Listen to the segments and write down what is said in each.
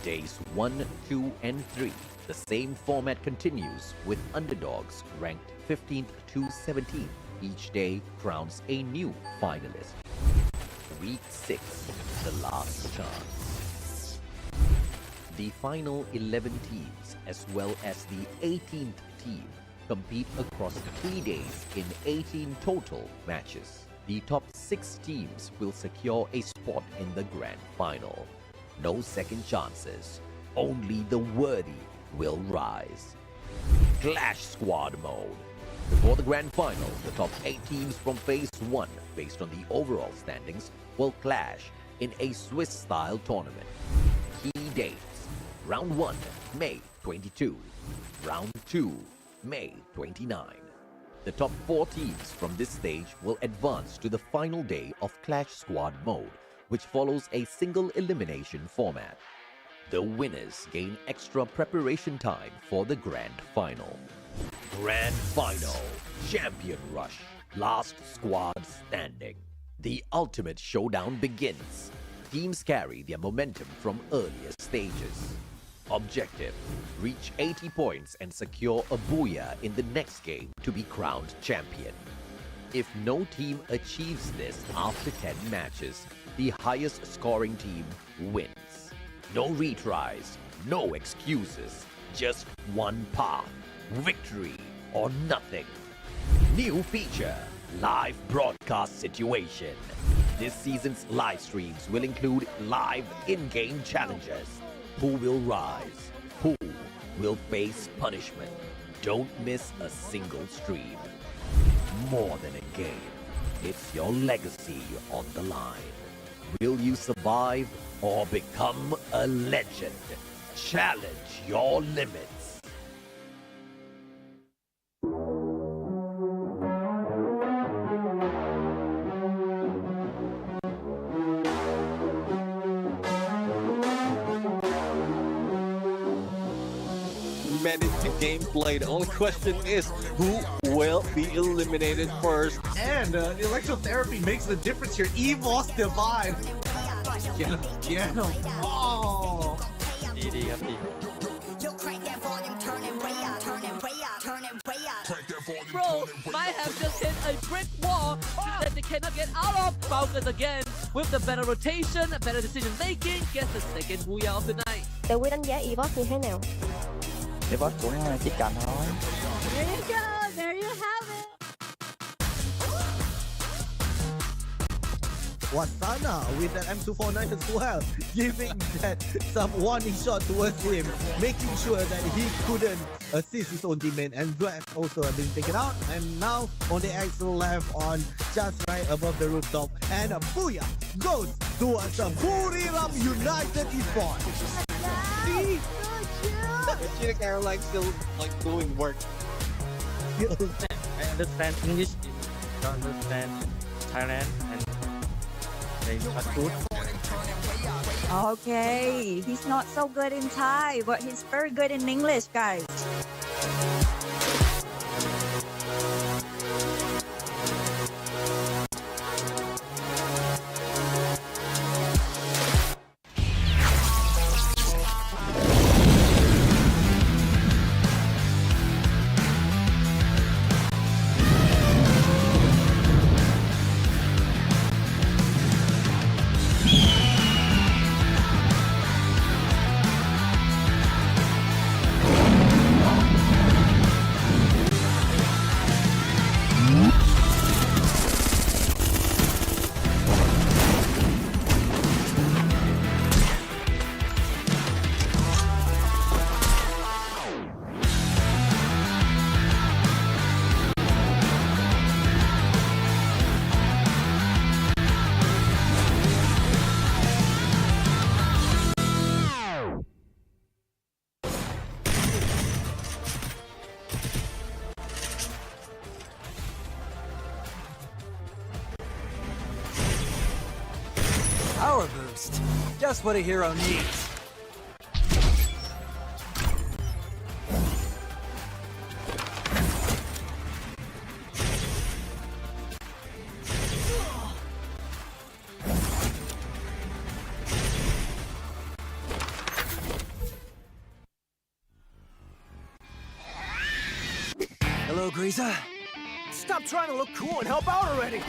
Days 1, 2, and 3, the same format continues with underdogs ranked 15th to 17th. Each day crowns a new finalist. Week 6, the last chance. The final 11 teams, as well as the 18th team, compete across 3 days in 18 total matches. The top 6 teams will secure a spot in the grand final. No second chances, only the worthy will rise. Clash Squad mode. Before the grand final, the top 8 teams from Phase 1, based on the overall standings, will clash in a Swiss-style tournament. Key dates: Round 1, May 22. Round 2, May 29. The top 4 teams from this stage will advance to the final day of Clash Squad mode, which follows a single elimination format. The winners gain extra preparation time for the grand final. Grand Final, Champion Rush, Last Squad Standing. The ultimate showdown begins. Teams carry their momentum from earlier stages. Objective: reach 80 points and secure a booyah in the next game to be crowned champion. If no team achieves this after 10 matches, the highest scoring team wins. No retries, no excuses, just one path: victory or nothing. New feature: live broadcast situation. This season's live streams will include live in-game challenges. Who will rise? Who will face punishment? Don't miss a single stream. More than a game, it's your legacy on the line. Will you survive or become a legend? Challenge your limits. Managed the gameplay. The only question is who will be eliminated first. And electrotherapy makes the difference here. EVOS Divide. Get him. Oh. ดีครับดี Bro, might have just hit a brick wall that they cannot get out of. Falcons again with the better rotation, better decision making, gets the second booyah of the night. Tớ Quy đánh giá EVOS như thế nào? Esports cũng chỉ cần thôi. There you go, there you have it. Wasana with that M249 as well, giving that some warning shot towards him, making sure that he couldn't assist his own teammate, and Dweck also have been taken out, and now on the axle left on just right above the rooftop, and a booyah goes towards the Buriram United Esports. See? Cheetah Caroline still like doing work. I understand English, don't understand Thailand, and they not good. Okay, he's not so good in Thai, but he's very good in English, guys. Power boost. Just what a hero needs. Hello, Greaser. Stop trying to look cool and help out already.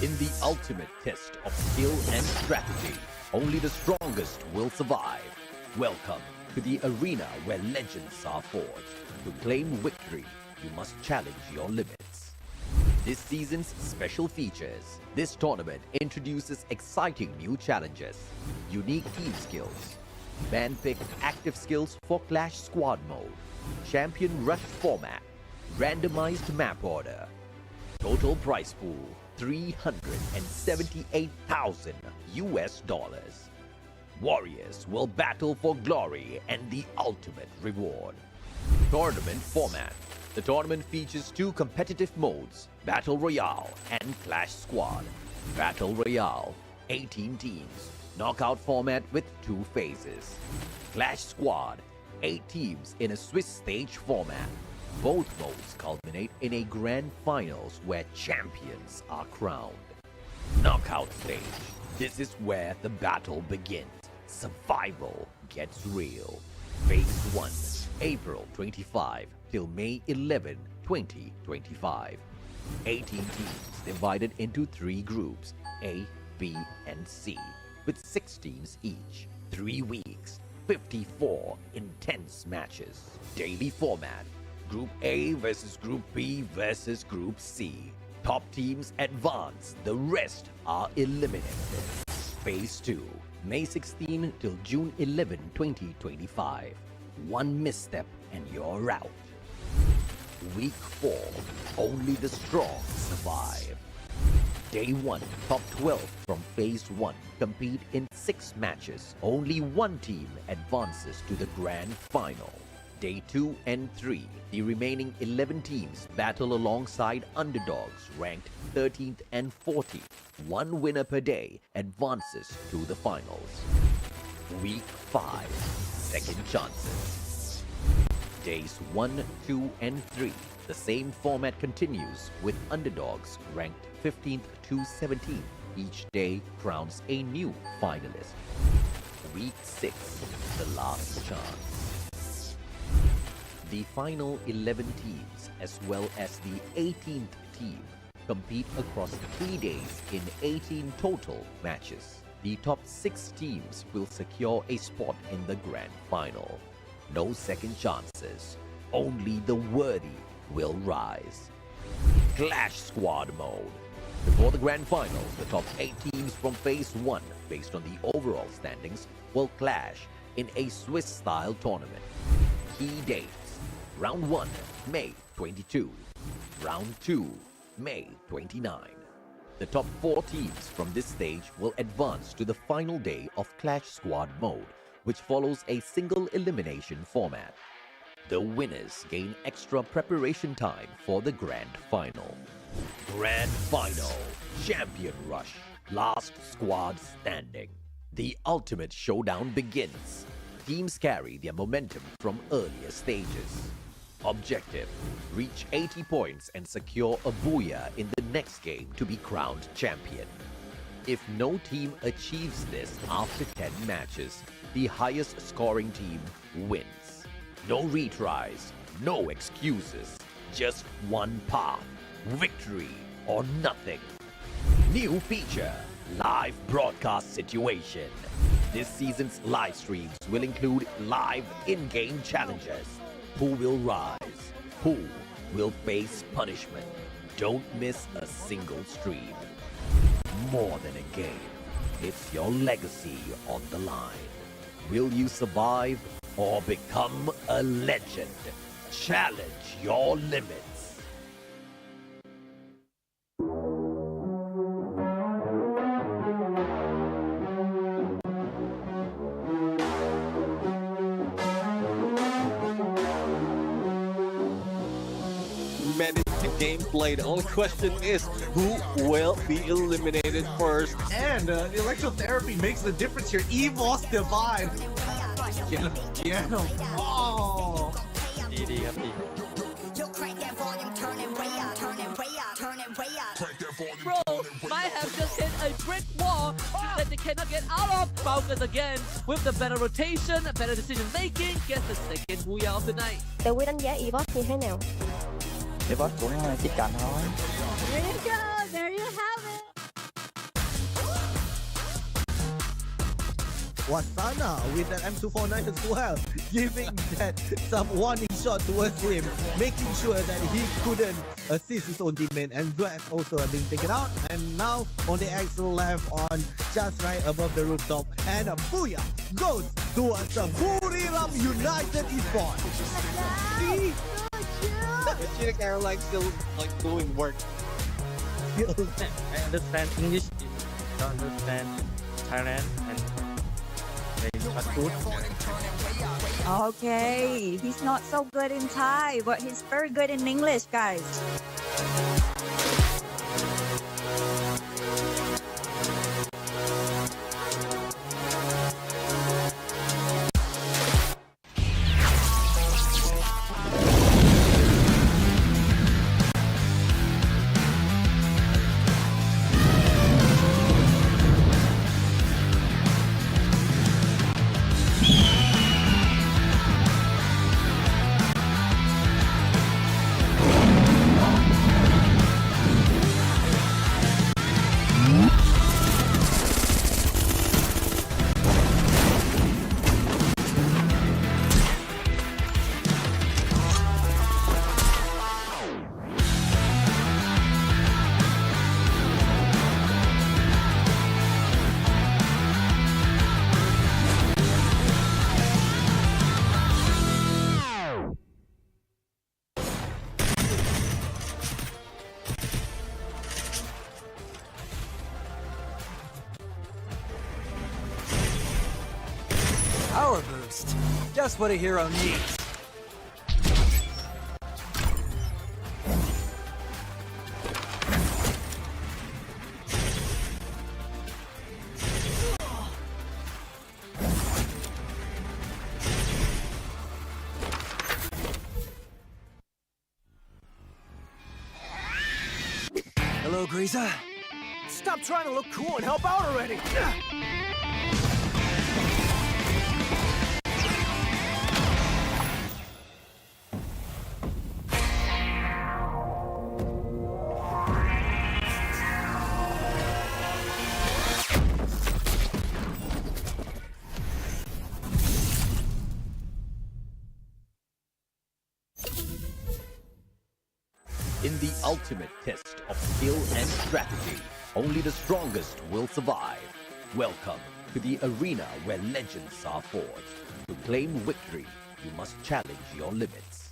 In the ultimate test of skill and strategy, only the strongest will survive. Welcome to the arena where legends are forged. To claim victory, you must challenge your limits. This season's special features. This tournament introduces exciting new challenges, unique team skills, man-picked active skills for Clash Squad mode, champion rush format, randomized map order, total prize pool $378,000. Warriors will battle for glory and the ultimate reward. Tournament format. The tournament features two competitive modes, Battle Royale and Clash Squad. Battle Royale, 18 teams, knockout format with 2 phases. Clash Squad, 8 teams in a Swiss stage format. Both modes culminate in a grand finals where champions are crowned. Knockout stage. This is where the battle begins. Survival gets real. Phase 1, April 25 till May 11, 2025. 18 teams divided into 3 groups, A, B, and C, with 6 teams each. 3 weeks, 54 intense matches. Daily format. Group A versus Group B versus Group C. Top teams advance, the rest are eliminated. Phase 2, May 16 till June 11, 2025. 1 misstep and you're out. Week 4, only the strong survive. Day 1, top 12 from Phase 1 compete in 6 matches. Only 1 team advances to the grand final. Day 2 and 3, the remaining 11 teams battle alongside underdogs ranked 13th and 14th. 1 winner per day advances to the finals. Week 5, second chances. Days 1, 2, and 3, the same format continues with underdogs ranked 15th to 17th. Each day crowns a new finalist. Week 6, the last chance. The final 11 teams, as well as the 18th team, compete across 3 days in 18 total matches. The top 6 teams will secure a spot in the grand final. No second chances, only the worthy will rise. Clash Squad mode. Before the grand finals, the top 8 teams from Phase 1, based on the overall standings, will clash in a Swiss-style tournament. Key dates. Round 1, May 22. Round 2, May 29. The top 4 teams from this stage will advance to the final day of Clash Squad mode, which follows a single elimination format. The winners gain extra preparation time for the grand final. Grand final, Champion Rush, last squad standing. The ultimate showdown begins. Teams carry their momentum from earlier stages. Objective: reach 80 points and secure a booyah in the next game to be crowned champion. If no team achieves this after 10 matches, the highest scoring team wins. No retries, no excuses, just one path: victory or nothing. New feature: live broadcast situation. This season's live streams will include live in-game challenges. Who will rise? Who will face punishment? Don't miss a single stream. More than a game, it's your legacy on the line. Will you survive or become a legend? Challenge your limits. Man, to gameplay. The only question is who will be eliminated first. And electrotherapy makes the difference here. EVOS divide. Yeah. Oh. ดีครับดี Bro, might have just hit a brick wall that they cannot get out of. Falcons again with the better rotation, better decision making, gets the second Booyah of the night. Tự quy đánh giá Esports như thế nào? Esports cũng chỉ cần thôi. There you go, there you have it. Wasana with that M249 as well, giving that some warning shot towards him, making sure that he couldn't assist his own teammate, and Zwack also being taken out. And now on the axle left on just right above the rooftop, and a booyah goes towards the Buriram United Esports. See? Cheetah Caroline still like doing work. I understand English don't understand Thailand and they not good Okay, he's not so good in Thai, but he's very good in English, guys. Power boost. Just what a hero needs. Hello, Greaser. Stop trying to look cool and help out already. In the ultimate test of skill and strategy, only the strongest will survive. Welcome to the arena where legends are forged. To claim victory, you must challenge your limits.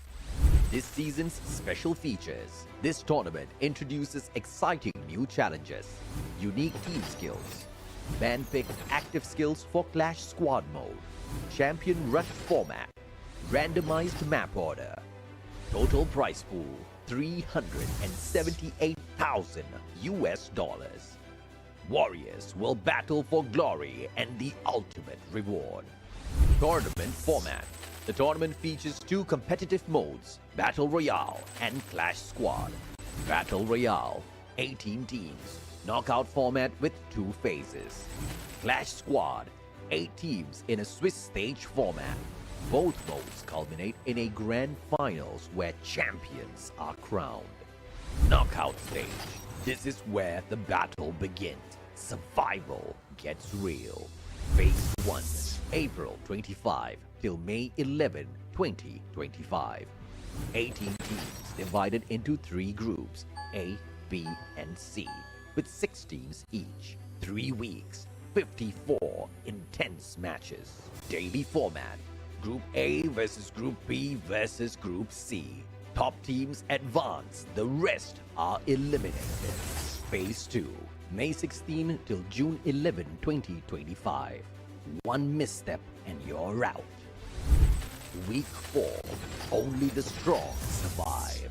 This season's special features. This tournament introduces exciting new challenges, unique team skills, man-picked active skills for Clash Squad mode, champion rush format, randomized map order, total prize pool $378,000 US. Warriors will battle for glory and the ultimate reward. Tournament format. The tournament features two competitive modes, Battle Royale and Clash Squad. Battle Royale, 18 teams, knockout format with 2 phases. Clash Squad, 8 teams in a Swiss stage format. Both modes culminate in a grand finals where champions are crowned. Knockout stage. This is where the battle begins. Survival gets real. Phase 1, April 25 till May 11, 2025. 18 teams divided into 3 groups, A, B, and C, with 6 teams each. 3 weeks, 54 intense matches. Daily format. Group A versus Group B versus Group C. Top teams advance, the rest are eliminated. Phase 2, May 16 till June 11, 2025. 1 misstep and you're out. Week 4, only the strong survive.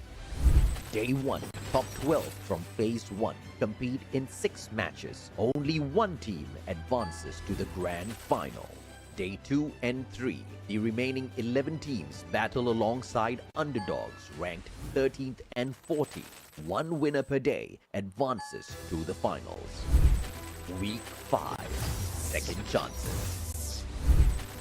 Day 1, top 12 from Phase 1 compete in 6 matches. Only one team advances to the Grand Final. Day 2 and 3, the remaining 11 teams battle alongside underdogs ranked 13th and 14th. One winner per day advances to the finals. Week 5, second chances.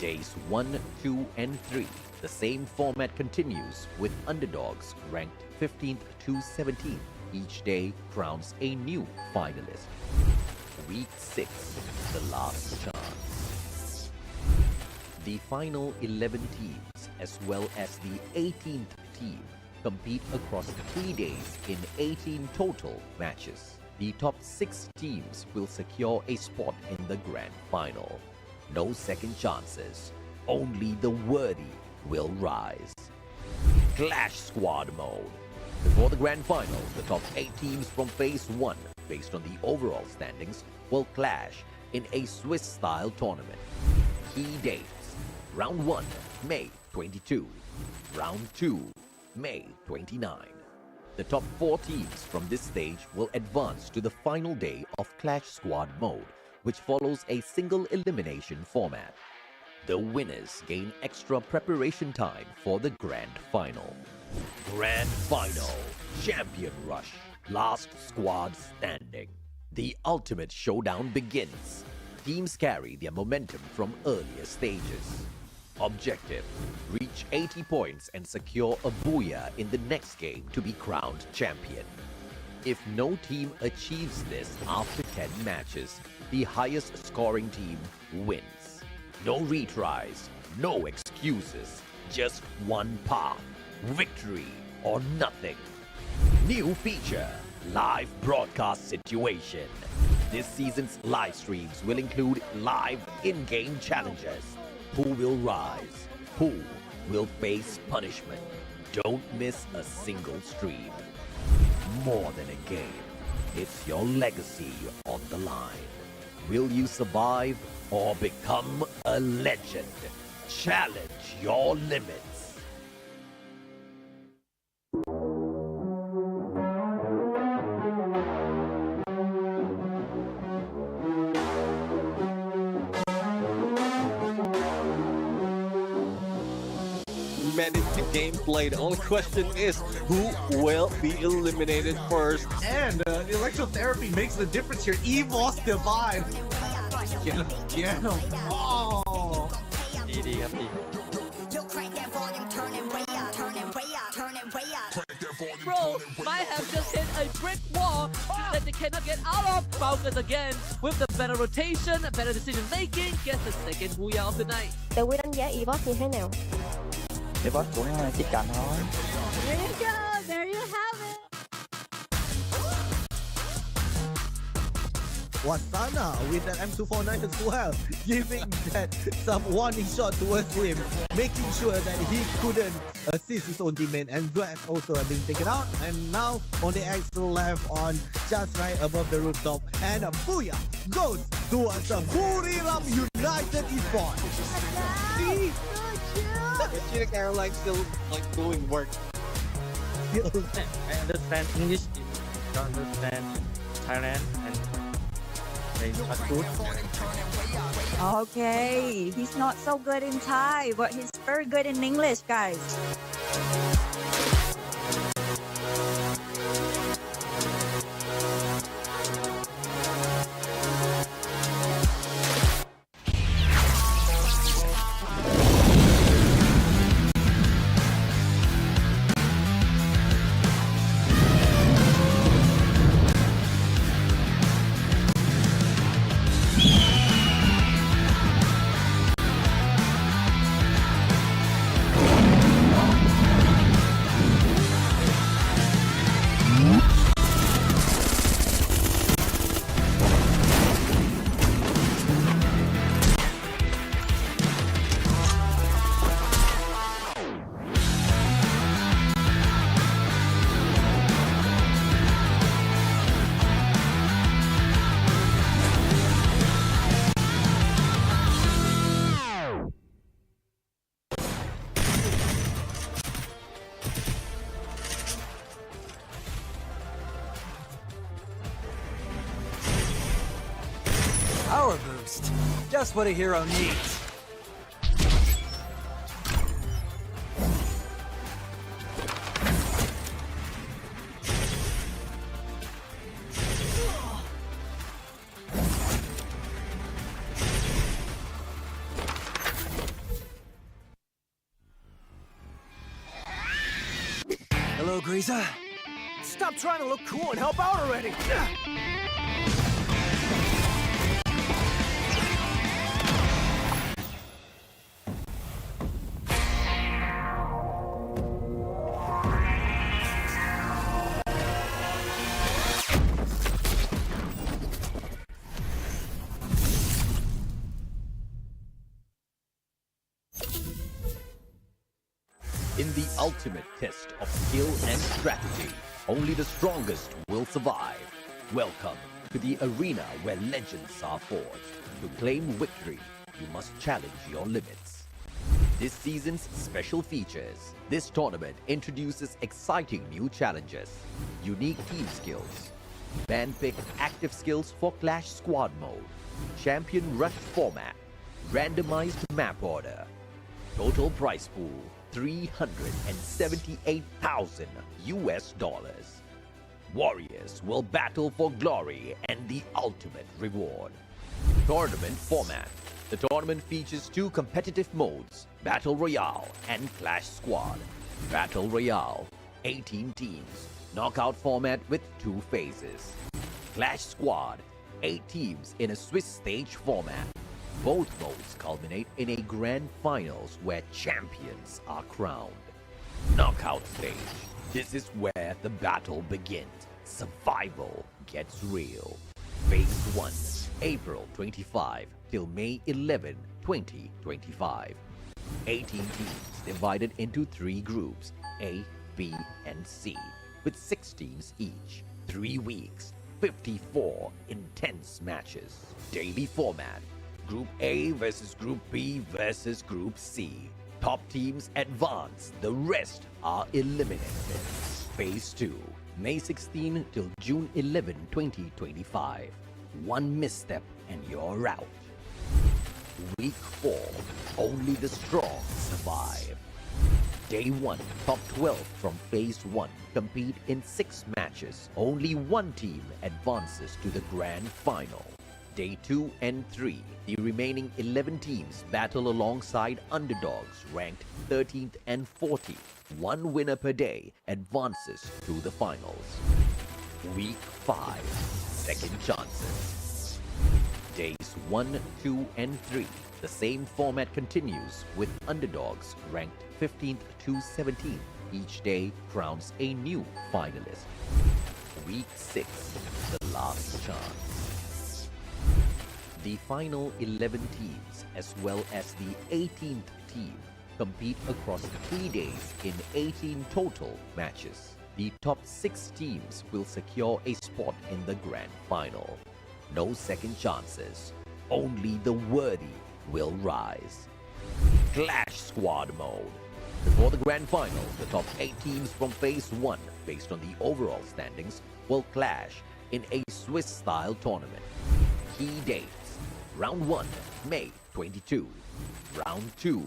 Days 1, 2, and 3. The same format continues with underdogs ranked 15th to 17th. Each day crowns a new finalist. Week 6, the last chance. The final 11 teams as well as the 18th team compete across 3 days in 18 total matches. The top 6 teams will secure a spot in the grand final. No second chances, only the worthy will rise. Clash Squad Mode. Before the grand final, the top 8 teams from Phase 1, based on the overall standings, will clash in a Swiss-style tournament. Key dates: Round 1, May 22. Round 2, May 29. The top 4 teams from this stage will advance to the final day of Clash Squad Mode, which follows a single elimination format. The winners gain extra preparation time for the Grand Final. Grand Final, Champion Rush, Last Squad Standing. The ultimate showdown begins. Teams carry their momentum from earlier stages. Objective: reach 80 points and secure a booyah in the next game to be crowned champion. If no team achieves this after 10 matches, the highest scoring team wins. No retries, no excuses, just one path: victory or nothing. New feature: live broadcast situation. This season's live streams will include live in-game challenges. Who will rise? Who will face punishment? Don't miss a single stream. More than a game, it's your legacy on the line. Will you survive or become a legend? Challenge your limits. Manage the gameplay. The only question is who will be eliminated first. And electrotherapy makes the difference here. Evo's divine. Yeah. Oh. ดีครับดี Bro might have just hit a brick wall that they cannot get out of. Falcons again with the better rotation, better decision making, gets the second booyah of the night. Để Quy đánh giá Esports như thế nào? Esports cũng chỉ cần thôi. There you go, there you have it. Wasana with that M249 as well, giving that some warning shot towards him, making sure that he couldn't assist his own teammate, and that also been taken out. And now on the extra left on just right above the rooftop, and a booyah goes towards the Buriram United Esports. See? Cheetah Caroline still like doing work. I understand English, don't understand Thailand, and they are good. Okay, he's not so good in Thai, but he's very good in English, guys. power boost. Just what a hero needs. Hello, Griza. Stop trying to look cool and help out already. In the ultimate test of skill and strategy, only the strongest will survive. Welcome to the arena where legends are forged. To claim victory, you must challenge your limits. This season's special features. This tournament introduces exciting new challenges, unique team skills, band-picked active skills for Clash Squad mode, champion rush format, randomized map order, total prize pool $378,000 US. Warriors will battle for glory and the ultimate reward. Tournament format. The tournament features two competitive modes, Battle Royale and Clash Squad. Battle Royale, 18 teams, knockout format with 2 phases. Clash Squad, 8 teams in a Swiss stage format. Both modes culminate in a grand finals where champions are crowned. Knockout stage. This is where the battle begins. Survival gets real. Phase 1, April 25 till May 11, 2025. 18 teams divided into 3 groups, A, B, and C, with 6 teams each. 3 weeks, 54 intense matches. Daily format. Group A versus Group B versus Group C. Top teams advance, the rest are eliminated. Phase 2, May 16 till June 11, 2025. 1 misstep and you're out. Week 4, only the strong survive. Day 1, top 12 from Phase 1 compete in 6 matches. Only 1 team advances to the grand final. Day 2 and 3, the remaining 11 teams battle alongside underdogs ranked 13th and 14th. 1 winner per day advances to the finals. Week 5, second chances. Days 1, 2, and 3, the same format continues with underdogs ranked 15th to 17th. Each day crowns a new finalist. Week 6, the last chance. The final 11 teams, as well as the 18th team, compete across 3 days in 18 total matches. The top 6 teams will secure a spot in the grand final. No second chances, only the worthy will rise. Clash Squad mode. Before the grand final, the top 8 teams from Phase 1, based on the overall standings, will clash in a Swiss-style tournament. Key dates. Round 1, May 22. Round 2,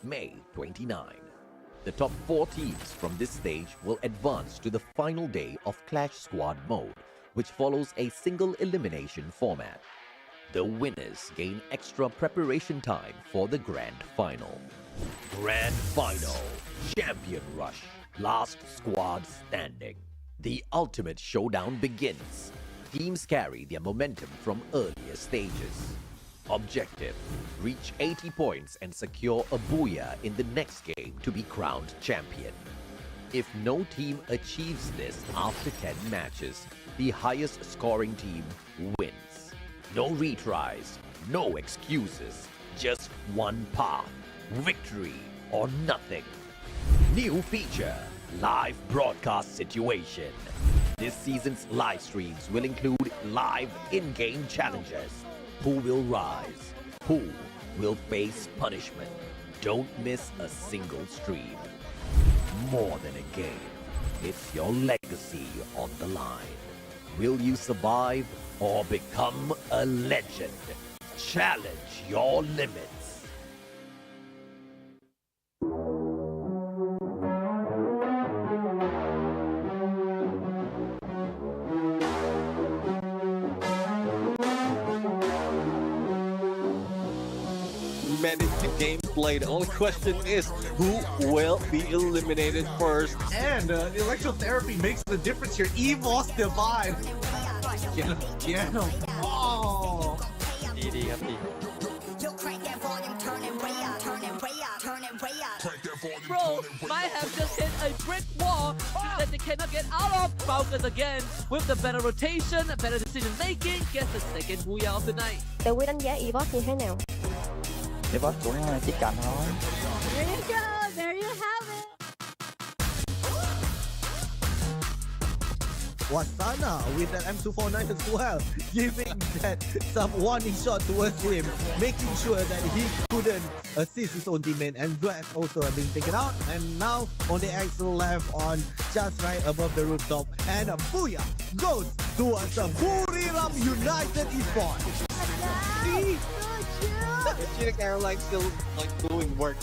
May 29. The top 4 teams from this stage will advance to the final day of Clash Squad mode, which follows a single elimination format. The winners gain extra preparation time for the grand final. Grand final, Champion Rush, last squad standing. The ultimate showdown begins. Teams carry their momentum from earlier stages. Objective, reach 80 points and secure a booyah in the next game to be crowned champion. If no team achieves this after 10 matches, the highest scoring team wins. No retries, no excuses, just one path, victory or nothing. New feature, live broadcast situation. This season's live streams will include live in-game challenges. Who will rise? Who will face punishment? Don't miss a single stream. More than a game, it's your legacy on the line. Will you survive or become a legend? Challenge your limits. Man, it's the game played. The only question is who will be eliminated first. And electrotherapy makes the difference here. EVOS divide. Get him. Oh. ดีครับดี Bro might have just hit a brick wall that they cannot get out of. Falcons again with the better rotation, better decision making, gets the second booyah of the night. Để Quy đánh giá Esports như thế nào? Esports cũng chỉ cần thôi. There you go, there you have it. Wasana with that M249 as well, giving that some warning shot towards him, making sure that he couldn't assist his own teammate, and Zwack also being taken out. And now on the axle left on just right above the rooftop, and a booyah goes towards the Buriram United Esports. See? The Chinik Airline still doing work.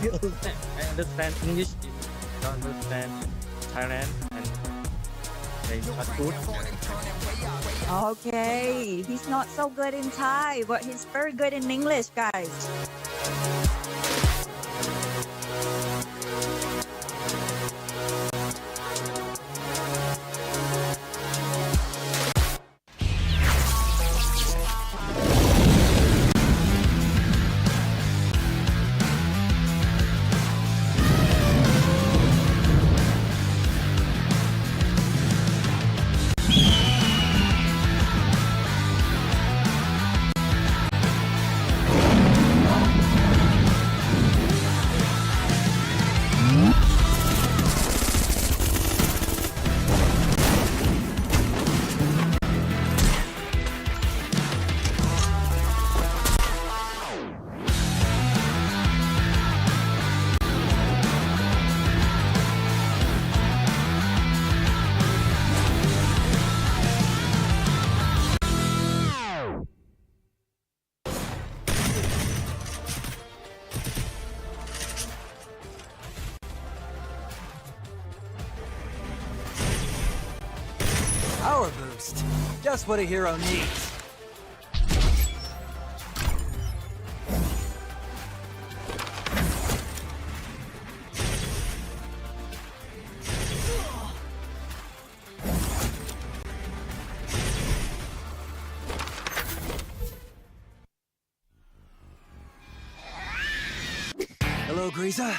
I understand English don't understand Thailand and they not good Okay, he's not so good in Thai, but he's very good in English, guys. Power boost. Just what a hero needs. Hello, Griza.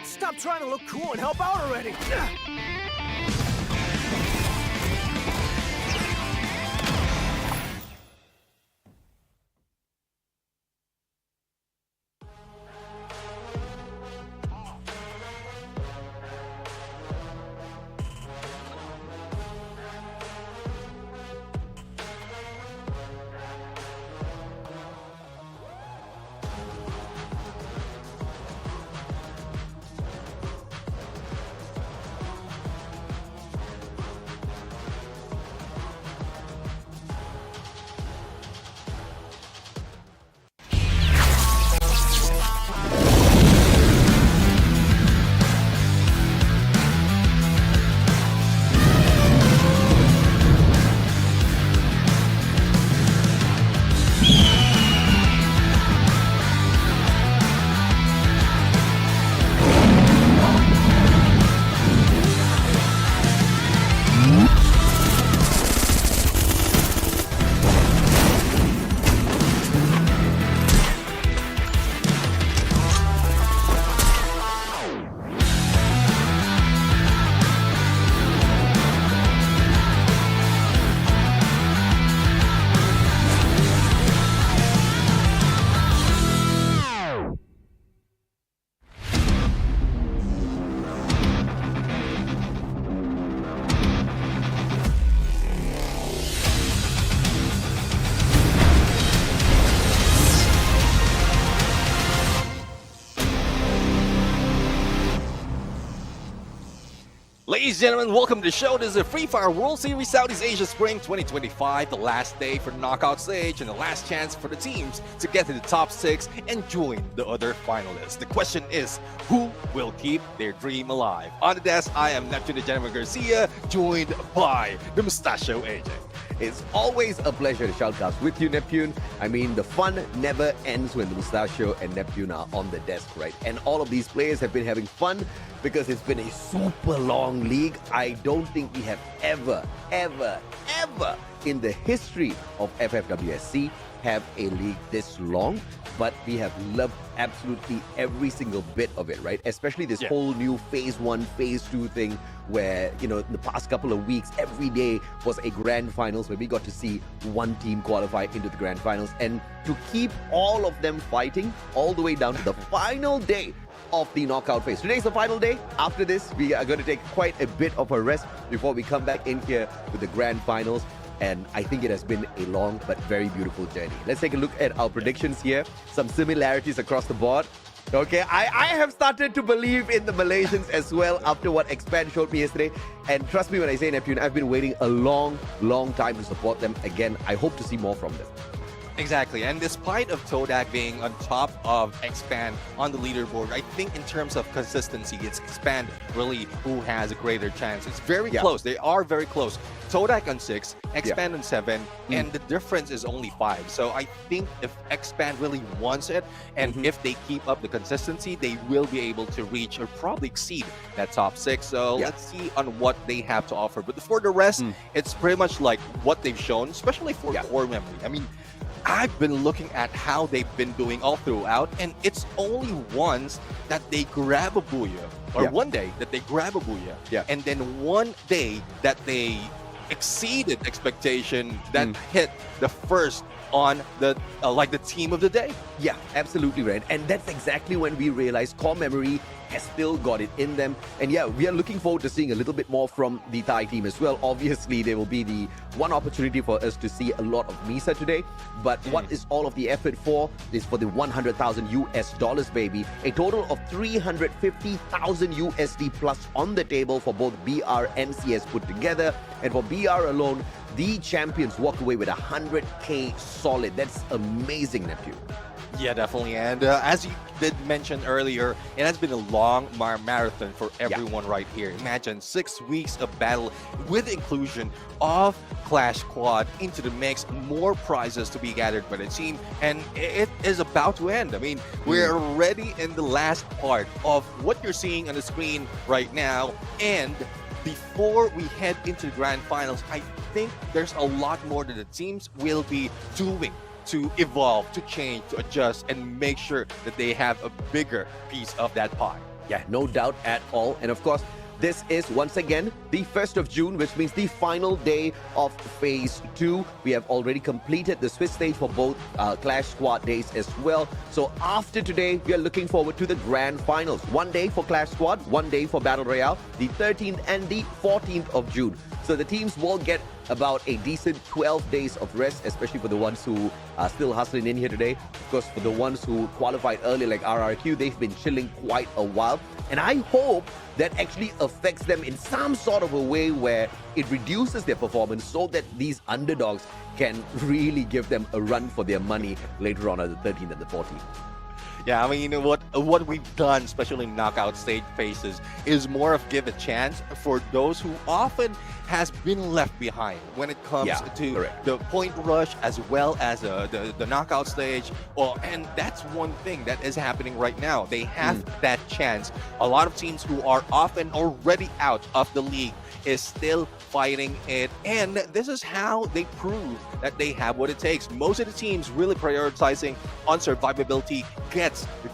Stop trying to look cool and help out already. Ladies and gentlemen, welcome to the show. This is the Free Fire World Series Southeast Asia Spring 2025, the last day for the knockout stage and the last chance for the teams to get to the top 6 and join the other finalists. The question is, who will keep their dream alive? On the desk, I am Neptune the Gentleman Garcia, joined by the Mustachio AJ. It's always a pleasure to shoutcast with you, Neptune. I mean, the fun never ends when the Mustachio and Neptune are on the desk, right? And all of these players have been having fun because it's been a super long league. I don't think we have ever in the history of FFWS Sea have a league this long, but we have loved absolutely every single bit of it, right? Especially this whole new phase 1, phase 2 thing where, you know, the past couple of weeks, every day was a grand finals where we got to see one team qualify into the grand finals, and to keep all of them fighting all the way down to the final day of the knockout phase. Today's the final day. After this, we are going to take quite a bit of a rest before we come back in here with the grand finals. And I think it has been a long but very beautiful journey. Let's take a look at our predictions here. Some similarities across the board. Okay, I have started to believe in the Malaysians as well after what Expand showed me yesterday. And trust me when I say, Neptune, I've been waiting a long time to support them. Again, I hope to see more from them. Exactly, and despite of Todak being on top of Expand on the leaderboard, I think in terms of consistency, it's Expand really who has a greater chance. It's very close. They are very close. Todak on 6, Expand on 7, and the difference is only 5. So I think if Expand really wants it, and if they keep up the consistency, they will be able to reach or probably exceed that top 6. So let's see on what they have to offer. But for the rest, it's pretty much like what they've shown, especially for core memory. I mean, I've been looking at how they've been doing all throughout, and it's only once that they grab a booyah, or one day that they grab a booyah, and then one day that they exceeded expectation that hit the first on the like the team of the day. Yeah, absolutely right. And that's exactly when we realized core memory has still got it in them. And yeah, we are looking forward to seeing a little bit more from the Thai team as well. Obviously, there will be the one opportunity for us to see a lot of Misa today. But what is all of the effort for? Is for the 100,000 US dollars, baby. A total of 350,000 USD plus on the table for both BR and CS put together. And for BR alone, the champions walk away with 100K solid. That's amazing, Neptune. Yeah, definitely. And as you did mention earlier, it has been a long marathon for everyone right here. Imagine 6 weeks of battle with inclusion of Clash Squad into the mix, more prizes to be gathered by the team, and it is about to end. I mean, we're already in the last part of what you're seeing on the screen right now, and before we head into the grand finals, I think there's a lot more that the teams will be doing to evolve, to change, to adjust, and make sure that they have a bigger piece of that pie. Yeah, no doubt at all. And of course, this is once again the 1st of June, which means the final day of phase 2. We have already completed the Swiss stage for both Clash Squad days as well. So after today, we are looking forward to the grand finals. 1 day for Clash Squad, 1 day for Battle Royale, the 13th and the 14th of June. So the teams will get about a decent 12 days of rest, especially for the ones who are still hustling in here today. Of course, for the ones who qualified early like RRQ, they've been chilling quite a while. And I hope that actually affects them in some sort of a way where it reduces their performance so that these underdogs can really give them a run for their money later on at the 13th and the 14th. Yeah, I mean, what we've done, especially in knockout stage phases, is more of give a chance for those who often has been left behind when it comes to the point rush as well as the knockout stage. Well, and that's one thing that is happening right now. They have that chance. A lot of teams who are often already out of the league is still fighting it, and this is how they prove that they have what it takes. Most of the teams really prioritizing on survivability gets the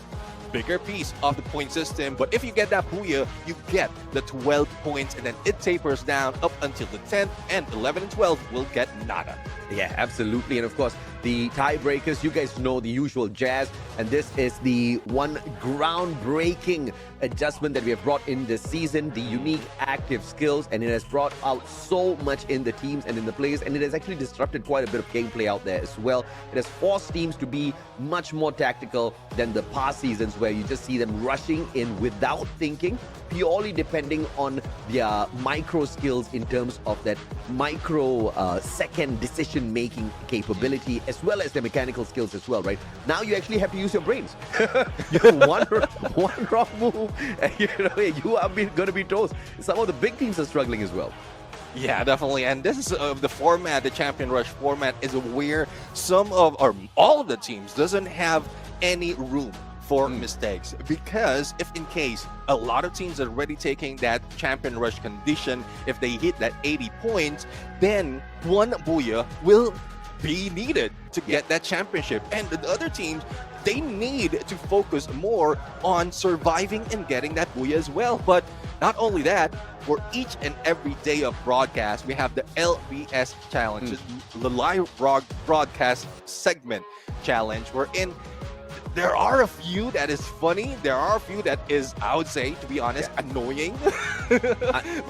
bigger piece of the point system, but if you get that booyah, you get the 12 points, and then it tapers down up until the 10th, and 11 and 12 will get nada. Yeah, absolutely. And of course, the tiebreakers. You guys know the usual jazz, and this is the one groundbreaking adjustment that we have brought in this season, the unique active skills, and it has brought out so much in the teams and in the players, and it has actually disrupted quite a bit of gameplay out there as well. It has forced teams to be much more tactical than the past seasons where you just see them rushing in without thinking, purely depending on their micro skills in terms of that micro second decision making capability, as well as their mechanical skills as well, right? Now you actually have to use your brains. one wrong move, and you are going to be toast. Some of the big teams are struggling as well. Yeah, definitely. And this is the format, the Champion Rush format, is where some of, or all of the teams doesn't have any room for mistakes, because if in case a lot of teams are already taking that Champion Rush condition, if they hit that 80 points, then one Booyah will be needed to get that championship. And the other teams, they need to focus more on surviving and getting that Booyah as well. But not only that, for each and every day of broadcast, we have the LBS challenge, the live broadcast segment challenge, wherein there are a few that is funny. There are a few that is, I would say, to be honest, annoying.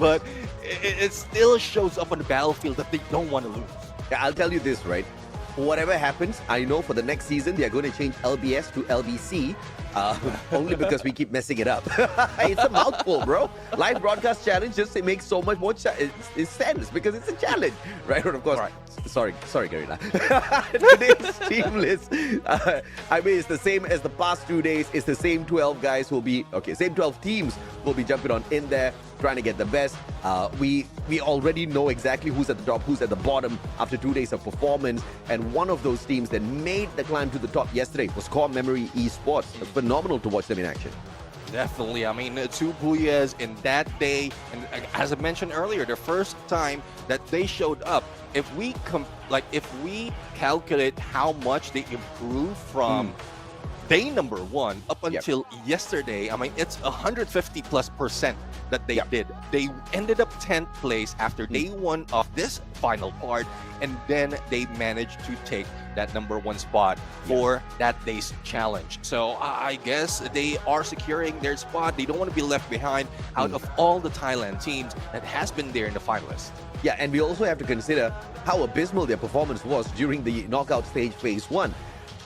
But it still shows up on the battlefield that they don't want to lose. Yeah, I'll tell you this, right? Whatever happens, I know for the next season, they're going to change LBS to LBC, only because we keep messing it up. It's a mouthful, bro. Live broadcast challenge just it makes so much more sense because it's a challenge, right? And of course, sorry, Garina. Today's team list, I mean, it's the same as the past 2 days. It's the same 12 guys who will be, same 12 teams will be jumping on in there, trying to get the best. We already know exactly who's at the top, who's at the bottom after 2 days of performance. And one of those teams that made the climb to the top yesterday was Core Memory Esports. Phenomenal to watch them in action. Definitely. I mean, 2 Booyahs in that day. And as I mentioned earlier, the first time that they showed up, if we calculate how much they improved from day number 1 up until yesterday, I mean, it's 150+% that they did. They ended up 10th place after day 1 of this final part, and then they managed to take that number 1 spot for that day's challenge. So I guess they are securing their spot. They don't want to be left behind out of all the Thailand teams that has been there in the finalists. Yeah, and we also have to consider how abysmal their performance was during the knockout stage phase 1.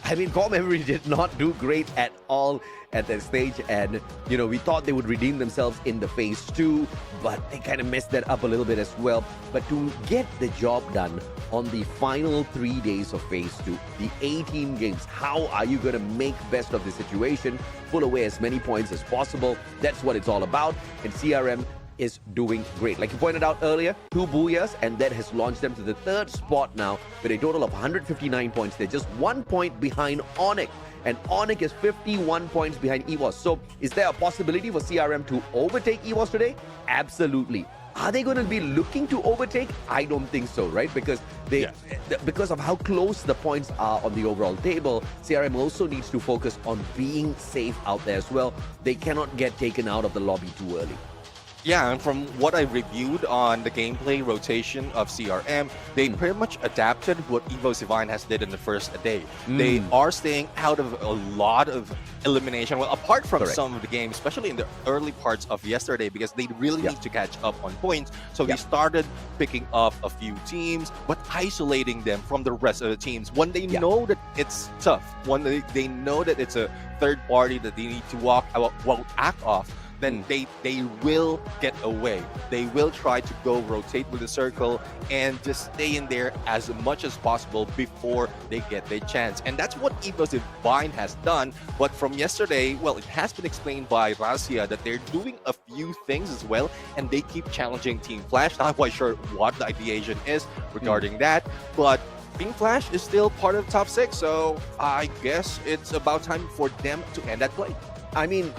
I mean, Core Memory did not do great at all at that stage, and we thought they would redeem themselves in the phase 2, but they kind of messed that up a little bit as well. But to get the job done on the final 3 days of phase 2, the 18 games, how are you going to make best of the situation, pull away as many points as possible? That's what it's all about, and CRM is doing great. Like you pointed out earlier, 2 Booyahs, and that has launched them to the 3rd spot now with a total of 159 points. They're just 1 point behind Onyx, and Onyx is 51 points behind EVOS. So is there a possibility for CRM to overtake EVOS today? Absolutely. Are they going to be looking to overtake? I don't think so, right? Because because of how close the points are on the overall table, CRM also needs to focus on being safe out there as well. They cannot get taken out of the lobby too early. Yeah, and from what I reviewed on the gameplay rotation of CRM, they pretty much adapted what Evo Divine has did in the first day. They are staying out of a lot of elimination, well, apart from some of the games, especially in the early parts of yesterday, because they really need to catch up on points. So they started picking up a few teams, but isolating them from the rest of the teams. When they know that it's tough, when they know that it's a third party that they need to act off, then they will get away. They will try to go rotate with the circle and just stay in there as much as possible before they get their chance. And that's what Evo Divine has done. But from yesterday, well, it has been explained by Razia that they're doing a few things as well, and they keep challenging Team Flash. Not quite sure what the ideation is regarding that, but Team Flash is still part of the top 6, so I guess it's about time for them to end that play. I mean,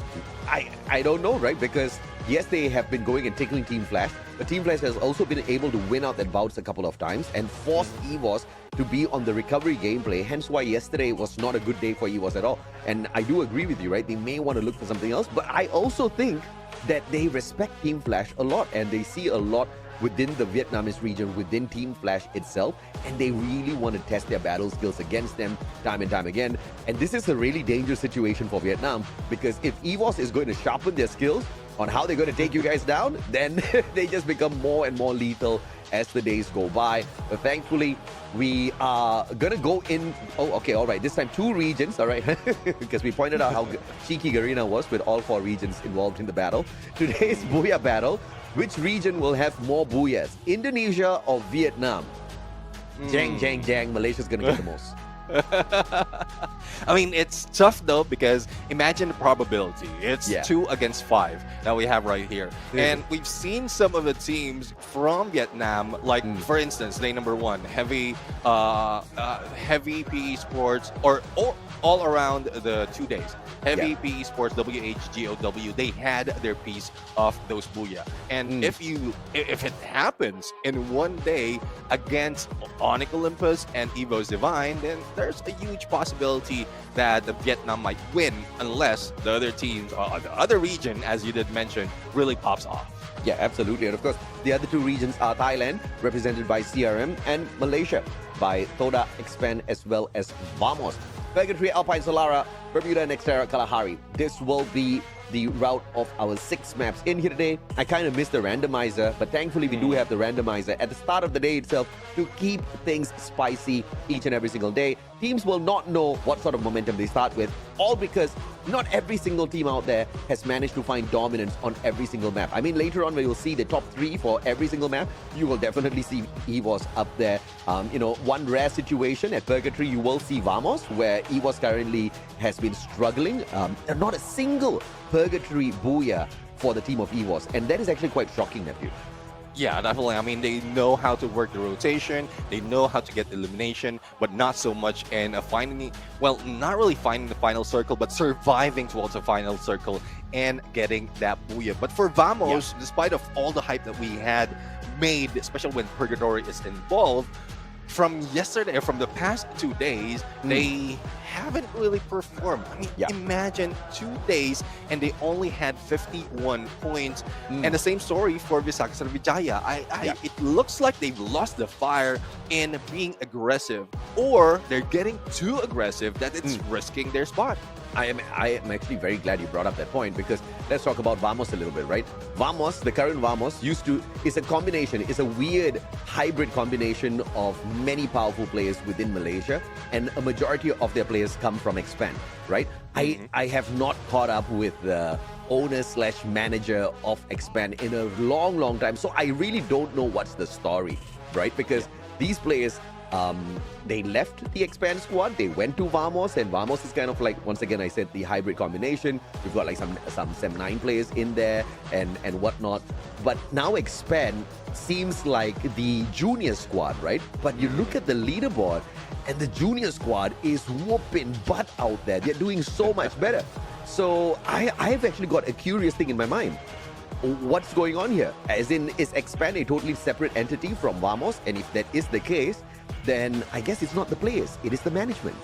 I don't know, right? Because yes, they have been going and tickling Team Flash, but Team Flash has also been able to win out that bouts a couple of times and force EVOS to be on the recovery gameplay, hence why yesterday was not a good day for EVOS at all. And I do agree with you, right? They may want to look for something else, but I also think that they respect Team Flash a lot and they see a lot within the Vietnamese region, within Team Flash itself, and they really want to test their battle skills against them time and time again. And this is a really dangerous situation for Vietnam, because if EVOS is going to sharpen their skills on how they're going to take you guys down, then they just become more and more lethal as the days go by. But thankfully, we are going to go in. Oh, okay, all right. This time, 2 regions, all right, because we pointed out how cheeky Garena was with all 4 regions involved in the battle. Today's Booyah battle, which region will have more Booyahs, Indonesia or Vietnam? Jang, jang, jang. Malaysia's going to get the most. I mean, it's tough though, because imagine the probability. It's 2 against 5 that we have right here. And we've seen some of the teams from Vietnam, like for instance, lane number 1, heavy PE Sports, or all around the 2 days. Heavy PE Sports, WHGOW, they had their piece of those Booyah. And if it happens in one day against Onyx Olympus and Evo's Divine, then there's a huge possibility that the Vietnam might win, unless the other teams, or the other region, as you did mention, really pops off. Yeah, absolutely. And of course, the other 2 regions are Thailand, represented by CRM, and Malaysia by Toda, Expand, as well as Vamos. Purgatory, Alpine Solara, Bermuda, and Xterra, Kalahari. This will be the route of our 6 maps in here today. I kind of missed the randomizer, but thankfully we do have the randomizer at the start of the day itself to keep things spicy each and every single day. Teams will not know what sort of momentum they start with, all because not every single team out there has managed to find dominance on every single map. I mean, later on, we will see the top 3 for every single map. You will definitely see EVOS up there. One rare situation at Purgatory, you will see Vamos, where EVOS currently has been struggling. Not a single Purgatory Booyah for the team of EVOS, and that is actually quite shocking, Nephew. Yeah, definitely. I mean, they know how to work the rotation, they know how to get elimination, but not so much in finding, well, not really finding the final circle, but surviving towards the final circle and getting that Booyah. But for Vamos, despite of all the hype that we had made, especially when Purgatory is involved, from yesterday, or from the past 2 days, they haven't really performed. I mean, imagine 2 days and they only had 51 points. And the same story for Visaka Sriwijaya. It looks like they've lost the fire in being aggressive, or they're getting too aggressive that it's risking their spot. I am actually very glad you brought up that point, because let's talk about Vamos a little bit, right? Vamos, the current Vamos, is a combination, it's a weird hybrid combination of many powerful players within Malaysia, and a majority of their players come from Expand, right? I have not caught up with the owner/manager of Expand in a long time, so I really don't know what's the story, right? Because these players, they left the Expand squad, they went to Vamos, and Vamos is kind of like, once again, I said, the hybrid combination. We've got like some Sem9 players in there and whatnot. But now Expand seems like the junior squad, right? But you look at the leaderboard, and the junior squad is whooping butt out there. They're doing so much better. So I've actually got a curious thing in my mind. What's going on here? As in, is Expand a totally separate entity from Vamos? And if that is the case, then I guess it's not the players, it is the management.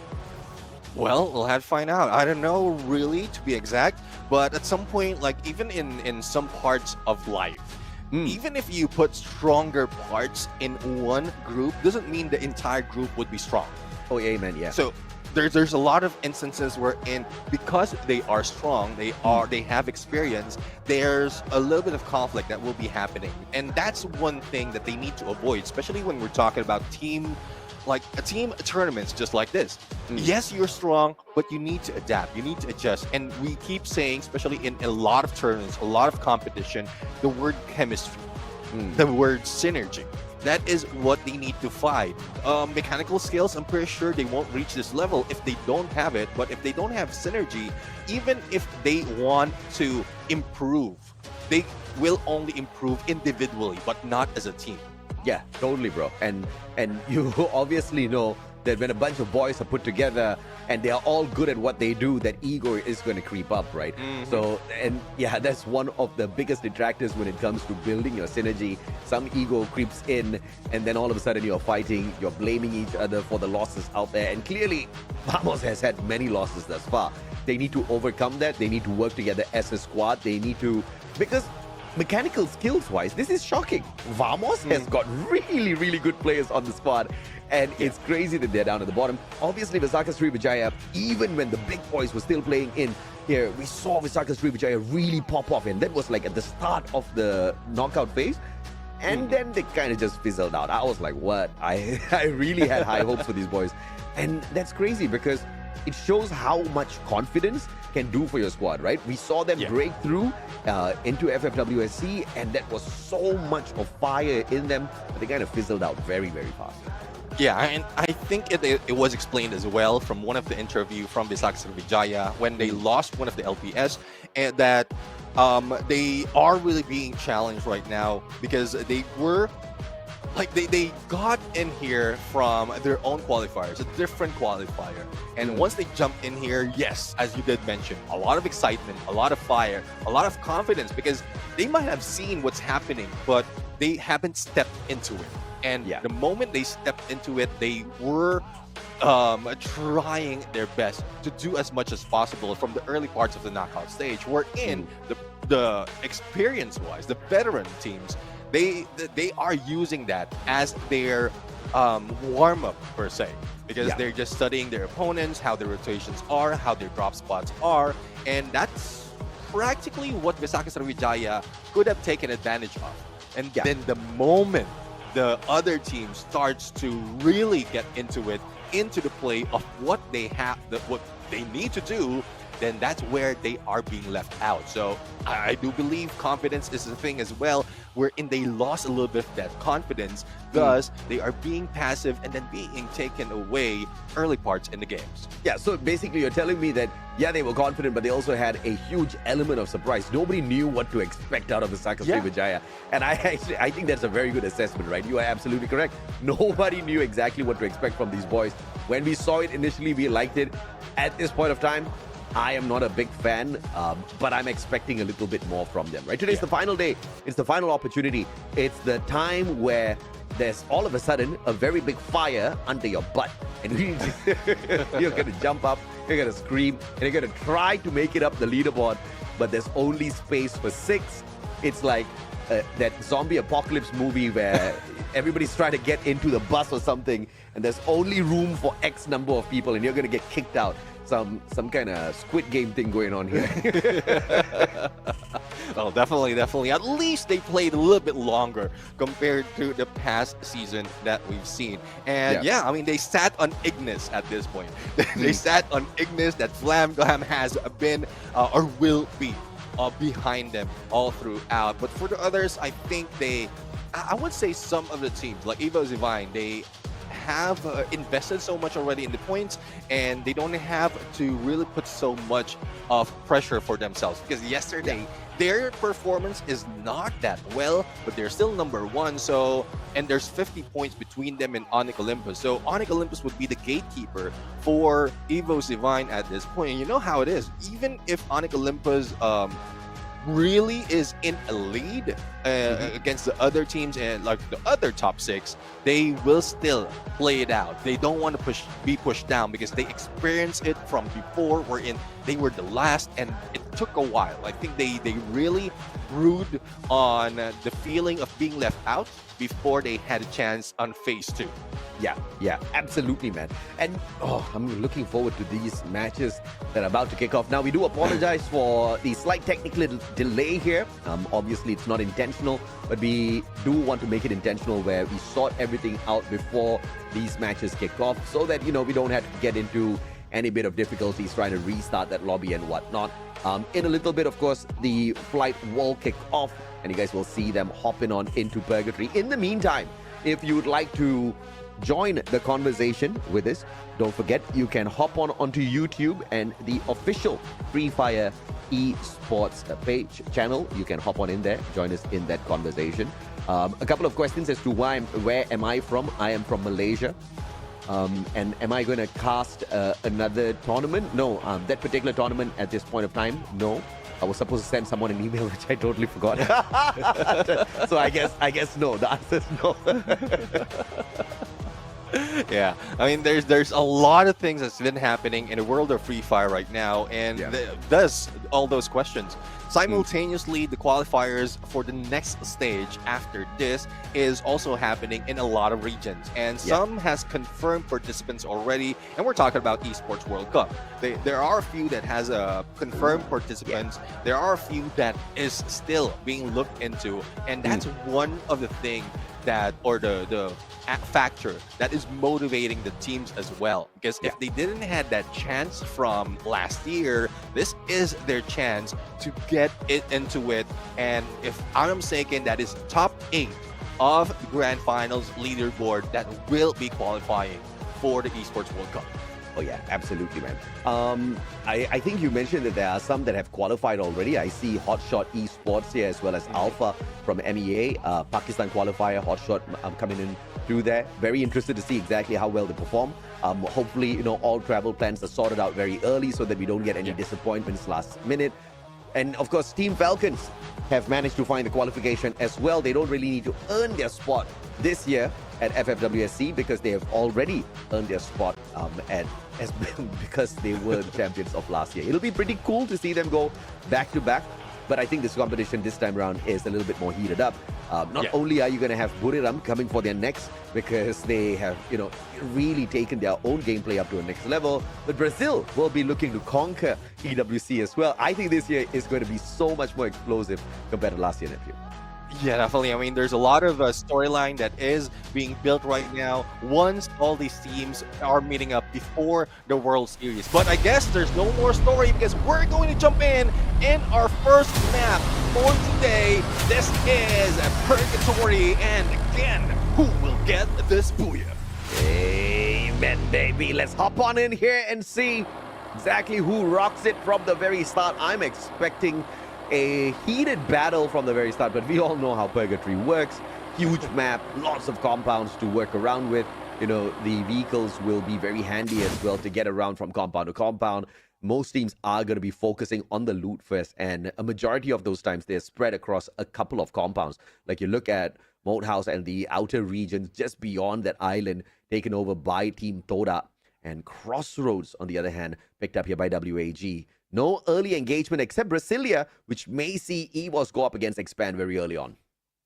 Well, we'll have to find out. I don't know really, to be exact, but at some point, like even in some parts of life, even if you put stronger parts in one group, doesn't mean the entire group would be strong. Oh, yeah, man, yeah. So there's a lot of instances wherein, because they are strong, they have experience, there's a little bit of conflict that will be happening. And that's one thing that they need to avoid, especially when we're talking about team tournaments just like this. Yes, you're strong, but you need to adapt, you need to adjust. And we keep saying, especially in a lot of tournaments, a lot of competition, the word chemistry, the word synergy. That is what they need to fight. Mechanical skills, I'm pretty sure they won't reach this level if they don't have it. But if they don't have synergy, even if they want to improve, they will only improve individually, but not as a team. Yeah, totally, bro. And you obviously know that when a bunch of boys are put together and they are all good at what they do, that ego is going to creep up, right? So, and yeah, that's one of the biggest detractors when it comes to building your synergy. Some ego creeps in, and then all of a sudden you're fighting, you're blaming each other for the losses out there. And clearly, Vamos has had many losses thus far. They need to overcome that. They need to work together as a squad. They need to, because mechanical skills wise, this is shocking. Vamos has got really good players on the squad, and it's crazy that they're down at the bottom. Obviously, Visaka Srivijaya, even when the big boys were still playing in here, we saw Visaka Srivijaya really pop off, and that was like at the start of the knockout phase. And then they kind of just fizzled out. I was like, what? I really had high hopes for these boys. And that's crazy because it shows how much confidence can do for your squad, right? We saw them break through into FFWS Sea, and that was so much of fire in them, but they kind of fizzled out very fast. Yeah, and I think it was explained as well from one of the interview from Visaka Srivijaya when they lost one of the LPS, and that they are really being challenged right now because they were like they got in here from their own qualifiers, a different qualifier. And once they jumped in here, yes, as you did mention, a lot of excitement, a lot of fire, a lot of confidence because they might have seen what's happening, but they haven't stepped into it. And the moment they stepped into it, they were trying their best to do as much as possible from the early parts of the knockout stage. Wherein the experience-wise, the veteran teams, they are using that as their warm-up per se, because they're just studying their opponents, how their rotations are, how their drop spots are, and that's practically what Visaka Srivijaya could have taken advantage of. And then the moment the other team starts to really get into it, into the play of what they have, what they need to do, then that's where they are being left out. So I do believe confidence is a thing as well, wherein they lost a little bit of that confidence. Thus, they are being passive and then being taken away early parts in the games. Yeah, so basically you're telling me that, yeah, they were confident, but they also had a huge element of surprise. Nobody knew what to expect out of the Visaka Srivijaya. And I think that's a very good assessment, right? You are absolutely correct. Nobody knew exactly what to expect from these boys. When we saw it initially, we liked it. At this point of time, I am not a big fan, but I'm expecting a little bit more from them, right? Today's the final day. It's the final opportunity. It's the time where there's all of a sudden a very big fire under your butt. And you're going to jump up, you're going to scream, and you're going to try to make it up the leaderboard, but there's only space for 6. It's like that zombie apocalypse movie where everybody's trying to get into the bus or something, and there's only room for X number of people, and you're going to get kicked out. Some kind of Squid Game thing going on here. Well, definitely. At least they played a little bit longer compared to the past season that we've seen. And I mean, they sat on Ignis at this point. They sat on Ignis that Flamglam has been or will be behind them all throughout. But for the others, I think I would say some of the teams, like Evo Zivine, they have invested so much already in the points, and they don't have to really put so much of pressure for themselves, because yesterday their performance is not that well, but they're still number 1. So, and there's 50 points between them and Onyx Olympus. So Onyx Olympus would be the gatekeeper for Evo Zivine at this point. And you know how it is. Even if Onyx Olympus really is in a lead against the other teams and like the other top 6, they will still play it out. They don't want to be pushed down because they experienced it from before, wherein they were the last and it took a while. I think they really brewed on the feeling of being left out before they had a chance on phase 2. Yeah, absolutely, man. And I'm looking forward to these matches that are about to kick off. Now, we do apologize for the slight technical delay here. Obviously, it's not intentional, but we do want to make it intentional where we sort everything out before these matches kick off so that, we don't have to get into any bit of difficulties trying to restart that lobby and whatnot. In a little bit, of course, the flight will kick off and you guys will see them hopping on into Purgatory. In the meantime, if you would like to join the conversation with us, don't forget you can hop onto YouTube and the official Free Fire Esports page channel. You can hop on in there, join us in that conversation. A couple of questions as to where am I from? I am from Malaysia. And am I going to cast another tournament? No, that particular tournament at this point of time, no. I was supposed to send someone an email, which I totally forgot. So I guess no. The answer is no. Yeah, I mean, there's a lot of things that's been happening in the world of Free Fire right now, and thus all those questions. Simultaneously, the qualifiers for the next stage after this is also happening in a lot of regions, and some has confirmed participants already. And we're talking about Esports World Cup. There are a few that has confirmed participants. There are a few that is still being looked into, and that's one of the things that, or the factor that is motivating the teams as well, because if they didn't have that chance from last year, this is their chance to get it into it. And if I'm mistaken, that is top 8 of the grand finals leaderboard that will be qualifying for the Esports World Cup. Oh yeah, absolutely, man. I think you mentioned that there are some that have qualified already. I see Hotshot Esports here, as well as Alpha from MEA, Pakistan qualifier, Hotshot coming in through there. Very interested to see exactly how well they perform. Hopefully, you know, all travel plans are sorted out very early so that we don't get any disappointments last minute. And of course, Team Falcons have managed to find the qualification as well. They don't really need to earn their spot this year at FFWS Sea because they have already earned their spot because they were the champions of last year. It'll be pretty cool to see them go back to back, but I think this competition this time around is a little bit more heated up. Not only are you going to have Buriram coming for their next because they have, you know, really taken their own gameplay up to a next level, but Brazil will be looking to conquer EWC as well. I think this year is going to be so much more explosive compared to last year, Nephew. Yeah, definitely. I mean, there's a lot of storyline that is being built right now once all these teams are meeting up before the World Series. But I guess there's no more story because we're going to jump in our first map for today. This is Purgatory, and again, who will get this booyah? Amen, baby. Let's hop on in here and see exactly who rocks it from the very start. I'm expecting a heated battle from the very start, but we all know how Purgatory works. Huge map, lots of compounds to work around with. You know, the vehicles will be very handy as well to get around from compound to compound. Most teams are going to be focusing on the loot first, and a majority of those times they're spread across a couple of compounds. Like you look at Moat House and the outer regions just beyond that island taken over by Team Toda, and Crossroads, on the other hand, picked up here by WAG. No early engagement except Brasilia, which may see EVOS go up against Expand very early on.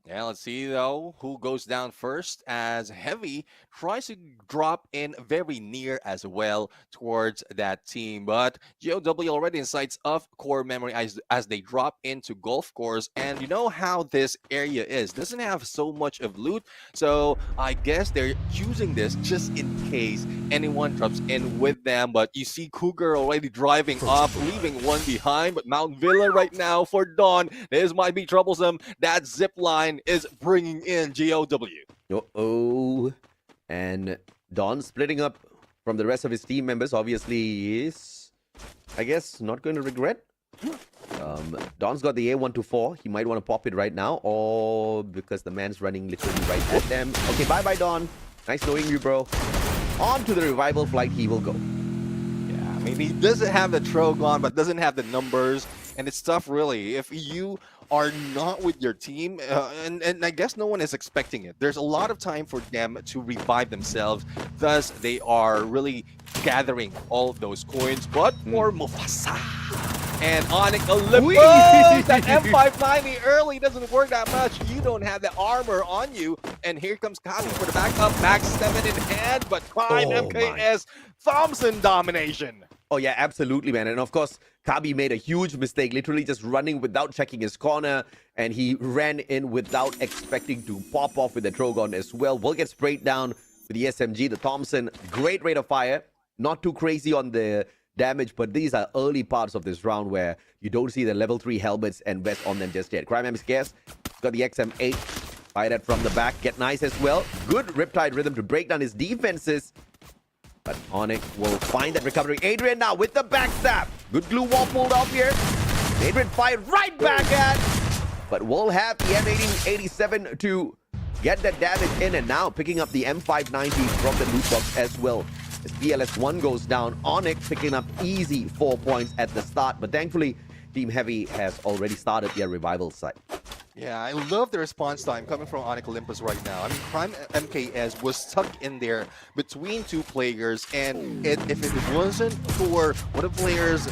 Yeah, let's see, though, who goes down first, as Heavy tries to drop in very near as well towards that team. But GOW already in sights of core memory as they drop into golf course. And you know how this area is. Doesn't have so much of loot. So I guess they're using this just in case anyone drops in with them. But you see Cougar already driving up, leaving one behind. But Mount Villa right now for Dawn. This might be troublesome. That zip line is bringing in GOW. Uh-oh. And Don splitting up from the rest of his team members obviously is, I guess, not going to regret. Don's got the A124. He might want to pop it right now, or because the man's running literally right at them. Okay, bye-bye, Don. Nice knowing you, bro. On to the revival flight he will go. Yeah, I mean, he doesn't have the Trogon, but doesn't have the numbers. And it's tough, really. If you are not with your team, and I guess no one is expecting it. There's a lot of time for them to revive themselves. Thus, they are really gathering all of those coins. But for Mufasa and Onyx Olympus, that M590 early doesn't work that much. You don't have the armor on you. And here comes Kabi for the backup. Max 7 in hand, but Climb MKS Thompson domination. Oh, yeah, absolutely, man. And of course, Kabi made a huge mistake, literally just running without checking his corner, and he ran in without expecting to pop off with the Trogon as well. Will get sprayed down with the SMG, the Thompson. Great rate of fire. Not too crazy on the damage, but these are early parts of this round where you don't see the level 3 helmets and vests on them just yet. Crime MKS got the XM8. Fire that from the back. Get nice as well. Good Riptide rhythm to break down his defenses. But Onyx will find that recovery. Adrian now with the backstab. Good glue wall pulled off here. Adrian fired right back at. But we'll have the M1887 to get that damage in. And now picking up the M590 from the loot box as well. As PLS1 goes down, Onyx picking up easy 4 points at the start. But thankfully, Team Heavy has already started their revival site. Yeah, I love the response time coming from Onyx Olympus right now. I mean, Prime MKS was stuck in there between two players, and if it wasn't for one of the players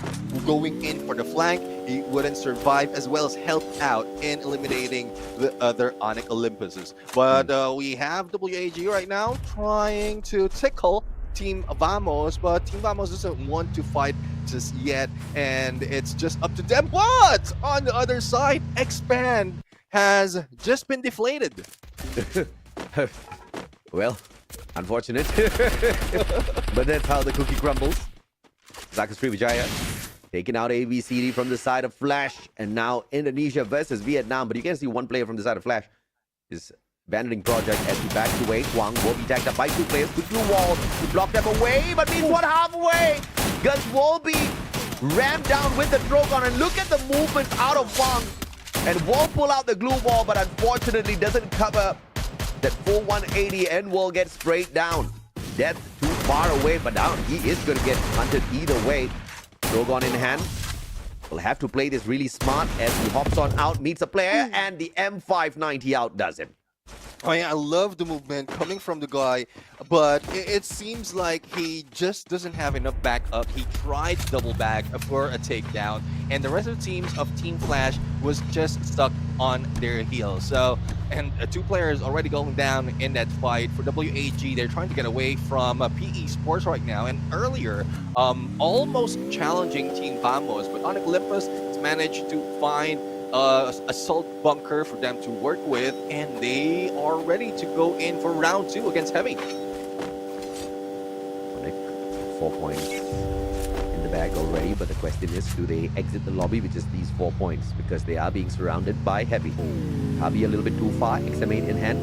going in for the flank, he wouldn't survive as well as help out in eliminating the other Onyx Olympuses. But we have WAG right now trying to tickle Team Vamos, but Team Vamos doesn't want to fight just yet, and it's just up to them. What? On the other side, Expand has just been deflated. Well, unfortunate. But that's how the cookie crumbles. Zaka Srivijaya taking out ABCD from the side of Flash, and now Indonesia versus Vietnam. But you can see one player from the side of Flash is abandoning project as he backs away. Kwang will be tagged up by two players. Good blue wall to block them away, but means one halfway. Guns will be rammed down with the Drogon, and look at the movement out of Wang. And will pull out the glue wall, but unfortunately doesn't cover that full 180 and will get straight down. Death too far away, but now he is going to get hunted either way. Drogon in hand. Will have to play this really smart as he hops on out, meets a player, and the M590 outdoes him. Oh yeah, I love the movement coming from the guy, but it seems like he just doesn't have enough backup. He tried to double back for a takedown, and the rest of the teams of Team Flash was just stuck on their heels. So, and two players already going down in that fight. For WAG, they're trying to get away from PE Sports right now, and earlier, almost challenging Team Vamos, but Onyx Olympus has managed to find assault bunker for them to work with, and they are ready to go in for round 2 against Heavy. 4 points in the bag already, but the question is, do they exit the lobby with just these 4 points? Because they are being surrounded by Heavy. Kabi a little bit too far, XM8 in hand.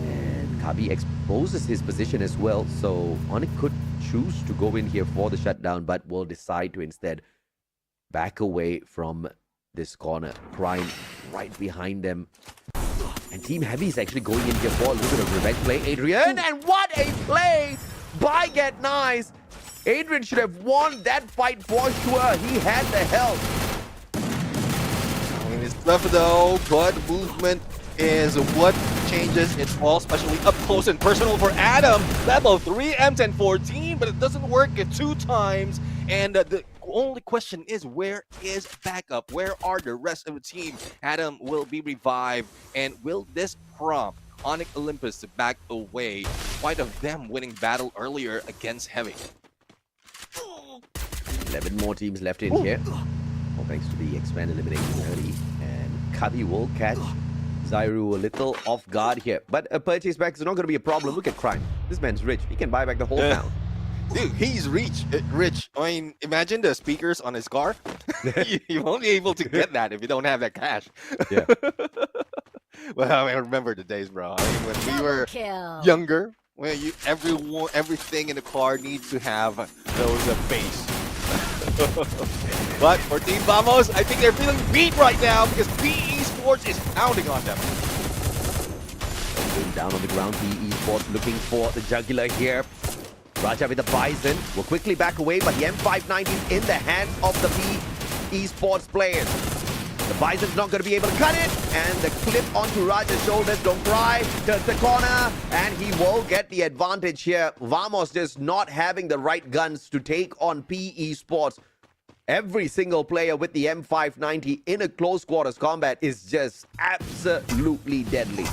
And Kabi exposes his position as well, so Onyx could choose to go in here for the shutdown, but will decide to instead back away from this corner. Prime right behind them. And Team Heavy is actually going in here for a little bit of revenge play. Adrian, and what a play by Get Nice. Adrian should have won that fight for sure. He had the help. I mean, it's tough though, but movement is what changes it all, especially up close and personal for Adam. Level 3 M1014, but it doesn't work 2 times. And the only question is, where is backup? Where are the rest of the team? Adam will be revived, and will this prompt Onyx Olympus to back away, despite of them winning battle earlier against Heavy? 11 more teams left in here. All thanks to the expand elimination early. And Kabi will catch Zairu a little off guard here. But a purchase back is not going to be a problem. Look at Crime. This man's rich. He can buy back the whole town. Dude, he's rich. I mean, imagine the speakers on his car. You won't be able to get that if you don't have that cash. Yeah. Well, I remember the days, bro. I mean, when we were younger, when everything in the car needs to have those bass. But for Team Vamos, I think they're feeling beat right now because PE Sports is pounding on them. Down on the ground, PE Sports looking for the jugular here. Raja with the Bison will quickly back away, but the M590 is in the hands of the PE Sports players. The Bison's not going to be able to cut it, and the clip onto Raja's shoulders, don't cry, turns the corner, and he will get the advantage here. Vamos just not having the right guns to take on PE Sports. Every single player with the M590 in a close quarters combat is just absolutely deadly.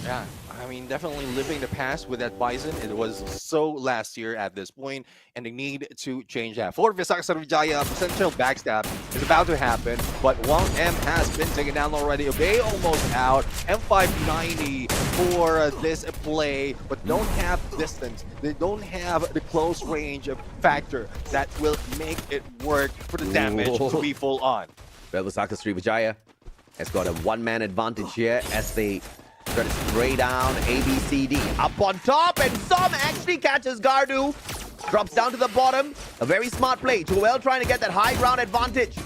Yeah, I mean, definitely living the past with that Bison. It was so last year at this point, and they need to change that. For Visaka Srivijaya, potential backstab is about to happen, but Wang M has been taken down already. They almost out. M590 for this play, but don't have distance. They don't have the close range factor that will make it work for the damage to be full on. Well, Visaka Srivijaya has got a one-man advantage here as they try to spray down ABCD. Up on top, and Som actually catches Gardu. Drops down to the bottom. A very smart play. Joel trying to get that high ground advantage.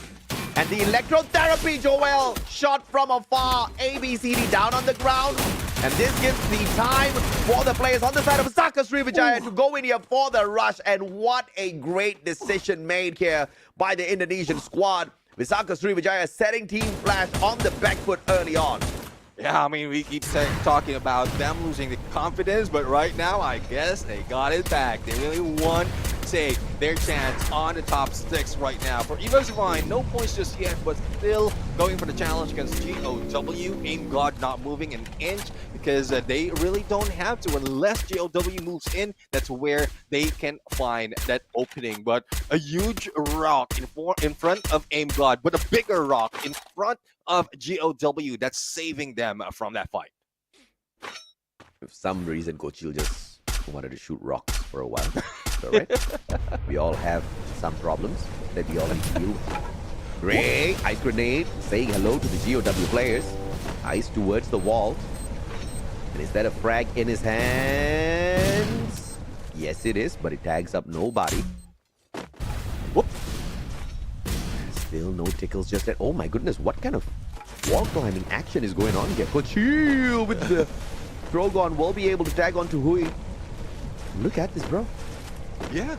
And the electrotherapy, Joel, shot from afar. ABCD down on the ground. And this gives the time for the players on the side of Visaka Srivijaya to go in here for the rush. And what a great decision made here by the Indonesian squad. Visaka Srivijaya setting Team Flash on the back foot early on. Yeah, I mean, we keep talking about them losing the confidence, but right now, I guess they got it back. They really want to take their chance on the top 6 right now. For EVOS Divine, no points just yet, but still going for the challenge against GOW. Aim God not moving an inch because they really don't have to unless GOW moves in. That's where they can find that opening. But a huge rock in front of Aim God, but a bigger rock in front of GOW that's saving them from that fight. For some reason, Coach Hill just wanted to shoot rocks for a while. All right. We all have some problems that we all need to deal with. Great ice grenade, saying hello to the GOW players. Ice towards the wall. And is that a frag in his hands? Yes, it is, but it tags up nobody. Whoop. Still no tickles just yet. Oh my goodness, what kind of wall climbing action is going on here? Coach Hill with the Drogon will be able to tag on to Hui. Look at this, bro. Yeah.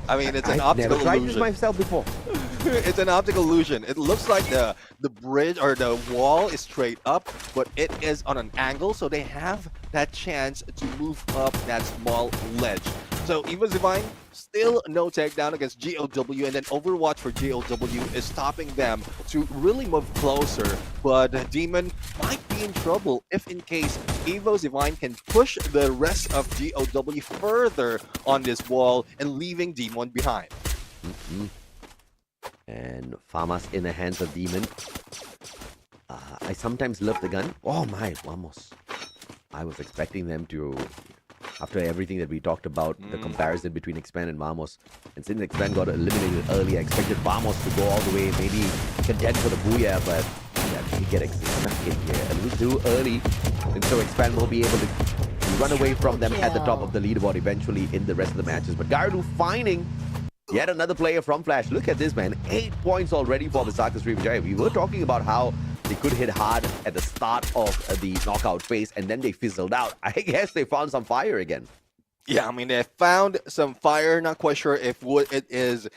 I mean, it's an I've optical never tried illusion. this myself before. It's an optical illusion. It looks like the bridge or the wall is straight up, but it is on an angle, so they have that chance to move up that small ledge. So EVOS Divine, still no takedown against GOW, and then Overwatch for GOW is stopping them to really move closer. But Demon might be in trouble if in case EVOS Divine can push the rest of GOW further on this wall and leaving Demon behind. And Famas in the hands of Demon. I sometimes love the gun. Oh my, vamos. I was expecting them to, after everything that we talked about, the comparison between Expand and Vamos. And since Expand got eliminated early, I expected Vamos to go all the way, maybe contend for the Booyah, but yeah, we get stuck in here a little too early. And so Expand will be able to run away from them at the top of the leaderboard eventually in the rest of the matches. But Gardu finding yet another player from Flash. Look at this, man. 8 points already for Visaka Srivijaya. We were talking about how they could hit hard at the start of the knockout phase, and then they fizzled out. I guess they found some fire again. Yeah, I mean, they found some fire. Not quite sure if it is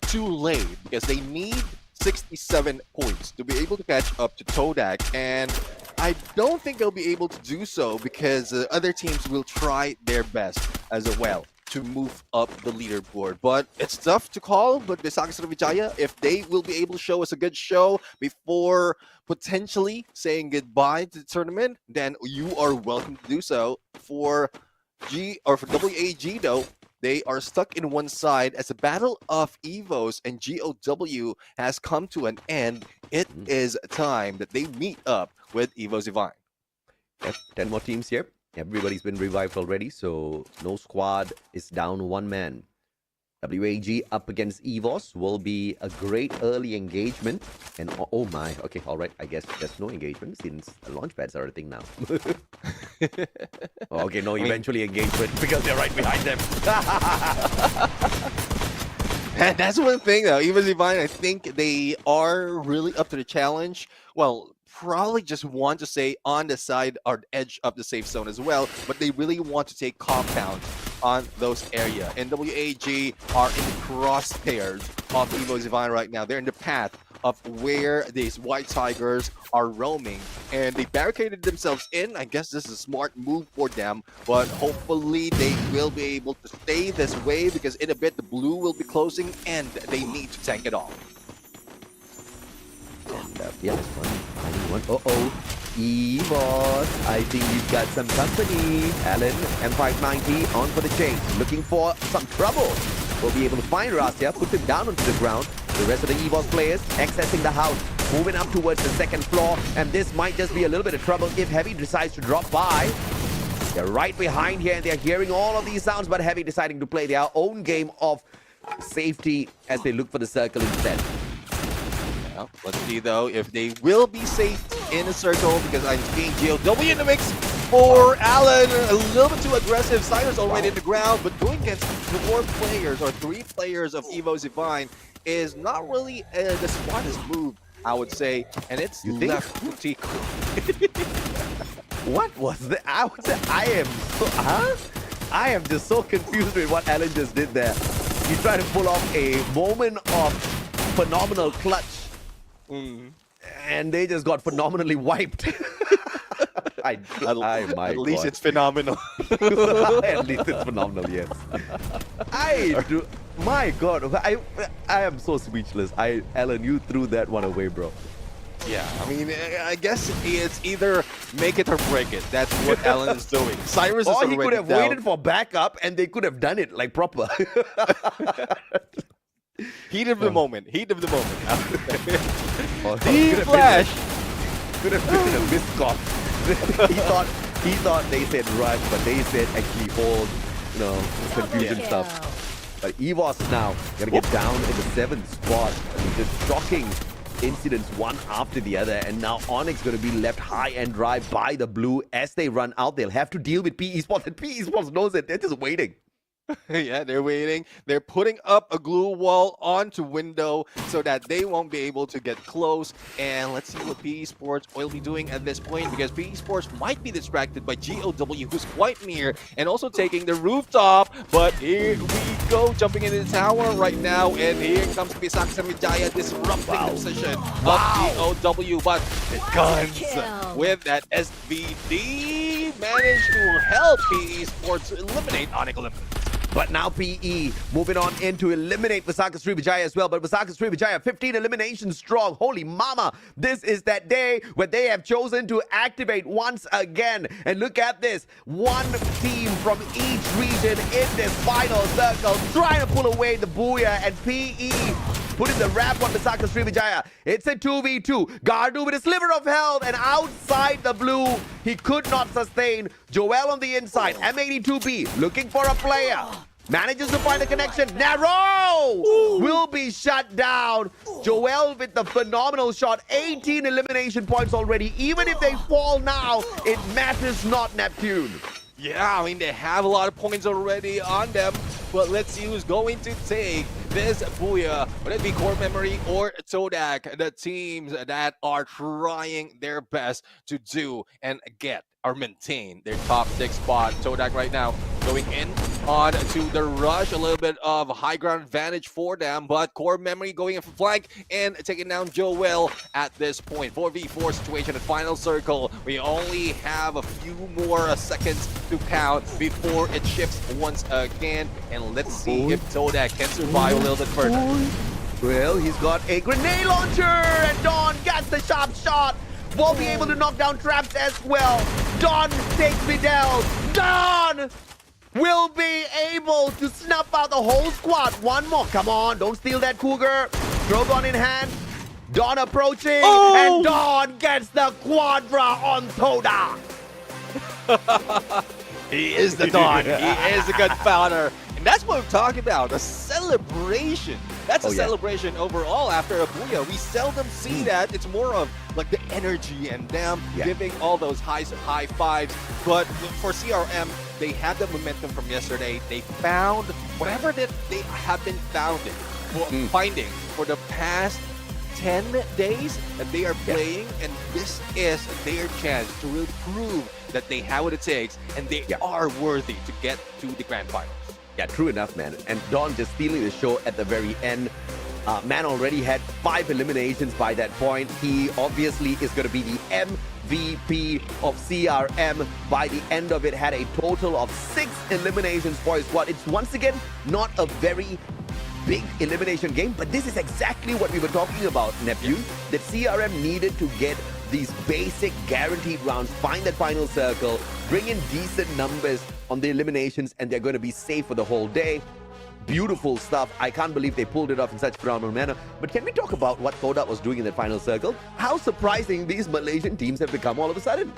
too late, because they need 67 points to be able to catch up to Todak, and I don't think they'll be able to do so because other teams will try their best as well to move up the leaderboard. But it's tough to call, but Visaka Srivijaya, if they will be able to show us a good show before potentially saying goodbye to the tournament, then you are welcome to do so. For WAG though, they are stuck in one side as the battle of EVOS and GOW has come to an end. It is time that they meet up with EVOS Divine. Yep, 10 more teams here. Everybody's been revived already, so no squad is down one man. WAG up against EVOS will be a great early engagement. And oh my, okay, all right, I guess there's no engagement since the launch pads are a thing now. Okay, no, eventually engagement because they're right behind them. And that's one thing though, EVOS Divine, I think they are really up to the challenge. Well, probably just want to stay on the side or edge of the safe zone as well, but they really want to take compound on those areas. And WAG are in the crosshairs of EVOS Divine right now. They're in the path of where these white tigers are roaming, and they barricaded themselves in. I guess this is a smart move for them, but hopefully they will be able to stay this way because in a bit the blue will be closing and they need to tank it off. And yeah, this one. EVOS, I think we've got some company. Alan, M590 on for the chase, looking for some trouble. We'll be able to find Rastia, put him down onto the ground. The rest of the EVOS players accessing the house, moving up towards the second floor, and this might just be a little bit of trouble if Heavy decides to drop by. They're right behind here, and they're hearing all of these sounds, but Heavy deciding to play their own game of safety as they look for the circle instead. Well, let's see though if they will be safe in a circle, because I'm seeing GOW in the mix for Alan. A little bit too aggressive. Sire's already in the ground, but going against 4 players or 3 players of EVOS Divine is not really the smartest move, I would say. And it's left to Tico. What was that? I am just so confused with what Alan just did there. He tried to pull off a moment of phenomenal clutch. And they just got phenomenally wiped. At least it's phenomenal. At least it's phenomenal, yes. My God, I am so speechless. Alan, you threw that one away, bro. Yeah, I mean, I guess it's either make it or break it. That's what Alan is doing. Cyrus is Or he already could have down. waited for backup and they could have done it like proper. Heat of the moment. Heat of the moment. Deep Flash. Could have been a missed call. he thought they said rush, but they said actually hold, confusion stuff. But EVOS now gonna get down in the 7th spot. I mean, just shocking incidents one after the other, and now Onyx gonna be left high and dry by the blue. As they run out, they'll have to deal with PE Sports, and PE Sports knows it. They're just waiting. Yeah, they're waiting. They're putting up a glue wall onto window so that they won't be able to get close. And let's see what PE Sports will be doing at this point, because PE Sports might be distracted by GOW, who's quite near and also taking the rooftop. But here we go, jumping into the tower right now. And here comes Pisang Sriwijaya disrupting the position of GOW. But the guns with that SVD managed to help PE Sports eliminate Onyx Olympus. But now PE moving on in to eliminate Visaka Sriwijaya as well. But Visaka Sriwijaya, 15 eliminations strong. Holy mama, this is that day where they have chosen to activate once again. And look at this. One team from each region in this final circle trying to pull away the Booyah, and PE putting the wrap on Visaka Sriwijaya. It's a 2v2. Gardu with a sliver of health, and outside the blue, he could not sustain. Joel on the inside, M82B looking for a player. Manages to find a connection. Narrow will be shut down. Joel with the phenomenal shot. 18 elimination points already. Even if they fall now, it matters not, Neptune. Yeah, I mean, they have a lot of points already on them, but let's see who's going to take this Booyah. Would it be Core Memory or Todak, the teams that are trying their best to do and get or maintain their top 6 spot. Todak right now going in on to the rush, a little bit of high ground advantage for them, but Core Memory going in for flank and taking down Joel at this point. 4v4 situation at final circle. We only have a few more seconds to count before it shifts once again, and let's see if Todak can survive a little bit further. Well, he's got a grenade launcher, and Dawn gets the sharp shot. Won't be able to knock down traps as well. Dawn takes Vidal. Dawn will be able to snuff out the whole squad. One more. Come on, don't steal that Cougar. Drogon in hand. Dawn approaching, and Dawn gets the Quadra on Toda. He is the Dawn. He is the gunpowder. And that's what we're talking about, a celebration. That's a celebration overall after a Booyah. We seldom see that. It's more of like the energy and them giving all those high fives. But for CRM, they had the momentum from yesterday. They found whatever that they have been finding for the past 10 days that they are playing, and this is their chance to really prove that they have what it takes and they are worthy to get to the grand finals. Yeah, true enough, man. And Dawn just stealing the show at the very end. Man already had 5 eliminations by that point. He obviously is going to be the MVP of CRM. By the end of it, had a total of 6 eliminations for his squad. It's once again not a very big elimination game, but this is exactly what we were talking about, Neptune. That CRM needed to get these basic guaranteed rounds, find that final circle, bring in decent numbers on the eliminations, and they're going to be safe for the whole day. Beautiful stuff. I can't believe they pulled it off in such phenomenal manner. But can we talk about what Toda was doing in that final circle? How surprising these Malaysian teams have become all of a sudden.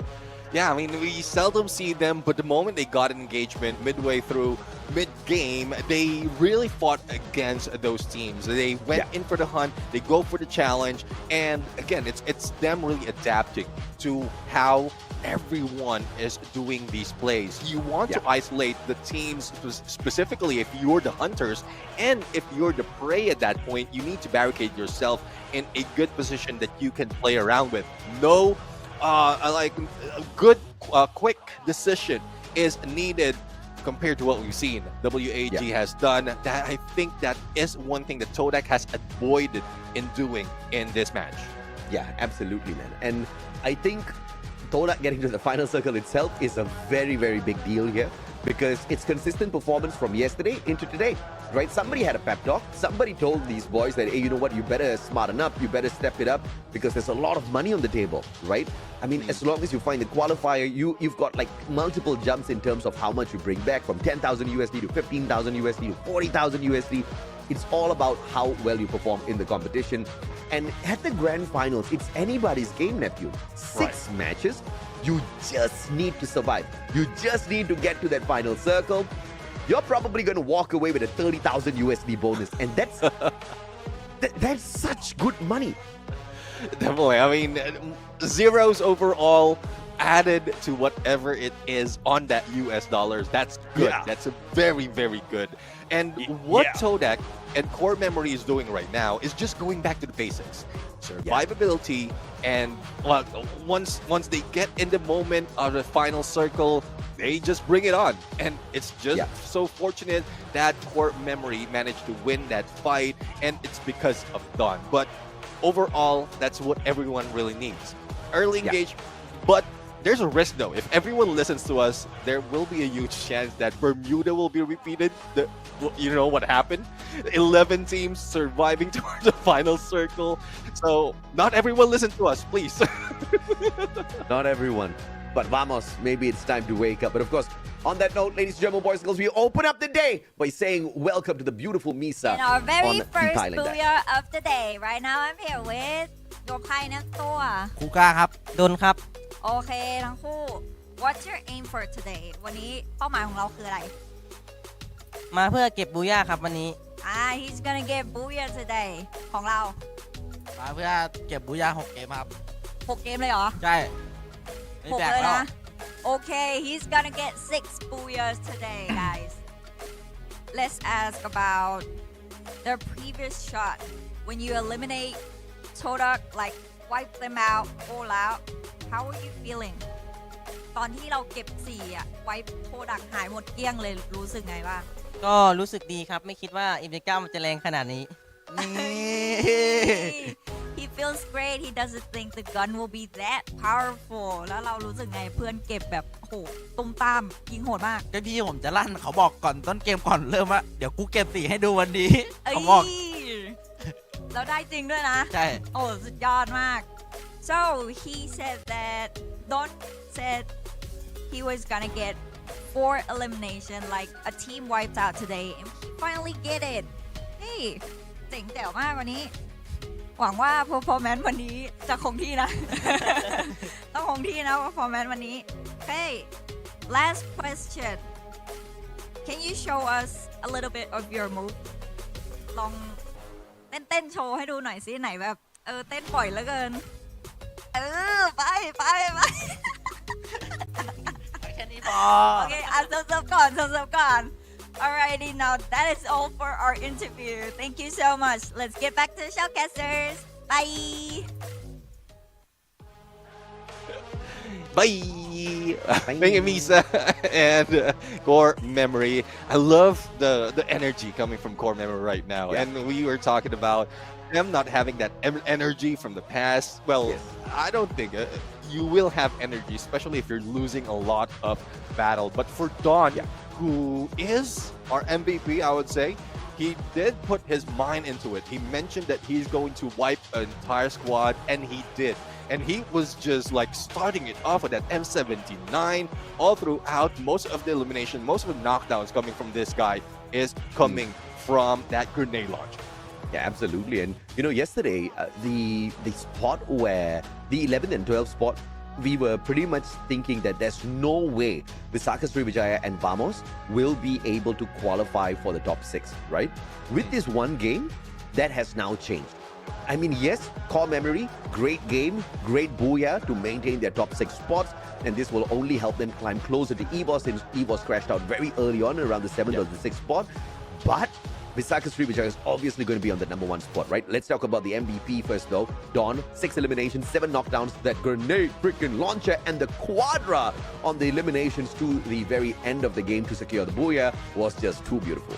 Yeah, I mean, we seldom see them, but the moment they got an engagement midway through, mid-game, they really fought against those teams. They went in for the hunt, they go for the challenge, and again, it's them really adapting to how everyone is doing these plays. You want to isolate the teams specifically if you're the hunters, and if you're the prey at that point, you need to barricade yourself in a good position that you can play around with. No like a good quick decision is needed compared to what we've seen, WAG has done, that I think that is one thing that Todak has avoided in doing in this match. Yeah, absolutely, man. And I think Todak getting to the final circle itself is a very, very big deal here because it's consistent performance from yesterday into today, right? Somebody had a pep talk. Somebody told these boys that, hey, you know what? You better smarten up. You better step it up because there's a lot of money on the table, right? I mean, as long as you find the qualifier, you've got like multiple jumps in terms of how much you bring back from 10,000 USD to 15,000 USD to 40,000 USD. It's all about how well you perform in the competition. And at the grand finals, it's anybody's game, Neptune. 6 matches. You just need to survive. You just need to get to that final circle. You're probably going to walk away with a 30,000 USD bonus. And that's that's such good money. Definitely. I mean, zeros overall added to whatever it is on that US dollars. That's good. Yeah. That's a very, very good. And what Todak and Core Memory is doing right now is just going back to the basics. Survivability, and once they get in the moment of the final circle, they just bring it on. And it's just so fortunate that Core Memory managed to win that fight, and it's because of Dawn. But overall, that's what everyone really needs. Early engage, but there's a risk though. If everyone listens to us, there will be a huge chance that Bermuda will be repeated. You know what happened? 11 teams surviving towards the final circle. So not everyone listen to us, please. Not everyone. But vamos, maybe it's time to wake up. But of course, on that note, ladies and gentlemen, boys and girls, we open up the day by saying welcome to the beautiful Misa. And our very first Thailand booyah of the day. Right now I'm here with ตัวไพ่นักตัว ครูก้าครับดนครับ โอเคทั้งคู่ What's your aim for today วันนี้เป้าหมายของเราคืออะไร มาเพื่อเก็บบูย่าครับวันนี้ he's gonna get booyah today ของเรา มาเพื่อเก็บบูย่า6 เกมครับ 6 เกมเลยเหรอ ใช่ 6 เลยนะ Okay he's gonna get 6 booyahs today guys let's ask about their previous shot when you eliminate Todak like wipe them out all out how are you feeling ตอนที่เราเก็บ4อ่ะ wipe Todak หายหมดเกลี้ยงเลยรู้สึกไงบ้าง ก็รู้สึกดีครับไม่คิดว่าอิมเดก้ามันจะแรงขนาดนี้ He feels great he doesn't think the gun will be that powerful แล้วเรารู้สึกไงเพื่อนเก็บแบบโหตุ้มตามยิงโหดมาก ก็ที่ผมจะลั่นเขาบอกก่อนต้นเกมก่อนเริ่มว่าเดี๋ยวกูเก็บ4ให้ดูวันนี้เขาบอก เราได้จริงด้วยนะ ใช่ โอ้สุดยอดมาก so he said that Don said he was gonna get 4 elimination like a team wiped out today and he finally get it นี่เจ๋งแจ๋วมากวันนี้หวังว่า performance วันนี้จะคงที่นะ ต้องคงที่นะ performance วันนี้ hey last question can you show us a little bit of your move ลองเต้นโชว์ให้ดูหน่อยสิไหนแบบเต้นบ่อยเหลือเกินไปแค่นี้พอ โอเคเสิร์ฟก่อน Alrighty now that is all for our interview thank you so much let's get back to the shoutcasters bye Thank you, Misa and Core Memory. I love the energy coming from Core Memory right now. And we were talking about them not having that energy from the past. Well, I don't think you will have energy, especially if you're losing a lot of battle. But for Dawn, who is our MVP, I would say, he did put his mind into it. He mentioned that he's going to wipe an entire squad, and he did. And he was just like starting it off with that M79 all throughout. Most of the elimination, most of the knockdowns coming from this guy is coming from that grenade launch. Yeah, absolutely. And you know, yesterday, the spot where the 11th and 12th spot, we were pretty much thinking that there's no way Visaka Sriwijaya and Vamos will be able to qualify for the top 6, right? With this one game, that has now changed. I mean, yes, Core Memory, great game, great booyah to maintain their top 6 spots, and this will only help them climb closer to EVOS since EVOS crashed out very early on around the 7th or the 6th spot. But Visaka Srivijaya is obviously going to be on the #1 spot, right? Let's talk about the MVP first, though. Dawn, 6 eliminations, 7 knockdowns, that grenade freaking launcher, and the Quadra on the eliminations to the very end of the game to secure the Booyah was just too beautiful.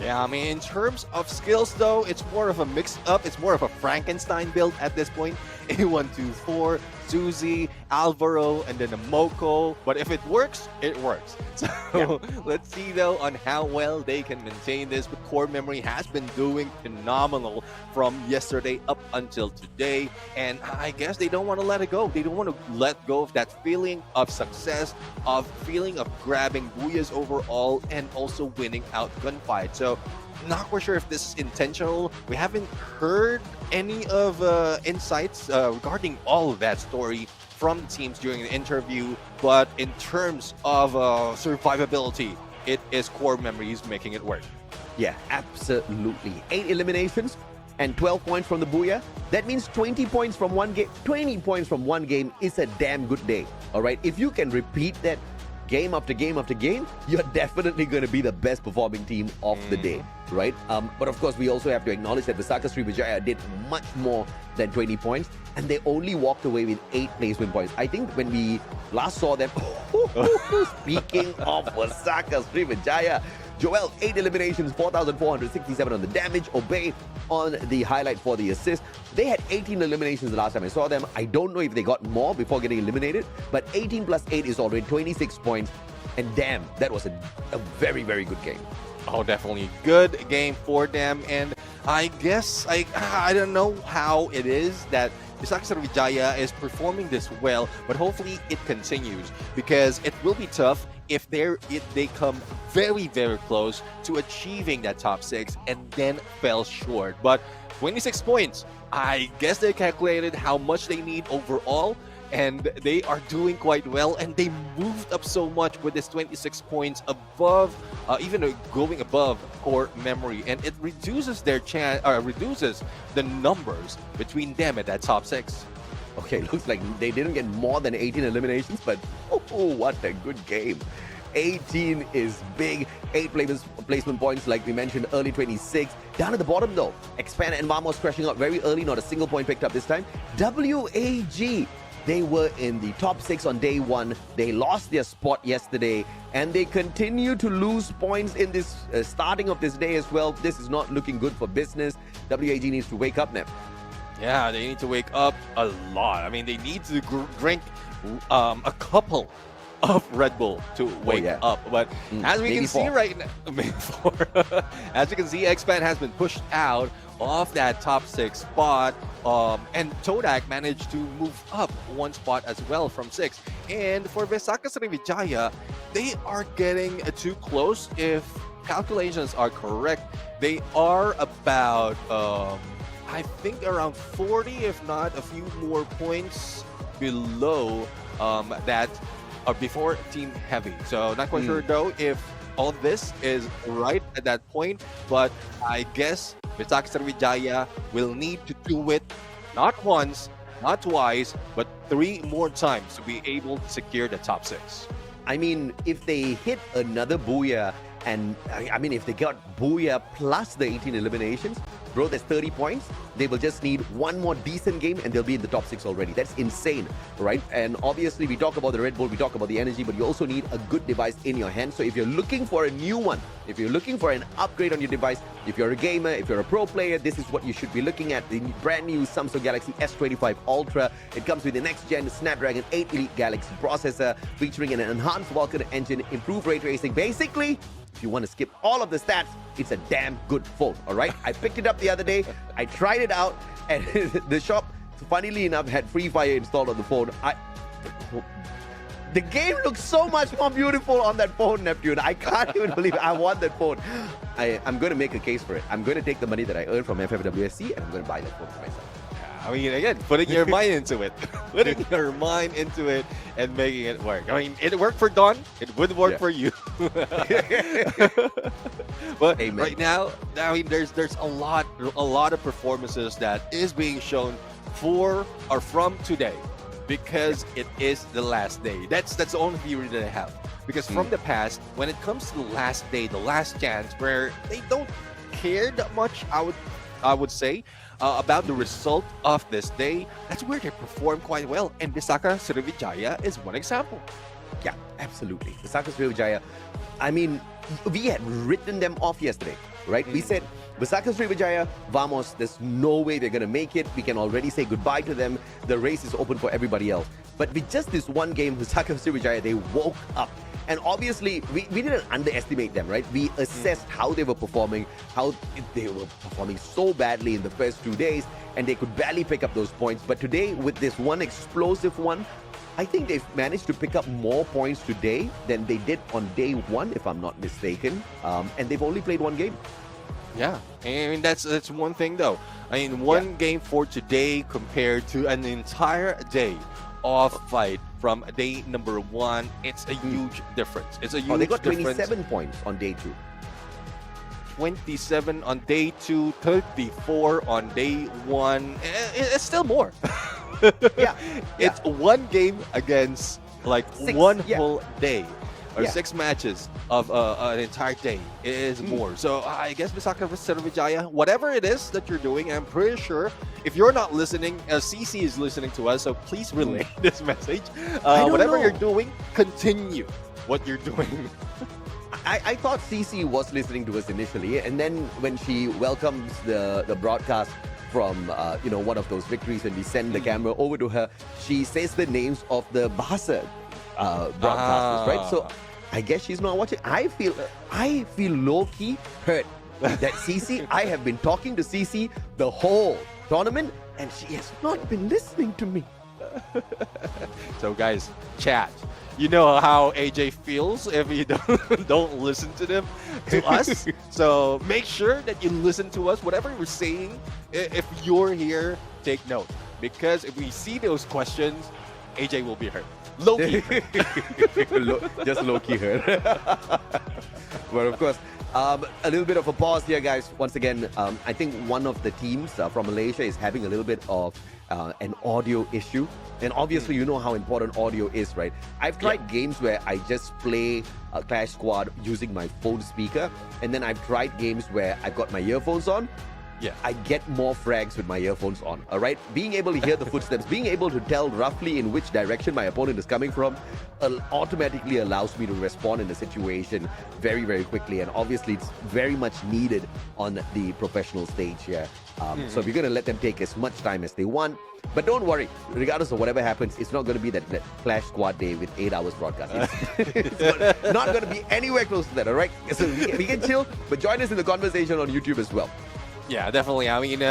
Yeah, I mean, in terms of skills, though, it's more of a mix-up. It's more of a Frankenstein build at this point. A124, Suzy, Alvaro, and then a Moko. But if it works, it works. So let's see, though, on how well they can maintain this. But Core Memory has been doing phenomenal from yesterday up until today. And I guess they don't want to let it go. They don't want to let go of that feeling of success, of feeling of grabbing Booyahs overall, and also winning out gunfight. So not quite sure if this is intentional. We haven't heard any of insights regarding all of that story from the teams during the interview, but in terms of survivability, it is Core Memories making it work. Yeah, absolutely. 8 eliminations and 12 points from the Booyah. That means 20 points from one game. 20 points from one game is a damn good day. All right, if you can repeat that game after game after game, you're definitely going to be the best performing team of the day, right? But of course, we also have to acknowledge that Visaka Srivijaya did much more than 20 points, and they only walked away with 8 placement points. I think when we last saw them, speaking of Visaka Srivijaya, Joel, 8 eliminations, 4,467 on the damage. Obey on the highlight for the assist. They had 18 eliminations the last time I saw them. I don't know if they got more before getting eliminated, but 18 plus 8 is already 26 points. And damn, that was a very, very good game. Oh, definitely good game for them. And I guess, I don't know how it is that Visaka Srivijaya is performing this well, but hopefully it continues, because it will be tough if they come very, very close to achieving that top 6 and then fell short. But 26 points, I guess they calculated how much they need overall, and they are doing quite well, and they moved up so much with this 26 points above, even going above Core Memory, and it reduces their chance, reduces the numbers between them at that top 6. Okay, looks like they didn't get more than 18 eliminations, but what a good game. 18 is big. 8 placement points, like we mentioned, early 26. Down at the bottom, though, Expand and Vamos crashing out very early, not a single point picked up this time. WAG, they were in the top 6 on day 1. They lost their spot yesterday, and they continue to lose points in this starting of this day as well. This is not looking good for business. WAG needs to wake up now. Yeah, they need to wake up a lot. I mean, they need to drink a couple of Red Bull to wake up. But as we can see right now, as you can see, Expand has been pushed out of that top 6 spot. And Todak managed to move up 1 spot as well from 6. And for Visaka Srivijaya, they are getting too close. If calculations are correct, they are about I think around 40, if not a few more points below that are before Team Heavy. So not quite sure though if all this is right at that point, but I guess Visaka Srivijaya will need to do it not once, not twice, but 3 more times to be able to secure the top 6. I mean, if they hit another Booyah, and I mean, if they got Booyah plus the 18 eliminations, bro, that's 30 points. They will just need 1 more decent game and they'll be in the top 6 already. That's insane, right? And obviously, we talk about the Red Bull, we talk about the energy, but you also need a good device in your hand. So if you're looking for a new one, if you're looking for an upgrade on your device, if you're a gamer, if you're a pro player, this is what you should be looking at. The brand new Samsung Galaxy S25 Ultra. It comes with the next-gen Snapdragon 8 Elite Galaxy processor, featuring an enhanced Vulkan engine, improved ray tracing. Basically, if you want to skip all of the stats, it's a damn good phone, all right? I picked it up the other day. I tried it out, and the shop, funnily enough, had Free Fire installed on the phone. The game looks so much more beautiful on that phone, Neptune. I can't even believe it. I want that phone. I'm going to make a case for it. I'm going to take the money that I earned from FFWS Sea, and I'm going to buy that phone for myself. I mean, again, putting your mind into it. Putting your mind into it and making it work. I mean, it worked for Don. It would work for you. But right now, I mean, there's a lot of performances that is being shown for or from today, because it is the last day. That's the only theory that I have. Because from the past, when it comes to the last day, the last chance, where they don't cared much, I would say, about the result of this day. That's where they performed quite well, and Visaka Sriwijaya is one example. Yeah, absolutely. Visaka Sriwijaya, I mean, we had written them off yesterday, right? We said, Visaka Sriwijaya, vamos, there's no way they're going to make it. We can already say goodbye to them. The race is open for everybody else. But with just this one game, Visaka Sriwijaya, they woke up. And obviously, we didn't underestimate them, right? We assessed how they were performing, how they were performing so badly in the first 2 days, and they could barely pick up those points. But today, with this one explosive one, I think they've managed to pick up more points today than they did on day one, if I'm not mistaken. And they've only played one game. Yeah, I mean, that's one thing, though. I mean, one game for today compared to an entire day of fight from day number one, it's a huge difference. It's a huge they got difference. 27 points on day 2. 27 on day 2, 34 on day 1. It's still more. Yeah. It's one game against like 6, one whole day. Or Yeah. 6 matches of an entire day. It is more. So I guess Visaka Sriwijaya, whatever it is that you're doing, I'm pretty sure if you're not listening, CC is listening to us, so please relay this message. Whatever you're doing, continue what you're doing. I thought CC was listening to us initially, and then when she welcomes the broadcast from one of those victories, and we send the camera over to her, she says the names of the Bahasa broadcasters, right? So I guess she's not watching. I feel low-key hurt that CC, I have been talking to CC the whole tournament, and she has not been listening to me. So guys, chat. You know how AJ feels if you don't listen to us. So make sure that you listen to us. Whatever we're saying, if you're here, take note. Because if we see those questions, AJ will be hurt. Low-key hurt. Just low-key hurt. But of course, a little bit of a pause here, guys. Once again, I think one of the teams from Malaysia is having a little bit of an audio issue. And obviously, you know how important audio is, right? I've tried games where I just play Clash Squad using my phone speaker. And then I've tried games where I've got my earphones on. Yeah. I get more frags with my earphones on, all right? Being able to hear the footsteps, being able to tell roughly in which direction my opponent is coming from automatically allows me to respond in the situation very, very quickly. And obviously, it's very much needed on the professional stage here. So we're going to let them take as much time as they want. But don't worry, regardless of whatever happens, it's not going to be that Clash Squad day with 8 hours broadcast. It's not going to be anywhere close to that, all right? So we can chill, but join us in the conversation on YouTube as well. Yeah, definitely. I mean,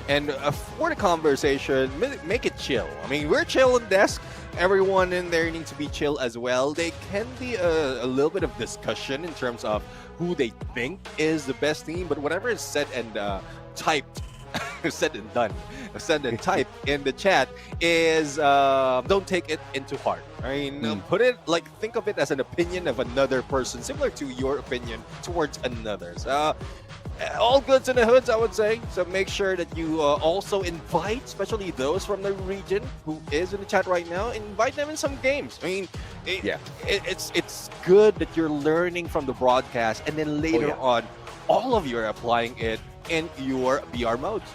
and for the conversation, make it chill. I mean, we're chill on desk. Everyone in there needs to be chill as well. There can be a little bit of discussion in terms of who they think is the best team, but whatever is said and typed, said and done, said and typed in the chat is don't take it into heart. I mean, put it like, think of it as an opinion of another person, similar to your opinion towards another. So, all goods in the hoods, I would say. So make sure that you also invite, especially those from the region who is in the chat right now, invite them in some games. I mean, it's good that you're learning from the broadcast, and then later on, all of you are applying it in your BR modes.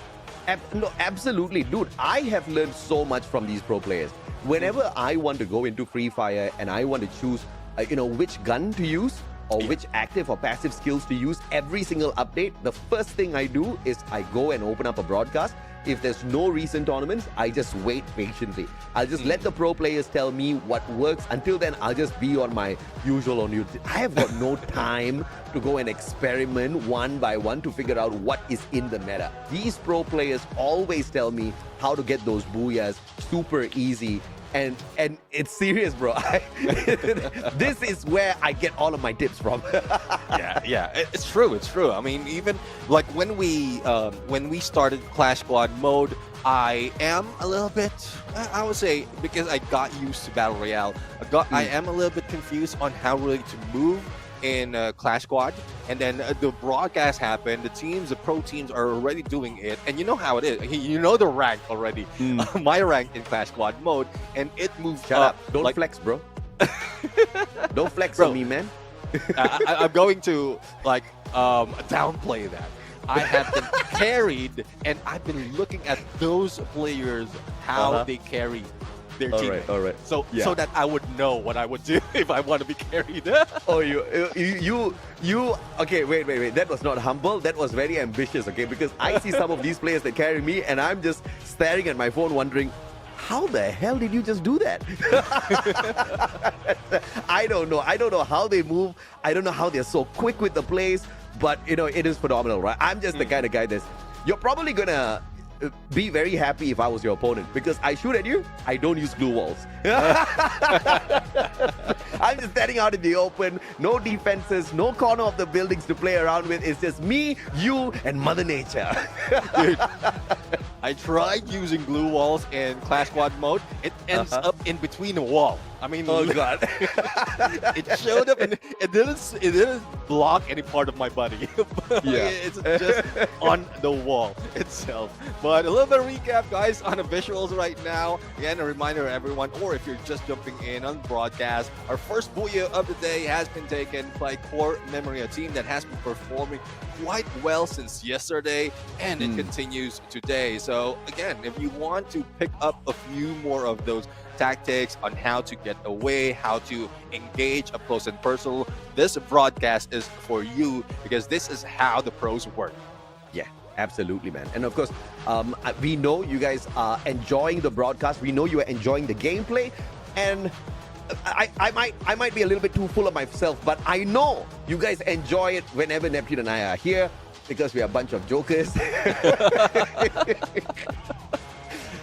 No, absolutely, dude. I have learned so much from these pro players. Whenever I want to go into Free Fire and I want to choose, which gun to use, or which active or passive skills to use, every single update, the first thing I do is I go and open up a broadcast. If there's no recent tournaments, I just wait patiently. I'll just let the pro players tell me what works. Until then, I'll just be on my usual on YouTube. I have got no time to go and experiment one by one to figure out what is in the meta. These pro players always tell me how to get those booyahs super easy. And it's serious, bro. This is where I get all of my tips from. Yeah, it's true. I mean, even like when we started Clash Squad mode, I am a little bit, I would say, because I got used to Battle Royale, I am a little bit confused on how really to move in Clash Squad. And then the broadcast happened, the pro teams are already doing it, and you know how it is. You know the rank already. My rank in Clash Squad mode, and it moves Shut up. Don't flex, bro. Don't flex on me, man. I'm going to downplay that. I have been carried, and I've been looking at those players, how they carry their teammates. All right. So Yeah. that I would know what I would do if I want to be carried. Oh, you. Okay, wait. That was not humble. That was very ambitious. Okay, because I see some of these players that carry me, and I'm just staring at my phone, wondering, how the hell did you just do that? I don't know. I don't know how they move. I don't know how they're so quick with the plays. But it is phenomenal, right? I'm just the kind of guy you're probably gonna be very happy if I was your opponent, because I shoot at you, I don't use glue walls. I'm just standing out in the open, no defenses, no corner of the buildings to play around with. It's just me, you, and Mother Nature. Dude, I tried using glue walls in Clash Squad mode. It ends up in between a wall. I mean, Oh God. it showed up and it didn't block any part of my body. Yeah. It's just on the wall itself. But a little bit of recap, guys, on the visuals right now. Again, a reminder to everyone, or if you're just jumping in on broadcast, our first booyah of the day has been taken by Core Memory, a team that has been performing quite well since yesterday, and it continues today. So again, if you want to pick up a few more of those tactics on how to get away, how to engage up close and personal, this broadcast is for you, because this is how the pros work. Yeah, absolutely, man. And of course, we know you guys are enjoying the broadcast. We know you are enjoying the gameplay, and I might be a little bit too full of myself, but I know you guys enjoy it whenever Neptune and I are here, because we are a bunch of jokers.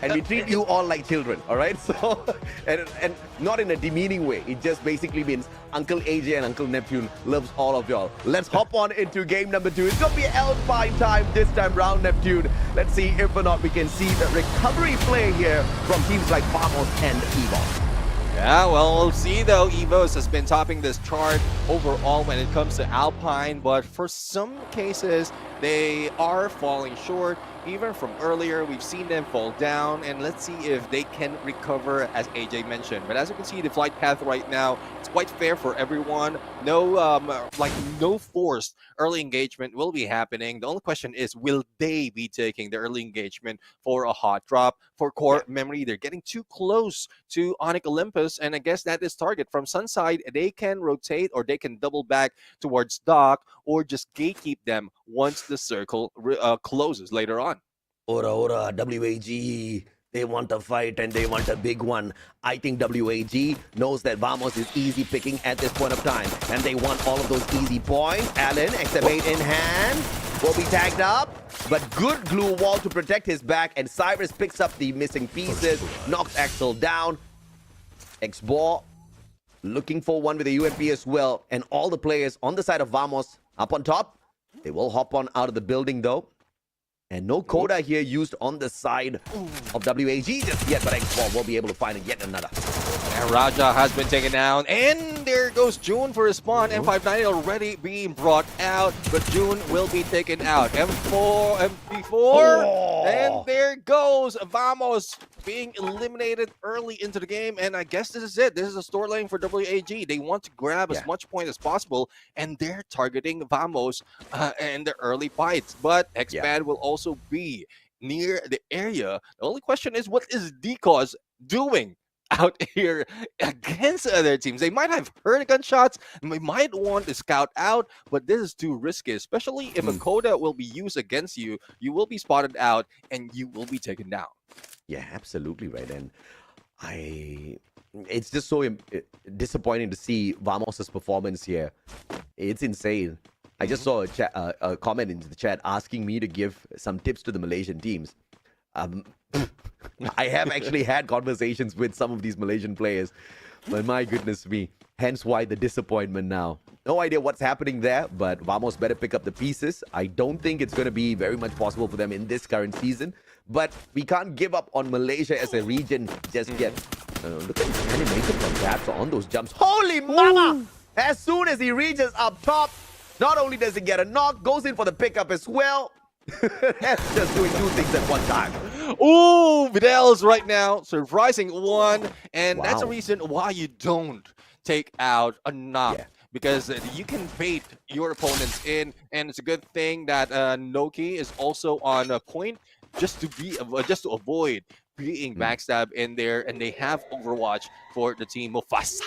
And we treat you all like children, all right? So, and not in a demeaning way. It just basically means Uncle AJ and Uncle Neptune loves all of y'all. Let's hop on into game number 2. It's gonna be Alpine time this time round, Neptune. Let's see if or not we can see the recovery play here from teams like Vamos and Evos. Yeah, well, we'll see though. Evos has been topping this chart overall when it comes to Alpine, but for some cases, they are falling short. Even from earlier, we've seen them fall down, and let's see if they can recover, as AJ mentioned. But as you can see, the flight path right now, it's quite fair for everyone. No forced early engagement will be happening. The only question is, will they be taking the early engagement for a hot drop? For Core Memory, they're getting too close to Onyx Olympus, and I guess that is target. From Sunside, they can rotate or they can double back towards Dock, or just gatekeep them once the circle closes later on. Ora, WAG. They want a fight and they want a big one. I think WAG knows that Vamos is easy picking at this point of time, and they want all of those easy points. Allen, XM8 in hand, will be tagged up, but good glue wall to protect his back, and Cyrus picks up the missing pieces, knocks Axel down. Xbor looking for one with a UMP as well, and all the players on the side of Vamos up on top. They will hop on out of the building though. And no Coda here used on the side of WAG just yet, but Xball will be able to find yet another. And Raja has been taken down, and there goes June for his spawn. M59 already being brought out, but June will be taken out. M4, MP4, and there goes Vamos being eliminated early into the game. And I guess this is it. This is a storyline for WAG. They want to grab as much point as possible, and they're targeting Vamos in the early fights. But Expand will also be near the area. The only question is, what is DCOS doing out here against other teams? They might have heard gunshots, and they might want to scout out, but this is too risky, especially if a Coda will be used against you. You will be spotted out, and you will be taken down. Yeah, absolutely right. And it's just so disappointing to see Vamos' performance here. It's insane. I just saw a comment into the chat asking me to give some tips to the Malaysian teams. I have actually had conversations with some of these Malaysian players, but my goodness me, hence why the disappointment now. No idea what's happening there, but Vamos better pick up the pieces. I don't think it's going to be very much possible for them in this current season, but we can't give up on Malaysia as a region just yet. Look at the animation from Dabs on those jumps. Holy mama! As soon as he reaches up top, not only does he get a knock, goes in for the pickup as well. That's just doing two things at one time. Ooh, Vidal's right now surprising one, and that's a reason why you don't take out a knock. because you can bait your opponents in, and it's a good thing that Noki is also on a point just to avoid being backstabbed in there, and they have Overwatch for the team. Mufasa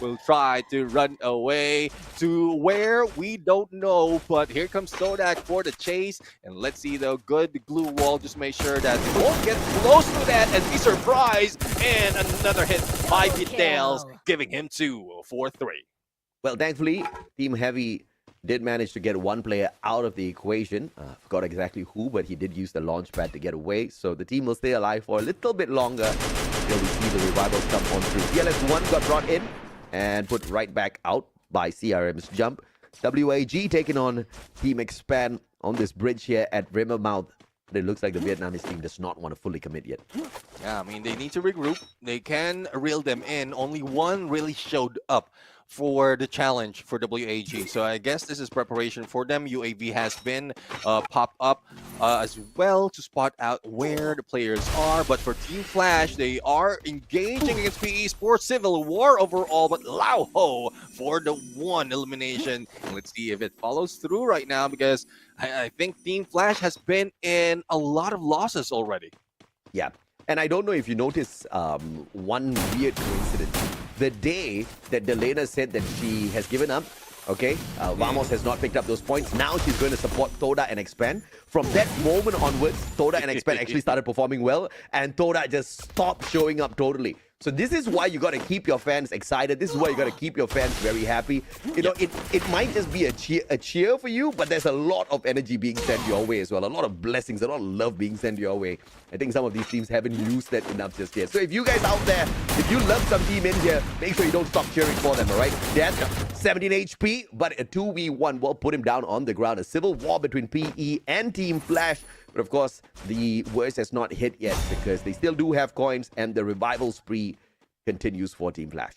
will try to run away to where we don't know, but here comes Sodak for the chase, and let's see the good glue wall. Just make sure that they won't get close to that and be surprised, and another hit by Vidales, giving him 2 for 3. Well, thankfully, Team Heavy did manage to get one player out of the equation. Forgot exactly who, but he did use the launch pad to get away. So the team will stay alive for a little bit longer until we see the revivals come on through. PLS1 got brought in and put right back out by CRM's jump. WAG taking on Team Expand on this bridge here at Rimmermouth. But it looks like the Vietnamese team does not want to fully commit yet. Yeah, I mean, they need to regroup. They can reel them in. Only one really showed up for the challenge for WAG. So I guess this is preparation for them. UAV has been popped up as well to spot out where the players are. But for Team Flash, they are engaging against PE Esports. Civil War overall, but Lao Ho for the 1 elimination. And let's see if it follows through right now, because I think Team Flash has been in a lot of losses already. Yeah. And I don't know if you notice one weird coincidence. The day that Delena said that she has given up, okay, Vamos has not picked up those points. Now she's going to support Toda and Expand. From that moment onwards, Toda and Expand actually started performing well, and Toda just stopped showing up totally. So this is why you got to keep your fans excited. This is why you got to keep your fans very happy. You know, it might just be a cheer for you, but there's a lot of energy being sent your way as well. A lot of blessings, a lot of love being sent your way. I think some of these teams haven't used that enough just yet. So if you guys out there, if you love some team in here, make sure you don't stop cheering for them, all right? That's 17 HP, but a 2v1 will put him down on the ground. A civil war between PE and Team Flash. But of course, the worst has not hit yet because they still do have coins, and the revival spree continues for Team Flash.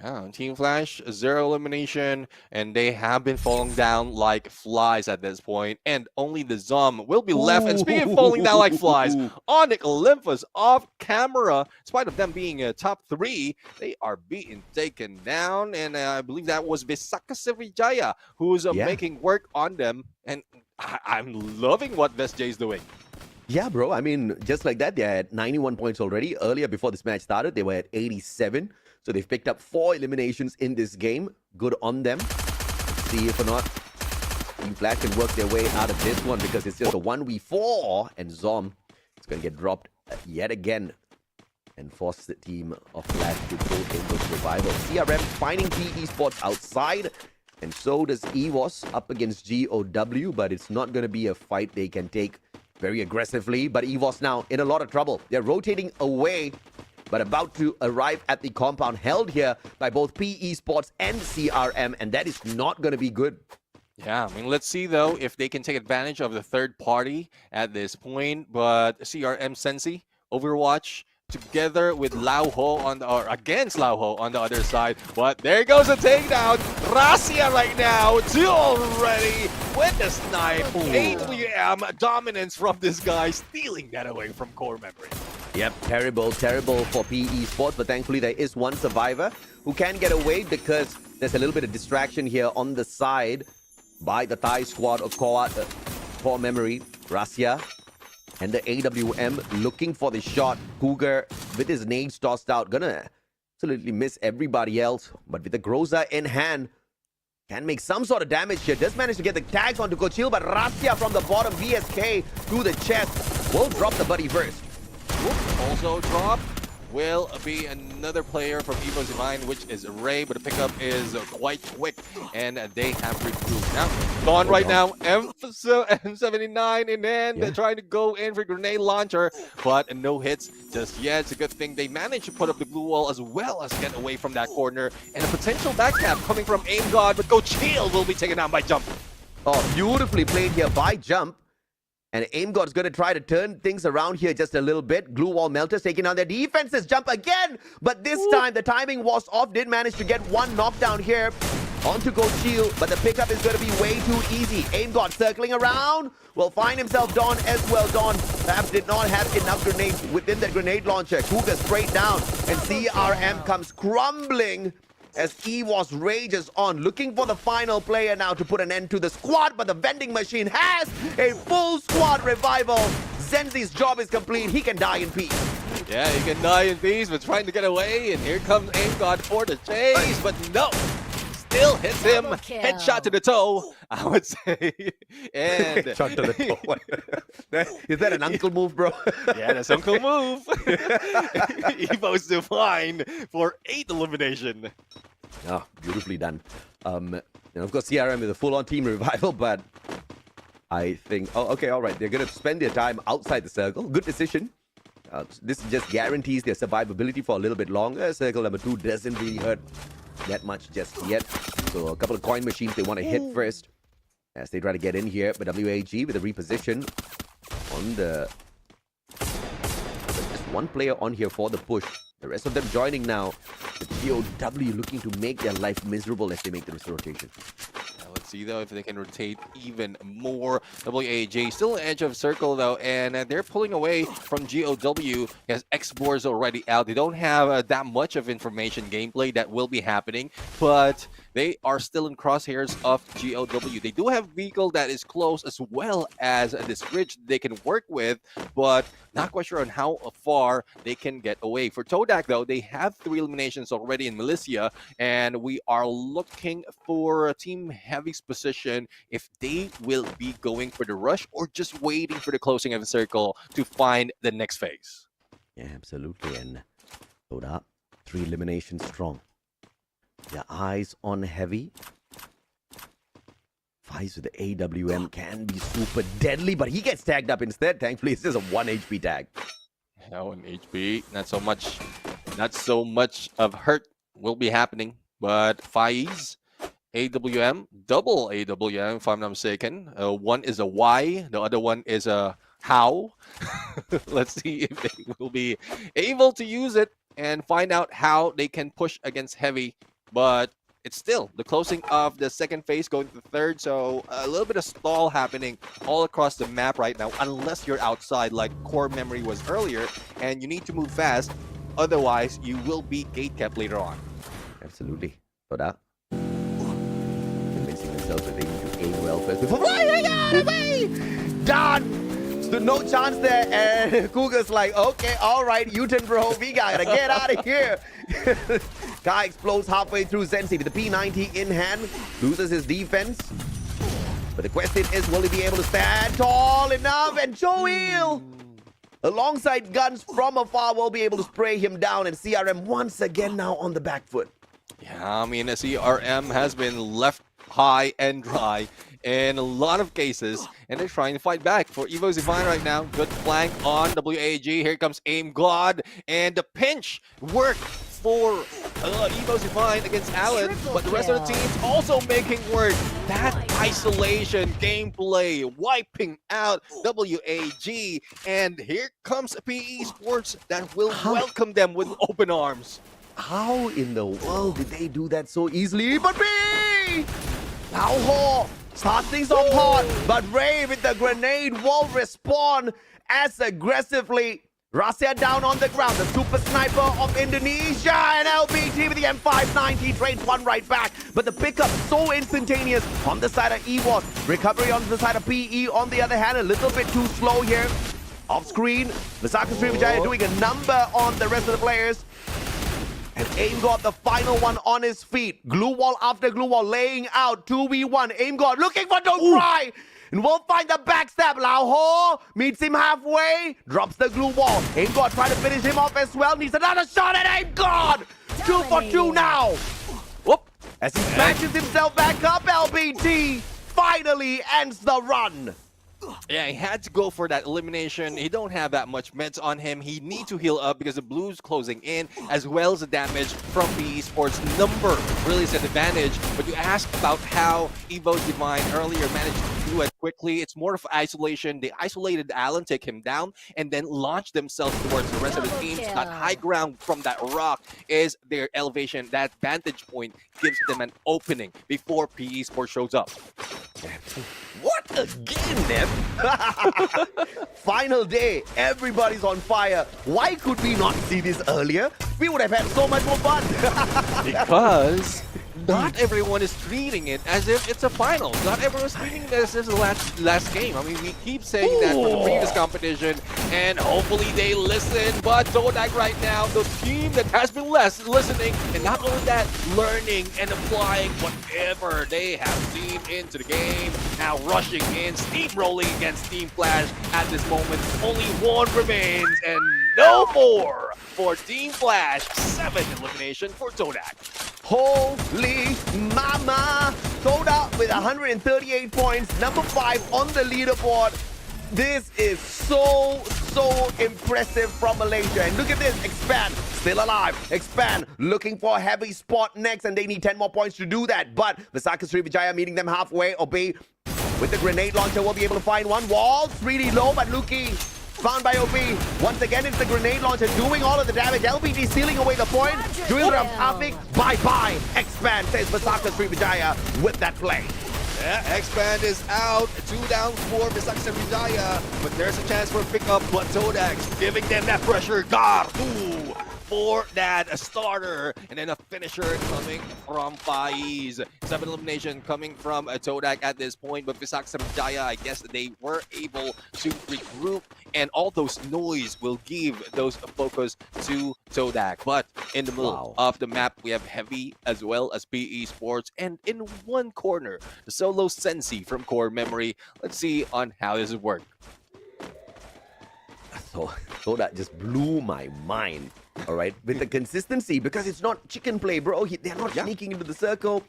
Yeah, Team Flash, 0 elimination, and they have been falling down like flies at this point, and only the Zom will be left. And speaking of falling down like flies, Onyx Olympus off camera, in spite of them being a top 3, they are being taken down, and I believe that was Visaka Sivijaya who's making work on them, and I'm loving what Vest J is doing. Yeah, bro. I mean, just like that, they're at 91 points already. Earlier, before this match started, they were at 87. So they've picked up 4 eliminations in this game. Good on them. Let's see if or not Team Flash can work their way out of this one, because it's just a 1v4. And Zom is going to get dropped yet again and force the team of Flash to go in with revival. CRM finding PE Esports outside. And so does EVOS up against GOW. But it's not going to be a fight they can take very aggressively, but EVOS now in a lot of trouble. They're rotating away, but about to arrive at the compound held here by both PE Sports and CRM, and that is not going to be good. Yeah, I mean, let's see, though, if they can take advantage of the third party at this point, but CRM Sensi, Overwatch, together with Lao Ho against Lao Ho on the other side. But there goes a takedown. Rasia right now, 2 already with the snipe. AWM dominance from this guy, stealing that away from core memory. Yep, terrible for PE Sports, but thankfully there is one survivor who can get away because there's a little bit of distraction here on the side by the Thai squad of core memory. Rasia and the AWM looking for the shot. Cougar with his nades tossed out, gonna absolutely miss everybody else. But with the Groza in hand, can make some sort of damage here. Does manage to get the tags onto Kochil, but Rasia from the bottom, VSK through the chest, will drop the buddy first. Also drop will be another player from Evo's mind, which is Ray, but the pickup is quite quick, and they have regrouped. Now, gone right now, M79 in hand, they're trying to go in for grenade launcher, but no hits just yet. It's a good thing they managed to put up the glue wall as well as get away from that corner, and a potential backstab coming from Aim God, but Gochil will be taken down by Jump. Oh, beautifully played here by Jump. And Aim God's going to try to turn things around here just a little bit. Glue Wall Melters taking on their defenses. Jump again. But this time, the timing was off. Did manage to get one knockdown here onto Gochil. But the pickup is going to be way too easy. Aim God circling around. Will find himself Dawn as well. Dawn perhaps did not have enough grenades within the grenade launcher. Cougar straight down. And CRM comes crumbling as EWOS rages on, looking for the final player now to put an end to the squad, but the vending machine has a full squad revival. Zenzi's job is complete. He can die in peace. Yeah, he can die in peace, but trying to get away, and here comes Aim God for the chase, but no! Still hits him. Headshot to the toe, I would say. And Shot to the toe. Is that an uncle move, bro? yeah, that's uncle move. Evo's Divine for 8 elimination. Oh, beautifully done. And of course, CRM is a full-on team revival, but I think... Oh, okay, all right. They're going to spend their time outside the circle. Good decision. This just guarantees their survivability for a little bit longer. Circle number 2 doesn't really hurt that much just yet. So a couple of coin machines they want to hit first as they try to get in here. But WAG with a reposition on the... Just one player on here for the push. The rest of them joining now. The GOW looking to make their life miserable as they make this rotation. Let's see, though, if they can rotate even more. WAJ still on edge of circle, though, and they're pulling away from GOW as X-Boar is already out. They don't have that much of information gameplay that will be happening, but they are still in crosshairs of GOW. They do have vehicle that is close as well as this bridge they can work with, but not quite sure on how far they can get away. For Todak, though, they have 3 eliminations already in Malaysia, and we are looking for a Team Heavy's position if they will be going for the rush or just waiting for the closing of the circle to find the next phase. Yeah, absolutely. And Todak, 3 eliminations strong. Their eyes on Heavy. Fights with the AWM can be super deadly, but he gets tagged up instead. Thankfully, it's just a 1 HP tag. Now an HP, not so much of hurt will be happening, but Faiz, AWM, double AWM, if I'm not mistaken. One is a Y, the other one is a how. Let's see if they will be able to use it and find out how they can push against Heavy, but it's still the closing of the second phase going to the third, so a little bit of stall happening all across the map right now, unless you're outside like core memory was earlier, and you need to move fast, otherwise you will be gate kept later on. Absolutely. Todak. Convincing themselves that they need to aim well first before flying out away! Done! Stood no chance there, and Cougar's like, okay, all right, U-turn, bro, we gotta get out of here. Guy explodes halfway through Zenzi with the P90 in hand, loses his defense. But the question is, will he be able to stand tall enough? And Joel, alongside guns from afar, will be able to spray him down, and CRM once again now on the back foot. Yeah, I mean, the CRM has been left high and dry in a lot of cases, and they're trying to fight back. For Evo's Divine right now, good flank on WAG. Here comes Aim God, and the pinch worked for Evo's Divine against Allen, but the rest of the teams also making work. That isolation gameplay wiping out WAG, and here comes PE Sports that will welcome them with open arms. How in the world did they do that so easily? But me! Now Ho starts things off hot, but Ray with the grenade will respond as aggressively. Rasya down on the ground, the super sniper of Indonesia, and LBT with the M590 trades one right back. But the pickup so instantaneous on the side of EWOS. Recovery on the side of PE on the other hand, a little bit too slow here. Off screen, Misaka Srivijaya doing a number on the rest of the players. And Aim got the final one on his feet. Glue wall after glue wall laying out 2v1. Aim God looking for Don't Cry. And we'll find the backstab. Lao Ho meets him halfway. Drops the glue wall. Aim God trying to finish him off as well. Needs another shot at Aim God. 2 for 2 now. Whoop. As he smashes himself back up, LBT finally ends the run. Yeah, he had to go for that elimination. He don't have that much meds on him. He needs to heal up because the Blues closing in, as well as the damage from PE Sports number really is an advantage. But you asked about how Evo's Divine earlier managed to do it quickly. It's more of isolation. They isolated Allen, take him down, and then launched themselves towards the rest of the teams. That high ground from that rock is their elevation. That vantage point gives them an opening before PE Sports shows up. What a game, Neb! Final day, everybody's on fire. Why could we not see this earlier? We would have had so much more fun. Because not everyone is treating it as if it's a final. Not everyone is treating it as if it's the last game. I mean, we keep saying that for the previous competition, and hopefully they listen. But Todak right now, the team that has been listening, and not only that, learning and applying whatever they have seen into the game. Now rushing in, steamrolling against Team Flash at this moment. Only one remains, and no more for Team Flash. 7 elimination for Todak. Holy mama! Toda with 138 points, number 5 on the leaderboard. This is so impressive from Malaysia. And look at this, Expand, still alive. Expand, looking for a heavy spot next, and they need 10 more points to do that. But Visaka Srivijaya meeting them halfway. Obey with the grenade launcher will be able to find one. Walls really low, but Luki found by OP. Once again, it's the grenade launcher doing all of the damage. LBD sealing away the point. Doing traffic. Bye-bye. Expand, says Visaka Srivijaya with that play. Yeah, Expand is out. 2 down for Visaka Srivijaya. But there's a chance for a pickup. But Todak's giving them that pressure. Gardu for that starter. And then a finisher coming from Faiz. 7 elimination coming from Todak at this point. But Visaka Srivijaya, I guess they were able to regroup. And all those noise will give those focus to Todak. But in the middle of the map, we have Heavy as well as PE Sports. And in one corner, the solo Sensi from Core Memory. Let's see on how this will work. So that just blew my mind, all right, with the consistency, because it's not chicken play, bro. They're not sneaking into the circle.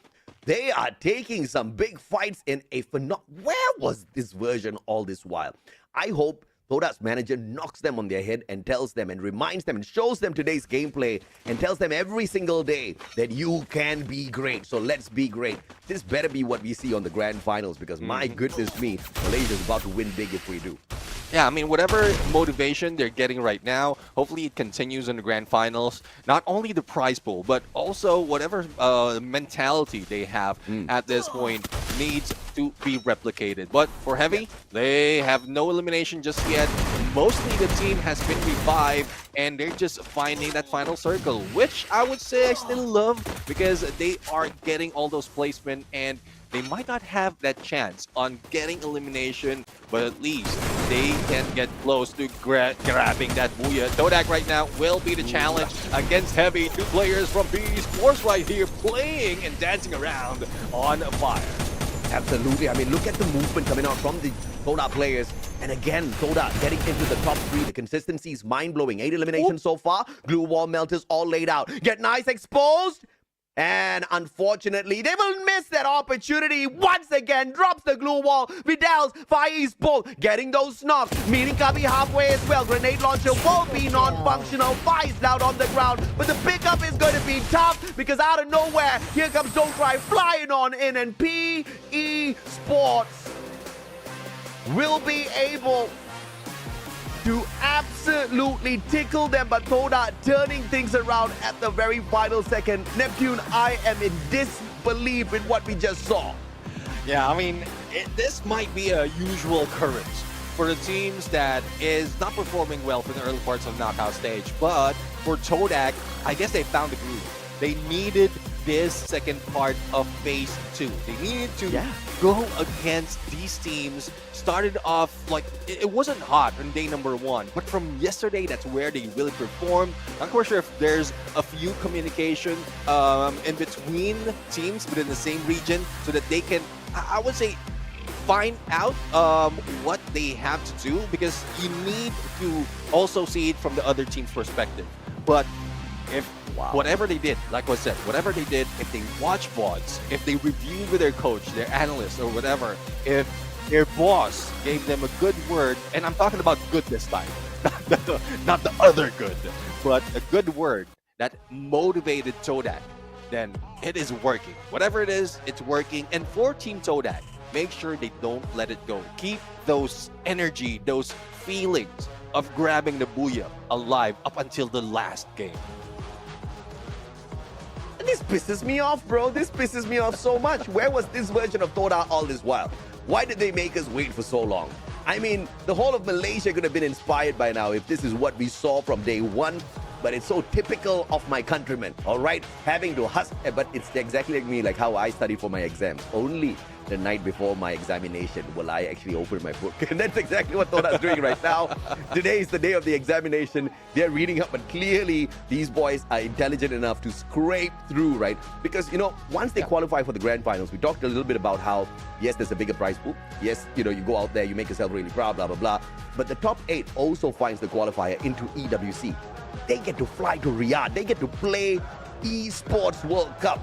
They are taking some big fights in a Where was this version all this while? I hope Todak's manager knocks them on their head and tells them and reminds them and shows them today's gameplay and tells them every single day that you can be great. So let's be great. This better be what we see on the grand finals, because my goodness me, Malaysia's about to win big if we do. Yeah, I mean, whatever motivation they're getting right now, hopefully it continues in the grand finals. Not only the prize pool, but also whatever mentality they have at this point needs to be replicated. But for Heavy, they have no elimination just yet. Mostly the team has been revived, and they're just finding that final circle, which I would say I still love, because they are getting all those placement, and they might not have that chance on getting elimination, but at least they can get close to grabbing that booyah. Todak right now will be the challenge against Heavy. 2 players from PE Sports right here playing and dancing around on fire. Absolutely. I mean, look at the movement coming out from the Toda players. And again, Toda getting into the top 3. The consistency is mind-blowing. 8 eliminations so far. Glue wall melters all laid out. Get nice exposed. And unfortunately, they will miss that opportunity once again. Drops the glue wall. Vidal's Faiz pull, getting those knocks. Meaning Kabi halfway as well. Grenade launcher will be non-functional. Faiz down on the ground. But the pickup is going to be tough, because out of nowhere, here comes Don't Cry flying on in. And PE Sports will be able to absolutely tickle them, but Toda turning things around at the very final second. Neptune, I am in disbelief in what we just saw. Yeah, I mean, this might be a usual occurrence for the teams that is not performing well for the early parts of the knockout stage. But for Todak, I guess they found the groove. They needed this second part of phase 2. They needed to go against these teams. Started off like it wasn't hot on day number 1, but from yesterday, that's where they really performed. I'm not quite sure if there's a few communication in between teams within the same region, so that they can, I would say, find out what they have to do, because you need to also see it from the other team's perspective. But if whatever they did, like I said, whatever they did, if they watch VODs, if they reviewed with their coach, their analyst, or whatever, if their boss gave them a good word, and I'm talking about good this time, not the other good, but a good word that motivated Todak, then it is working. Whatever it is, it's working. And for Team Todak, make sure they don't let it go. Keep those energy, those feelings of grabbing the booyah alive up until the last game. This pisses me off, bro. This pisses me off so much. Where was this version of Toda all this while? Why did they make us wait for so long? I mean, the whole of Malaysia could have been inspired by now if this is what we saw from day one. But it's so typical of my countrymen, all right? Having to hustle, but it's exactly like me, like how I study for my exams. Only the night before my examination will I actually open my book. And that's exactly what Toda's doing right now. Today is the day of the examination. They're reading up, but clearly these boys are intelligent enough to scrape through, right? Because, you know, once they qualify for the grand finals, we talked a little bit about how, yes, there's a bigger prize pool. Yes, you know, you go out there, you make yourself really proud, blah, blah, blah. But the top 8 also finds the qualifier into EWC. They get to fly to Riyadh. They get to play Esports World Cup.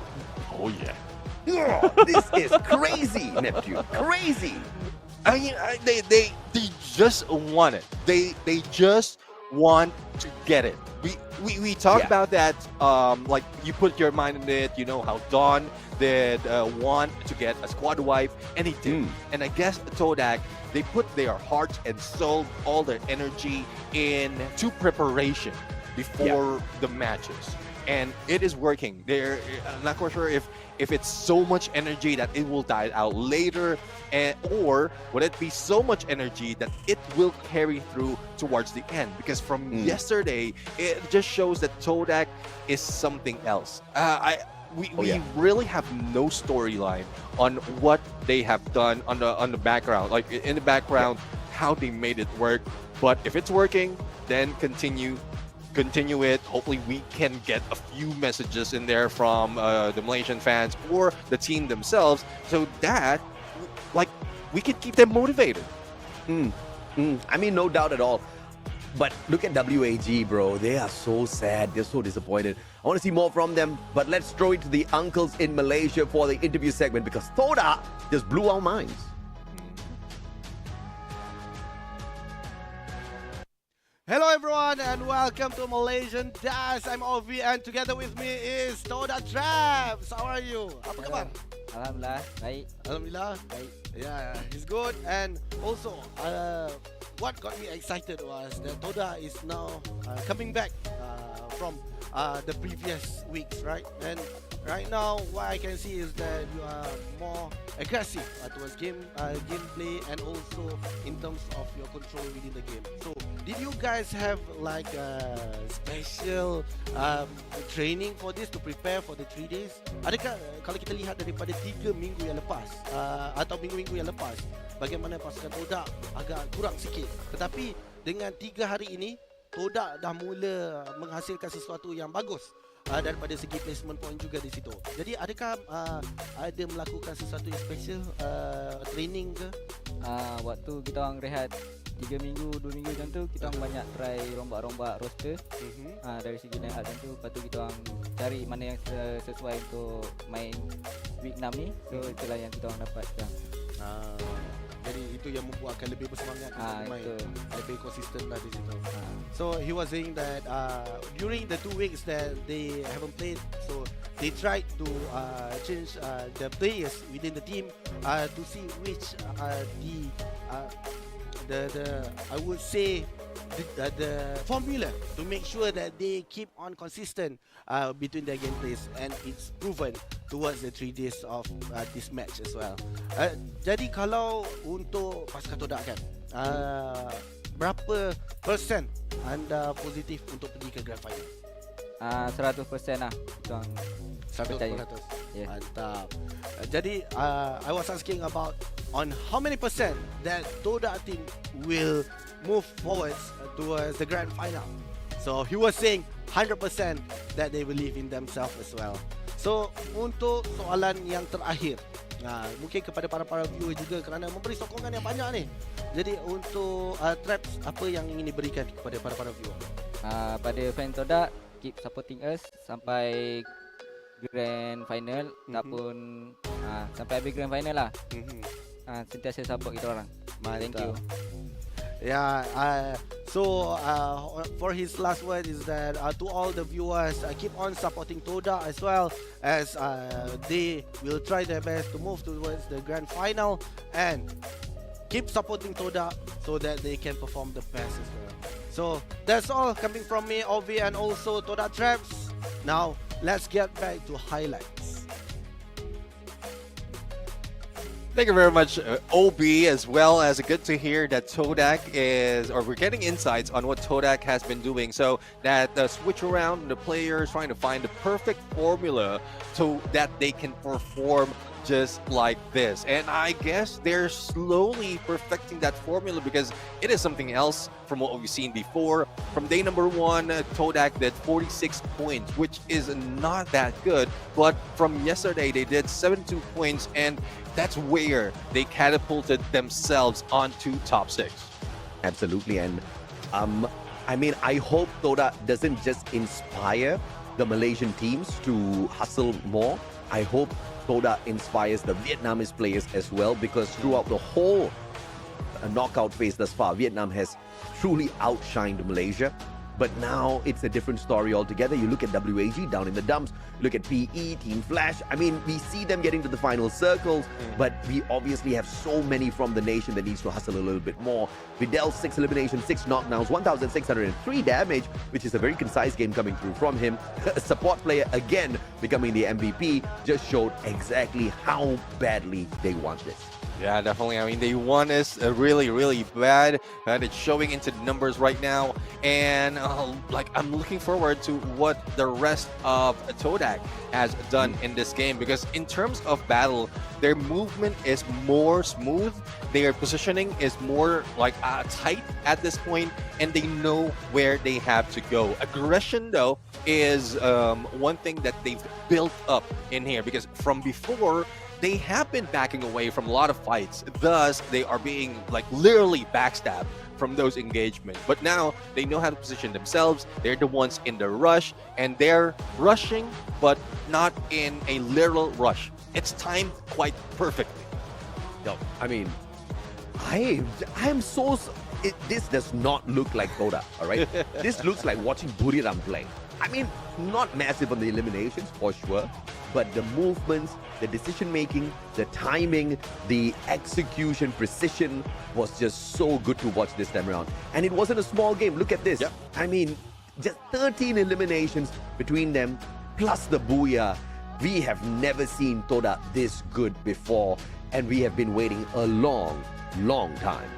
Oh, yeah. This is crazy, Neptune. Crazy. I mean, they just want it. They just want to get it. We talked about that. Like you put your mind in it. You know how Don did want to get a squad wipe, and he did. And I guess Todak, they put their heart and soul, all their energy into preparation before the matches, and it is working. I'm not quite sure if it's so much energy that it will die out later, or would it be so much energy that it will carry through towards the end? Because from yesterday, it just shows that Todak is something else. We really have no storyline on what they have done on the background, like in the background, how they made it work. But if it's working, then continue it. Hopefully we can get a few messages in there from the Malaysian fans or the team themselves, so that like we can keep them motivated. I mean, no doubt at all. But look at WAG, bro. They are so sad. They're so disappointed. I want to see more from them. But let's throw it to the uncles in Malaysia for the interview segment, because Toda just blew our minds. Hello everyone and welcome to Malaysian Dash. I'm Ovi and together with me is Toda Traps. How are you? Apa kabar? Alhamdulillah, baik. Alhamdulillah. Baik. Yeah, he's good. And also, what got me excited was that Toda is now coming back from the previous weeks, right? And right now, what I can see is that you are more aggressive towards gameplay and also in terms of your control within the game. So, did you guys have like a special training for this to prepare for the 3 days? Adakah kalau kita lihat daripada 3 minggu yang lepas atau minggu-minggu yang lepas, bagaimana pasukan Toda agak kurang sikit. Tetapi dengan 3 hari ini, Toda dah mula menghasilkan sesuatu yang bagus daripada segi placement point juga di situ. Jadi adakah ada melakukan sesuatu yang special training ke? Waktu kita orang rehat 3 minggu, 2 minggu macam tu, kita orang banyak try rombak-rombak roster. Dari segi line up macam tu, lepas tu kita orang cari mana yang sesuai untuk main week 6 ni. So itulah yang kita orang dapat sekarang. Jadi itu yang membuatkan lebih bersemangat untuk main, lebih konsisten lah di situ. So he was saying that during the 2 weeks that they haven't played, so they tried to change the players within the team to see which the I would say the formula to make sure that they keep on consistent between their gameplays, and it's proven towards the 3 days of this match as well. Jadi kalau untuk pasukan Toda kan, berapa persen anda positif untuk pergi ke grand final? 100% lah. Kita orang 100%. Yeah. Mantap. Jadi I was asking about on how many percent that Toda team will move forwards towards the grand final. So he was saying 100% that they believe in themselves as well. So untuk soalan yang terakhir, mungkin kepada para viewer juga kerana memberi sokongan yang banyak ni. Jadi untuk Traps, apa yang ingin diberikan kepada para viewer? Pada fan Toda, keep supporting us sampai grand final ataupun sampai habis grand final lah. Sentiasa support kita orang. Thank you. Yeah, so for his last word is that to all the viewers, keep on supporting Toda as well, as they will try their best to move towards the grand final, and keep supporting Toda so that they can perform the best as well. So that's all coming from me, Ovi, and also Toda Traps. Now let's get back to highlights. Thank you very much, OB, as well as good to hear that Todak is, or we're getting insights on what Todak has been doing. So that switch around the players, trying to find the perfect formula so that they can perform just like this. And I guess they're slowly perfecting that formula because it is something else from what we've seen before. From day number one, Todak did 46 points, which is not that good. But from yesterday, they did 72 points, and that's where they catapulted themselves onto top 6. Absolutely. And I mean, I hope Todak doesn't just inspire the Malaysian teams to hustle more. I hope Todak inspires the Vietnamese players as well, because throughout the whole knockout phase thus far, Vietnam has truly outshined Malaysia. But now it's a different story altogether. You look at WAG down in the dumps, look at PE, Team Flash. I mean, we see them getting to the final circles, but we obviously have so many from the nation that needs to hustle a little bit more. Vidal, 6 eliminations, 6 knockdowns, 1,603 damage, which is a very concise game coming through from him. A support player, again, becoming the MVP, just showed exactly how badly they want this. Yeah, definitely. I mean, they won us really, really bad. And it's showing into the numbers right now. And I'm looking forward to what the rest of Todak has done in this game. Because in terms of battle, their movement is more smooth. Their positioning is more tight at this point. And they know where they have to go. Aggression, though, is one thing that they've built up in here. Because from before, they have been backing away from a lot of fights. Thus, they are being literally backstabbed from those engagements. But now they know how to position themselves. They're the ones in the rush, and they're rushing, but not in a literal rush. It's timed quite perfectly. No, I mean, I am so... this does not look like Todak, all right? This looks like watching Buriram play. I mean, not massive on the eliminations, for sure, but the movements, the decision-making, the timing, the execution, precision was just so good to watch this time around. And it wasn't a small game. Look at this. Yep. I mean, just 13 eliminations between them, plus the Booyah. We have never seen Todak this good before, and we have been waiting a long, long time.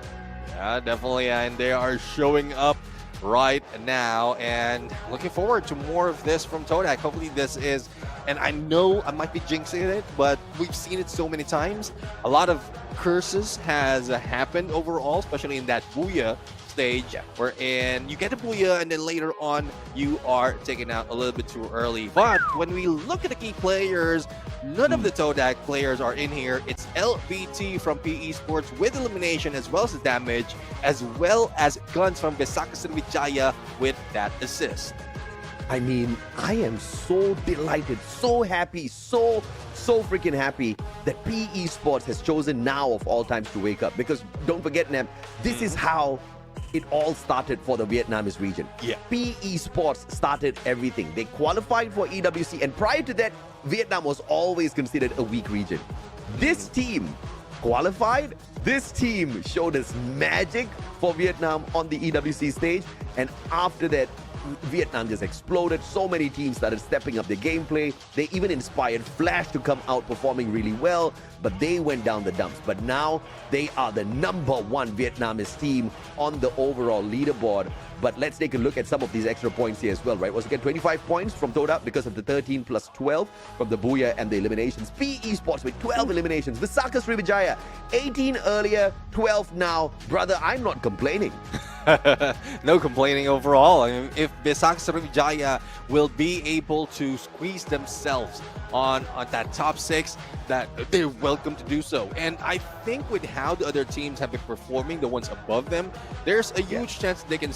Yeah, definitely. And they are showing up right now, and looking forward to more of this from Todak. Hopefully this is, and I know I might be jinxing it, but we've seen it so many times. A lot of curses has happened overall, especially in that Booyah stage, wherein you get a Booyah and then later on you are taken out a little bit too early. But when we look at the key players, none of the Todak players are in here. It's LBT from PE Esports with elimination as well as the damage, as well as Guns from Besaka Sriwijaya with that assist. I mean, I am so delighted, so happy, so freaking happy that PE Esports has chosen now of all times to wake up. Because don't forget, Neb, this is how it all started for the Vietnamese region. Yeah. PE Esports started everything. They qualified for EWC, and prior to that, Vietnam was always considered a weak region. This team qualified. This team showed us magic for Vietnam on the EWC stage, and after that, Vietnam just exploded. So many teams started stepping up their gameplay. They even inspired Flash to come out performing really well, but they went down the dumps. But now they are the #1 Vietnamese team on the overall leaderboard. But let's take a look at some of these extra points here as well, right? Once again, 25 points from Todak because of the 13 plus 12 from the Booyah and the eliminations. PE Esports with 12 eliminations. Besaka Sriwijaya, 18 earlier, 12 now. Brother, I'm not complaining. No complaining overall. I mean, if Besaka Sriwijaya will be able to squeeze themselves on that top 6, that they're welcome to do so. And I think with how the other teams have been performing, the ones above them, there's a huge chance they can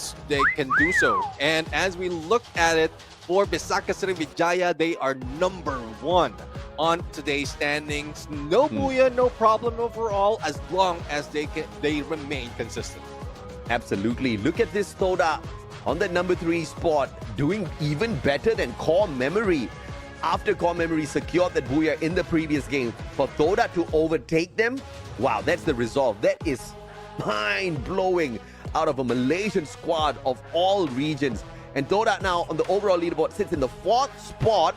do so. And as we look at it, for Besaka Sriwijaya, they are #1 on today's standings. No Booyah, no problem overall, as long as they remain consistent. Absolutely. Look at this Todak on the #3 spot, doing even better than Core Memory. After Core Memory secured that Booyah in the previous game, for Todak to overtake them, wow, that's the resolve. That is mind-blowing out of a Malaysian squad of all regions. And Toda now on the overall leaderboard sits in the 4th spot.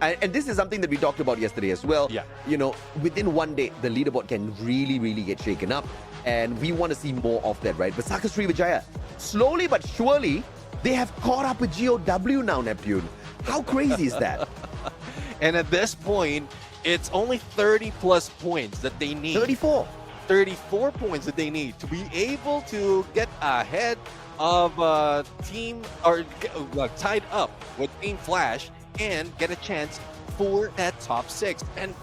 And this is something that we talked about yesterday as well. Yeah. You know, within one day, the leaderboard can really, really get shaken up. And we want to see more of that, right? But Saka Srivijaya, slowly but surely, they have caught up with GOW now, Neptune. How crazy is that? And at this point, it's only 30 plus points that they need. 34 points that they need to be able to get ahead of team or tied up with Team Flash and get a chance for that top 6. And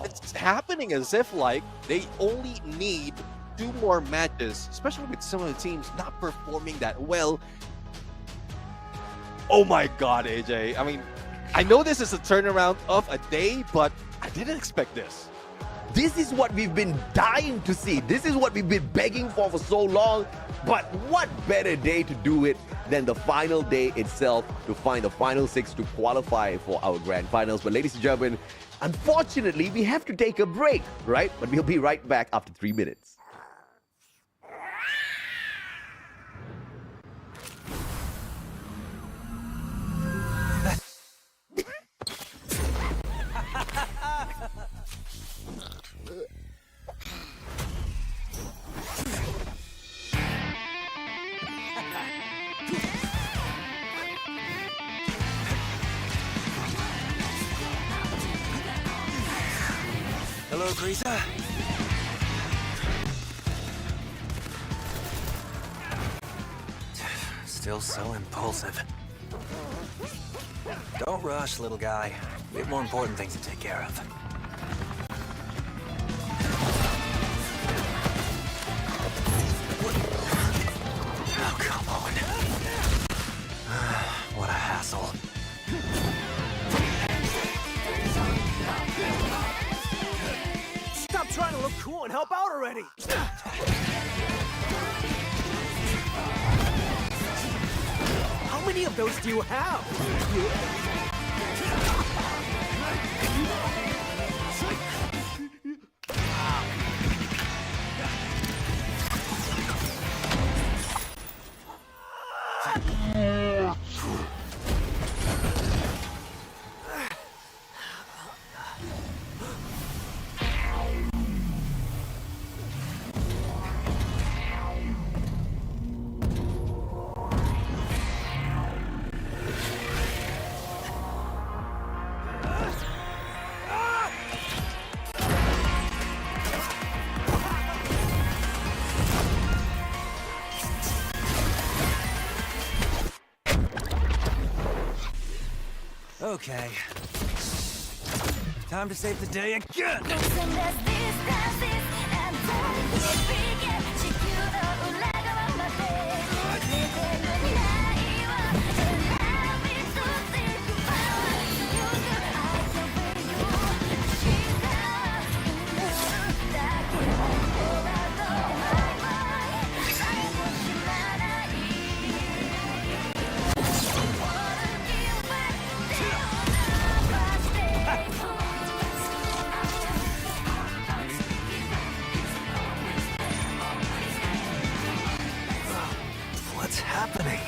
it's happening as if like they only need 2 more matches, especially with some of the teams not performing that well. Oh my God, AJ. I mean, I know this is a turnaround of a day, but I didn't expect this. This is what we've been dying to see. This is what we've been begging for so long. But what better day to do it than the final day itself to find the final 6 to qualify for our grand finals. But ladies and gentlemen, unfortunately, we have to take a break, right? But we'll be right back after 3 minutes. Hello, Greaser. Still so impulsive. Don't rush, little guy. We have more important things to take care of. Oh, come on. What a hassle. Stop trying to look cool and help out already! How many of those do you have? Okay. Time to save the day again! What's happening?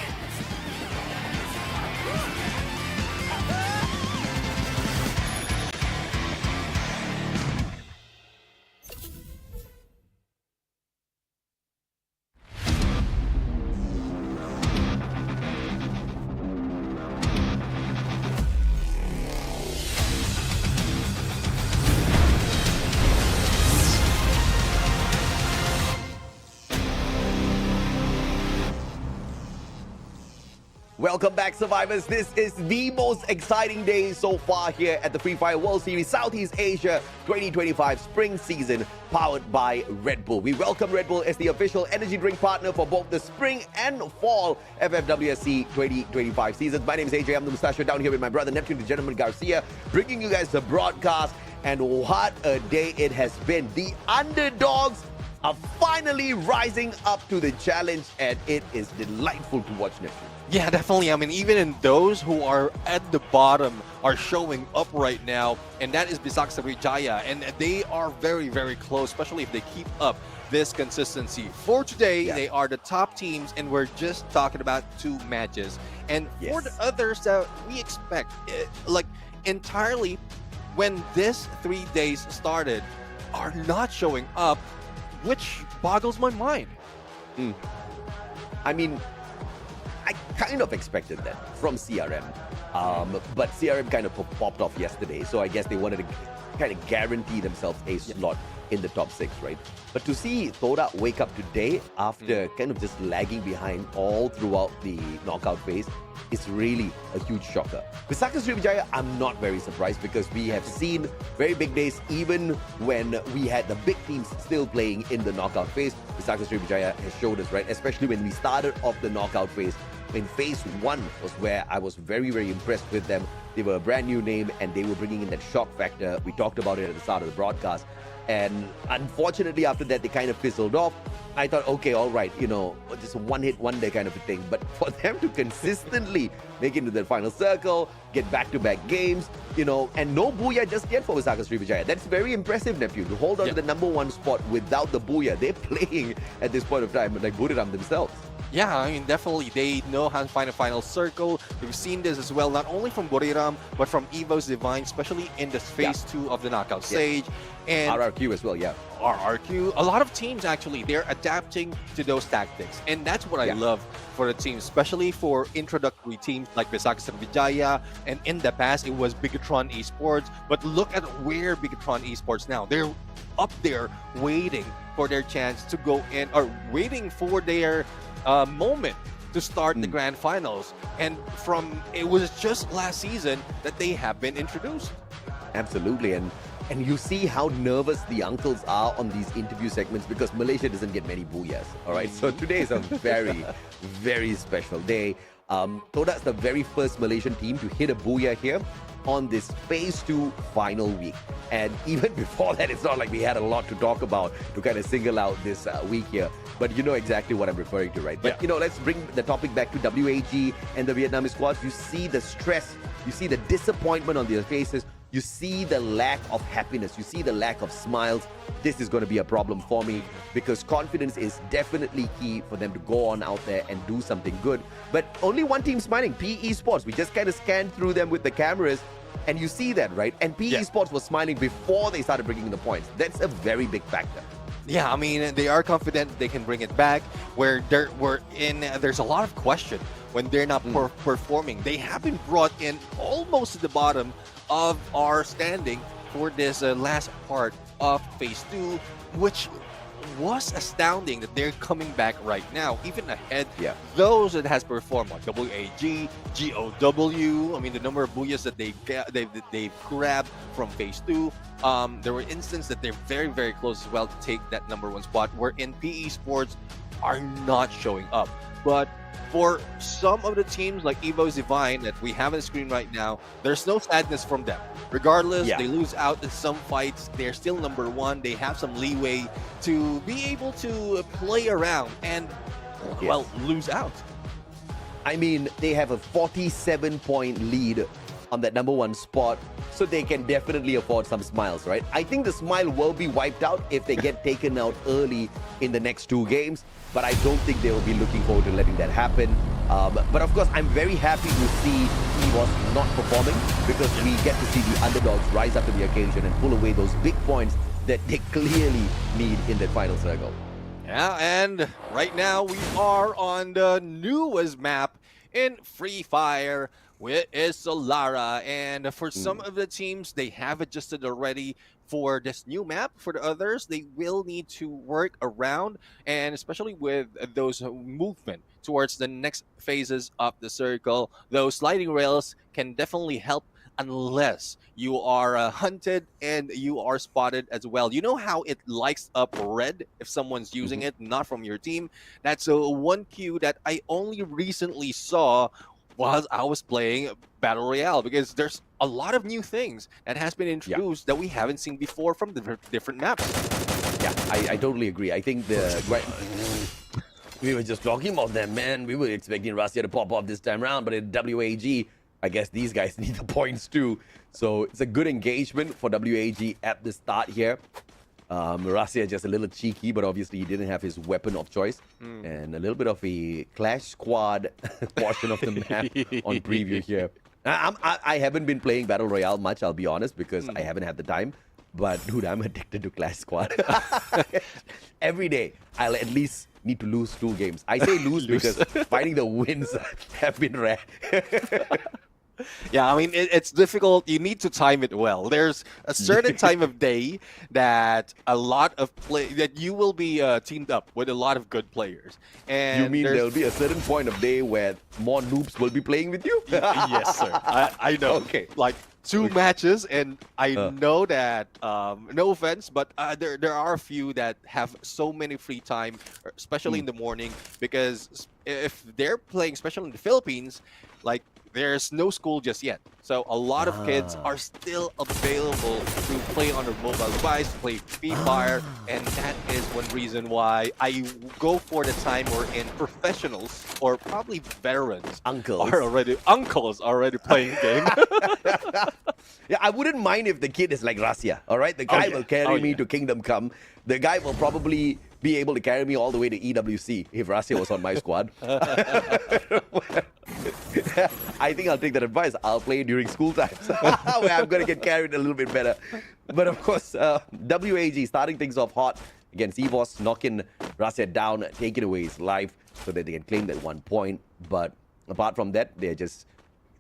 Welcome back, survivors. This is the most exciting day so far here at the Free Fire World Series Southeast Asia 2025 spring season, powered by Red Bull. We welcome Red Bull as the official energy drink partner for both the spring and fall FFWS Sea 2025 seasons. My name is AJ. I'm the Mustachio, down here with my brother Neptune, the gentleman Garcia, bringing you guys the broadcast. And what a day it has been. The underdogs are finally rising up to the challenge, and it is delightful to watch, Neptune. Yeah, definitely. I mean, even in those who are at the bottom are showing up right now, and that is Bisak Srivijaya, and they are very, very close, especially if they keep up this consistency. For today, they are the top teams, and we're just talking about 2 matches. And for the Yes. others that we expect, like entirely when this 3 days started, are not showing up, which boggles my mind. I mean, I kind of expected that from CRM. But CRM kind of popped off yesterday, so I guess they wanted to kind of guarantee themselves a slot in the top 6, right? But to see Toda wake up today after kind of just lagging behind all throughout the knockout phase is really a huge shocker. Visaka Sriwijaya, I'm not very surprised because we have seen very big days even when we had the big teams still playing in the knockout phase. Visaka Sriwijaya has showed us, right? Especially when we started off the knockout phase. In phase 1 was where I was very, very impressed with them. They were a brand new name and they were bringing in that shock factor. We talked about it at the start of the broadcast. And unfortunately, after that, they kind of fizzled off. I thought, okay, all right, just a one-hit wonder kind of a thing. But for them to consistently make it into the final circle, get back-to-back games, and no booyah just yet for Visaka Sriwijaya. That's very impressive, Neptune, to hold on to the number 1 spot without the booyah. They're playing at this point of time like Buriram themselves. Yeah, I mean, definitely they know how to find a final circle. We've seen this as well, not only from Buriram, but from Evo's Divine, especially in this phase 2 of the knockout stage. And RRQ as well, RRQ. A lot of teams, actually, they're adapting to those tactics. And that's what I love for the team, especially for introductory teams like Visaka Sriwijaya. And in the past, it was Bigatron Esports. But look at where Bigatron Esports now. They're up there waiting for their chance to go in, or waiting for their moment to start the grand finals. And it was just last season that they have been introduced. Absolutely. And you see how nervous the uncles are on these interview segments because Malaysia doesn't get many booyahs. All right. So today is a very, very special day. Toda is the very first Malaysian team to hit a booyah here on this phase 2 final week. And even before that, it's not like we had a lot to talk about to kind of single out this week here. But you know exactly what I'm referring to, right? But, let's bring the topic back to WAG and the Vietnamese squads. You see the stress, you see the disappointment on their faces, you see the lack of happiness, you see the lack of smiles. This is going to be a problem for me because confidence is definitely key for them to go on out there and do something good. But only one team smiling, PE Sports. We just kind of scanned through them with the cameras and you see that, right? And PE Sports was smiling before they started bringing the points. That's a very big factor. Yeah, I mean, they are confident they can bring it back. There's a lot of question when they're not performing. They have been brought in almost to the bottom of our standing for this last part of phase 2, which was astounding that they're coming back right now, even ahead those that has performed like WAG, GOW. I mean, the number of booyahs that they've grabbed from phase 2. There were instances that they're very, very close as well to take that number 1 spot, wherein PE Sports are not showing up. But for some of the teams like Evo's Divine that we have on the screen right now, there's no sadness from them. Regardless, they lose out in some fights, they're still number 1. They have some leeway to be able to play around and, lose out. I mean, they have a 47-point lead on that number 1 spot, so they can definitely afford some smiles, right? I think the smile will be wiped out if they get taken out early in the next 2 games, but I don't think they will be looking forward to letting that happen. But of course, I'm very happy to see he was not performing because we get to see the underdogs rise up to the occasion and pull away those big points that they clearly need in the final circle. Yeah, and right now we are on the newest map in Free Fire, which is Solara. And for some of the teams, they have adjusted already for this new map. For the others, they will need to work around, and especially with those movement towards the next phases of the circle, those sliding rails can definitely help unless you are hunted and you are spotted as well. You know how it lights up red if someone's using it, not from your team? That's one cue that I only recently saw while I was playing Battle Royale, because there's a lot of new things that has been introduced that we haven't seen before from the different maps. Yeah, I totally agree. I think we were just talking about them, man. We were expecting Russia to pop off this time around, but at WAG, I guess these guys need the points too. So it's a good engagement for WAG at the start here. Rasia just a little cheeky, but obviously he didn't have his weapon of choice. And a little bit of a Clash Squad portion of the map on preview here. I haven't been playing Battle Royale much, I'll be honest, because I haven't had the time. But dude, I'm addicted to Clash Squad. Every day, I'll at least need to lose 2 games. I say lose because finding the wins have been rare. Yeah, I mean, it's difficult. You need to time it well. There's a certain time of day that a lot of that you will be teamed up with a lot of good players. And you mean there'll be a certain point of day where more noobs will be playing with you? Yes, sir. I know. Okay. Like 2 matches, and I know that, no offense, but there are a few that have so many free time, especially in the morning, because if they're playing, especially in the Philippines, like, there's no school just yet. So a lot of kids are still available to play on their mobile device, play Free Fire, and that is one reason why I go for the time wherein professionals, or probably veterans, uncles are already playing game. Yeah, I wouldn't mind if the kid is like Rasia, all right? The guy will carry me to Kingdom Come. The guy will probably be able to carry me all the way to EWC if Rasia was on my squad. I think I'll take that advice. I'll play during school times where I'm going to get carried a little bit better. But of course, WAG starting things off hot against EVOS, knocking Rasia down, taking away his life so that they can claim that 1 point. But apart from that, they're just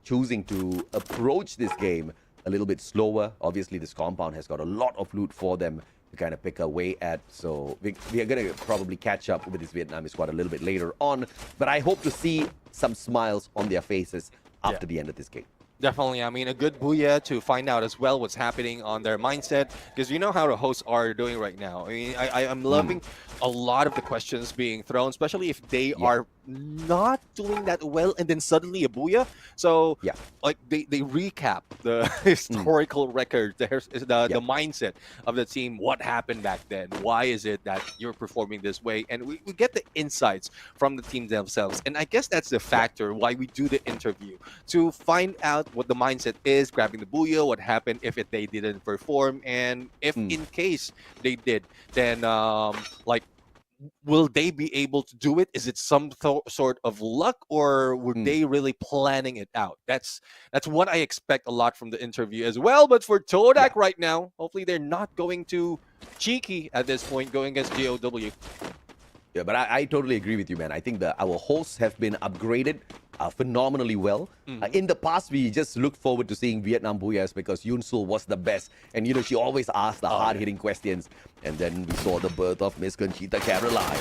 choosing to approach this game a little bit slower. Obviously, this compound has got a lot of loot for them to kind of pick away at. So we are going to probably catch up with this Vietnamese squad a little bit later on. But I hope to see some smiles on their faces after the end of this game. Definitely. I mean, a good booyah to find out as well what's happening on their mindset, because you know how the hosts are doing right now. I mean, I'm loving a lot of the questions being thrown, especially if they are not doing that well and then suddenly a booyah. So, like, they recap the historical record, the mindset of the team, what happened back then, why is it that you're performing this way, and we get the insights from the team themselves. And I guess that's the factor why we do the interview, to find out what the mindset is, grabbing the booyah, what happened if they didn't perform, and if in case they did, then like, will they be able to do it? Is it some sort of luck, or were they really planning it out? That's what I expect a lot from the interview as well. But for Todak right now, hopefully they're not going too cheeky at this point, going against GOW. Yeah, but I totally agree with you, man. I think that our hosts have been upgraded phenomenally well. In the past, we just looked forward to seeing Vietnam Booyahs because Yoon Sul was the best. And, you know, she always asked the hard-hitting questions. And then we saw the birth of Miss Conchita Caroline.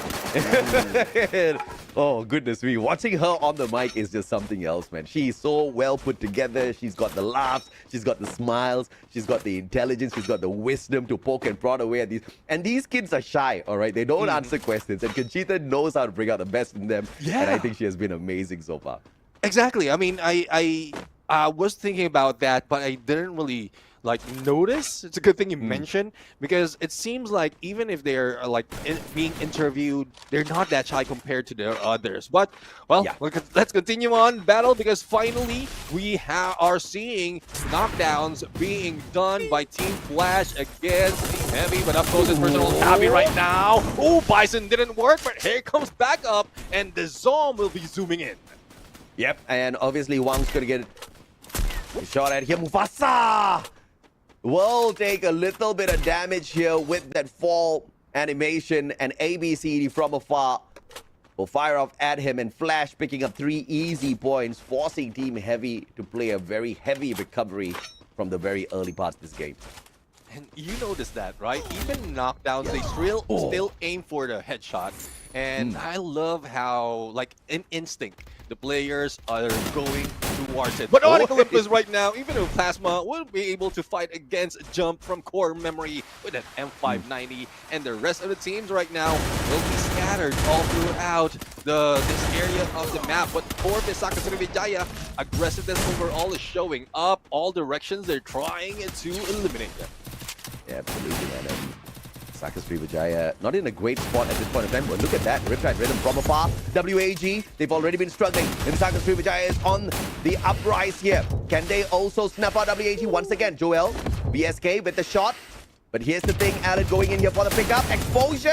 Oh, goodness me. Watching her on the mic is just something else, man. She's so well put together. She's got the laughs. She's got the smiles. She's got the intelligence. She's got the wisdom to poke and prod away at these. And these kids are shy, all right? They don't answer questions. And Conchita knows how to bring out the best in them. Yeah. And I think she has been amazing so far. Exactly. I mean, I was thinking about that, but I didn't really notice. It's a good thing you mentioned, because it seems like even if they're being interviewed, they're not that shy compared to their others. But well, let's continue on battle, because finally we are seeing knockdowns being done by Team Flash against Team Heavy. But up close and personal, Tabby right now. Oh, Bison didn't work, but here comes back up, and the Zom will be zooming in. Yep, and obviously Wang's gonna get a shot at him. Mufasa will take a little bit of damage here with that fall animation, and ABCD from afar will fire off at him, and Flash picking up 3 easy points, forcing Team Heavy to play a very heavy recovery from the very early parts of this game. And you notice that, right? Even knockdowns, they still aim for the headshot. And I love how, in instinct, the players are going towards it. But Onyx Olympus right now, even though Plasma will be able to fight against Jump from core memory with an M590, and the rest of the teams right now will be scattered all throughout this area of the map. But for Misaka Srivijaya, aggressiveness overall is showing up. All directions, they're trying to eliminate them. Yeah, absolutely, man. Saka Srivijaya not in a great spot at this point in time, but look at that. Riptide Rhythm from afar. WAG, they've already been struggling. And Saka Srivijaya is on the uprise here. Can they also snap out WAG once again? Joel, BSK with the shot. But here's the thing, Allen going in here for the pickup. Exposure!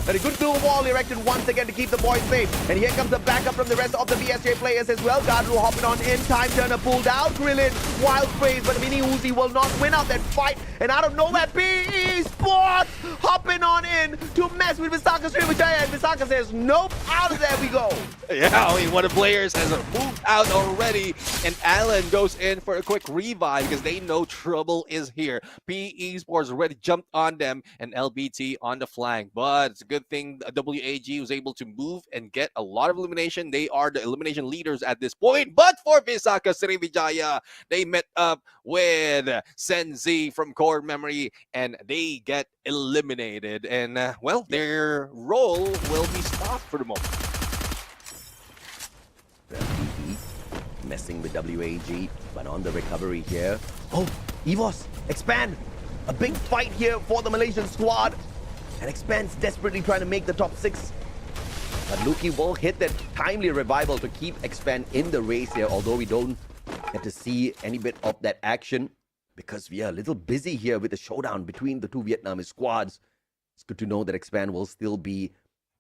And a good blue wall erected once again to keep the boys safe. And here comes the backup from the rest of the BSJ players as well. Gadru hopping on in. Time Turner pulled out. Krillin, wild sprays, but Mini Uzi will not win out that fight. And out of nowhere, PE Sports hopping on in to mess with Visaka Srivijaya. And Visaka says, nope, out of there we go. Yeah, I mean, one of the players has moved out already. And Allen goes in for a quick revive because they know trouble is here. PE Sports already jumped on them and LBT on the flank. But it's a good thing WAG was able to move and get a lot of elimination. They are the elimination leaders at this point. But for Visaka Srivijaya, they met up with Senzi from Core Memory and they get eliminated. And, well, their role will be stopped for the moment. Messing with WAG, but on the recovery here. Oh, EVOS, Expand! A big fight here for the Malaysian squad. And Expand's desperately trying to make the top 6. But Luki will hit that timely revival to keep Expand in the race here, although we don't get to see any bit of that action because we are a little busy here with the showdown between the two Vietnamese squads. It's good to know that Expand will still be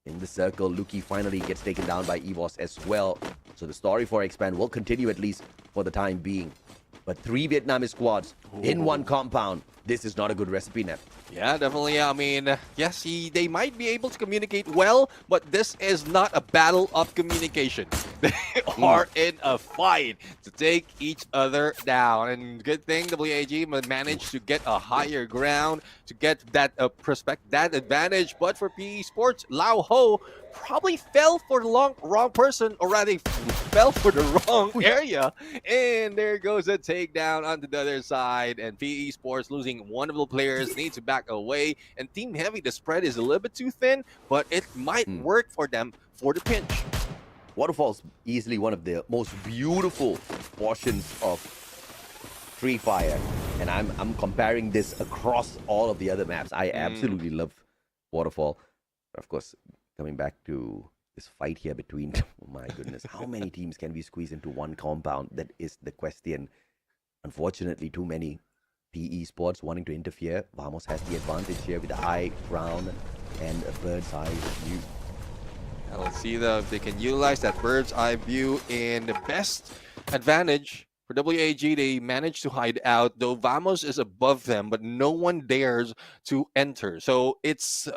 in the circle. Luki finally gets taken down by EVOS as well. So the story for Expand will continue at least for the time being. But 3 Vietnamese squads in one compound. This is not a good recipe, Nep. Yeah, definitely. I mean, yes, they might be able to communicate well, but this is not a battle of communication. They are in a fight to take each other down. And good thing WAG managed to get a higher ground to get that that advantage. But for PE Sports, Lao Ho probably fell for the wrong person, or rather fell for the wrong area. And there goes a takedown onto the other side. And PE Sports losing one of the players, needs to back away. And Team Heavy, the spread is a little bit too thin, but it might work for them for the pinch. Waterfall's easily one of the most beautiful portions of Free Fire. And I'm comparing this across all of the other maps. I absolutely love Waterfall. Of course, coming back to this fight here between, oh my goodness, how many teams can we squeeze into one compound? That is the question. Unfortunately, too many. PE Sports wanting to interfere. Vamos has the advantage here with the high ground and a bird's eye view. Let's see if they can utilize that bird's eye view in the best advantage. For WAG, they managed to hide out, though Vamos is above them, but no one dares to enter. So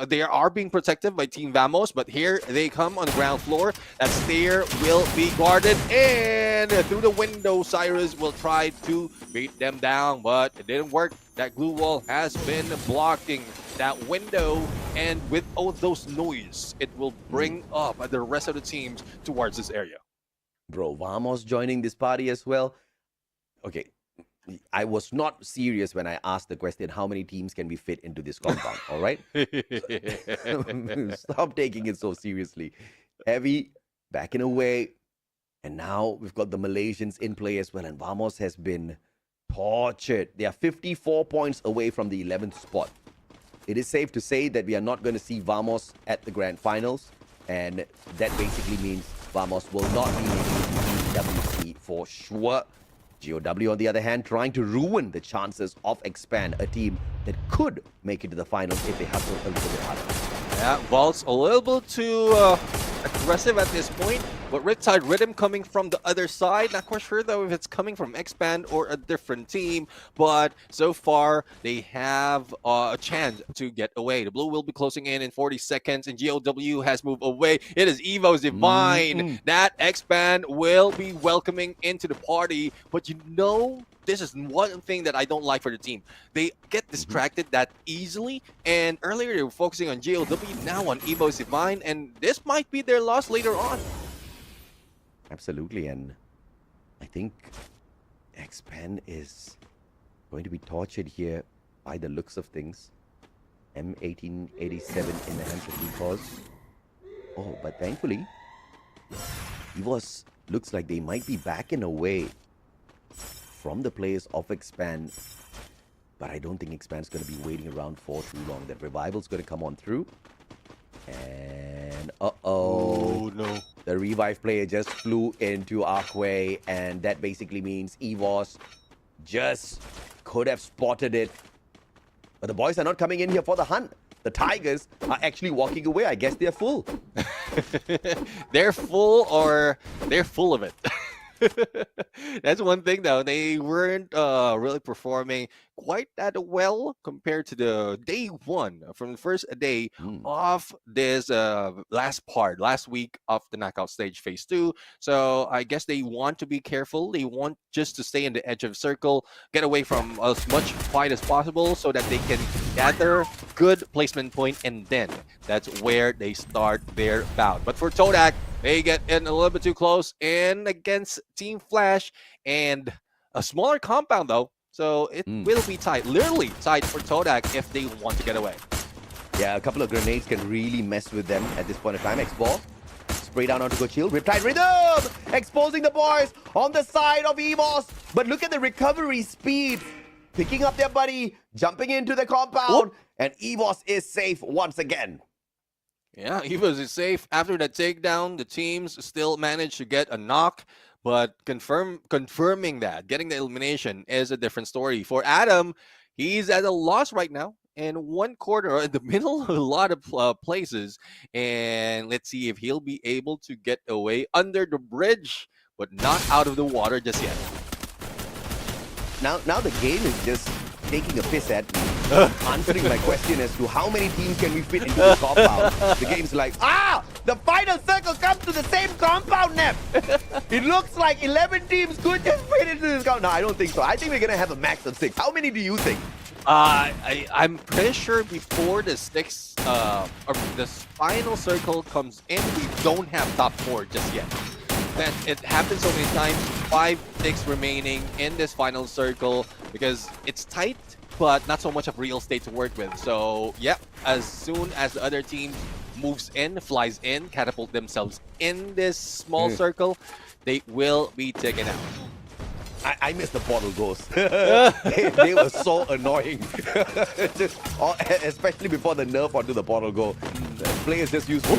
they are being protected by Team Vamos, but here they come on the ground floor. That stair will be guarded, and through the window, Cyrus will try to beat them down, but it didn't work. That glue wall has been blocking that window, and with all those noise, it will bring up the rest of the teams towards this area. Bro, Vamos joining this party as well. Okay, I was not serious when I asked the question, how many teams can we fit into this compound, all right? Stop taking it so seriously. Heavy, backing away. And now we've got the Malaysians in play as well. And Vamos has been tortured. They are 54 points away from the 11th spot. It is safe to say that we are not going to see Vamos at the grand finals. And that basically means Vamos will not be making the WC for sure. GOW, on the other hand, trying to ruin the chances of Expand, a team that could make it to the finals if they hustle a little bit harder. Yeah, Vault's a little bit too aggressive at this point, but Riptide Rhythm coming from the other side. Not quite sure though if it's coming from Expand or a different team, but so far they have a chance to get away. The blue will be closing in 40 seconds, and GOW has moved away. It is Evo's Divine that Expand will be welcoming into the party, but you know, this is one thing that I don't like for the team. They get distracted that easily, and earlier they were focusing on GOW, now on Evo's Divine, and this might be their loss later on. Absolutely, and I think Expand is going to be tortured here by the looks of things. M1887 in the hands of Nikos. Oh, but thankfully, EVOS looks like they might be backing away from the players of Expand. But I don't think Expand's going to be waiting around for too long. That revival's going to come on through. And oh no. The revive player just flew into Arkway, and that basically means EVOS just could have spotted it. But the boys are not coming in here for the hunt. The Tigers are actually walking away. I guess they're full. They're full or they're full of it. That's one thing though. They weren't really performing quite that well compared to the day one from the first day of this last week of the knockout stage phase 2. So I guess they want to be careful. They want just to stay in the edge of circle, get away from as much fight as possible so that they can gather good placement point, and then that's where they start their bout. But for Todak, they get in a little bit too close in against Team Flash and a smaller compound though. So it will be tight, literally tight for Todak if they want to get away. Yeah, a couple of grenades can really mess with them at this point in time. X-Ball, spray down onto Go Chill. Riptide Rhythm, exposing the boys on the side of EVOS. But look at the recovery speed. Picking up their buddy, jumping into the compound, and EVOS is safe once again. Yeah, EVOS is safe. After that takedown, the teams still managed to get a knock. But confirming that, getting the elimination is a different story. For Adam, he's at a loss right now. In one quarter, in the middle of a lot of places. And let's see if he'll be able to get away under the bridge, but not out of the water just yet. Now the game is just taking a piss at me. Answering my question as to how many teams can we fit into the compound. The game's like, the final circle comes to the same compound, Nep. It looks like 11 teams could just fit into this compound. No, I don't think so. I think we're going to have a max of 6. How many do you think? I'm pretty sure before the final circle comes in, we don't have top 4 just yet. That it happens so many times. 5 picks remaining in this final circle because it's tight, but not so much of real estate to work with. So, yeah, as soon as the other team moves in, flies in, catapult themselves in this small circle, they will be taken out. I miss the portal ghosts. they were so annoying. Especially before the nerf onto the portal go. The players just used to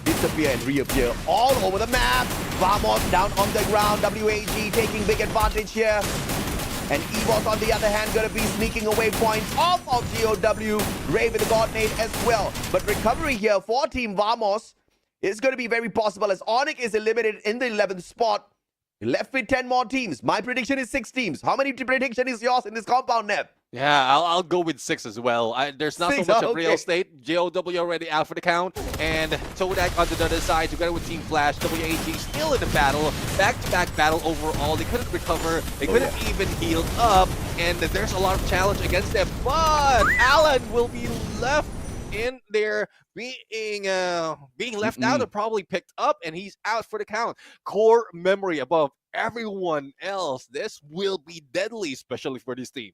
disappear and reappear all over the map. Vamos down on the ground. WAG taking big advantage here. And EVOS, on the other hand, going to be sneaking away points off of GOW. Ray with the God Nade as well. But recovery here for Team Vamos is going to be very possible as Onyx is eliminated in the 11th spot. Left with 10 more teams. My prediction is 6 teams. How many prediction is yours in this compound, Nep? Yeah, I'll go with 6 as well. There's not 6, so much of real estate. GOW already out for the count. And Todak on the other side, together with Team Flash. WAG still in the battle. Back-to-back battle overall. They couldn't recover. They couldn't even heal up. And there's a lot of challenge against them. But Alan will be left in there being left out or probably picked up, and he's out for the count. Core memory above everyone else. This will be deadly, especially for this team.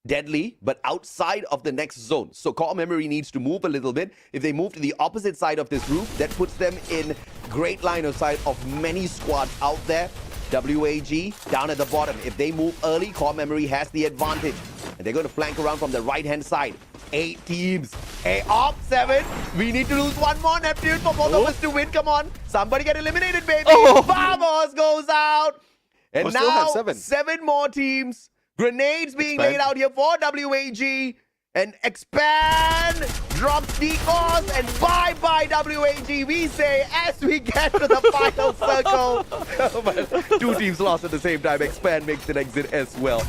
Deadly, but outside of the next zone. So core memory needs to move a little bit. If they move to the opposite side of this roof, that puts them in great line of sight of many squads out there. WAG down at the bottom. If they move early, core memory has the advantage. And they're going to flank around from the right-hand side. 8 teams. Hey, op 7. We need to lose one more, Neptune, for both of us to win. Come on. Somebody get eliminated, baby. Vamos goes out. And now 7 more teams. Grenades being laid out here for WAG. And Expand drops decos, and bye-bye WAG, we say, as we get to the final circle. But 2 teams lost at the same time. Expand makes an exit as well.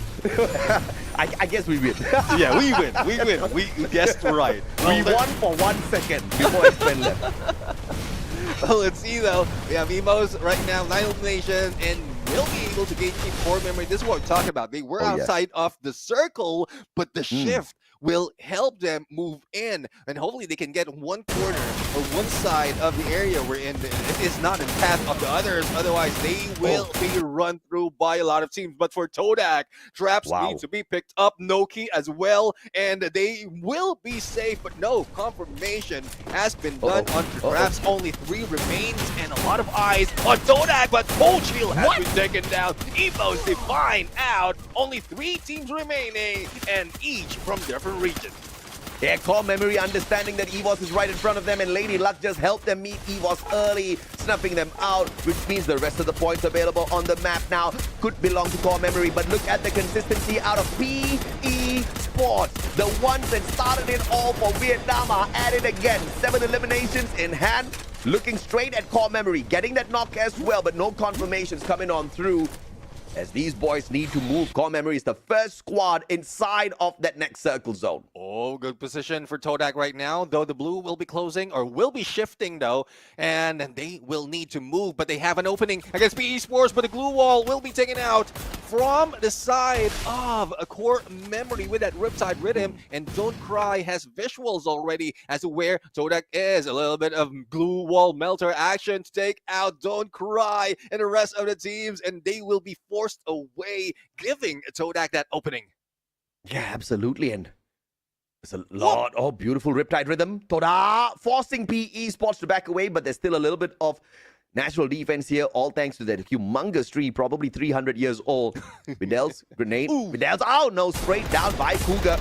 I guess we win. Yeah, we win. We win. We guessed right. We won for 1 second before Expand left. Well, let's see though. We have EVOS right now, 9 eliminations, and will be able to gain core memory. This is what we're talking about. They were outside of the circle, but the shift will help them move in, and hopefully they can get one corner or one side of the area we're in. It is not in path of the others, otherwise they will be run through by a lot of teams. But for Todak, traps need to be picked up, Noki as well, and they will be safe, but no confirmation has been done on traps. Only 3 remains, and a lot of eyes on Todak, but Cold Shield has been taken down. EVOS define out, only 3 teams remaining, and each from different regions. Yeah, core memory understanding that EVOS is right in front of them, and Lady Luck just helped them meet EVOS early, snuffing them out, which means the rest of the points available on the map now could belong to core memory. But look at the consistency out of PE Sports. Esports, the ones that started it all for Vietnam, are at it again. 7 eliminations in hand, looking straight at Core Memory, getting that knock as well, but no confirmations coming on through. As these boys need to move, Core Memory is the first squad inside of that next circle zone. Oh, good position for Todak right now, though the blue will be closing or will be shifting though, and they will need to move, but they have an opening against PE Sports, but the glue wall will be taken out from the side of a Core Memory with that Riptide Rhythm, and Don't Cry has visuals already as to where Todak is. A little bit of glue wall melter action to take out Don't Cry and the rest of the teams, and they will be forced away, giving Todak that opening. Yeah, absolutely. And there's a lot of beautiful Riptide Rhythm. Toda forcing PE Sports to back away, but there's still a little bit of natural defense here, all thanks to that humongous tree, probably 300 years old. Vidal's grenade. Vidal's out, no, straight down by Cougar.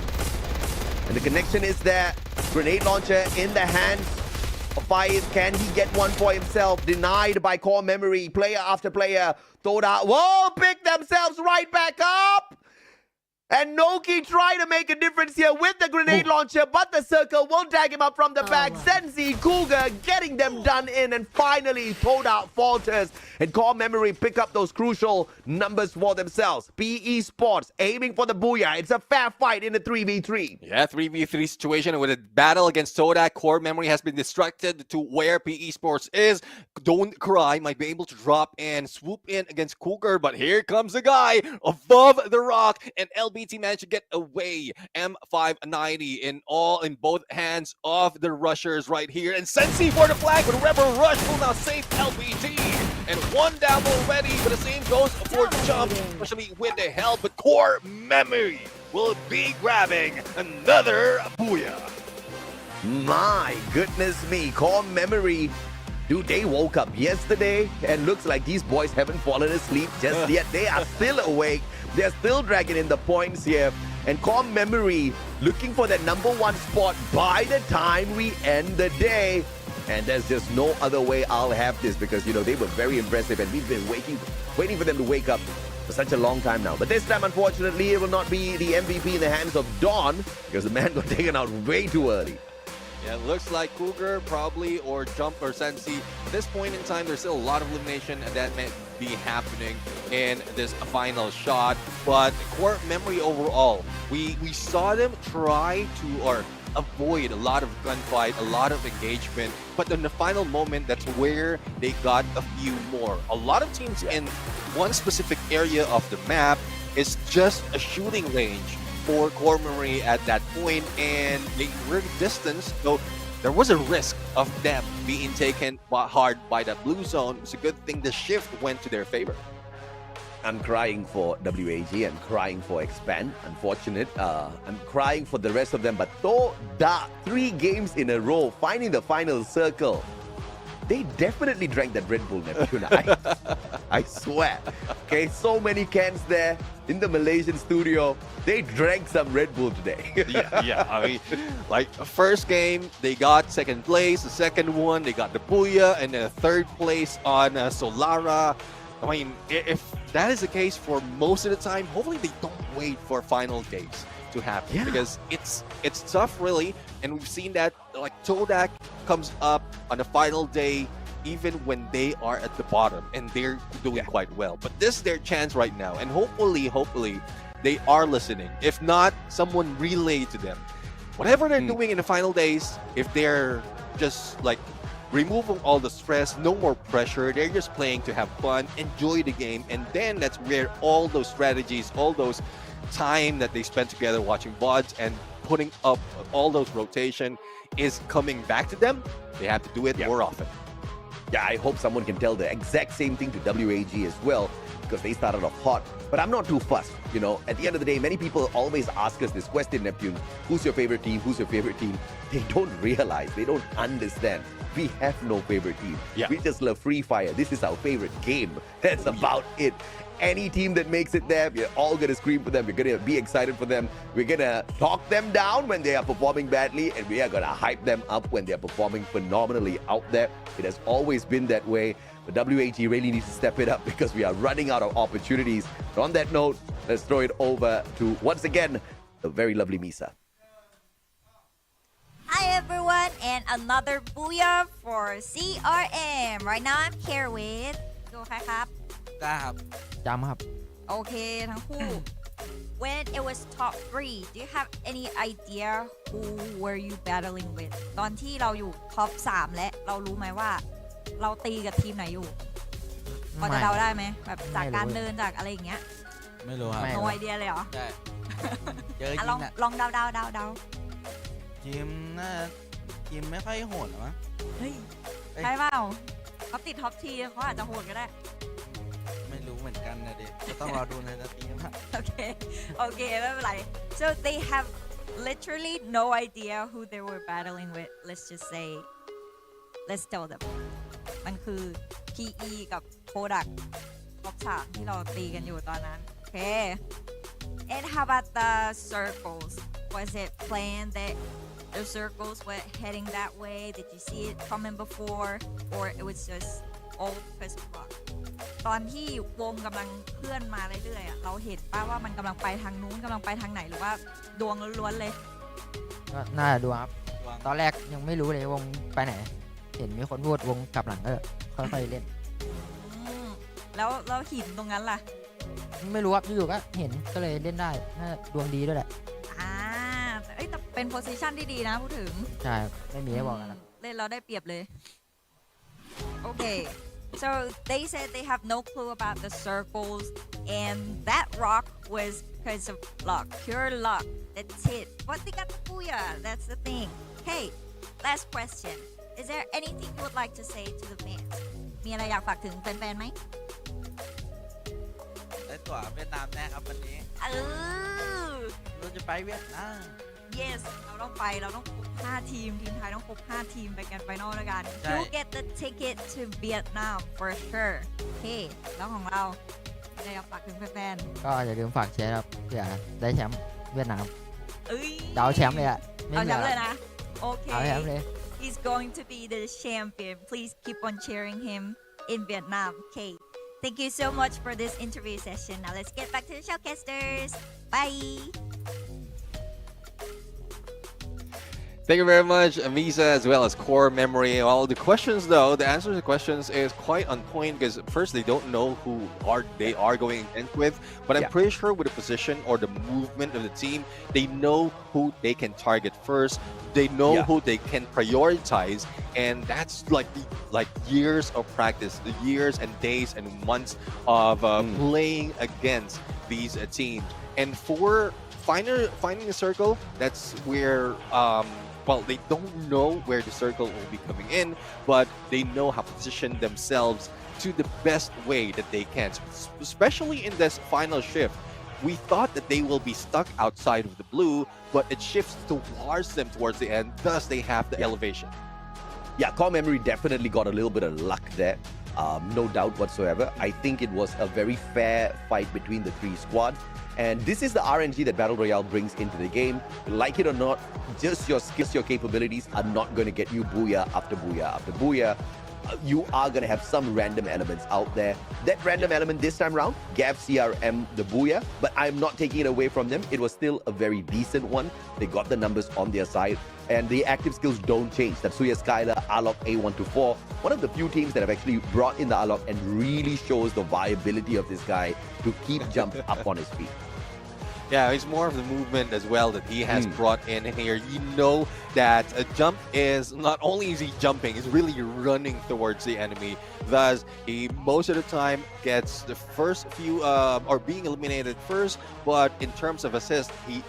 And the connection is there. Grenade launcher in the hands of Faiz. Can he get one for himself? Denied by Core Memory. Player after player. Toda, whoa, pick themselves right back up. And Noki try to make a difference here with the grenade launcher, but the circle won't tag him up from the back. Sensi, Cougar getting them done in, and finally Toda falters. And Core Memory pick up those crucial numbers for themselves. PE Sports aiming for the booyah. It's a fair fight in the 3v3. Yeah, 3v3 situation with a battle against Todak. Core Memory has been distracted to where PE Sports is. Don't Cry might be able to drop in, swoop in against Cougar, but here comes the guy above the rock, and LBT managed to get away. M590 in both hands of the rushers right here, and Sensi for the flag, but Rebel Rush will now save LBT. And one down already, but the same goes for Jump, especially with the help, but Core Memory will be grabbing another booyah. My goodness me, Core Memory. Dude, they woke up yesterday and looks like these boys haven't fallen asleep just yet. They are still awake. They're still dragging in the points here. And Core Memory looking for that #1 spot by the time we end the day. And there's just no other way I'll have this, because, you know, they were very impressive and we've been waiting for them to wake up for such a long time now. But this time, unfortunately, it will not be the MVP in the hands of Dawn, because the man got taken out way too early. Yeah, it looks like Cougar probably, or Jump or Sensi. At this point in time, there's still a lot of elimination that may be happening in this final shot. But Core Memory overall, we saw them try to, or avoid a lot of gunfight, a lot of engagement. But in the final moment, that's where they got a few more. A lot of teams in one specific area of the map is just a shooting range for Core Memory at that point, and they were distanced, so there was a risk of them being taken hard by that blue zone. It's a good thing the shift went to their favor. I'm crying for WAG, I'm crying for Expand, unfortunate. I'm crying for the rest of them, but though the 3 games in a row, finding the final circle, they definitely drank that Red Bull, Neptune. I swear. Okay, so many cans there in the Malaysian studio. They drank some Red Bull today. yeah. I mean, like, first game, they got second place. The second one, they got the Booyah, and the third place on Solara. I mean, if that is the case for most of the time, hopefully they don't wait for final days to happen, because it's tough, really. And we've seen that, like, Todak comes up on the final day even when they are at the bottom, and they're doing quite well. But this is their chance right now, and hopefully they are listening. If not, someone relay to them whatever they're doing in the final days. If they're just like removing all the stress, no more pressure, they're just playing to have fun, enjoy the game, and then that's where all those strategies, all those time that they spent together watching VODs and putting up all those rotation is coming back to them. They have to do it more often. Yeah, I hope someone can tell the exact same thing to WAG as well, because they started off hot. But I'm not too fussed. You know, at the end of the day, many people always ask us this question, Neptune, who's your favorite team? Who's your favorite team? They don't realize, they don't understand. We have no favorite team. We just love Free Fire. This is our favorite game. That's about it. Any team that makes it there, we're all going to scream for them. We're going to be excited for them. We're going to talk them down when they are performing badly, and we are going to hype them up when they're performing phenomenally out there. It has always been that way. But WAG really needs to step it up, because we are running out of opportunities. But on that note, let's throw it over to, once again, the very lovely Misa. Hi everyone, and another booyah for CRM. Right now I'm here with ดูใครครับ กล้าครับจำครับ โอเคทั้งคู่ When it was top 3, do you have any idea who were you battling with ตอนที่เราอยู่ท็อป 3 และเรารู้ไหมว่า เราตีกับทีมไหนอยู่พอจะเดาได้ไหมแบบจากการเดินจากอะไรอย่างเงี้ย ไม่รู้ครับ no idea เลยเหรอ ใช่เจอ อ่ะ ยิ ลอง งน่ะ ลองเดา ทีมน่าทีมไม่ค่อยโหดหรอมั้ง เฮ้ยใช่เปล่าเขาติดท็อปทีเขาอาจจะโหดก็ได้ ไม่รู้เหมือนกันนะเด็กก็ต้องรอดูในสตรีมครับ Okay, okay, ไม่เป็นไร So they have literally no idea who they were battling with. Let's just say, let's tell them. มันคือ PE กับ Product ท็อป3ที่เราตีกันอยู่ตอนนั้น Okay. And how about the circles? Was it planned that the circles were heading that way? Did you see it coming before? Or it was just all because of luck? ตอนที่วงกำลังเคลื่อนมาเรื่อยๆเราเห็นป่ะว่ามันกำลังไปทางนู้นกำลังไปทางไหนหรือว่าดวงล้วนๆเลย ก็น่าจะดูครับ ตอนแรกยังไม่รู้เลยวงไปไหน เห็นมีคนพูดวงกลับหลังก็ค่อยๆเล่น แล้วหินตรงนั้นล่ะ ไม่รู้ครับอยู่ๆก็เห็นก็เลยเล่นได้น่าจะดวงดีด้วยแหละ แต่เป็นโพสิชันที่ดีนะพูดถึง ใช่ไม่มีให้บอกกันครับ เล่นเราได้เปรียบเลย โอเค so they said they have no clue about the circles and that rock was because of luck, pure luck. That's it. But they got the booyah. That's the thing. Hey, last question. Is there anything you would like to say to the fans? มีอะไรอยากฝากถึงแฟนๆไหม ได้ตั๋วเวียดนามแน่ครับวันนี้เราจะไปเวียดนาม Yes เราต้องไปเราต้องครบ5ทีมทีมไทยต้องครบ5ทีมไปกันไฟนอลด้วยกัน You get the ticket to Vietnam for sure โอเคแล้วของเราอะไรอยากฝากถึงแฟน ก็อย่าลืมฝากเชียร์ครับเพื่อได้แชมป์เวียดนาม ๆเอ้ย จะเอาแชมป์เลยอะ เอาแชมป์เลยนะโอเค เอาแชมป์เลย He's going to be the champion. Please keep on cheering him in Vietnam. Okay. Thank you so much for this interview session. Now let's get back to the showcasters. Bye. Thank you very much, Amisa, as well as Core Memory. All the questions, though, the answer to the questions is quite on point because first they don't know who they are going against with, but I'm pretty sure with the position or the movement of the team, they know who they can target first. They know who they can prioritize, and that's like years of practice, the years and days and months of playing against these teams. And for finding a circle, that's where. Well, they don't know where the circle will be coming in, but they know how to position themselves to the best way that they can. Especially in this final shift, we thought that they will be stuck outside of the blue, but it shifts towards them towards the end, thus they have the elevation. Yeah, Core Memory definitely got a little bit of luck there. No doubt whatsoever. I think it was a very fair fight between the three squads. And this is the RNG that Battle Royale brings into the game. Like it or not, just your skills, your capabilities are not going to get you booyah after booyah after booyah. You are going to have some random elements out there. That random element this time around gave CRM the booyah, but I'm not taking it away from them. It was still a very decent one. They got the numbers on their side, and the active skills don't change. Tatsuya Skylar, Alok A124, one of the few teams that have actually brought in the Alok and really shows the viability of this guy to keep jump up on his feet. Yeah, it's more of the movement as well that he has brought in here. You know that a jump is not only is he jumping, he's really running towards the enemy. Thus, he most of the time gets the first few or being eliminated first. But in terms of assist, he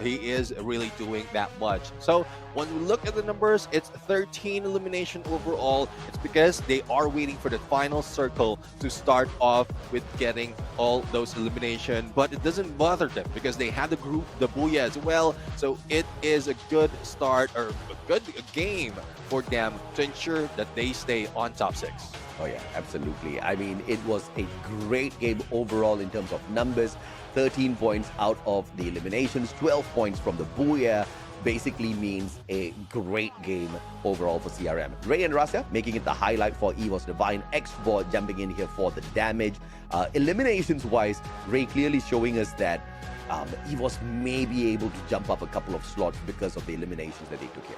is really doing that much. So when we look at the numbers, it's 13 elimination overall. It's because they are waiting for the final circle to start off with getting all those elimination. But it doesn't bother them because they have the group, the booyah as well. So it is a good start or a good game for them to ensure that they stay on top 6. Oh yeah, absolutely. I mean, it was a great game overall in terms of numbers. 13 points out of the eliminations, 12 points from the booyah. Basically means a great game overall for CRM. Ray and Rasya making it the highlight for EVOS Divine. X-Bot jumping in here for the damage. Eliminations wise, Ray clearly showing us that EVOS may be able to jump up a couple of slots because of the eliminations that they took here.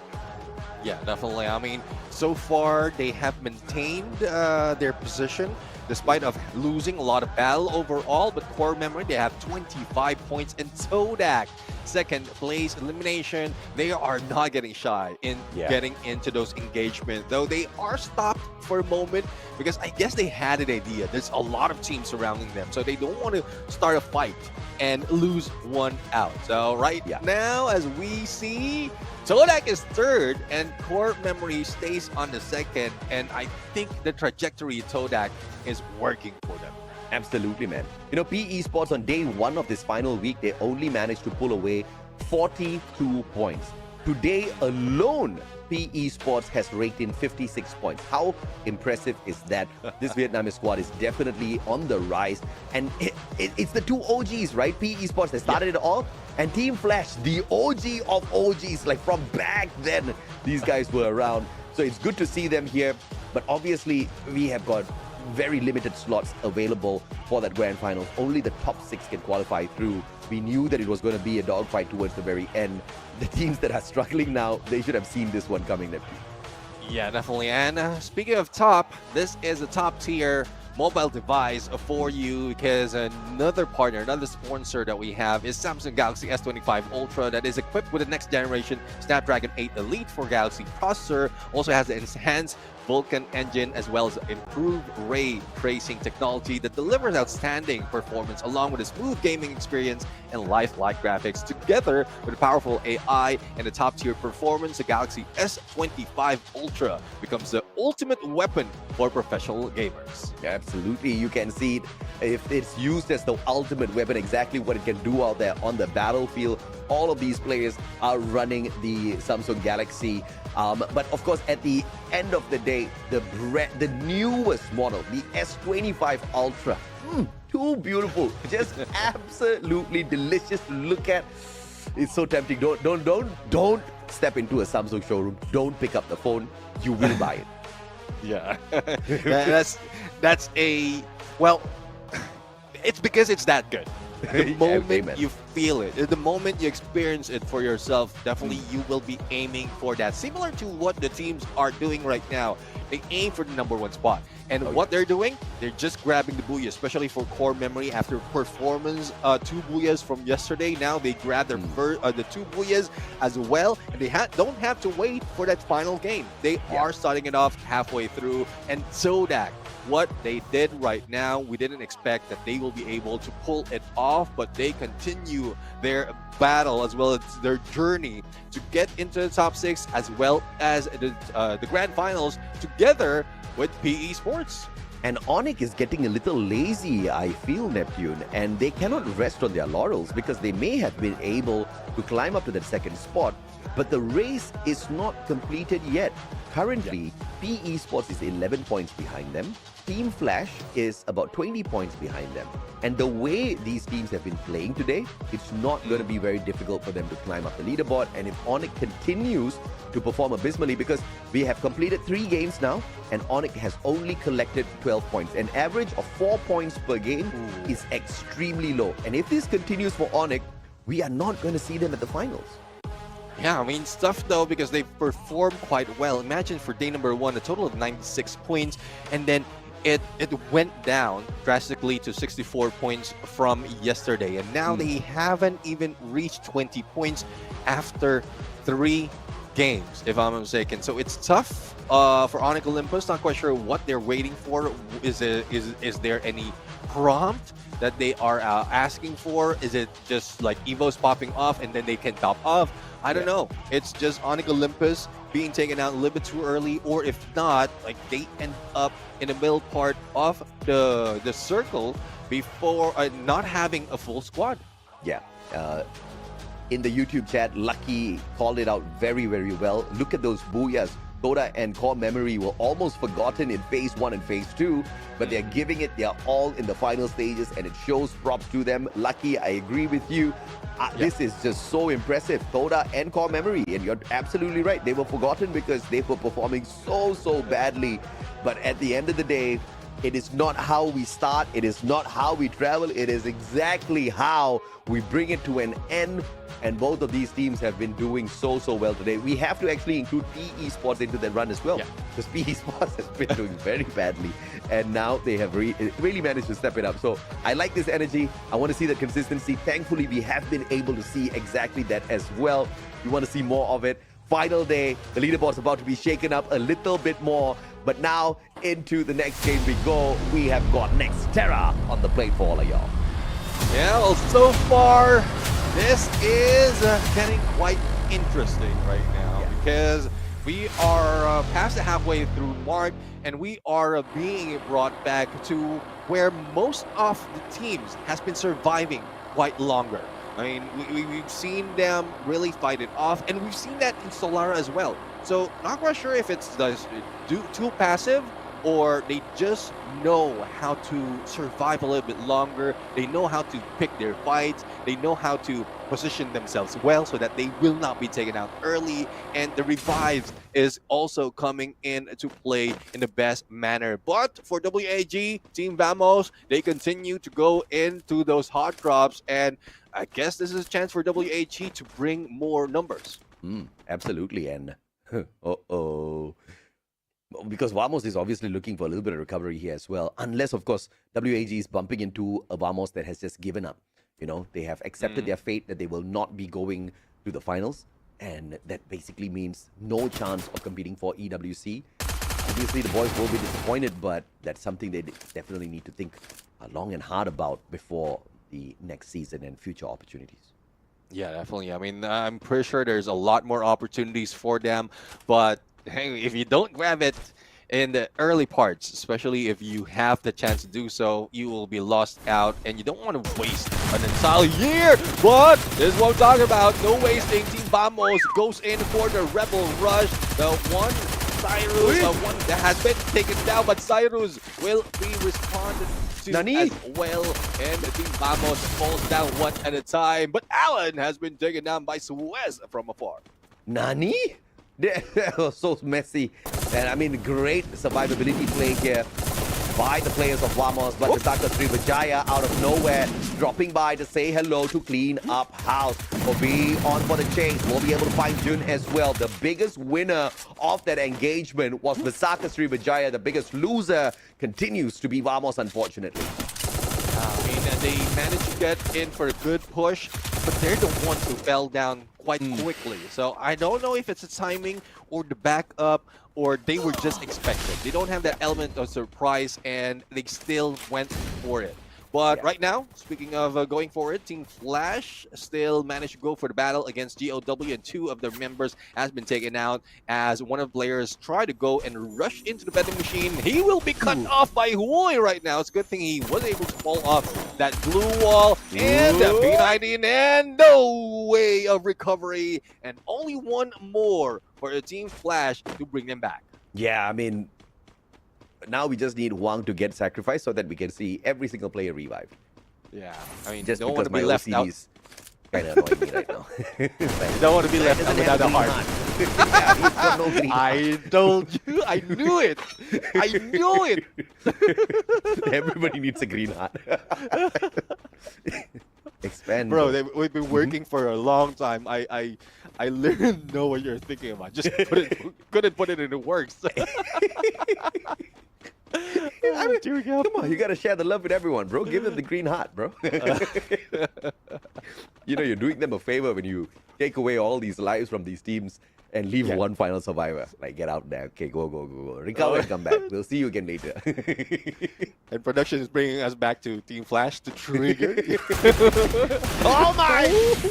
Yeah, definitely. I mean, so far they have maintained their position despite of losing a lot of battle overall. But core memory, they have 25 points, and Todak, second place elimination. They are not getting shy in getting into those engagements, though they are stopped for a moment because I guess they had an idea. There's a lot of teams surrounding them, so they don't want to start a fight and lose one out. So right now, as we see, Todak is third and core memory stays on the second, and I think the trajectory of Todak is working for them. Absolutely, man. You know, PE Sports on day one of this final week, they only managed to pull away 42 points. Today alone, PE Sports has raked in 56 points. How impressive is that? This Vietnamese squad is definitely on the rise. And it's the two OGs, right? PE Sports, they started it all. And Team Flash, the OG of OGs, like from back then, these guys were around. So it's good to see them here. But obviously, we have got very limited slots available for that grand finals. Only the top 6 can qualify through. We knew that it was going to be a dogfight towards the very end. The teams that are struggling now, they should have seen this one coming. Yeah, definitely. And speaking of top, this is a top tier mobile device for you because another partner, another sponsor that we have is Samsung Galaxy S25 Ultra that is equipped with the next generation Snapdragon 8 Elite for Galaxy processor. Also has the enhanced Vulkan engine as well as improved ray tracing technology that delivers outstanding performance along with a smooth gaming experience and lifelike graphics. Together with a powerful AI and a top-tier performance, the Galaxy S25 Ultra becomes the ultimate weapon for professional gamers. Absolutely, you can see it if it's used as the ultimate weapon, exactly what it can do out there on the battlefield. All of these players are running the Samsung Galaxy. But of course, at the end of the day, the newest model, the S25 Ultra, too beautiful, just absolutely delicious to look at. It's so tempting. Don't step into a Samsung showroom. Don't pick up the phone. You will buy it. Yeah, that's a, well, it's because it's that good. The moment you feel it, the moment you experience it for yourself, definitely you will be aiming for that. Similar to what the teams are doing right now. They aim for the #1 spot. And what they're doing, they're just grabbing the booyah, especially for core memory after performance. 2 booyahs from yesterday. Now they grab their the 2 booyahs as well. And they don't have to wait for that final game. They are starting it off halfway through. And Todak, what they did right now, we didn't expect that they will be able to pull it off, but they continue their battle as well as their journey to get into the top 6 as well as the grand finals together with PE Sports. And Onyx is getting a little lazy, I feel, Neptune, and they cannot rest on their laurels because they may have been able to climb up to that second spot, but the race is not completed yet. Currently, PE Sports is 11 points behind them. Team Flash is about 20 points behind them. And the way these teams have been playing today, it's not going to be very difficult for them to climb up the leaderboard. And if Onyx continues to perform abysmally, because we have completed 3 games now, and Onyx has only collected 12 points. An average of 4 points per game is extremely low. And if this continues for Onyx, we are not going to see them at the finals. Yeah, I mean, it's tough though because they've performed quite well. Imagine for day #1, a total of 96 points, and then it went down drastically to 64 points from yesterday. And now they haven't even reached 20 points after 3 games, if I'm not mistaken. So it's tough for Onyx Olympus. Not quite sure what they're waiting for. Is there any prompt that they are asking for? Is it just like Evo's popping off and then they can top off? I don't know. It's just Onyx Olympus being taken out a little bit too early, or if not, like they end up in the middle part of the circle before not having a full squad. Yeah. In the YouTube chat, Lucky called it out very, very well. Look at those booyahs. Toda and Core Memory were almost forgotten in Phase 1 and Phase 2, but they're giving it. They're all in the final stages, and it shows props to them. Lucky, I agree with you. This is just so impressive. Toda and Core Memory, and you're absolutely right. They were forgotten because they were performing so badly. But at the end of the day, It is not how we start. It is not how we travel. It is exactly how we bring it to an end. And both of these teams have been doing so well today. We have to actually include PE Sports into that run as well. Because PE Sports has been doing very badly. And now they have really managed to step it up. So I like this energy. I want to see the consistency. Thankfully, we have been able to see exactly that as well. We want to see more of it. Final day, the leaderboard's about to be shaken up a little bit more. But now, into the next game we go. We have got Next Terra on the plate for all of y'all. Yeah, well, so far, this is getting quite interesting right now because we are past the halfway through March and we are being brought back to where most of the teams has been surviving quite longer. I mean, we've seen them really fight it off, and we've seen that in Solara as well. So, not quite sure if it's too passive or they just know how to survive a little bit longer. They know how to pick their fights. They know how to position themselves well so that they will not be taken out early. And the revives is also coming in to play in the best manner. But for WAG, Team Vamos, they continue to go into those hot drops. And I guess this is a chance for WAG to bring more numbers. Absolutely. And because Vamos is obviously looking for a little bit of recovery here as well. Unless, of course, WAG is bumping into a Vamos that has just given up. You know, they have accepted their fate that they will not be going to the finals. And that basically means no chance of competing for EWC. Obviously, the boys will be disappointed, but that's something they definitely need to think long and hard about before the next season and future opportunities. Yeah, definitely. I mean, I'm pretty sure there's a lot more opportunities for them, but hey, if you don't grab it in the early parts, especially if you have the chance to do so, you will be lost out, and you don't want to waste an entire year. But this is what I'm talking about. No wasting. Team Vamos goes in for the Rebel Rush. The one Cyrus, one that has been taken down, but Cyrus will be responded to as well. And the Team Vamos falls down one at a time. But Alan has been taken down by Suez from afar. Nani? That was so messy. And I mean, great survivability play here by the players of Vamos. But Visaka Srivijaya out of nowhere, dropping by to say hello to clean up house. Will be on for the chase. We'll be able to find Jun as well. The biggest winner of that engagement was Visaka Srivijaya. The biggest loser continues to be Vamos, unfortunately. I mean, they managed to get in for a good push, but they're the ones who fell down quite quickly. So I don't know if it's the timing or the backup or they were just expected. They don't have that element of surprise and they still went for it. But right now, speaking of going for it, Team Flash still managed to go for the battle against GOW, and two of their members has been taken out as one of the players tried to go and rush into the vending machine. He will be cut off by Hui right now. It's a good thing he was able to fall off that blue wall. And P19, and no way of recovery. And only one more for the Team Flash to bring them back. Yeah, I mean, now we just need Huang to get sacrificed so that we can see every single player revived. Yeah, I mean, just don't because want to be left out. Kind of annoying me right now. You don't want to be left out without a heart. I told you. I knew it. I knew it. Everybody needs a green heart. Expand. Bro, we've been working for a long time. I literally know what you're thinking about. Just couldn't put it into works. I mean, come on, you gotta share the love with everyone, bro. Give them the green heart, bro. You know, you're doing them a favor when you take away all these lives from these teams and leave one final survivor. Like, get out there. Okay, go. Recover and come back. We'll see you again later. And production is bringing us back to Team Flash to trigger. Oh my!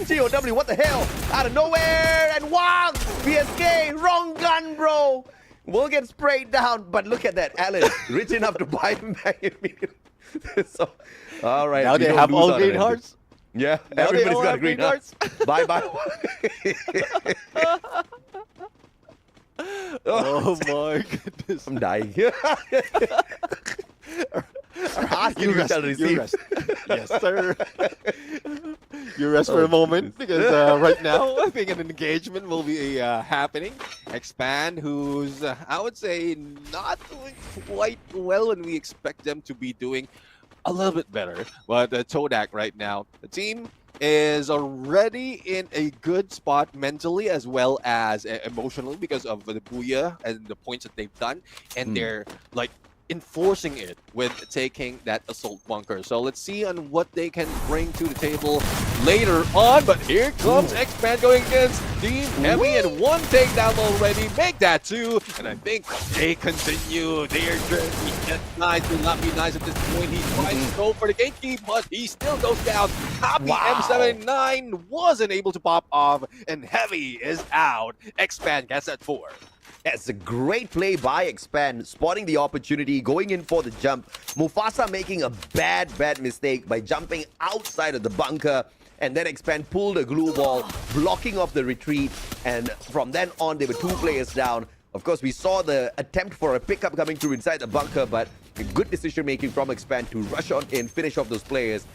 GOW, what the hell? Out of nowhere! And Wang! PSK! Wrong gun, bro! We'll get sprayed down, but look at that. Alan, rich enough to buy him back immediately. So, all right. Now they have all green hearts? Yeah, now everybody's got green hearts. Bye-bye. Oh my goodness. I'm dying. You rest. Yes, sir. you rest for a moment because right now I think an engagement will be happening. Expand, who's I would say not doing quite well, and we expect them to be doing a little bit better. But Todak right now, the team is already in a good spot mentally as well as emotionally because of the booyah and the points that they've done, and they're like enforcing it with taking that assault bunker. So let's see on what they can bring to the table later on. But here comes Expand going against Team Heavy, and one takedown already. Make that two, and I think they continue their journey. Just nice, will not be nice at this point. He tries to go for the gatekeep, but he still goes down. Happy M79 wasn't able to pop off, and Heavy is out. Expand gets that 4. That's a great play by Expand, spotting the opportunity, going in for the jump. Mufasa making a bad mistake by jumping outside of the bunker, and then Expand pulled a glue wall, blocking off the retreat, and from then on, there were 2 players down. Of course, we saw the attempt for a pickup coming through inside the bunker, but good decision-making from Expand to rush on in, finish off those players,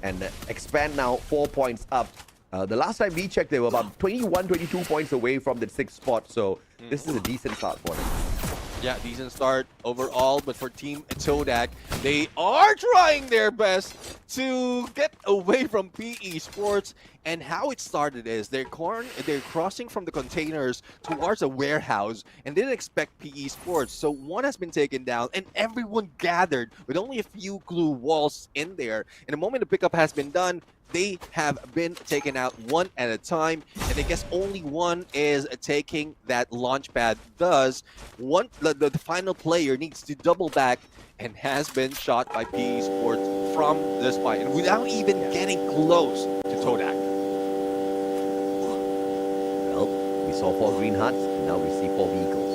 and Expand now 4 points up. The last time we checked, they were about 21, 22 points away from the 6th spot, so this is a decent start for them. Yeah, decent start overall, but for Team Todak, they are trying their best to get away from PE Sports. And how it started is they're crossing from the containers towards a warehouse and didn't expect PE Sports. So one has been taken down and everyone gathered with only a few glue walls in there. And the moment the pickup has been done, they have been taken out one at a time, and I guess only one is taking that launch pad. Thus, the final player needs to double back and has been shot by PE Sports from the spy, and without even getting close to Todak. Well, we saw 4 green huts, and now we see 4 vehicles.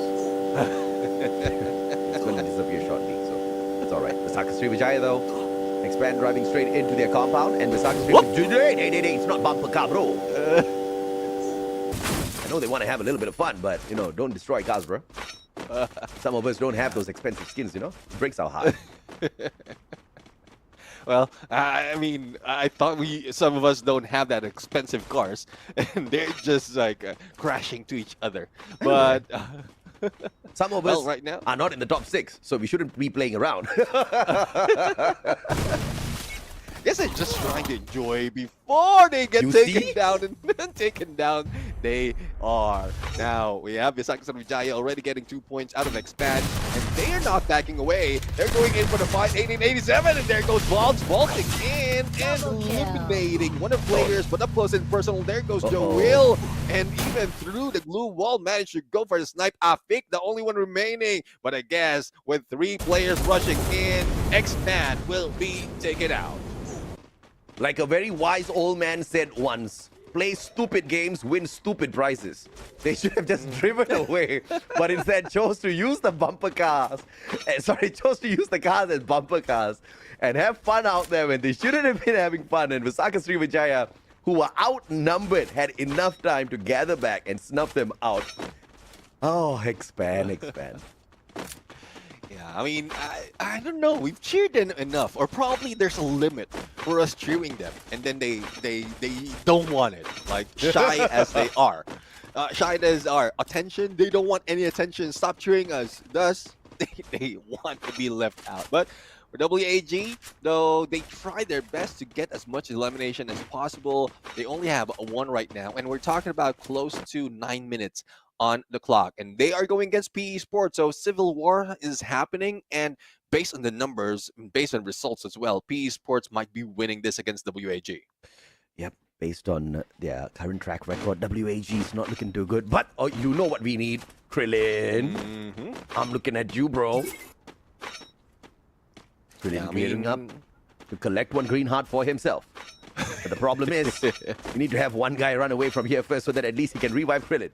It's going to disappear shortly, so that's all right. Visaka Srivijaya, though. Expand driving straight into their compound, and Visaka Srivijaya, hey, it's not bumper car, bro. I know they want to have a little bit of fun, but, you know, don't destroy cars, bro. Some of us don't have those expensive skins, you know? It breaks our heart. Well, I mean, I thought some of us don't have that expensive cars, and they're just like crashing to each other. But some of us right now are not in the top 6, so we shouldn't be playing around. Yes, they're just trying to enjoy before they get taken down, and taken down they are. Now, we have Visaka Srivijaya already getting 2 points out of Expand, and they are not backing away. They're going in for the fight, 1887, and there goes Bobs vaulting in and eliminating one of the players, but up close and personal, there goes Joel, and even through the glue wall, managed to go for the snipe. Afik, the only one remaining, but I guess with 3 players rushing in, Expand will be taken out. Like a very wise old man said once, play stupid games, win stupid prizes. They should have just driven away, but instead chose to use the bumper cars. Chose to use the cars as bumper cars and have fun out there when they shouldn't have been having fun. And Visaka Srivijaya, who were outnumbered, had enough time to gather back and snuff them out. Oh, Expand. Yeah, I mean, I don't know. We've cheered them enough, or probably there's a limit for us cheering them, and then they don't want it. Like shy as they are, attention. They don't want any attention. Stop cheering us. Thus, they want to be left out. But for WAG, though, they try their best to get as much elimination as possible. They only have 1 right now, and we're talking about close to 9 minutes on the clock, and they are going against PE Sports. So civil war is happening, and based on the numbers, based on results as well, PE Sports might be winning this against WAG. Yep, based on their current track record, WAG is not looking too good. But you know what we need, Krillin. I'm looking at you, bro. Krillin gearing up to collect 1 green heart for himself. But the problem is, we need to have 1 guy run away from here first so that at least he can revive Krillin.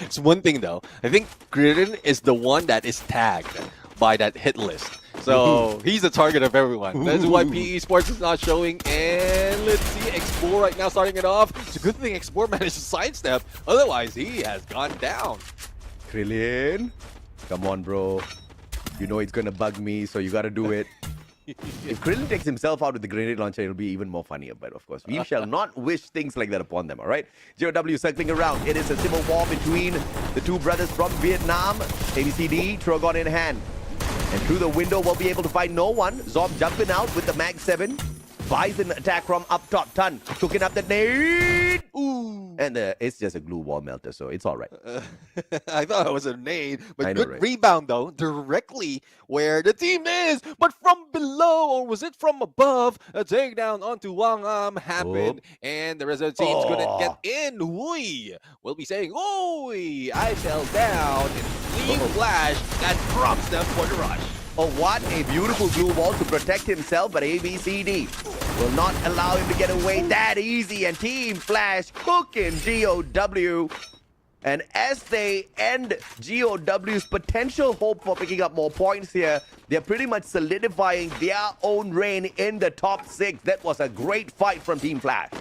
It's one thing though. I think Krillin is the one that is tagged by that hit list. So he's the target of everyone. That's why PE Sports is not showing. And let's see, Explore right now starting it off. It's a good thing Explore managed to sidestep. Otherwise, he has gone down. Krillin, come on, bro. You know it's gonna bug me, so you gotta do it. If Krillin takes himself out with the grenade launcher, it'll be even more funnier. But of course, we shall not wish things like that upon them, all right? GOW circling around. It is a civil war between the two brothers from Vietnam. ABCD, Trogon in hand. And through the window, we'll be able to find no one. Zob jumping out with the Mag 7. Bison attack from up top. Ton cooking up the nade. Ooh. And it's just a glue wall melter, so it's all right. I thought it was a nade, but I know, good right? rebound though, directly where the team is, but from below, or was it from above? A takedown onto Wang Am happened, and the rest of the team's couldn't get in. Hui will be saying, "Oi, I fell down," and Team Flash that drops them for the rush. Oh, what a beautiful glue wall to protect himself, but ABCD will not allow him to get away that easy. And Team Flash cooking GOW. And as they end GOW's potential hope for picking up more points here, they're pretty much solidifying their own reign in the top 6. That was a great fight from Team Flash.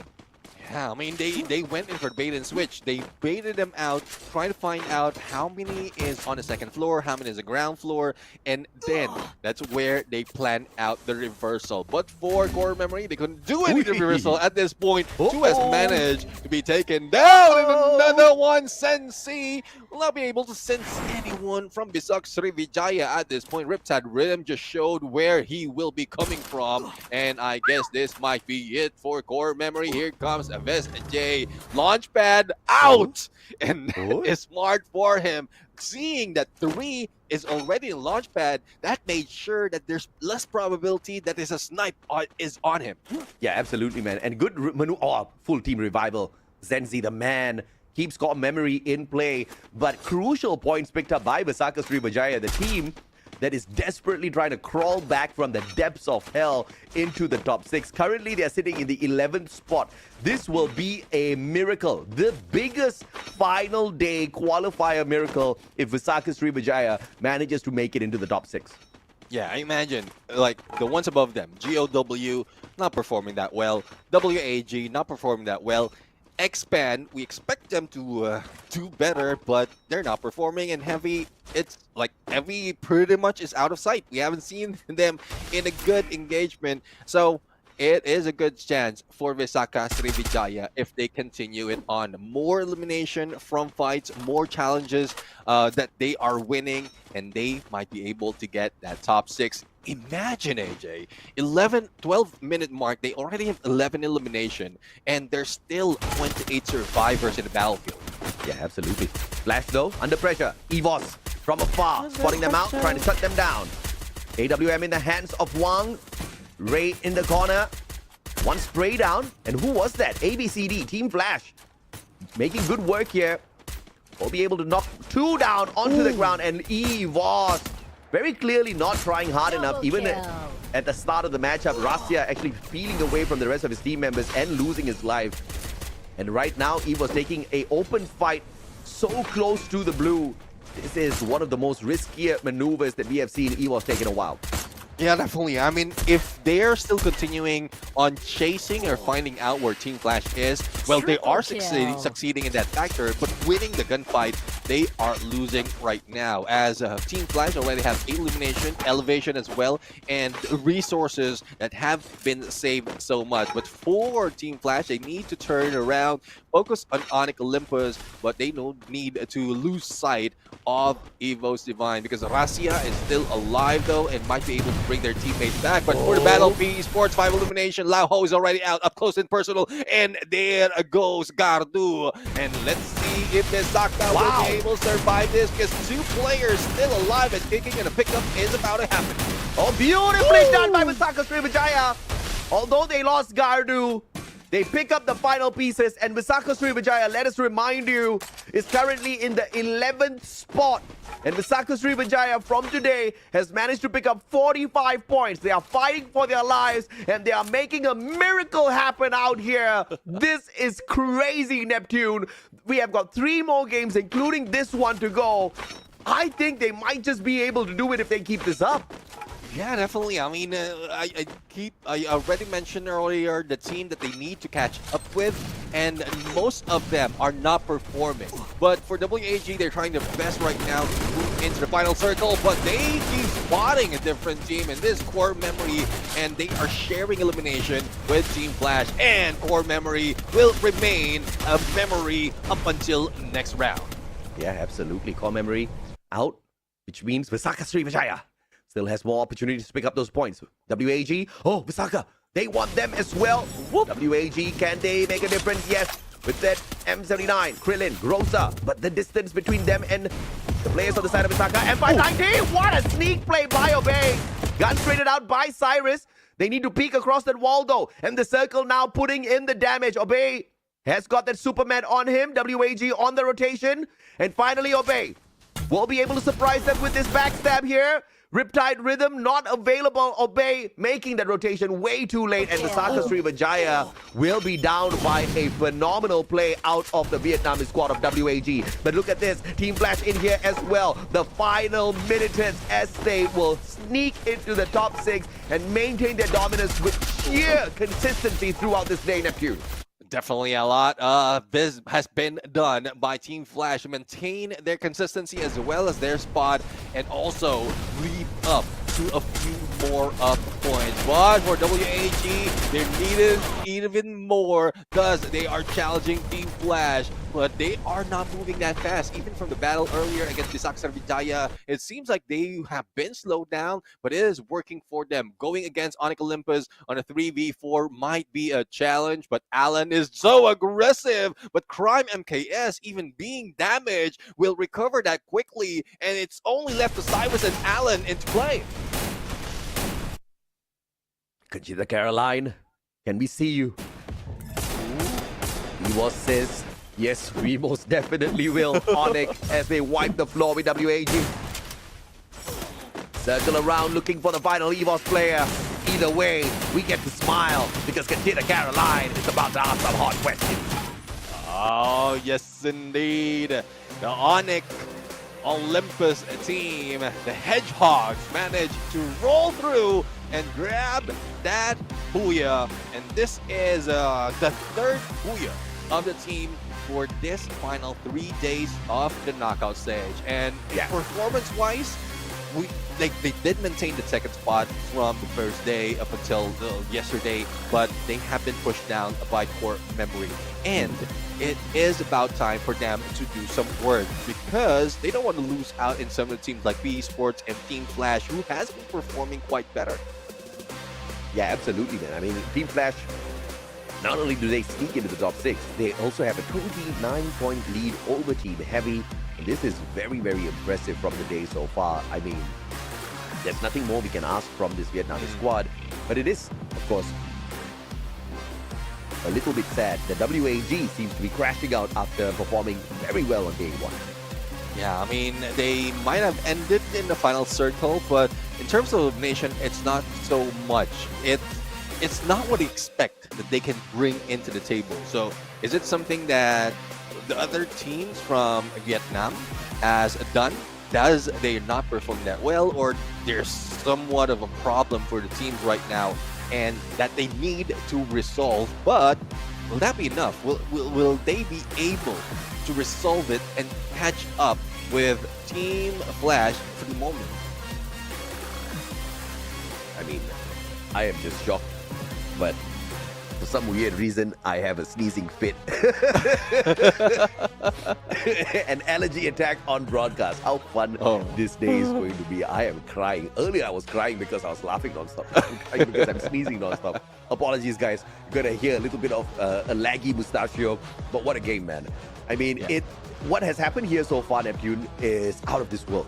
Yeah, I mean, they went in for bait and switch. They baited them out, trying to find out how many is on the second floor, how many is the ground floor, and then that's where they planned out the reversal. But for core memory, they couldn't do any reversal at this point. Two has managed to be taken down, and another one, Sensi, will not be able to sense anyone from Bisak Srivijaya at this point. Riptide Rhythm just showed where he will be coming from, and I guess this might be it for core memory. Here comes J launchpad out, and it's smart for him. Seeing that 3 is already in launchpad, that made sure that there's less probability that there's a snipe is on him. Yeah, absolutely, man. And good full team revival. Zenzi, the man, keeps core memory in play, but crucial points picked up by Visaka Srivijaya, the team that is desperately trying to crawl back from the depths of hell into the top 6. Currently, they are sitting in the 11th spot. This will be a miracle, the biggest final day qualifier miracle if Visaka Srivijaya manages to make it into the top 6. Yeah, I imagine, like, the ones above them, GOW, not performing that well, WAG, not performing that well, Expand, we expect them to do better, but they're not performing. And Heavy, it's like Heavy pretty much is out of sight. We haven't seen them in a good engagement. So it is a good chance for Visaka Srivijaya if they continue it on. More elimination from fights, more challenges that they are winning, and they might be able to get that top 6. Imagine, AJ, 12-minute mark, they already have 11 elimination, and there's still 28 survivors in the battlefield. Yeah, absolutely. Flash, though, under pressure. EVOS from afar, spotting them out, trying to shut them down. AWM in the hands of Wang. Ray in the corner. One spray down. And who was that? ABCD, Team Flash. Making good work here. Will be able to knock 2 down onto the ground. And EVOS very clearly not trying hard enough. Even at the start of the matchup, Rasya actually peeling away from the rest of his team members and losing his life. And right now, EVOS taking an open fight so close to the blue. This is one of the most riskier maneuvers that we have seen EVOS take in a while. Yeah, definitely. I mean, if they're still continuing on chasing or finding out where Team Flash is, well, they are succeeding in that factor, but winning the gunfight, they are losing right now. As Team Flash already have elimination, elevation as well, and resources that have been saved so much. But for Team Flash, they need to turn around, focus on Onyx Olympus, but they don't need to lose sight of EVOS Divine, because Rasya is still alive though and might be able to bring their teammates back. But for the battle, Esports 5 elimination, Lao Ho is already out up close and personal, and there goes Gardu. And let's see if Misaka will be able to survive this, because 2 players still alive and kicking, and a pickup is about to happen. Oh, beautifully done by Visaka Srivijaya. Although they lost Gardu, they pick up the final pieces, and Visaka Srivijaya, let us remind you, is currently in the 11th spot. And Visaka Srivijaya from today has managed to pick up 45 points. They are fighting for their lives, and they are making a miracle happen out here. This is crazy, Neptune. We have got 3 more games, including this one, to go. I think they might just be able to do it if they keep this up. Yeah, definitely. I mean, I already mentioned earlier the team that they need to catch up with, and most of them are not performing. But for WAG, they're trying their best right now to move into the final circle, but they keep spotting a different team in this Core Memory, and they are sharing elimination with Team Flash, and Core Memory will remain a memory up until next round. Yeah, absolutely. Core Memory out, which means Visaka Srivijaya still has more opportunities to pick up those points. WAG, oh, Visaka, they want them as well. WAG, can they make a difference? Yes, with that M79, Krillin, Groza, but the distance between them and the players on the side of Visaka, M590, what a sneak play by Obey. Gun traded out by Cyrus. They need to peek across that wall though, and the circle now putting in the damage. Obey has got that Superman on him, WAG on the rotation, and finally Obey will be able to surprise them with this backstab here. Riptide Rhythm not available. Obey making that rotation way too late, and Visaka Srivijaya will be down by a phenomenal play out of the Vietnamese squad of WAG. But look at this, Team Flash in here as well. The final minutes as they will sneak into the top 6 and maintain their dominance with sheer consistency throughout this day, Neptune. Definitely a lot of this has been done by Team Flash to maintain their consistency as well as their spot, and also lead up to a few more points. But for WAG, they're needed even more because they are challenging Team Flash, but they are not moving that fast. Even from the battle earlier against Visaka Srivijaya, it seems like they have been slowed down, but it is working for them. Going against Onyx Olympus on a 3v4 might be a challenge, but Alan is so aggressive. But Crime MKS, even being damaged, will recover that quickly, and it's only left to Cyrus and Alan into play. Conchita Caroline, can we see you? Ewas says, yes, we most definitely will. Onyx as they wipe the floor with WAG. Circle around looking for the final Ewas player. Either way, we get to smile because Conchita Caroline is about to ask some hard questions. Oh, yes, indeed. The Onyx Olympus team, the Hedgehogs, managed to roll through and grab that Booyah. And this is the third Booyah of the team for this final 3 days of the knockout stage. And performance-wise, they did maintain the second spot from the first day up until yesterday, but they have been pushed down by Core Memory. And it is about time for them to do some work because they don't want to lose out in some of the teams like Esports and Team Flash, who has been performing quite better. Yeah, absolutely, man. I mean, Team Flash, not only do they sneak into the top 6, they also have a 29-point lead over Team Heavy. And this is very, very impressive from the day so far. I mean, there's nothing more we can ask from this Vietnamese squad. But it is, of course, a little bit sad that WAG seems to be crashing out after performing very well on day 1. Yeah, I mean, they might have ended in the final circle, but in terms of elimination, it's not so much. It's not what they expect that they can bring into the table. So is it something that the other teams from Vietnam has done? Does they not perform that well, or there's somewhat of a problem for the teams right now and that they need to resolve? But will that be enough? Will they be able to resolve it and catch up with Team Flash for the moment? I mean, I am just shocked, but for some weird reason, I have a sneezing fit. An allergy attack on broadcast. How fun this day is going to be. I am crying. Earlier, I was crying because I was laughing nonstop. I'm crying because I'm sneezing nonstop. Apologies, guys. You're going to hear a little bit of a laggy mustachio, but what a game, man. I mean, what has happened here so far, Neptune, is out of this world.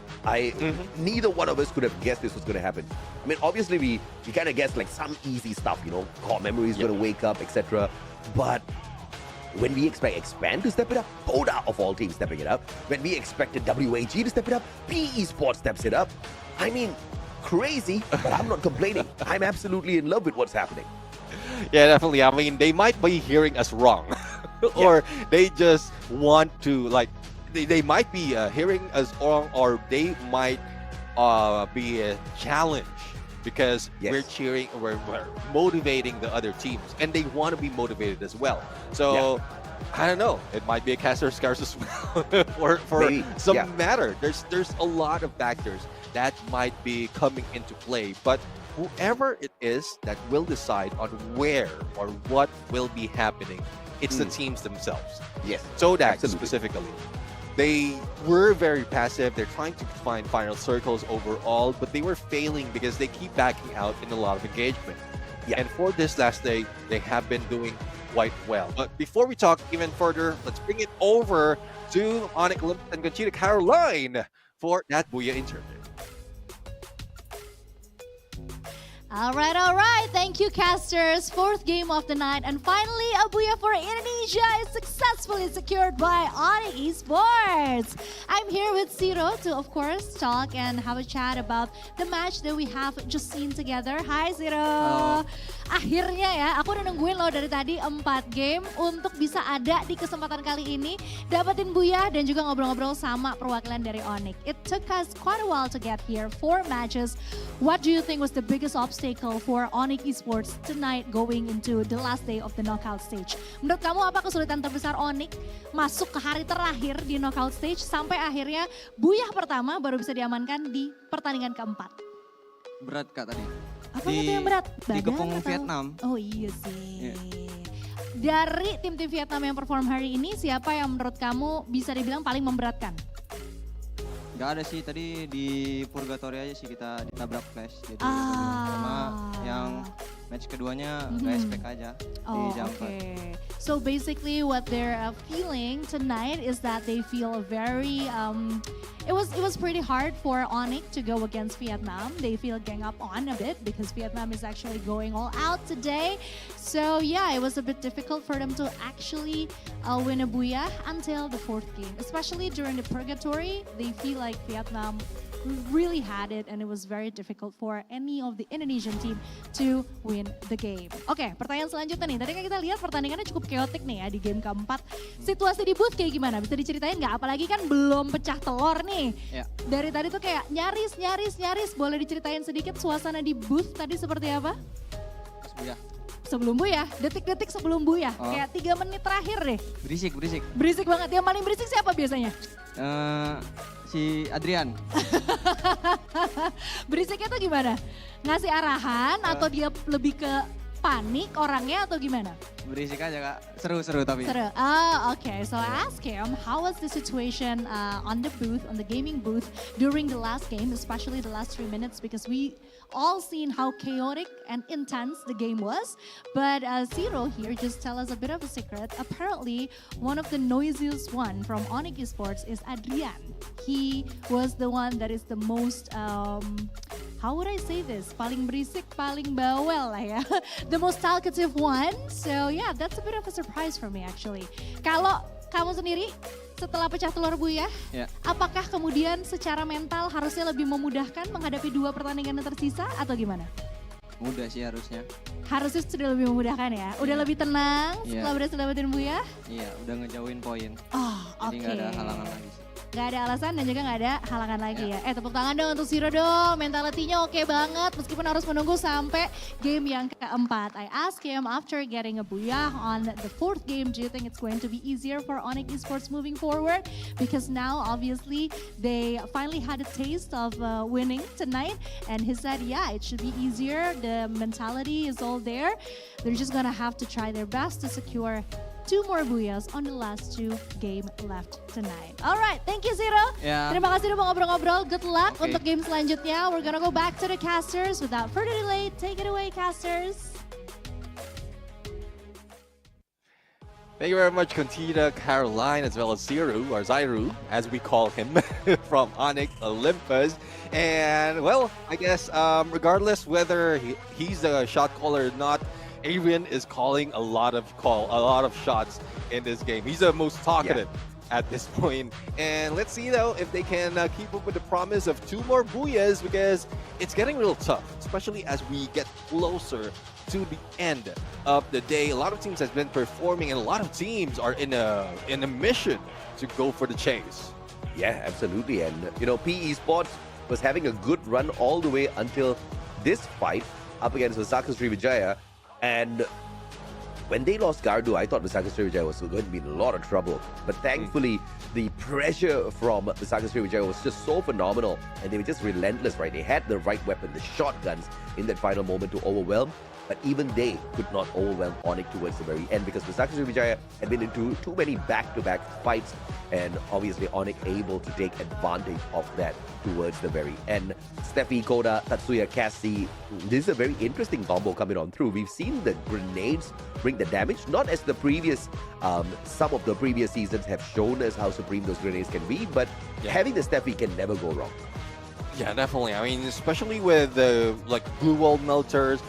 Neither one of us could have guessed this was going to happen. I mean, obviously, we kind of guessed like some easy stuff, you know, Core Memory is going to wake up, etc. But when we expect Expand to step it up, Poda of all teams stepping it up. When we expected WAG to step it up, Esports steps it up. I mean, crazy, but I'm not complaining. I'm absolutely in love with what's happening. Yeah, definitely. I mean, they might be hearing us wrong. Or they just want to, like, they might be hearing us wrong, or they might be challenged because Yes. we're cheering, we're motivating the other teams, and they want to be motivated as well. So I don't know. It might be a caster scarce as well, for Maybe, some yeah. matter. There's a lot of factors that might be coming into play, but whoever it is that will decide on where or what will be happening, it's the teams themselves. Yes. Todak Absolutely. specifically. They were very passive. They're trying to find final circles overall, but they were failing because they keep backing out in a lot of engagement. Yeah. And for this last day, they have been doing quite well. But before we talk even further, let's bring it over to Onyx Olympus and Conchita Caroline for that Booyah interview. All right. Thank you, casters. Fourth game of the night. And finally, a booyah for Indonesia is successfully secured by Onyx Esports. I'm here with Zero to, of course, talk and have a chat about the match that we have just seen together. Hi, Zero. Akhirnya ya, aku udah nungguin loh dari tadi 4 game untuk bisa ada di kesempatan kali ini. Dapetin booyah dan juga ngobrol-ngobrol sama perwakilan dari Onyx. It took us quite a while to get here. 4 matches. What do you think was the biggest obstacle for Onyx Esports tonight going into the last day of the knockout stage? Menurut kamu apa kesulitan terbesar Onyx masuk ke hari terakhir di knockout stage sampai akhirnya booyah pertama baru bisa diamankan di pertandingan keempat? Berat Kak tadi. Apa itu yang berat? Dikepung atau- Vietnam. Oh iya sih. Iya. Dari tim-tim Vietnam yang perform hari ini, siapa yang menurut kamu bisa dibilang paling memberatkan? Gak ada sih, tadi di Purgatory aja sih kita ditabrak flash. Jadi Ah. sama yang match keduanya gak expect aja di Oh, jumper. okay. So basically what they're feeling tonight is that they feel very, it was pretty hard for Onyx to go against Vietnam. They feel gang up on a bit because Vietnam is actually going all out today. So yeah, it was a bit difficult for them to actually win a booyah until the 4th game. Especially during the Purgatory, they feel like Vietnam really had it and it was very difficult for any of the Indonesian team to win the game. Oke, pertanyaan selanjutnya nih. Tadi kan kita lihat pertandingannya cukup chaotic nih ya di game keempat. Situasi di booth kayak gimana? Bisa diceritain nggak? Apalagi kan belum pecah telur nih. Ya. Dari tadi tuh kayak nyaris. Boleh diceritain sedikit suasana di booth tadi seperti apa? Booyah. Sebelum booyah, detik-detik sebelum booyah. Oh. Kayak 3 menit terakhir deh. Berisik. Berisik banget. Yang paling berisik siapa biasanya? Si Adrian. Berisiknya tuh gimana? Ngasih arahan atau dia lebih ke panik orangnya atau gimana? Berisik aja Kak. Seru tapi. Seru. Oh, okay. So I asked him, how was the situation on the booth, on the gaming booth during the last game, especially the last 3 minutes, because we all seen how chaotic and intense the game was. But Zero here just tell us a bit of a secret. Apparently, one of the noisiest one from Onyx Esports is Adrian. He was the one that is the most, how would I say this? Paling berisik, paling bawel lah ya. The most talkative one. So yeah, that's a bit of a surprise for me actually. Kalau kamu sendiri setelah pecah telur booyah, Ya. apakah kemudian secara mental harusnya lebih memudahkan menghadapi 2 pertandingan yang tersisa atau gimana? Mudah sih harusnya. Harusnya sudah lebih memudahkan ya? Udah lebih tenang Iya. setelah berhasil dapetin booyah? Iya, udah ngejauhin poin. Oh, Jadi nggak ada halangan lagi sih. Gak ada alasan dan juga gak ada halangan lagi ya. Tepuk tangan dong untuk Zero dong. Mentalitinya oke banget meskipun harus menunggu sampai game yang keempat. I asked him after getting a booyah on the 4th game, do you think it's going to be easier for Onyx Esports moving forward? Because now obviously they finally had a taste of winning tonight and he said yeah, it should be easier. The mentality is all there. They're just gonna have to try their best to secure 2 more booyahs on the last 2 game left tonight. Alright, thank you Zero. Ya. Terima kasih udah mau ngobrol-ngobrol. Good luck Oke. untuk game selanjutnya. We're gonna go back to the casters. Without further delay, take it away casters. Thank you very much, Conchita Caroline, as well as Ziru, or Zairu, as we call him, from Onyx Olympus. And, well, I guess regardless whether he's a shot caller or not, Adrian is calling a lot of shots in this game. He's the most talkative at this point. And let's see, though, if they can keep up with the promise of 2 more booyahs, because it's getting real tough, especially as we get closer to the end of the day. A lot of teams have been performing, and a lot of teams are in a mission to go for the chase. Yeah, absolutely. And, you know, PE Sports was having a good run all the way until this fight up against Osaka Sriwijaya, and when they lost Gardu, I thought Osaka Sriwijaya was going to be in a lot of trouble. But thankfully, the pressure from Osaka Sriwijaya was just so phenomenal, and they were just relentless, right? They had the right weapon, the shotguns, in that final moment to overwhelm. But even they could not overwhelm Onyx towards the very end because Osaka Sriwijaya had been into too many back-to-back fights, and obviously Onyx able to take advantage of that towards the very end. Steffi, Koda, Tatsuya, Cassie, this is a very interesting combo coming on through. We've seen the grenades bring the damage, not as the previous, some of the previous seasons have shown us how supreme those grenades can be, but having the Steffi can never go wrong. Yeah, definitely. I mean, especially with the like blue wall melters,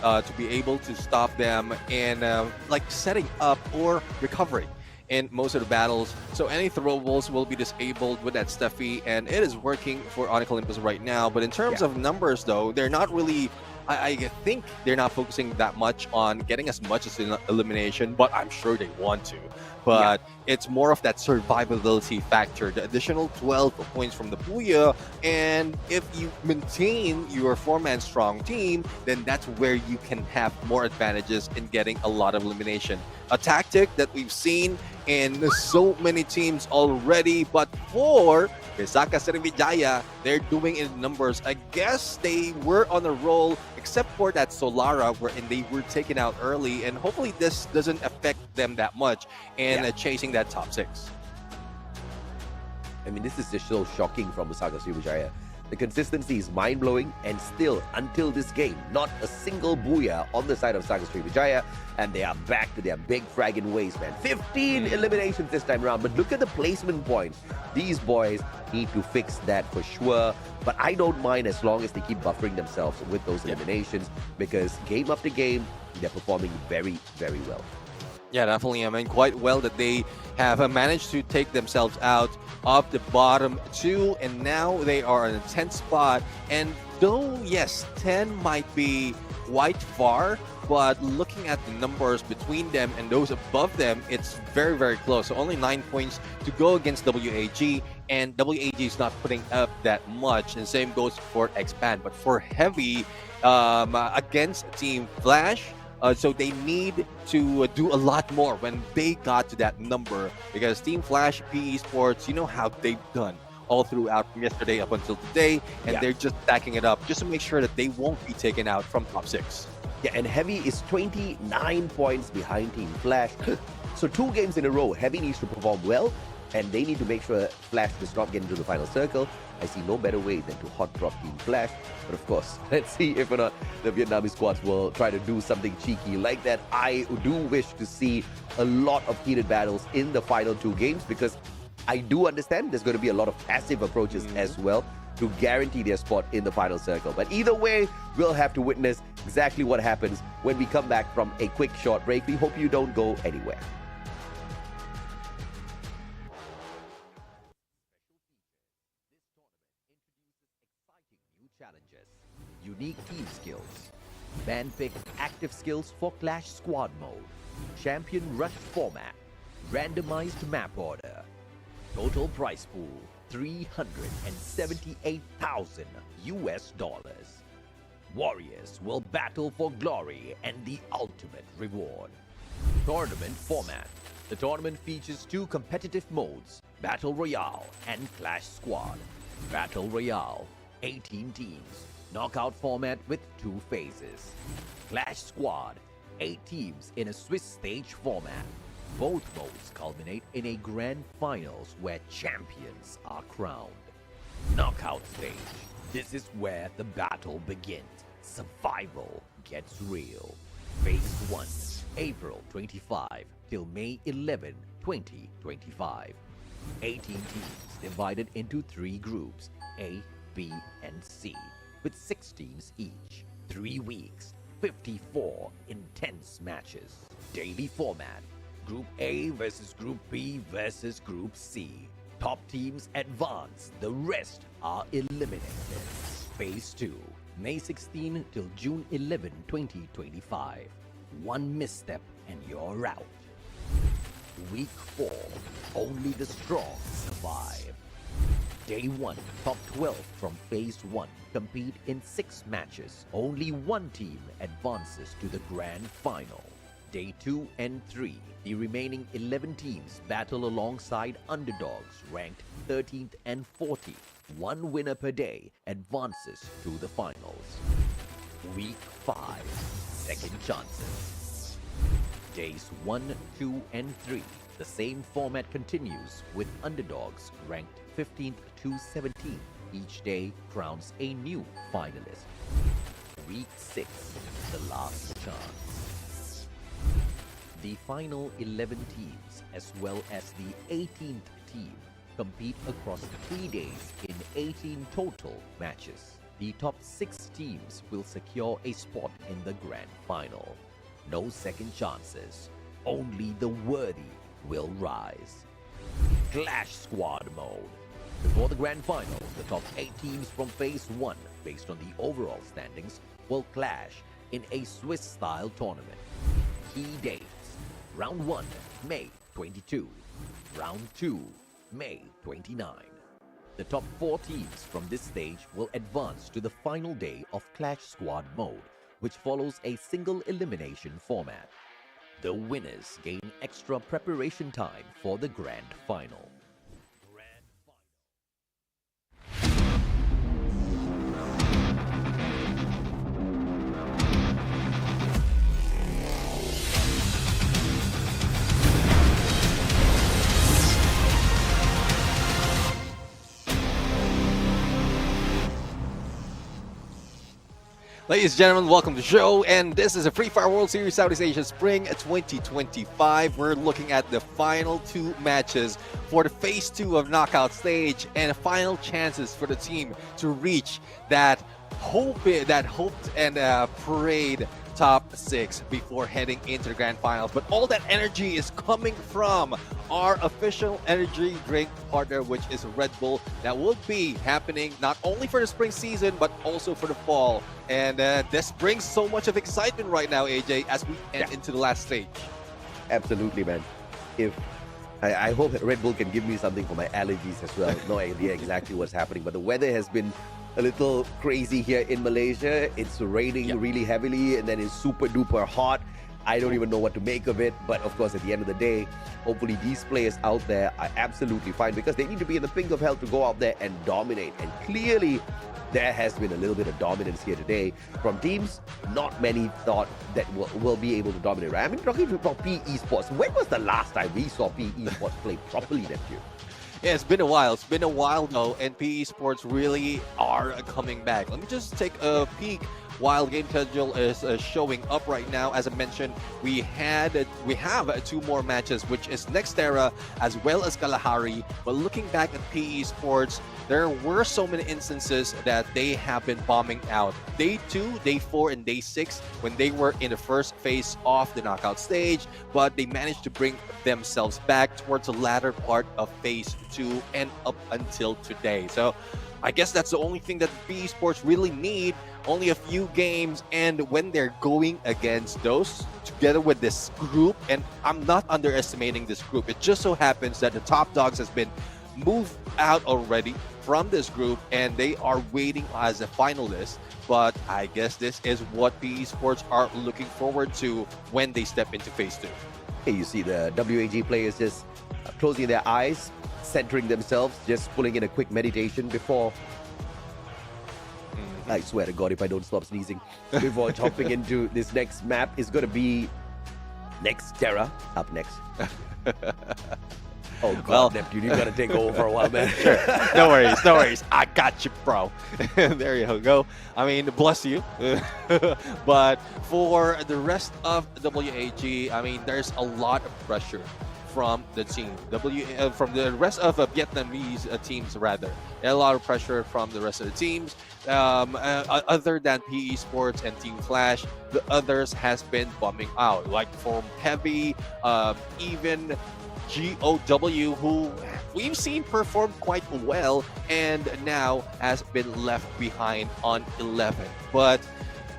to be able to stop them in like setting up or recovering in most of the battles. So any throwables will be disabled with that Steffi, and it is working for Onyx Olympus right now. But in terms of numbers, though, they're not really. I think they're not focusing that much on getting as much as an elimination, but I'm sure they want to. But it's more of that survivability factor, the additional 12 points from the Booyah, and if you maintain your 4-man strong team, then that's where you can have more advantages in getting a lot of elimination. A tactic that we've seen in so many teams already, but for Osaka Sriwijaya, they're doing it in numbers. I guess they were on a roll, except for that Solara, wherein they were taken out early, and hopefully this doesn't affect them that much in chasing that top 6. I mean, this is just so shocking from Osaka Sriwijaya. The consistency is mind-blowing, and still, until this game, not a single Booyah on the side of Osaka Sriwijaya, and they are back to their big fragging ways, man. 15 eliminations this time around, but look at the placement points. These boys need to fix that for sure, but I don't mind as long as they keep buffering themselves with those eliminations, because game after game, they're performing very, very well. Yeah, definitely. I mean, quite well that they have managed to take themselves out of the bottom 2, and now they are in a 10th spot. And though, yes, 10 might be quite far, but looking at the numbers between them and those above them, it's very, very close. So only 9 points to go against WAG, and WAG is not putting up that much. And same goes for Expand. But for Heavy, against Team Flash, so they need to do a lot more when they got to that number, because Team Flash, PE Sports, you know how they've done all throughout from yesterday up until today, and they're just stacking it up just to make sure that they won't be taken out from top 6. Yeah, and Heavy is 29 points behind Team Flash. So 2 games in a row, Heavy needs to perform well, and they need to make sure Flash does not get into the final circle. I see no better way than to hot drop Team Flash. But of course, let's see if or not the Vietnamese squads will try to do something cheeky like that. I do wish to see a lot of heated battles in the final 2 games, because I do understand there's going to be a lot of passive approaches as well to guarantee their spot in the final circle. But either way, we'll have to witness exactly what happens when we come back from a quick short break. We hope you don't go anywhere. Challenges, unique team skills, man-picked active skills for Clash Squad mode, champion rush format, randomized map order, total prize pool $378,000 US. Warriors will battle for glory and the ultimate reward. Tournament format. The tournament features 2 competitive modes, Battle Royale and Clash Squad. Battle Royale, 18 teams, knockout format with 2 phases. Clash Squad, 8 teams in a Swiss stage format. Both modes culminate in a grand finals where champions are crowned. Knockout stage, this is where the battle begins. Survival gets real. Phase 1, April 25 till May 11, 2025. 18 teams divided into 3 groups, A, B, and C, with 6 teams each. 3 weeks, 54 intense matches. Daily format, Group A versus Group B versus Group C. Top teams advance, the rest are eliminated. Phase 2, May 16 till June 11, 2025. 1 misstep and you're out. Week 4, only the strong survive. Day 1, top 12 from Phase 1 compete in 6 matches. Only one team advances to the grand final. Day 2 and 3, the remaining 11 teams battle alongside underdogs ranked 13th and 14th. One winner per day advances to the finals. Week 5, second chances. Days 1, 2, and 3, the same format continues with underdogs ranked 15th to 17th. Each day crowns a new finalist. Week 6, the last chance. The final 11 teams, as well as the 18th team, compete across 3 days in 18 total matches. The top 6 teams will secure a spot in the grand final. No second chances, only the worthy will rise. Clash Squad mode. Before the grand final, the top 8 teams from Phase 1, based on the overall standings, will clash in a Swiss-style tournament. Key dates: Round 1, May 22. Round 2, May 29. The top 4 teams from this stage will advance to the final day of Clash Squad mode, which follows a single elimination format. The winners gain extra preparation time for the grand final. Ladies and gentlemen, welcome to the show, and this is a Free Fire World Series Southeast Asia Spring 2025. We're looking at the final 2 matches for the Phase 2 of knockout stage and final chances for the team to reach that hoped and parade top 6 before heading into the grand finals. But all that energy is coming from our official energy drink partner, which is Red Bull. That will be happening not only for the spring season, but also for the fall. And this brings so much of excitement right now, AJ, as we end into the last stage. Absolutely, man. If I hope that Red Bull can give me something for my allergies as well. No idea exactly what's happening, but the weather has been a little crazy here in Malaysia. It's raining really heavily, and then it's super duper hot. I don't even know what to make of it, but of course, at the end of the day, hopefully these players out there are absolutely fine, because they need to be in the pink of health to go out there and dominate. And clearly, there has been a little bit of dominance here today from teams. Not many thought that will be able to dominate, right? I mean, talking about PE Esports, when was the last time we saw PE Esports play properly, Neptune? Yeah, it's been a while. It's been a while, though, and PE Sports really are coming back. Let me just take a peek while game schedule is showing up right now. As I mentioned, we have 2 more matches, which is Nextera as well as Kalahari. But looking back at PE Sports, there were so many instances that they have been bombing out. Day 2, Day 4, and Day 6 when they were in the first phase of the knockout stage, but they managed to bring themselves back towards the latter part of Phase 2 and up until today. So I guess that's the only thing that PE Sports really need. Only a few games, and when they're going against those together with this group, and I'm not underestimating this group, it just so happens that the top dogs has been moved out already from this group, and they are waiting as a finalist. But I guess this is what PE Sports are looking forward to when they step into Phase 2. Hey, you see the WAG players just closing their eyes, centering themselves, just pulling in a quick meditation before... I swear to God, if I don't stop sneezing before jumping into this next map, is going to be Nextera up next. Oh God, well, Neptune, you got to take over for a while, man. Sure. No worries. I got you, bro. There you go. I mean, bless you. But for the rest of WAG, I mean, there's a lot of pressure from the team, from the rest of Vietnamese teams, rather. A lot of pressure from the rest of the teams. Other than PE Sports and Team Clash, the others has been bombing out, like from Heavy, even GOW, who we've seen perform quite well and now has been left behind on 11. But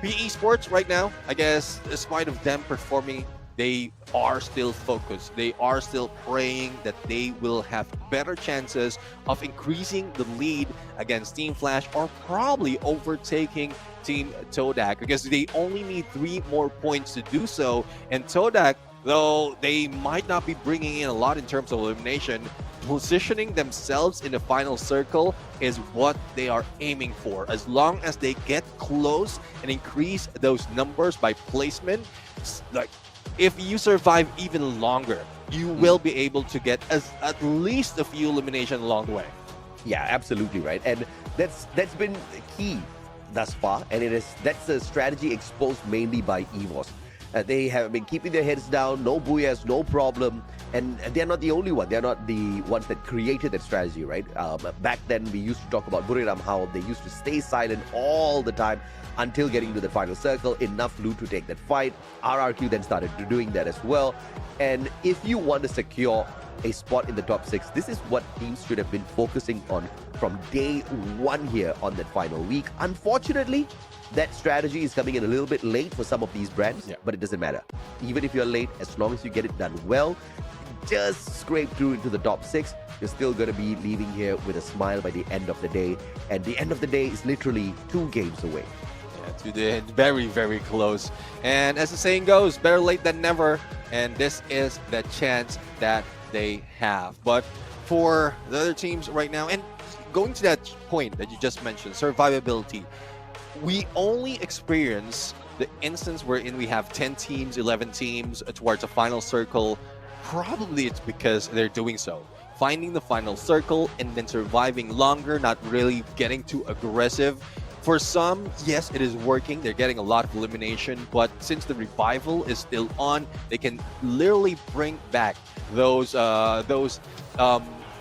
PE Sports right now, I guess, despite of them performing they are still focused. They are still praying that they will have better chances of increasing the lead against Team Flash or probably overtaking Team Todak, because they only need 3 more points to do so. And Todak, though they might not be bringing in a lot in terms of elimination, positioning themselves in the final circle is what they are aiming for. As long as they get close and increase those numbers by placement, like if you survive even longer, you will be able to get at least a few eliminations along the way. Yeah, absolutely right. And that's been key thus far, and that's a strategy exposed mainly by EVOS. They have been keeping their heads down, no booyahs, no problem, and they're not the only one. They're not the ones that created that strategy, right? Back then, we used to talk about Buriram, how they used to stay silent all the time until getting to the final circle, enough loot to take that fight. RRQ then started doing that as well. And if you want to secure a spot in the top 6, this is what teams should have been focusing on from day 1 here on that final week. Unfortunately, that strategy is coming in a little bit late for some of these brands, but it doesn't matter. Even if you're late, as long as you get it done well, just scrape through into the top 6, you're still going to be leaving here with a smile by the end of the day. And the end of the day is literally 2 games away. To the very, very close. And as the saying goes, better late than never. And this is the chance that they have. But for the other teams right now, and going to that point that you just mentioned, survivability, we only experience the instance wherein we have 10 teams, 11 teams towards a final circle. Probably it's because they're doing so, finding the final circle and then surviving longer, not really getting too aggressive. For some, yes, it is working. They're getting a lot of elimination, but since the revival is still on, they can literally bring back those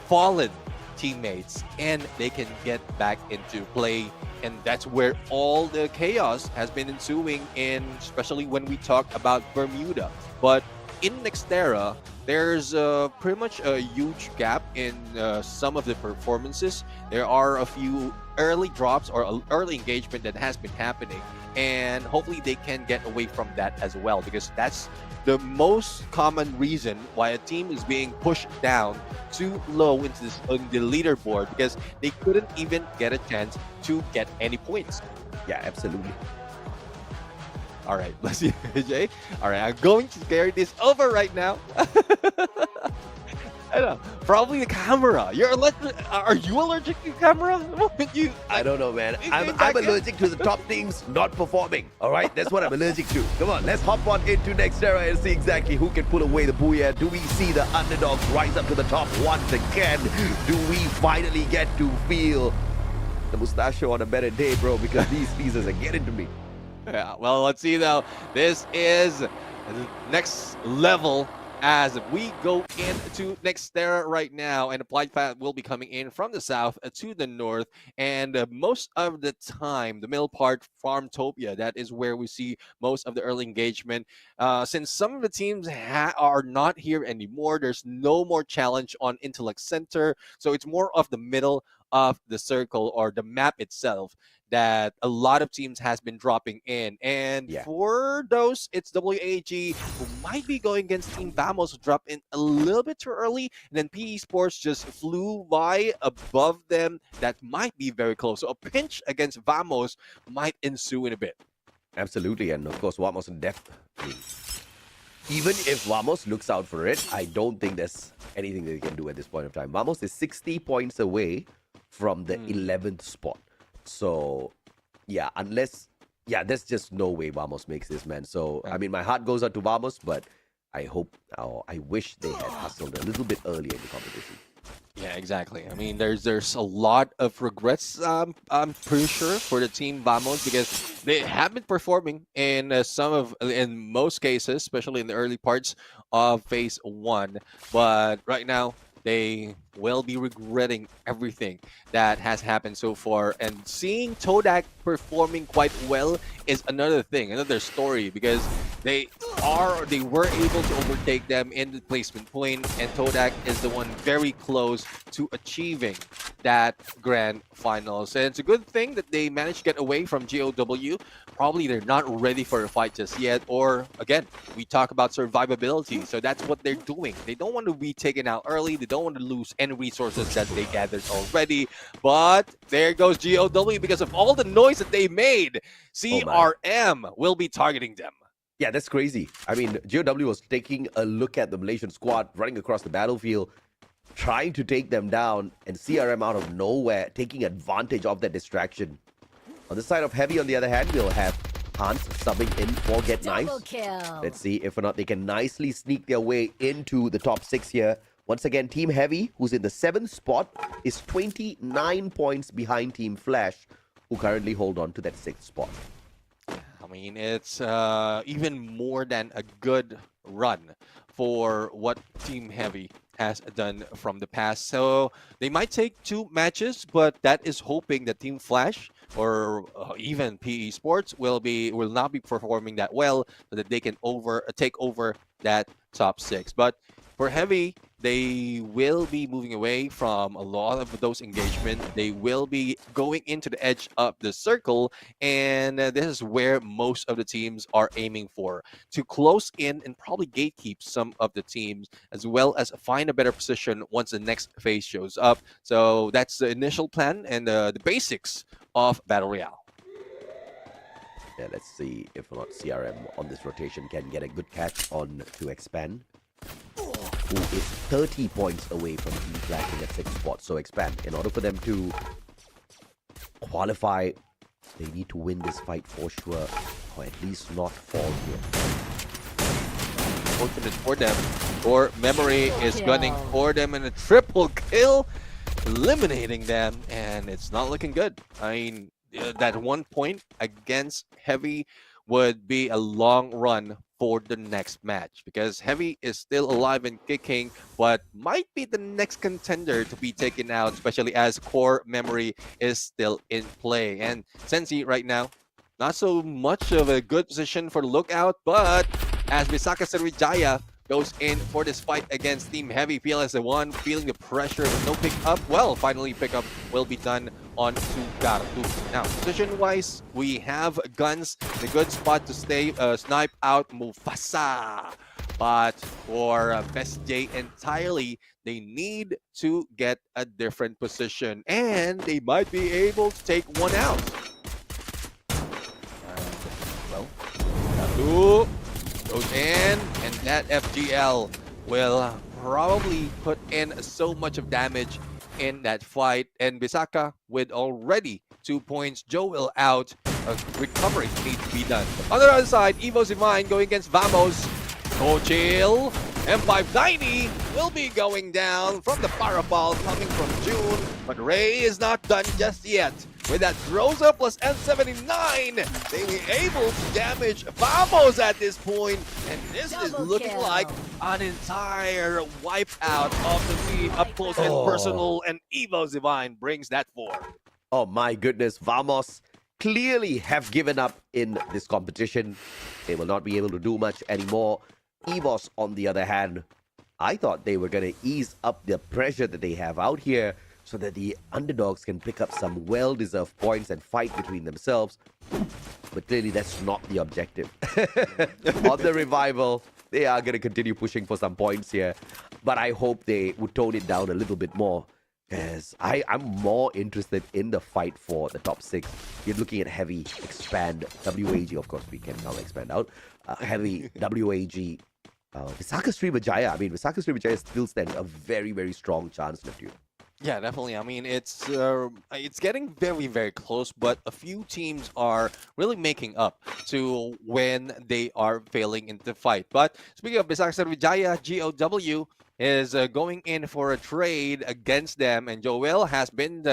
fallen teammates, and they can get back into play. And that's where all the chaos has been ensuing in, especially when we talk about Bermuda. But in Nextera, there's pretty much a huge gap in some of the performances. There are a few early drops or early engagement that has been happening, and hopefully they can get away from that as well, because that's the most common reason why a team is being pushed down too low into the leaderboard, because they couldn't even get a chance to get any points. Yeah, absolutely. All right, let's see, Jay. All right, I'm going to carry this over right now. I know, probably the camera. Are you allergic to camera? I don't know, man. I'm allergic to the top teams not performing. All right, that's what I'm allergic to. Come on, let's hop on into Nextera and see exactly who can pull away the booyah. Do we see the underdogs rise up to the top once again? Do we finally get to feel the mustachio on a better day, bro? Because these teasers are getting to me. Yeah, well, let's see though. This is the next level as we go into Nextera right now, and Applied Fat will be coming in from the south to the north, and most of the time the middle part, Farmtopia, that is where we see most of the early engagement. Since some of the teams are not here anymore, there's no more challenge on Intellect Center, so it's more of the middle of the circle or the map itself that a lot of teams has been dropping in. And for those, it's WAG who might be going against Team Vamos, who dropped in a little bit too early, and then PE Sports just flew by above them. That might be very close. So a pinch against Vamos might ensue in a bit. Absolutely, and of course Vamos in depth. Even if Vamos looks out for it, I don't think there's anything that they can do at this point of time. Vamos is 60 points away from the 11th spot. So, yeah, there's just no way Vamos makes this, man. So, I mean, my heart goes out to Vamos, but I wish they had hustled a little bit earlier in the competition. Yeah, exactly. I mean, there's a lot of regrets, I'm pretty sure, for the team Vamos, because they have been performing in most cases, especially in the early parts of phase 1. But right now, they will be regretting everything that has happened so far. And seeing Todak performing quite well is another thing, another story, because they they were able to overtake them in the placement point, and Todak is the one very close to achieving that grand finals. And it's a good thing that they managed to get away from GOW. Probably they're not ready for a fight just yet, or again, we talk about survivability, so that's what they're doing. They don't want to be taken out early, they don't want to lose any resources that they gathered already. But there goes GOW because of all the noise that they made. CRM will be targeting them. Yeah, that's crazy. I mean, GOW was taking a look at the Malaysian squad running across the battlefield, trying to take them down, and CRM out of nowhere taking advantage of that distraction. On the side of Heavy, on the other hand, we'll have Hans subbing in for Get Nice. Let's see if or not they can nicely sneak their way into the top 6 here. Once again, Team Heavy, who's in the 7th spot, is 29 points behind Team Flash, who currently hold on to that 6th spot. I mean, it's even more than a good run for what Team Heavy has done from the past. So they might take 2 matches, but that is hoping that Team Flash or even PE Sports will not be performing that well, so that they can take over that top 6. But for Heavy, they will be moving away from a lot of those engagements. They will be going into the edge of the circle, and this is where most of the teams are aiming for, to close in and probably gatekeep some of the teams, as well as find a better position once the next phase shows up. So that's the initial plan and the basics of Battle Royale. Yeah, let's see if or not CRM on this rotation can get a good catch on to Expand, who is 30 points away from Team Flash in that 6th spot. So Expand, in order for them to qualify, they need to win this fight for sure, or at least not fall here. Fortunate for them, or Memory is gunning for them in a triple kill, eliminating them, and it's not looking good. I mean, that 1 point against Heavy would be a long run for the next match, because Heavy is still alive and kicking, but might be the next contender to be taken out, especially as Core Memory is still in play. And Sensi right now, not so much of a good position for the lookout, but as Visaka Sriwijaya goes in for this fight against Team Heavy, PLS the one feeling the pressure with no pick up. Well, finally pickup will be done on Tugartu. Now, position-wise, we have guns, the good spot to stay snipe out Mufasa. But for Best J entirely, they need to get a different position, and they might be able to take one out. Well, Tugartu goes in, and that FGL will probably put in so much of damage in that fight. And Bisaka with already 2 points, Joel out, recovery needs to be done. On the other side, Evo Divine going against Vamos. Chill. M590 will be going down from the fireball coming from June, but Ray is not done just yet. With that Rosa plus M79, they were able to damage Vamos at this point, and this is looking like an entire wipeout of the team up close and personal, and Evo Divine brings that 4. Oh my goodness, Vamos clearly have given up in this competition. They will not be able to do much anymore. EVOS, on the other hand, I thought they were going to ease up the pressure that they have out here so that the underdogs can pick up some well-deserved points and fight between themselves. But clearly, that's not the objective. On the revival, they are going to continue pushing for some points here. But I hope they would tone it down a little bit more, because I'm more interested in the fight for the top 6. You're looking at Heavy, Expand, WAG. Of course, we can now Expand out. Heavy, WAG, Visaka Sriwijaya. I mean, Visaka Sriwijaya still stands a very, very strong chance, Neptune. Yeah, definitely. I mean, it's getting very, very close, but a few teams are really making up to when they are failing in the fight. But speaking of Visaka Sriwijaya, GOW is going in for a trade against them, and Joel has been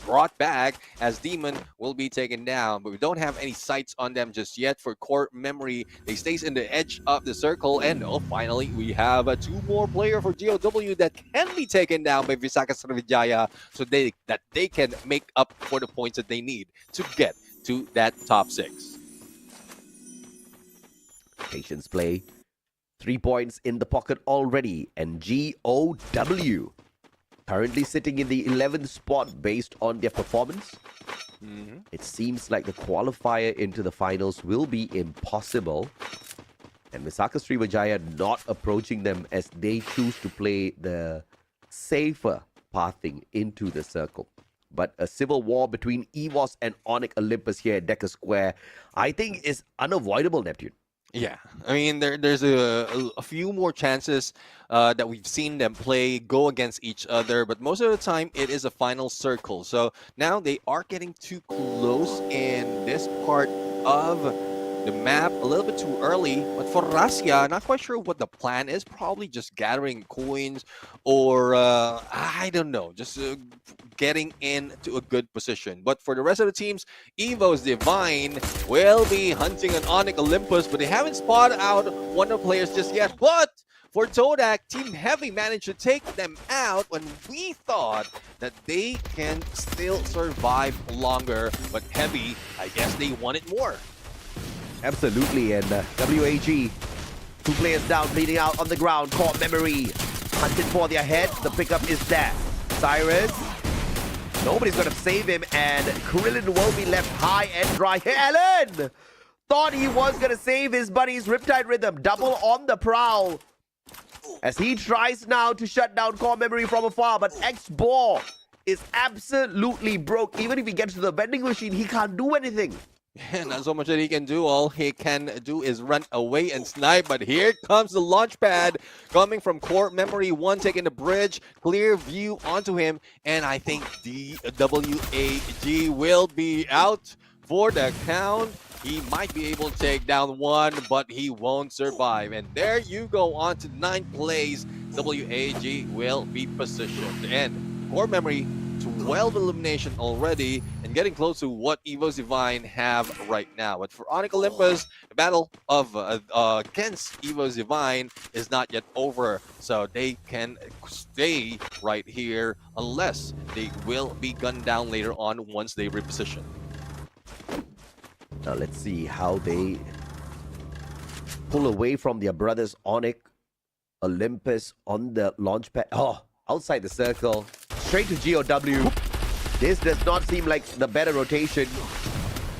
brought back as Demon will be taken down, but we don't have any sights on them just yet. For Core Memory, they stays in the edge of the circle, and finally we have 2 more player for GOW that can be taken down by Visaka Sriwijaya, so that they can make up for the points that they need to get to that top 6. Patience play. 3 points in the pocket already. And GOW currently sitting in the 11th spot based on their performance. It seems like the qualifier into the finals will be impossible. And Misaka Sriwijaya not approaching them as they choose to play the safer pathing into the circle. But a civil war between EVOS and Onyx Olympus here at Decker Square, I think is unavoidable, Neptune. Yeah, I mean, there's a few more chances that we've seen them go against each other, but most of the time it is a final circle. So now they are getting too close in this part of the map a little bit too early. But for Rasya, not quite sure what the plan is. Probably just gathering coins or I don't know, just getting into a good position. But for the rest of the teams, Evo's Divine will be hunting an Onyx Olympus, but they haven't spotted out one of the players just yet. But for Todak, Team Heavy managed to take them out when we thought that they can still survive longer. But Heavy, I guess they wanted more. Absolutely, and WAG, 2 players down, bleeding out on the ground. Core Memory, hunting for their head. The pickup is there. Cyrus, nobody's gonna save him, and Krillin will be left high and dry. Helen thought he was gonna save his buddy's Riptide Rhythm. Double on the prowl as he tries now to shut down Core Memory from afar, but X-Ball is absolutely broke. Even if he gets to the vending machine, he can't do anything. Yeah, not so much that he can do. All he can do is run away and snipe. But here comes the launch pad coming from Core Memory. One taking the bridge. Clear view onto him. And I think the WAG will be out for the count. He might be able to take down one, but he won't survive. And there you go on to 9th place. WAG will be positioned. And Core Memory, 12 elimination already, and getting close to what Evo's Divine have right now. But for Onyx Olympus, the battle of against Evo's Divine is not yet over, so they can stay right here unless they will be gunned down later on once they reposition. Now let's see how they pull away from their brothers Onyx Olympus on the launch pad. Oh, outside the circle. Straight to GOW. This does not seem like the better rotation,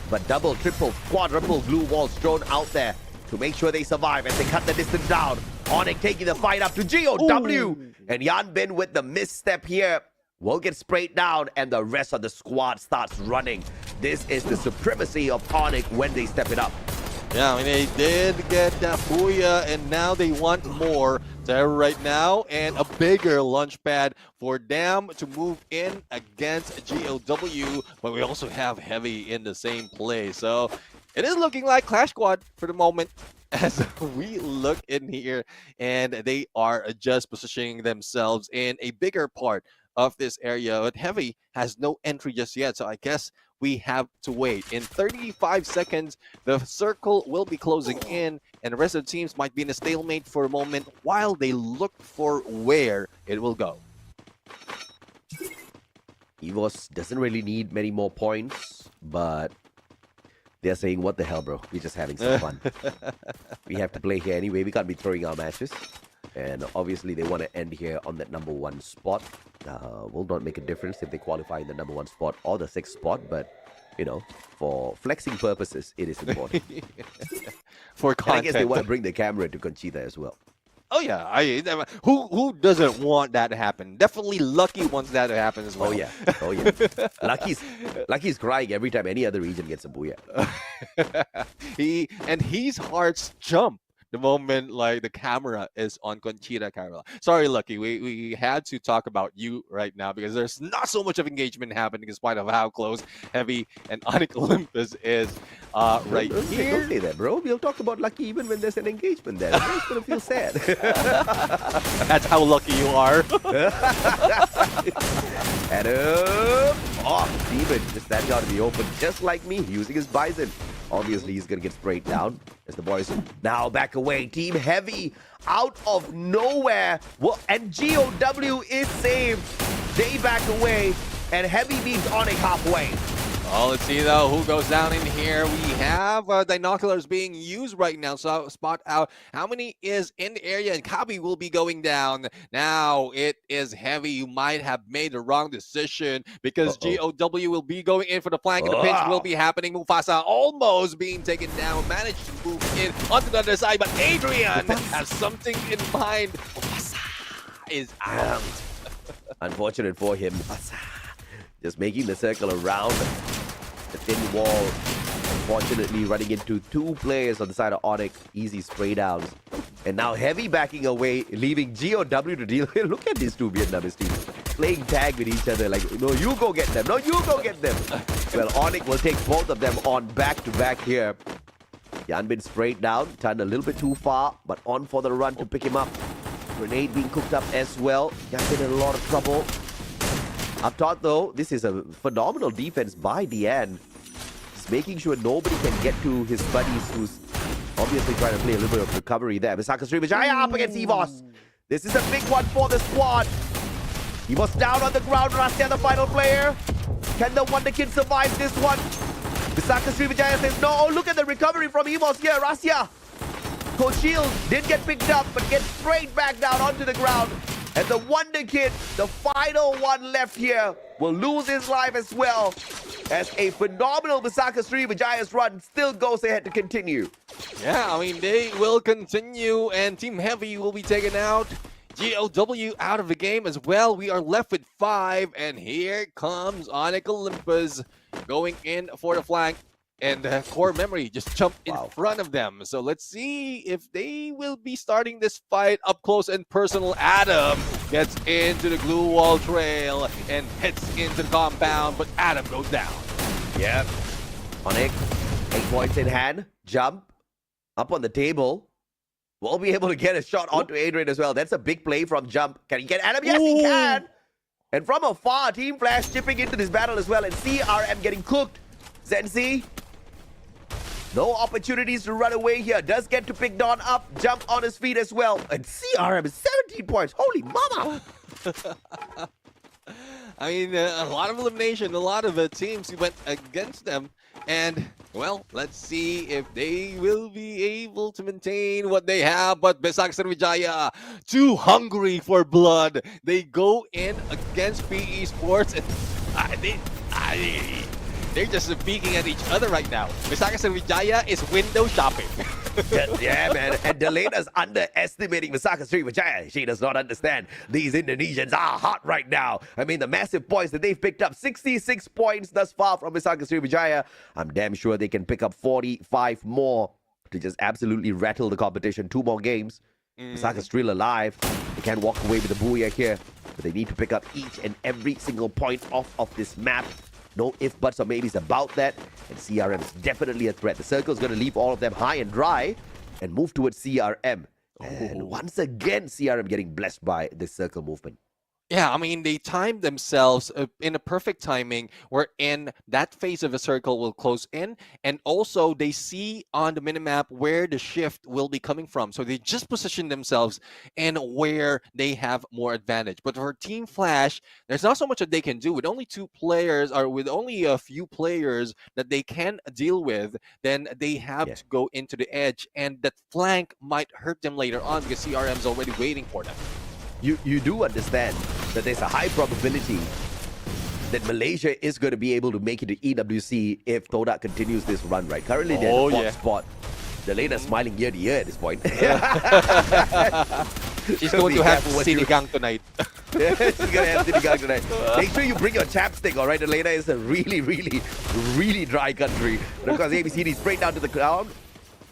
but double, triple, quadruple glue walls thrown out there to make sure they survive as they cut the distance down. Onyx taking the fight up to GOW. Ooh. And Yan Bin with the misstep here will get sprayed down, and the rest of the squad starts running. This is the supremacy of Onyx when they step it up. Yeah, I mean, they did get that Booyah, and now they want more. So right now, and a bigger launch pad for them to move in against GOW, but we also have Heavy in the same play. So it is looking like Clash Squad for the moment as we look in here, and they are just positioning themselves in a bigger part of this area. But Heavy has no entry just yet, so I guess we have to wait. In 35 seconds, the circle will be closing in, and the rest of the teams might be in a stalemate for a moment while they look for where it will go. EVOS doesn't really need many more points, but they're saying, what the hell, bro? We're just having some fun. We have to play here anyway. We can't be throwing our matches. And obviously, they want to end here on that #1 spot. Will not make a difference if they qualify in the #1 spot or the 6th spot, but, you know, for flexing purposes, it is important. For content. And I guess they want to bring the camera to Conchita as well. Oh yeah, who doesn't want that to happen? Definitely Lucky wants that to happen as well. Oh yeah. Lucky's crying every time any other region gets a booyah. His hearts jump the moment like the camera is on Conchita camera. Sorry, Lucky, we had to talk about you right now because there's not so much of engagement happening in spite of how close Heavy and Onyx Olympus is right here. Don't say that, bro. We'll talk about Lucky even when there's an engagement there. It's gonna feel sad. That's how lucky you are. Adam. Oh, Demon just standing out in the open, just like me, using his Bison. Obviously, he's going to get sprayed down as the boys now back away. Team Heavy out of nowhere. Well, and GOW is saved. They back away, and Heavy meets Onyx halfway. Oh, let's see though who goes down in here. We have binoculars being used right now, so spot out how many is in the area, and Kabi will be going down. Now it is heavy. You might have made the wrong decision because GOW will be going in for the flank, and the pinch will be happening. Mufasa almost being taken down, managed to move in onto the other side, but Adrian has something in mind. Mufasa is out. Unfortunate for him. Just making the circle around the thin wall. Unfortunately, running into two players on the side of Onyx. Easy spray downs. And now Heavy backing away, leaving GOW to deal with. Look at these two Vietnamese teams playing tag with each other. Like, no, you go get them. No, you go get them. Well, Onyx will take both of them on back-to-back here. Yan been sprayed down, turned a little bit too far, but on for the run to pick him up. Grenade being cooked up as well. Yan been in a lot of trouble. Up top though, this is a phenomenal defense by Dian. Just making sure nobody can get to his buddies, who's obviously trying to play a little bit of recovery there. Visaka Srivijaya up against EVOS. This is a big one for the squad. EVOS down on the ground. Rasya, the final player. Can the Wonder Kid survive this one? Visaka Srivijaya says no. Oh, look at the recovery from EVOS here. Rasya. Coach Shield did get picked up, but gets sprayed back down onto the ground. And the Wonder Kid, the final one left here, will lose his life as well, as a phenomenal Visaka Srivijaya's run still goes ahead to continue. Yeah, I mean, they will continue, and Team Heavy will be taken out. GOW out of the game as well. We are left with 5, and here comes Onyx Olympus going in for the flank. And Core Memory just jumped in front of them. So let's see if they will be starting this fight up close and personal. Adam gets into the glue wall trail and hits into the compound, but Adam goes down. Yep. Onyx, 8 points in hand. Jump. Up on the table. Will be able to get a shot onto Adrian as well. That's a big play from Jump. Can he get Adam? Yes, he can. And from afar, Team Flash chipping into this battle as well. And CRM getting cooked. Zenzi. No opportunities to run away here. Does get to pick Don up. Jump on his feet as well. And CRM is 17 points. Holy mama. I mean, a lot of elimination. A lot of teams went against them. And, well, let's see if they will be able to maintain what they have. But Visaka Srivijaya, too hungry for blood. They go in against PE Sports. And they're just peeking at each other right now. Visaka Srivijaya is window shopping. Yeah, man. And Delena's underestimating Visaka Srivijaya. She does not understand. These Indonesians are hot right now. I mean, the massive points that they've picked up. 66 points thus far from Visaka Srivijaya. I'm damn sure they can pick up 45 more to just absolutely rattle the competition. 2 more games. Visaka's still alive. They can't walk away with the booyah here. But they need to pick up each and every single point off of this map. No if, buts, or maybes about that. And CRM is definitely a threat. The circle's going to leave all of them high and dry and move towards CRM. And once again, CRM getting blessed by this circle movement. Yeah, I mean, they timed themselves in a perfect timing wherein that phase of a circle will close in. And also, they see on the minimap where the shift will be coming from. So they just position themselves in where they have more advantage. But for Team Flash, there's not so much that they can do. With only 2 players, or with only a few players that they can deal with, then they have to go into the edge. And that flank might hurt them later on because CRM is already waiting for them. You do understand that there's a high probability that Malaysia is going to be able to make it to EWC if Todak continues this run, right? Currently, they're in the 4th spot. Delena's smiling year to year at this point. She's going to have Sinigang tonight. Yeah, she's going to have Sinigang tonight. Make sure you bring your chapstick, all right? Delena is a really, really, really dry country. And of course, ABCD straight down to the ground.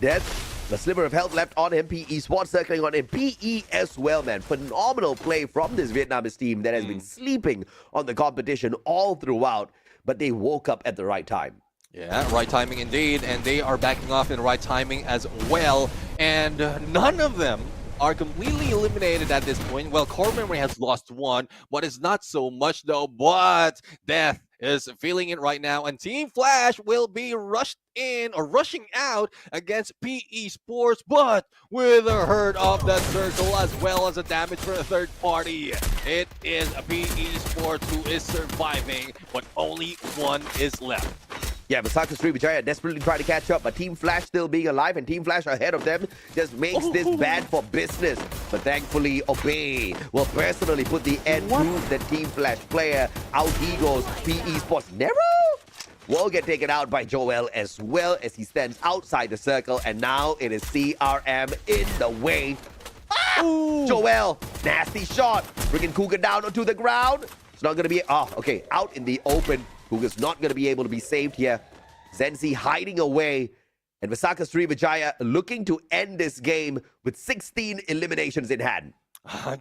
Death. The sliver of health left on him. PE Sports circling on him. PE as well, man. Phenomenal play from this Vietnamese team that has been sleeping on the competition all throughout, but they woke up at the right time. Yeah, right timing indeed, and they are backing off in the right timing as well. And none of them are completely eliminated at this point. Well, Core Memory has lost 1, but it's not so much though. But Death is feeling it right now, and Team Flash will be rushed in or rushing out against PE Sports, but with a hurt of the circle as well as a damage for a third party. It is a PE Sports who is surviving, but only one is left. Yeah, Masaka Srivijaya desperately trying to catch up, but Team Flash still being alive, and Team Flash ahead of them just makes this bad for business. But thankfully, Obey will personally put the end to the Team Flash player. Out he goes, PE Sports. Nero will get taken out by Joel as well as he stands outside the circle, and now it is CRM in the way. Joel, nasty shot, bringing Cougar down onto the ground. It's not going to be, okay, out in the open. Cougar's not going to be able to be saved here. Zenzi hiding away, and Visaka Srivijaya looking to end this game with 16 eliminations in hand.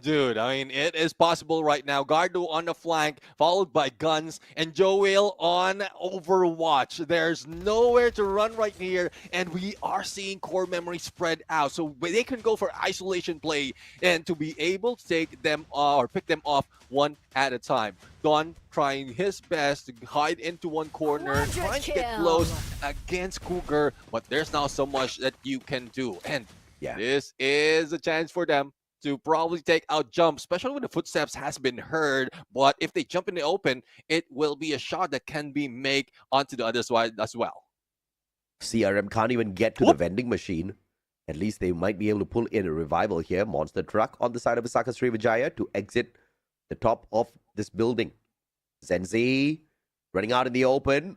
Dude, I mean, it is possible right now. Gardo on the flank, followed by Guns, and Joel on Overwatch. There's nowhere to run right here, and we are seeing core memory spread out. So they can go for isolation play and to be able to take them or pick them off one at a time. Don trying his best to hide into one corner, trying to get close against Cougar, but there's not so much that you can do. And this is a chance for them to probably take out jumps, especially when the footsteps has been heard. But if they jump in the open, it will be a shot that can be made onto the other side as well. CRM can't even get to the vending machine. At least they might be able to pull in a revival here. Monster truck on the side of Visaka Srivijaya to exit the top of this building. Zenzi running out in the open.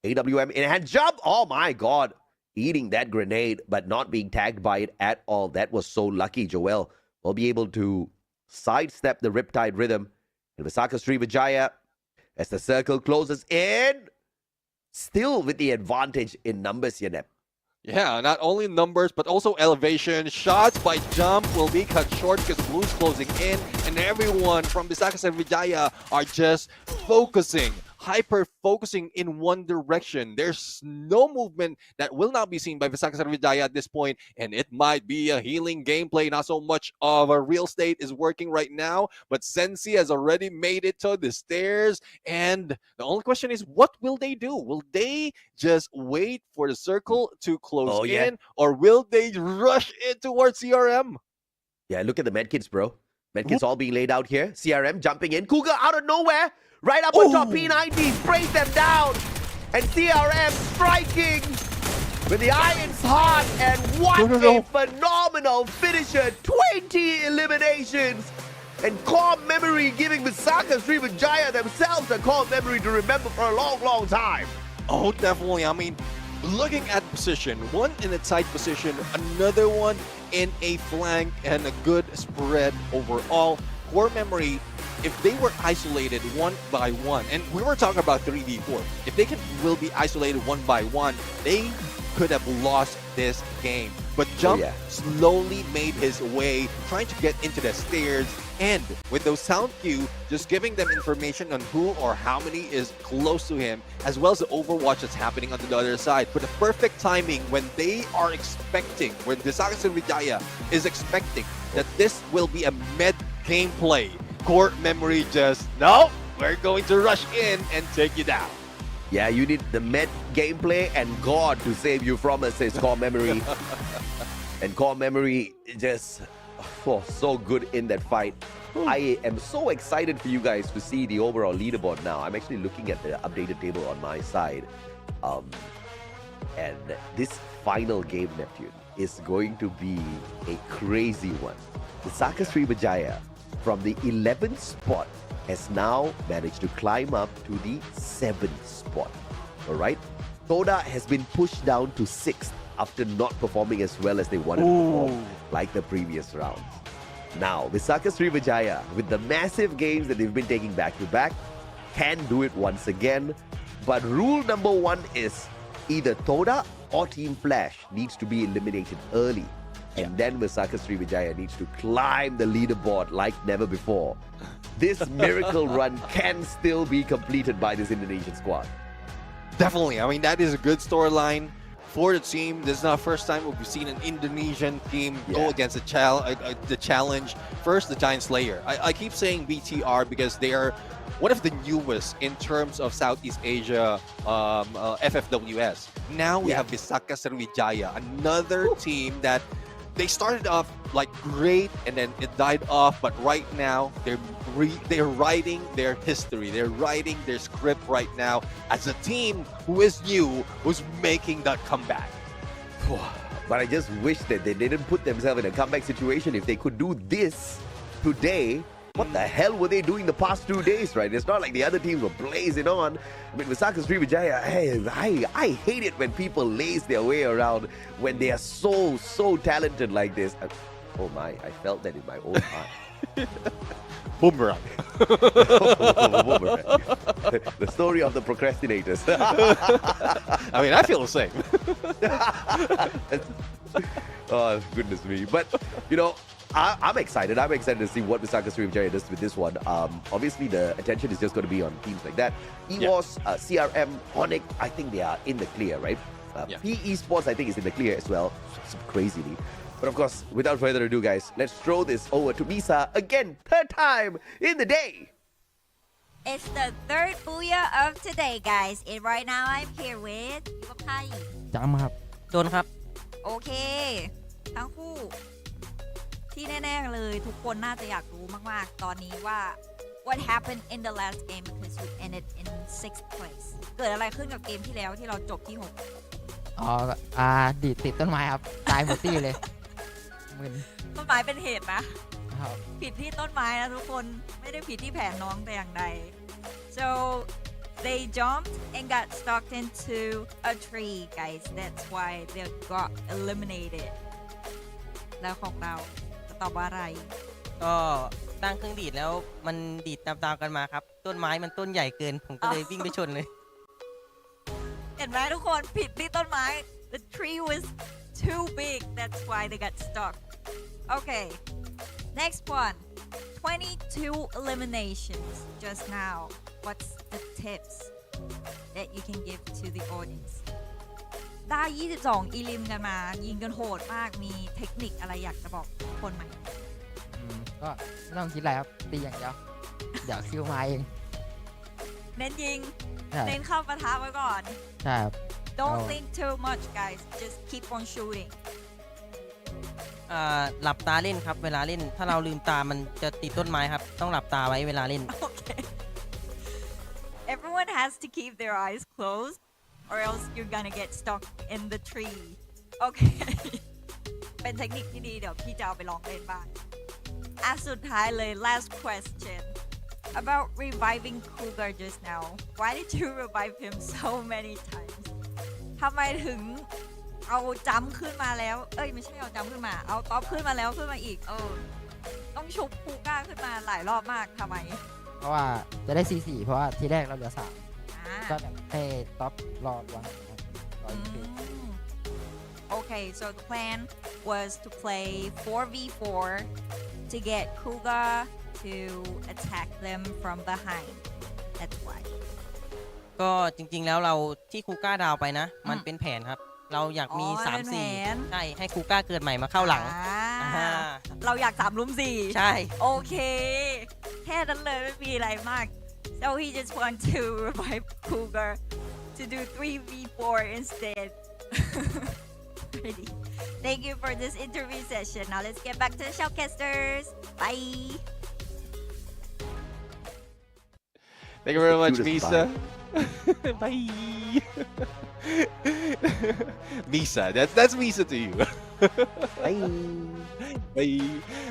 AWM in hand jump. Oh my God. Eating that grenade, but not being tagged by it at all. That was so lucky. Joel will be able to sidestep the Riptide rhythm. And Visaka Srivijaya, as the circle closes in, still with the advantage in numbers here, Nep. Yeah, not only numbers, but also elevation. Shots by jump will be cut short because Blue's closing in, and everyone from Visaka Srivijaya are just focusing, hyper-focusing in one direction. There's no movement that will not be seen by Visaka Srivijaya at this point, and it might be a healing gameplay. Not so much of a real estate is working right now, but Sensi has already made it to the stairs, and the only question is, what will they do? Will they just wait for the circle to close in, or will they rush in towards CRM? Yeah, look at the medkits, bro. Medkits all being laid out here. CRM jumping in. Cougar out of nowhere. Right up on top, P90 sprays them down. And CRM striking with the Iron's Heart. And what a phenomenal finisher. 20 eliminations. And core memory giving Visaka Srivijaya themselves a core memory to remember for a long, long time. Oh, definitely. I mean, looking at position, one in a tight position, another one in a flank, and a good spread overall. Core memory, if they were isolated one by one, and we were talking about 3v4, if they will be isolated one by one, they could have lost this game. But Jump slowly made his way, trying to get into the stairs, and with those sound cue, just giving them information on who or how many is close to him, as well as the overwatch that's happening on the other side. But the perfect timing when they are expecting, when Visaka Srivijaya is expecting that this will be a med gameplay, core memory just, no, we're going to rush in and take you down. Yeah, you need the med gameplay and God to save you from it, says core memory. And core memory just so good in that fight. I am so excited for you guys to see the overall leaderboard now. I'm actually looking at the updated table on my side. And this final game, Neptune, is going to be a crazy one. Visaka Srivijaya from the 11th spot has now managed to climb up to the 7th spot. All right? Toda has been pushed down to 6th after not performing as well as they wanted to perform like the previous rounds. Now, Visaka Srivijaya, with the massive games that they've been taking back-to-back, can do it once again. But rule number one is either Toda or Team Flash needs to be eliminated early. And then Visaka Srivijaya needs to climb the leaderboard like never before. This miracle run can still be completed by this Indonesian squad. Definitely. I mean, that is a good storyline for the team. This is not the first time we've seen an Indonesian team go Yeah. against the challenge. First, the Giant Slayer. I keep saying BTR because they are one of the newest in terms of Southeast Asia FFWS. Now we have Visaka Sriwijaya, another team that they started off like great and then it died off, but right now they're writing their history. They're writing their script right now as a team who is new, who's making that comeback. But I just wish that they didn't put themselves in a comeback situation. If they could do this today, what the hell were they doing the past 2 days, right? It's not like the other teams were blazing on. I mean, Visaka Sriwijaya, I hate it when people laze their way around when they are so talented like this. Oh my, I felt that in my own heart. Boomerang. Boomerang. The story of the procrastinators. I mean, I feel the same. Oh, goodness me. But, you know, I'm excited. I'm excited to see what Visaka Sriwijaya does with this one. Obviously, the attention is just going to be on teams like that. EWOS, CRM, Onyx, I think they are in the clear, right? P Esports, I think, is in the clear as well, crazily. But of course, without further ado, guys, let's throw this over to Misa again, third time in the day. It's the third booyah of today, guys. And right now, I'm here with ไพ่ จำครับโดนครับ โอเค ทั้งคู่ที่แน่ๆเลยทุกคนน่าจะอยากรู้มากๆ ตอนนี้ว่า what happened in the last game because you ended in 6th place เกิดอะไรขึ้นกับเกมที่แล้วที่เราจบที่ อ๋อดีดติดต้นไม้ครับ ตายหมดที่เลยมึน 6 ต้นไม้เป็นเหตุนะ ผิดที่ต้นไม้นะทุกคนไม่ได้ผิดที่แผนน้องแต่อย่างใด so they jumped and got stuck into a tree guys that's why they got eliminated แล้วของเราจะตอบว่าอะไร ก็ตั้งเครื่องดีดแล้วมันดีดตามๆกันมาครับต้นไม้มันต้นใหญ่เกินผมก็เลยวิ่งไปชนเลย เห็นไหมทุกคนผิดที่ต้นไม้ the tree was too big that's why they got stuck okay next one 22 eliminations just now what's the tips that you can give to the audience ได้ 22 อีลิมกันมายิงกันโหดมากมีเทคนิคอะไรอยากจะบอกทุกคนไหม ก็ไม่ต้องคิดอะไรครับตีอย่างเดียวเดี๋ยวคิวมาเอง เน้นยิง ใช่ เน้นเข้าปะทะไว้ก่อน ใช่ครับ don't think too much guys just keep on shooting หลับตาเล่นครับเวลาเล่นถ้าเราลืมตามันจะติดต้นไม้ครับต้องหลับตาไว้เวลาเล่น okay everyone has to keep their eyes closed or else you're gonna get stuck in the tree okay เป็นเทคนิคที่ดีเดี๋ยวพี่จะเอาไปลองเล่นบ้างสุดท้ายเลย last question about reviving Cougar just now why did you revive him so many times ทำไมถึงเอาจัมป์ขึ้นมาแล้วไม่ใช่เอาจัมป์ขึ้นมาเอาท็อปขึ้นมาแล้วขึ้นมาอีกต้องชุบคูก้าขึ้นมาหลายรอบมากทำไม เพราะว่าจะได้ 4-4 เพราะว่าทีแรกเราเหลือ 3 ก็ให้ท็อปรอวางรออีก Okay, so the plan was to play 4v4 to get Kuga to attack them from behind. That's why. ก็จริงๆแล้วเราที่คูก้าดาวไปนะมันเป็นแผนครับเราอยากมี 3-4 ใช่ให้คูก้าเกิดใหม่มาเข้าหลัง เราอยาก3 ลุม 4 ใช่ โอเคแค่นั้นเลยไม่มีอะไรมาก so he just want to revive Cougar to do 3v4 instead Ready. Thank you for this interview session. Now let's get back to the shoutcasters. Bye. Thank you very much, Misa. Bye. Misa, that's Misa to you. Bye. Bye.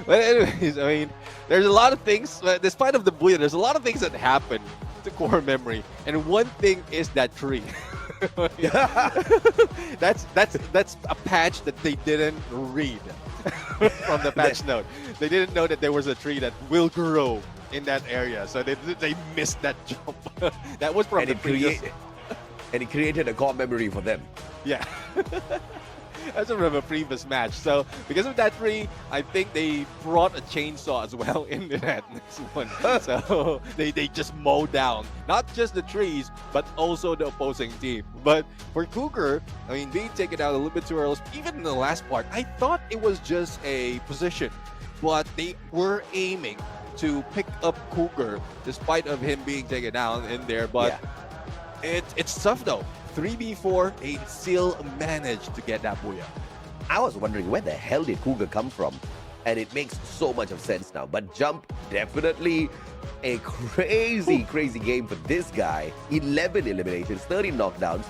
But anyways, I mean, there's a lot of things. Despite of the booyah, there's a lot of things that happen to core memory, and one thing is that tree. that's a patch that they didn't read from the patch note. They didn't know that there was a tree that will grow in that area, so they missed that jump. That was from the previous. And it created a core memory for them. Yeah. That's from a previous match. So because of that 3, I think they brought a chainsaw as well into that next one. So they just mow down not just the trees, but also the opposing team. But for Cougar, I mean, being taken out a little bit too early, even in the last part, I thought it was just a position, but they were aiming to pick up Cougar despite of him being taken down in there. But it's tough though. 3v4, they still managed to get that booyah. I was wondering where the hell did Cougar come from? And it makes so much of sense now. But Jump, definitely a crazy game for this guy. 11 eliminations, 13 knockdowns.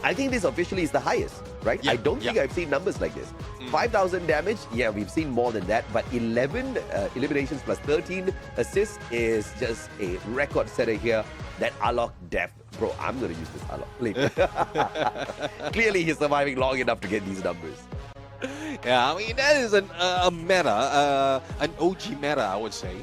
I think this officially is the highest, right? I don't think I've seen numbers like this. 5,000 damage, yeah, we've seen more than that. But 11 eliminations plus 13 assists is just a record setter here. That Alok def. Bro, I'm going to use this Alok later. Clearly, he's surviving long enough to get these numbers. Yeah, I mean, that is a meta, an OG meta, I would say,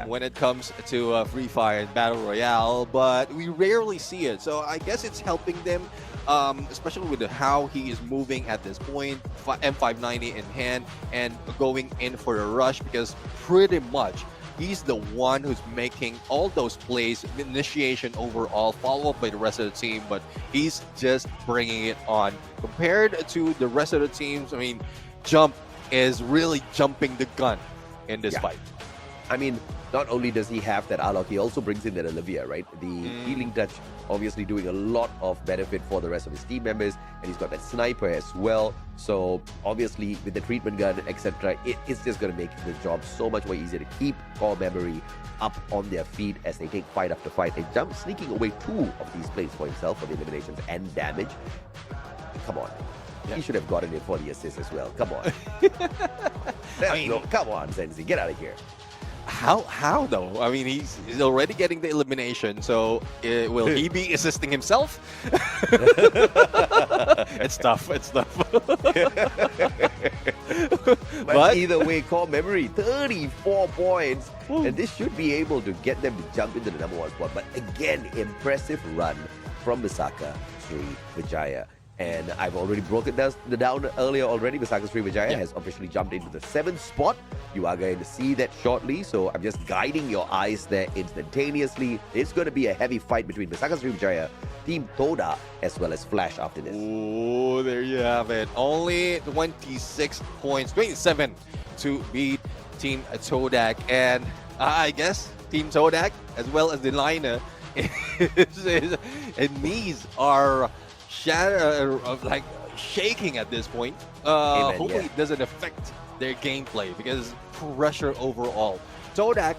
when it comes to Free Fire and Battle Royale, but we rarely see it. So I guess it's helping them, especially with how he is moving at this point, M590 in hand, and going in for the rush, because pretty much he's the one who's making all those plays, initiation overall, follow up by the rest of the team, but he's just bringing it on. Compared to the rest of the teams, I mean, Jump is really jumping the gun in this fight. I mean, not only does he have that Alok, he also brings in that Olivia, right? The healing touch obviously doing a lot of benefit for the rest of his team members, and he's got that sniper as well. So obviously with the treatment gun, etc., it's just going to make the job so much more easier to keep core memory up on their feet as they take fight after fight. And Jump sneaking away 2 of these plays for himself for the eliminations and damage. Come on. He should have gotten it for the assist as well. Come on. Come on, Sensi. Get out of here. How though? I mean, he's already getting the elimination, so will he be assisting himself? It's tough. But either way, core memory, 34 points. And this should be able to get them to jump into the #1 spot. But again, impressive run from Misaka Sriwijaya. And I've already broken down earlier already. Misaka Sriwijaya has officially jumped into the 7th spot. You are going to see that shortly. So I'm just guiding your eyes there instantaneously. It's going to be a heavy fight between Misaka Sriwijaya, Team Toda, as well as Flash after this. Oh, there you have it. Only 26 points, 27 to beat Team Todak. And I guess Team Todak, as well as the liner, his knees are like shaking at this point. Hopefully it doesn't affect their gameplay, because pressure overall. Todak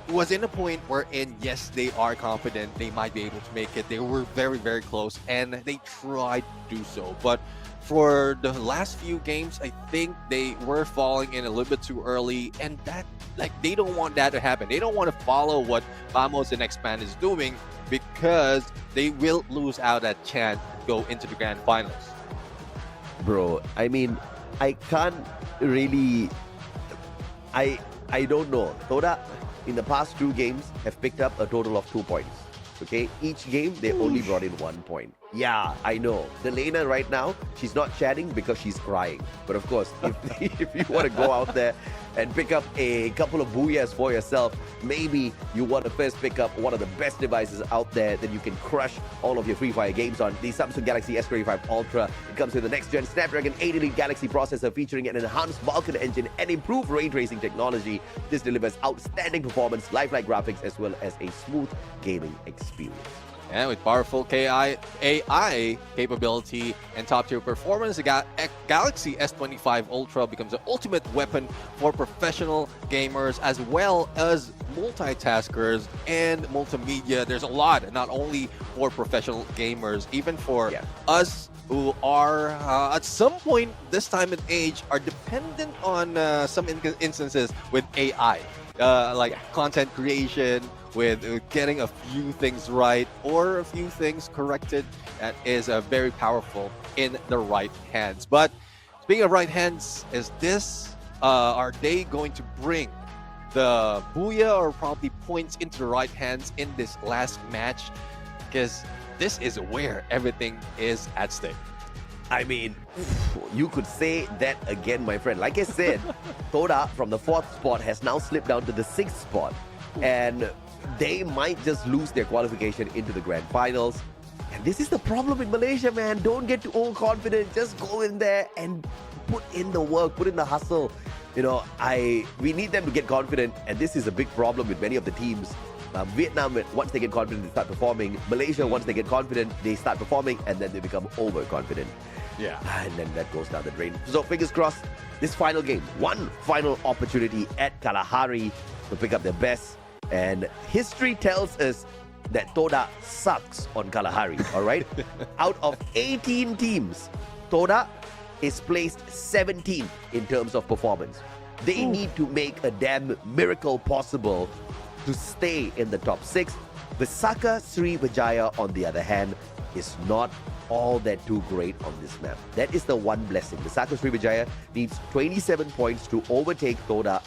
was in a point wherein, yes, they are confident they might be able to make it. They were very, very close, and they tried to do so. But for the last few games, I think they were falling in a little bit too early, and that, like, they don't want that to happen. They don't want to follow what Vamos and Expand is doing, because they will lose out that chance to go into the grand finals. Bro, I mean, I can't really... I don't know. Toda, in the past 2 games, have picked up a total of 2 points. Okay? Each game, they only brought in 1 point. Yeah, I know. The laner right now, she's not chatting because she's crying. But of course, if you want to go out there and pick up a couple of booyahs for yourself, maybe you want to first pick up one of the best devices out there that you can crush all of your Free Fire games on. The Samsung Galaxy S25 Ultra. It comes with the next-gen Snapdragon 8 Elite Galaxy processor featuring an enhanced Vulkan engine and improved ray tracing technology. This delivers outstanding performance, lifelike graphics, as well as a smooth gaming experience. And with powerful AI capability and top-tier performance, the Galaxy S25 Ultra becomes the ultimate weapon for professional gamers, as well as multitaskers and multimedia. There's a lot, not only for professional gamers, even for us who are, at some point this time and age, are dependent on some instances with AI, like content creation, with getting a few things right or a few things corrected. That is very powerful in the right hands. But speaking of right hands, are they going to bring the booyah or probably points into the right hands in this last match? Because this is where everything is at stake. I mean, you could say that again, my friend. Like I said, Toda from the 4th spot has now slipped down to the 6th spot. And they might just lose their qualification into the grand finals. And this is the problem in Malaysia, man. Don't get too overconfident. Just go in there and put in the work, put in the hustle. You know, we need them to get confident. And this is a big problem with many of the teams. Vietnam, once they get confident, they start performing. Malaysia, once they get confident, they start performing, and then they become overconfident. Yeah. And then that goes down the drain. So fingers crossed, this final game, one final opportunity at Kalahari to pick up their best. And history tells us that Toda sucks on Kalahari, all right? Out of 18 teams, Toda is placed 17th in terms of performance. They need to make a damn miracle possible to stay in the top 6. Visaka Sriwijaya, on the other hand, is not all that too great on this map. That is the one blessing. Visaka Sriwijaya needs 27 points to overtake Toda.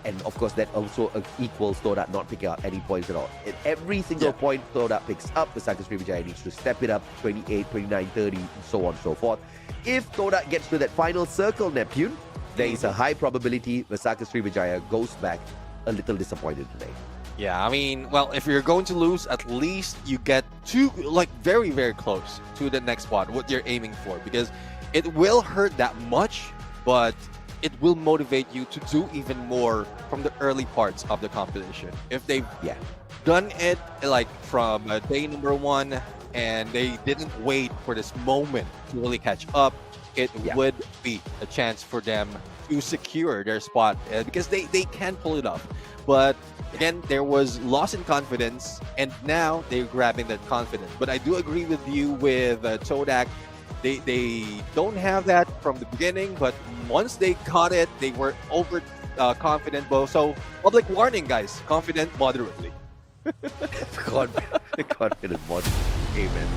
And of course, that also equals Toda not picking up any points at all. At every single point Toda picks up, Visaka Sriwijaya needs to step it up 28, 29, 30, and so on and so forth. If Toda gets to that final circle, Neptune, there is a high probability Visaka Sriwijaya goes back a little disappointed today. Yeah, I mean, well, if you're going to lose, at least you get very, very close to the next spot, what you're aiming for, because it will hurt that much, but it will motivate you to do even more from the early parts of the competition. If they've done it like from day number 1 and they didn't wait for this moment to really catch up, it would be a chance for them to secure their spot because they can pull it off. But again, there was loss in confidence, and now they're grabbing that confidence. But I do agree with you with Todak. They don't have that from the beginning, but once they caught it, they were over confident. So public warning, guys, confident moderately. Confident moderately. Amen.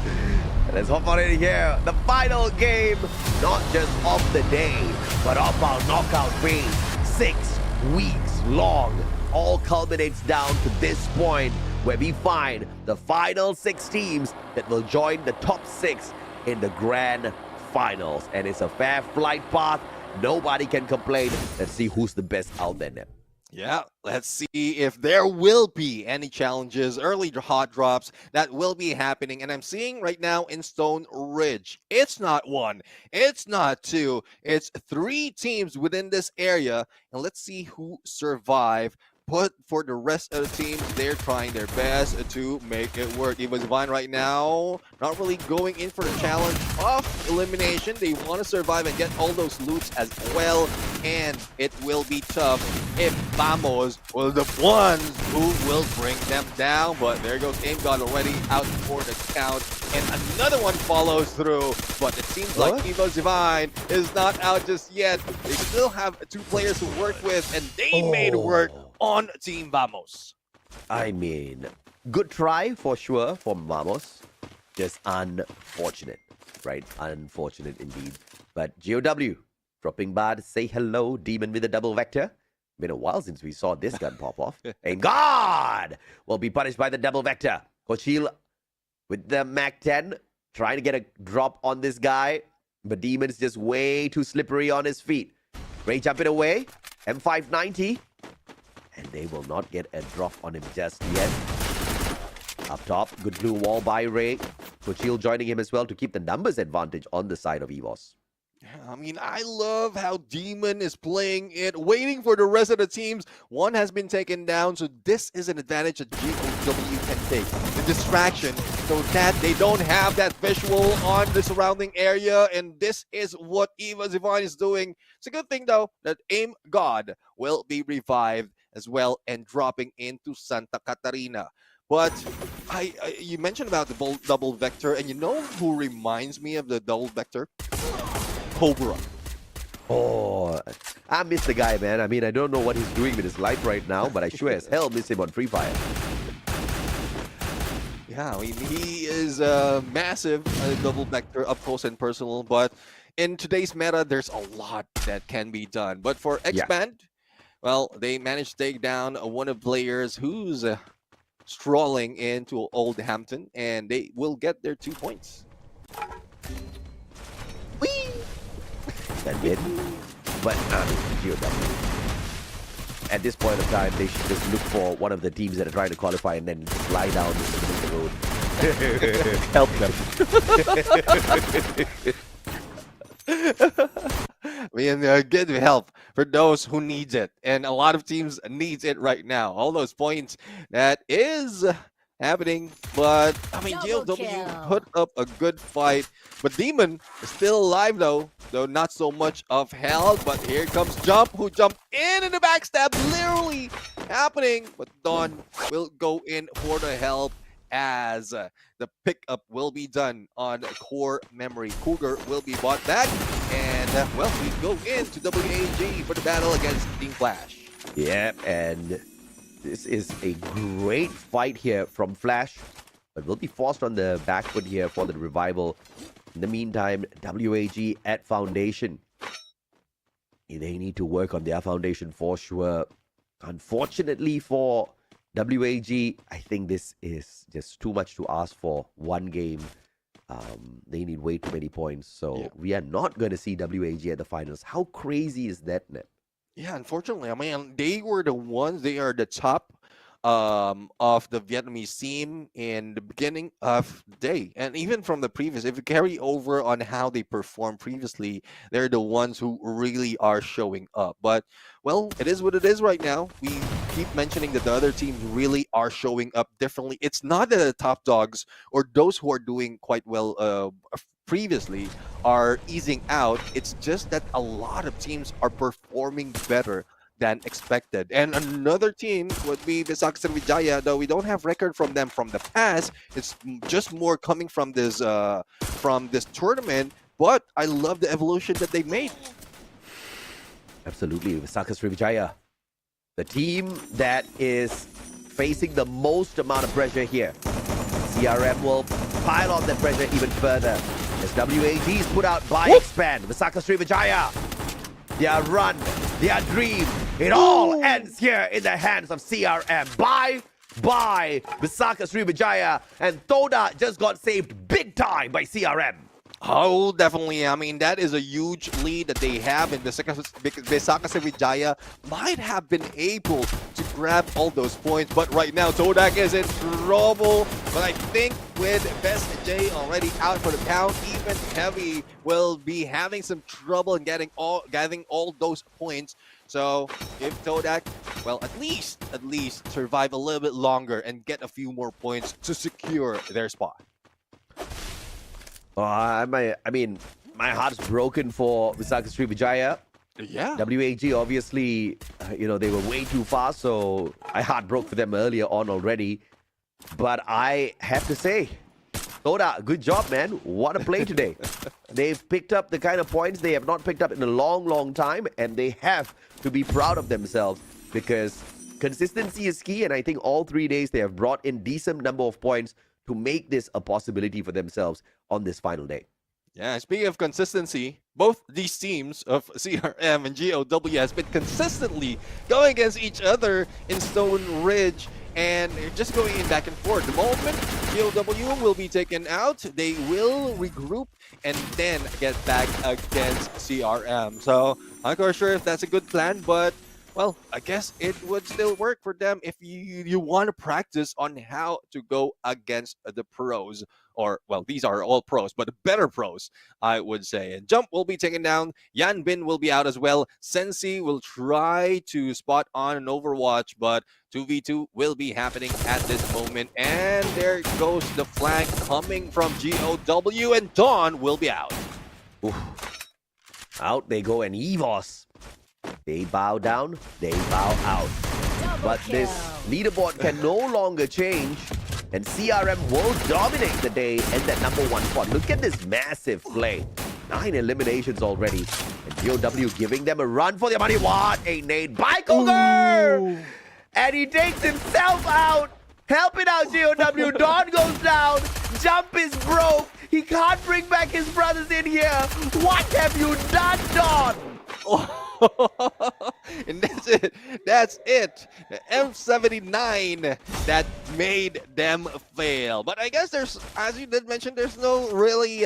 Let's hop on in here. The final game, not just of the day, but of our knockout phase. 6 weeks long. All culminates down to this point where we find the final 6 teams that will join the top 6 in the grand finals. And it's a fair flight path. Nobody can complain. Let's see who's the best out there, Nep. Yeah, let's see if there will be any challenges, early hot drops that will be happening. And I'm seeing right now in Stone Ridge, it's not 1, it's not 2, it's 3 teams within this area. And let's see who survive. But for the rest of the teams, they're trying their best to make it work. Even Divine right now, not really going in for the challenge of elimination. They want to survive and get all those loots as well. And it will be tough if Vamos were the ones who will bring them down. But there goes Aim God already out for the count. And another one follows through. But it seems like Evo Divine is not out just yet. They still have 2 players to work with, and they made it work on Team Vamos. I mean, good try for sure from Vamos. Just unfortunate, right? Unfortunate indeed. But GOW dropping by to say hello. Demon with a double vector. Been a while since we saw this gun pop off. And God will be punished by the double vector. Kochil with the Mac 10 trying to get a drop on this guy. But Demon's just way too slippery on his feet. Ray jumping away. M590. And they will not get a drop on him just yet. Up top, good blue wall by Ray. Kochil joining him as well to keep the numbers advantage on the side of EVOS. I mean, I love how Demon is playing it, waiting for the rest of the teams. One has been taken down, so this is an advantage that GOW can take. The distraction, so that they don't have that visual on the surrounding area, and this is what Eva Zivine is doing. It's a good thing, though, that Aim God will be revived as well and dropping into Santa Catarina. But you mentioned about the double vector, and you know who reminds me of the double vector? Cobra. Oh, I miss the guy, man. I mean, I don't know what he's doing with his life right now, but I sure as hell miss him on Free Fire. Yeah, I mean, he is a massive double vector up close and personal, but in today's meta, there's a lot that can be done. But for Expand, well, they managed to take down one of the players who's strolling into Old Hampton, and they will get their 2 points. win, but GOW. At this point of time, they should just look for one of the teams that are trying to qualify and then slide down the road. Help them. I mean, good help for those who needs it, and a lot of teams needs it right now. All those points that is happening, but I mean, GLW put up a good fight. But Demon is still alive though not so much of health. But here comes Jump, who jumped in the backstab, literally happening. But Dawn will go in for the help as the pickup will be done on core memory. Cougar will be bought back, and well, we go into WAG for the battle against Team Flash. Yeah, and this is a great fight here from Flash, but will be forced on the back foot here for the revival. In the meantime, WAG at Foundation. They need to work on their foundation for sure. Unfortunately for WAG, I think this is just too much to ask for one game. They need way too many points, so we are not going to see WAG at the finals. How crazy is that, Nep? Yeah, unfortunately, I mean, they were the ones, they are the top of the Vietnamese team in the beginning of the day. And even from the previous, if you carry over on how they performed previously, they're the ones who really are showing up. But, well, it is what it is right now. We keep mentioning that the other teams really are showing up differently. It's not that the top dogs or those who are doing quite well previously are easing out. It's just that a lot of teams are performing better than expected. And another team would be Visaka Sriwijaya, though we don't have record from them from the past. It's just more coming from this tournament, but I love the evolution that they made. Absolutely, Visaka Sriwijaya, the team that is facing the most amount of pressure here. CRM will pile on that pressure even further as WAG is put out by Expand. Visaka Sriwijaya, their run, their dream, it all ends here in the hands of CRM. Bye, Visaka Sriwijaya, and Toda just got saved big time by CRM. Oh, definitely. I mean, that is a huge lead that they have, and Visaka Sriwijaya might have been able to grab all those points, but right now Todak is in trouble. But I think with Best J already out for the count, even Heavy will be having some trouble in getting all those points. So if Todak, well, at least survive a little bit longer and get a few more points to secure their spot. I mean, my heart's broken for Visaka Sriwijaya. Yeah. WAG, obviously, they were way too fast, so I heart broke for them earlier on already. But I have to say, Toda, good job, man. What a play today. They've picked up the kind of points they have not picked up in a long time, and they have to be proud of themselves because consistency is key, and I think all 3 days they have brought in decent number of points to make this a possibility for themselves on this final day. Yeah, speaking of consistency, both these teams of CRM and GOW has been consistently going against each other in Stone Ridge, and they're just going in back and forth. The moment GOW will be taken out, they will regroup and then get back against CRM. So I'm not quite sure if that's a good plan, but well, I guess it would still work for them if you want to practice on how to go against the pros. Or, well, these are all pros, but the better pros, I would say. And Jump will be taken down. Yan Bin will be out as well. Sensi will try to spot on an Overwatch, but 2v2 will be happening at this moment. And there goes the flank coming from GOW, and Dawn will be out. Oof. Out they go, and EVOS. They bow down, they bow out. But this leaderboard can no longer change, and CRM will dominate the day in that #1 spot. Look at this massive play. 9 eliminations already. And GOW giving them a run for their money. What a nade by Cougar! And he takes himself out. Helping out GOW. Dawn goes down. Jump is broke. He can't bring back his brothers in here. What have you done, Dawn? And that's it. The M79 that made them fail. But I guess there's, as you did mention, there's no really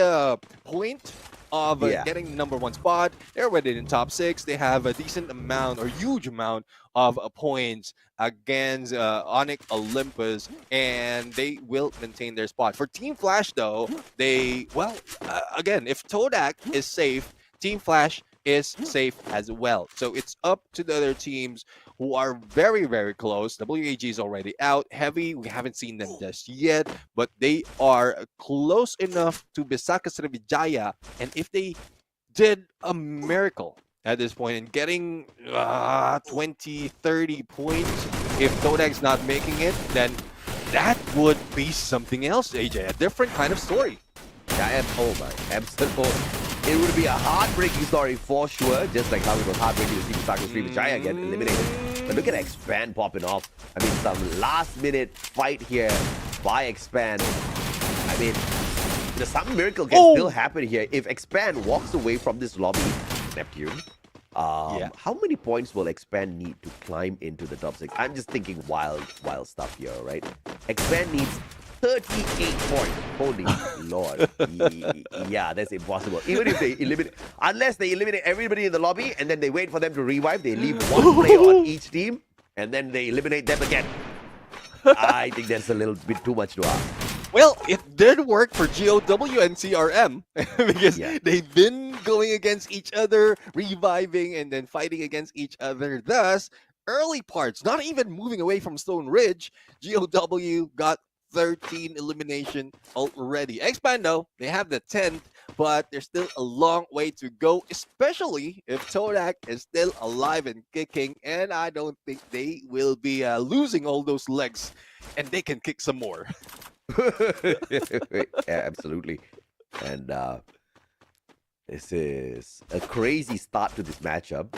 point of getting the #1 spot. They're already in top 6. They have a decent amount or huge amount of points against Onyx Olympus, and they will maintain their spot. For Team Flash, though, again, if Todak is safe, Team Flash is safe as well. So it's up to the other teams who are very, very close. WAG is already out. Heavy, we haven't seen them just yet, but they are close enough to Bisaka Sriwijaya. And if they did a miracle at this point in getting 20, 30 points, if Todak's not making it, then that would be something else, AJ. A different kind of story. Yeah, oh my, absolutely. It would be a heartbreaking story for sure, just like how it was heartbreaking to see Bisaka Sriwijaya get eliminated. But look at Expand popping off. I mean, some last-minute fight here by Expand. I mean, some miracle can still happen here. If Expand walks away from this lobby, Neptune, how many points will Expand need to climb into the top 6? I'm just thinking wild stuff here, right? Expand needs 38 points. Holy Lord. Yeah, that's impossible. Even if they eliminate, unless they eliminate everybody in the lobby and then they wait for them to revive, they leave one player on each team and then they eliminate them again. I think that's a little bit too much to ask. Well, it did work for GOW and CRM because they've been going against each other, reviving, and then fighting against each other. Thus, early parts, not even moving away from Stone Ridge, GOW got 13 elimination already. Expand, though, they have the 10th, but there's still a long way to go, especially if Todak is still alive and kicking, and I don't think they will be losing all those legs, and they can kick some more. Yeah, absolutely. And this is a crazy start to this matchup.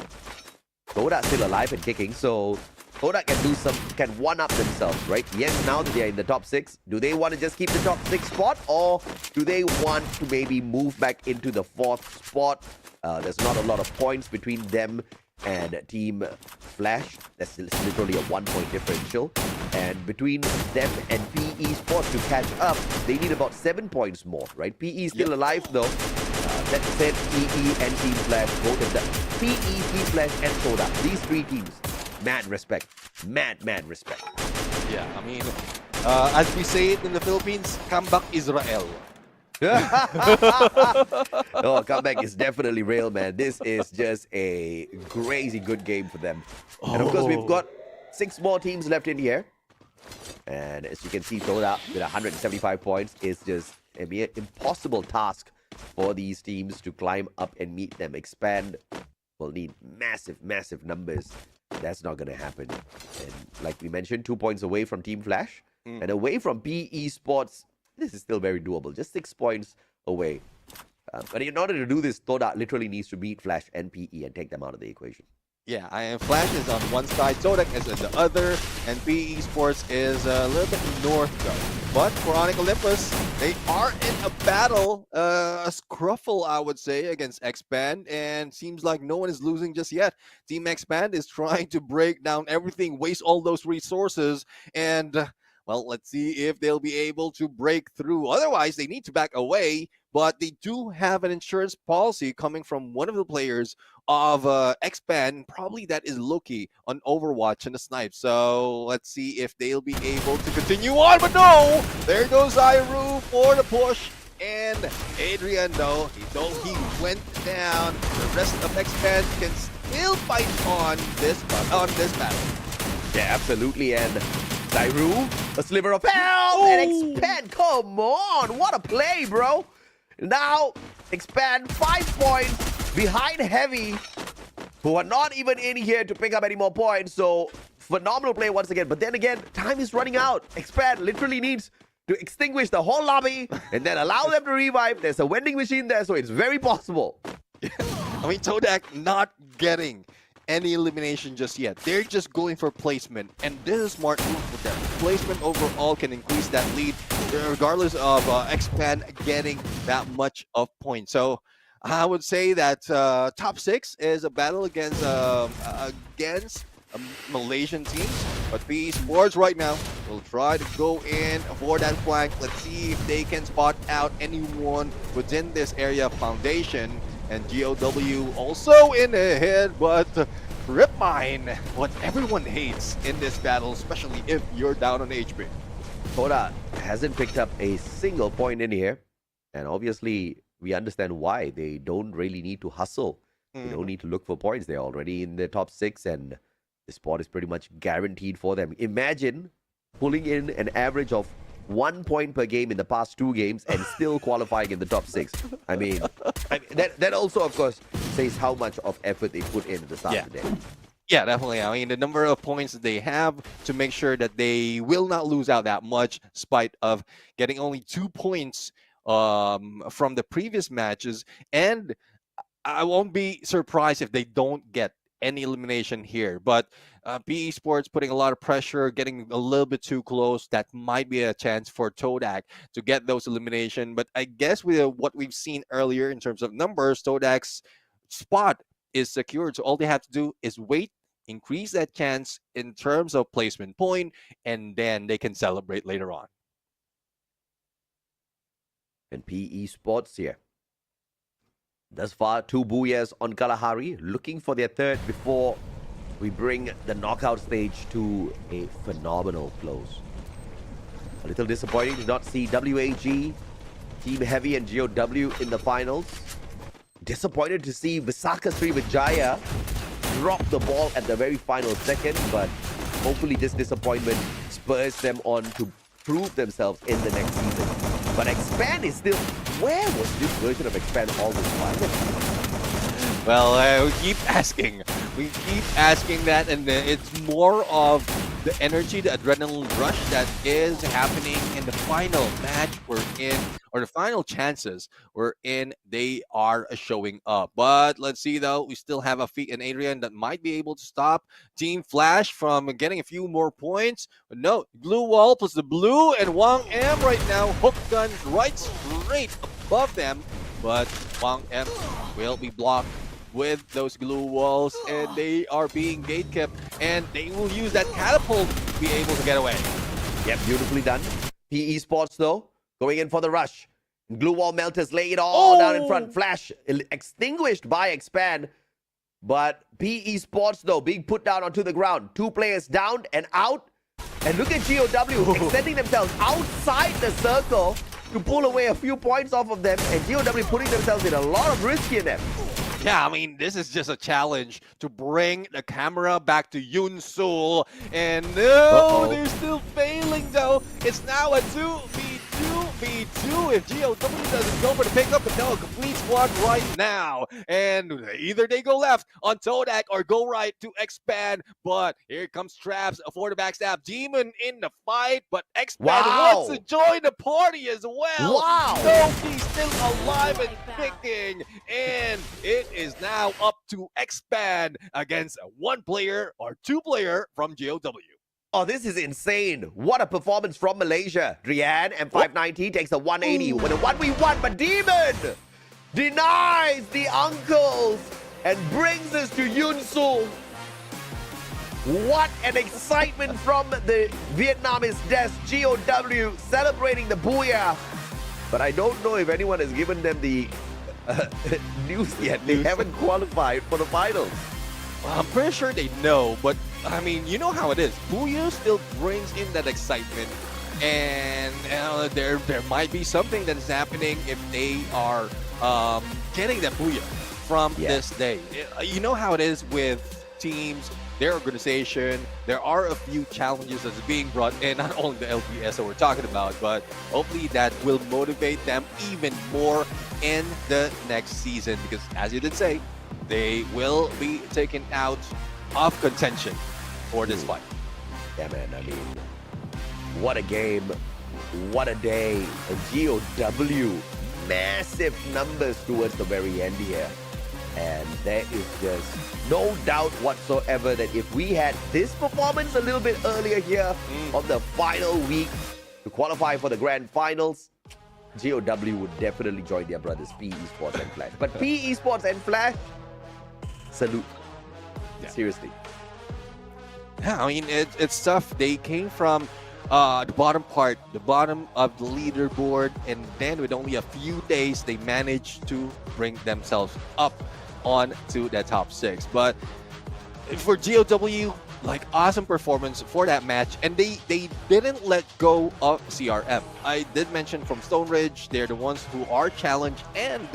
Todak still alive and kicking, so Todak can one-up themselves, right? Yes, now that they're in the top 6, do they want to just keep the top 6 spot, or do they want to maybe move back into the 4th spot? There's not a lot of points between them and Team Flash. That's literally a 1-point differential. And between them and PE Esports to catch up, they need about 7 points more, right? PE is still alive, though. That said, PE and Team Flash both of them. PE, Team Flash, and Todak. These 3 teams. Mad respect. Mad respect. Yeah, I mean, as we say it in the Philippines, comeback Israel. Oh, comeback is definitely real, man. This is just a crazy good game for them. And of course, we've got 6 more teams left in here. And as you can see, Todak with 175 points is just an impossible task for these teams to climb up and meet them. Expand will need massive numbers. That's not going to happen. And like we mentioned, 2 points away from Team Flash and away from PE Sports. This is still very doable. Just 6 points away. But in order to do this, Todak literally needs to beat Flash and PE and take them out of the equation. Yeah, and Flash is on one side, Todak is on the other, and PE Sports is a little bit north though. But for Onyx Olympus, they are in a battle, a scruffle, I would say, against Expand, and seems like no one is losing just yet. Team Expand is trying to break down everything, waste all those resources, and well, let's see if they'll be able to break through. Otherwise, they need to back away, but they do have an insurance policy coming from one of the players of Expand. Probably that is Loki on Overwatch and the Snipe. So let's see if they'll be able to continue on. But no! There goes Iru for the push. And Adrian, though he went down. The rest of Expand can still fight on this battle. Yeah, absolutely. And Dairu, a sliver of health, and Expand. Come on, what a play, bro. Now, Expand 5 points behind Heavy, who are not even in here to pick up any more points. So, phenomenal play once again. But then again, time is running out. Expand literally needs to extinguish the whole lobby and then allow them to revive. There's a vending machine there, so it's very possible. I mean, Todak not getting any elimination just yet. They're just going for placement, and this is a smart move for them. Placement overall can increase that lead, regardless of Expand getting that much of points. So I would say that top 6 is a battle against Malaysian teams. But PE Sports right now will try to go in for that flank. Let's see if they can spot out anyone within this area of foundation. And GOW also in ahead, but Rip Mine, what everyone hates in this battle, especially if you're down on HP. Toda hasn't picked up a single point in here. And obviously, we understand why. They don't really need to hustle. They don't need to look for points. They're already in the top 6, and the spot is pretty much guaranteed for them. Imagine pulling in an average of 1 point per game in the past 2 games and still qualifying in the top 6. I mean that also, of course, says how much of effort they put in at the start of the day. Yeah, definitely. I mean, the number of points that they have to make sure that they will not lose out that much, despite of getting only 2 points from the previous matches. And I won't be surprised if they don't get any elimination here. But PE Sports putting a lot of pressure, getting a little bit too close. That might be a chance for Todak to get those elimination. But I guess with what we've seen earlier in terms of numbers, Todak's spot is secured. So all they have to do is wait, increase that chance in terms of placement point, and then they can celebrate later on. And PE Sports here. Thus far, 2 Booyahs on Kalahari, looking for their 3rd before we bring the knockout stage to a phenomenal close. A little disappointing to not see WAG, Team Heavy, and GOW in the finals. Disappointed to see Visaka Srivijaya drop the ball at the very final second, but hopefully this disappointment spurs them on to prove themselves in the next season. But Expand is still... Where was this version of Expand all this while? Well, we keep asking. We keep asking that, and it's more of the energy, the adrenaline rush that is happening in the final match we're in, or the final chances we're in, they are showing up. But let's see, though, we still have a Feet and Adrian that might be able to stop Team Flash from getting a few more points. But no, Blue Wall plus the Blue and Wang M right now, hook gun right straight above them. But Wang M will be blocked with those glue walls, and they are being gatekept, and they will use that catapult to be able to get away. Yep, beautifully done. PE Sports, though, going in for the rush. Glue wall melters lay it all down in front. Flash extinguished by Expand, but PE Sports, though, being put down onto the ground. 2 players down and out. And look at GOW extending themselves outside the circle to pull away a few points off of them, and GOW putting themselves in a lot of risk in them. Yeah, I mean, this is just a challenge to bring the camera back to Yoon Sul. And no, they're still failing, though. It's now a 2v2 if GOW doesn't go for the pickup, but no, a complete squad right now. And either they go left on Todak or go right to Expand. But here comes Traps for the backstab. Demon in the fight, but Expand wants to join the party as well. Wow. No, he's still alive and kicking. And it is now up to Expand against a 1 player or 2 player from GOW. Oh, this is insane. What a performance from Malaysia. Drian and 590 takes a 180 with a 1v1, but Demon denies the uncles and brings us to Yoon Sul. What an excitement from the Vietnamese desk. GOW celebrating the Booyah. But I don't know if anyone has given them the news yet. They haven't qualified for the finals. Well, I'm pretty sure they know, but I mean, you know how it is. Booyah still brings in that excitement, and there might be something that is happening if they are getting that Booyah from this day. You know how it is with teams, their organization. There are a few challenges that's being brought in, not only the LPS that we're talking about, but hopefully that will motivate them even more in the next season, because as you did say, they will be taken out of contention for this fight. Yeah, man, I mean, what a game, what a day. And GOW, massive numbers towards the very end here. And there is just no doubt whatsoever that if we had this performance a little bit earlier here on the final week to qualify for the grand finals, GOW would definitely join their brothers, PE Sports and Flash. But PE Sports and Flash, salute. Seriously. Yeah, I mean, it's tough. They came from the bottom part, the bottom of the leaderboard, and then with only a few days, they managed to bring themselves up onto the top 6. But for GOW, like, awesome performance for that match, and they didn't let go of CRM. I did mention from Stone Ridge, they're the ones who are challenged and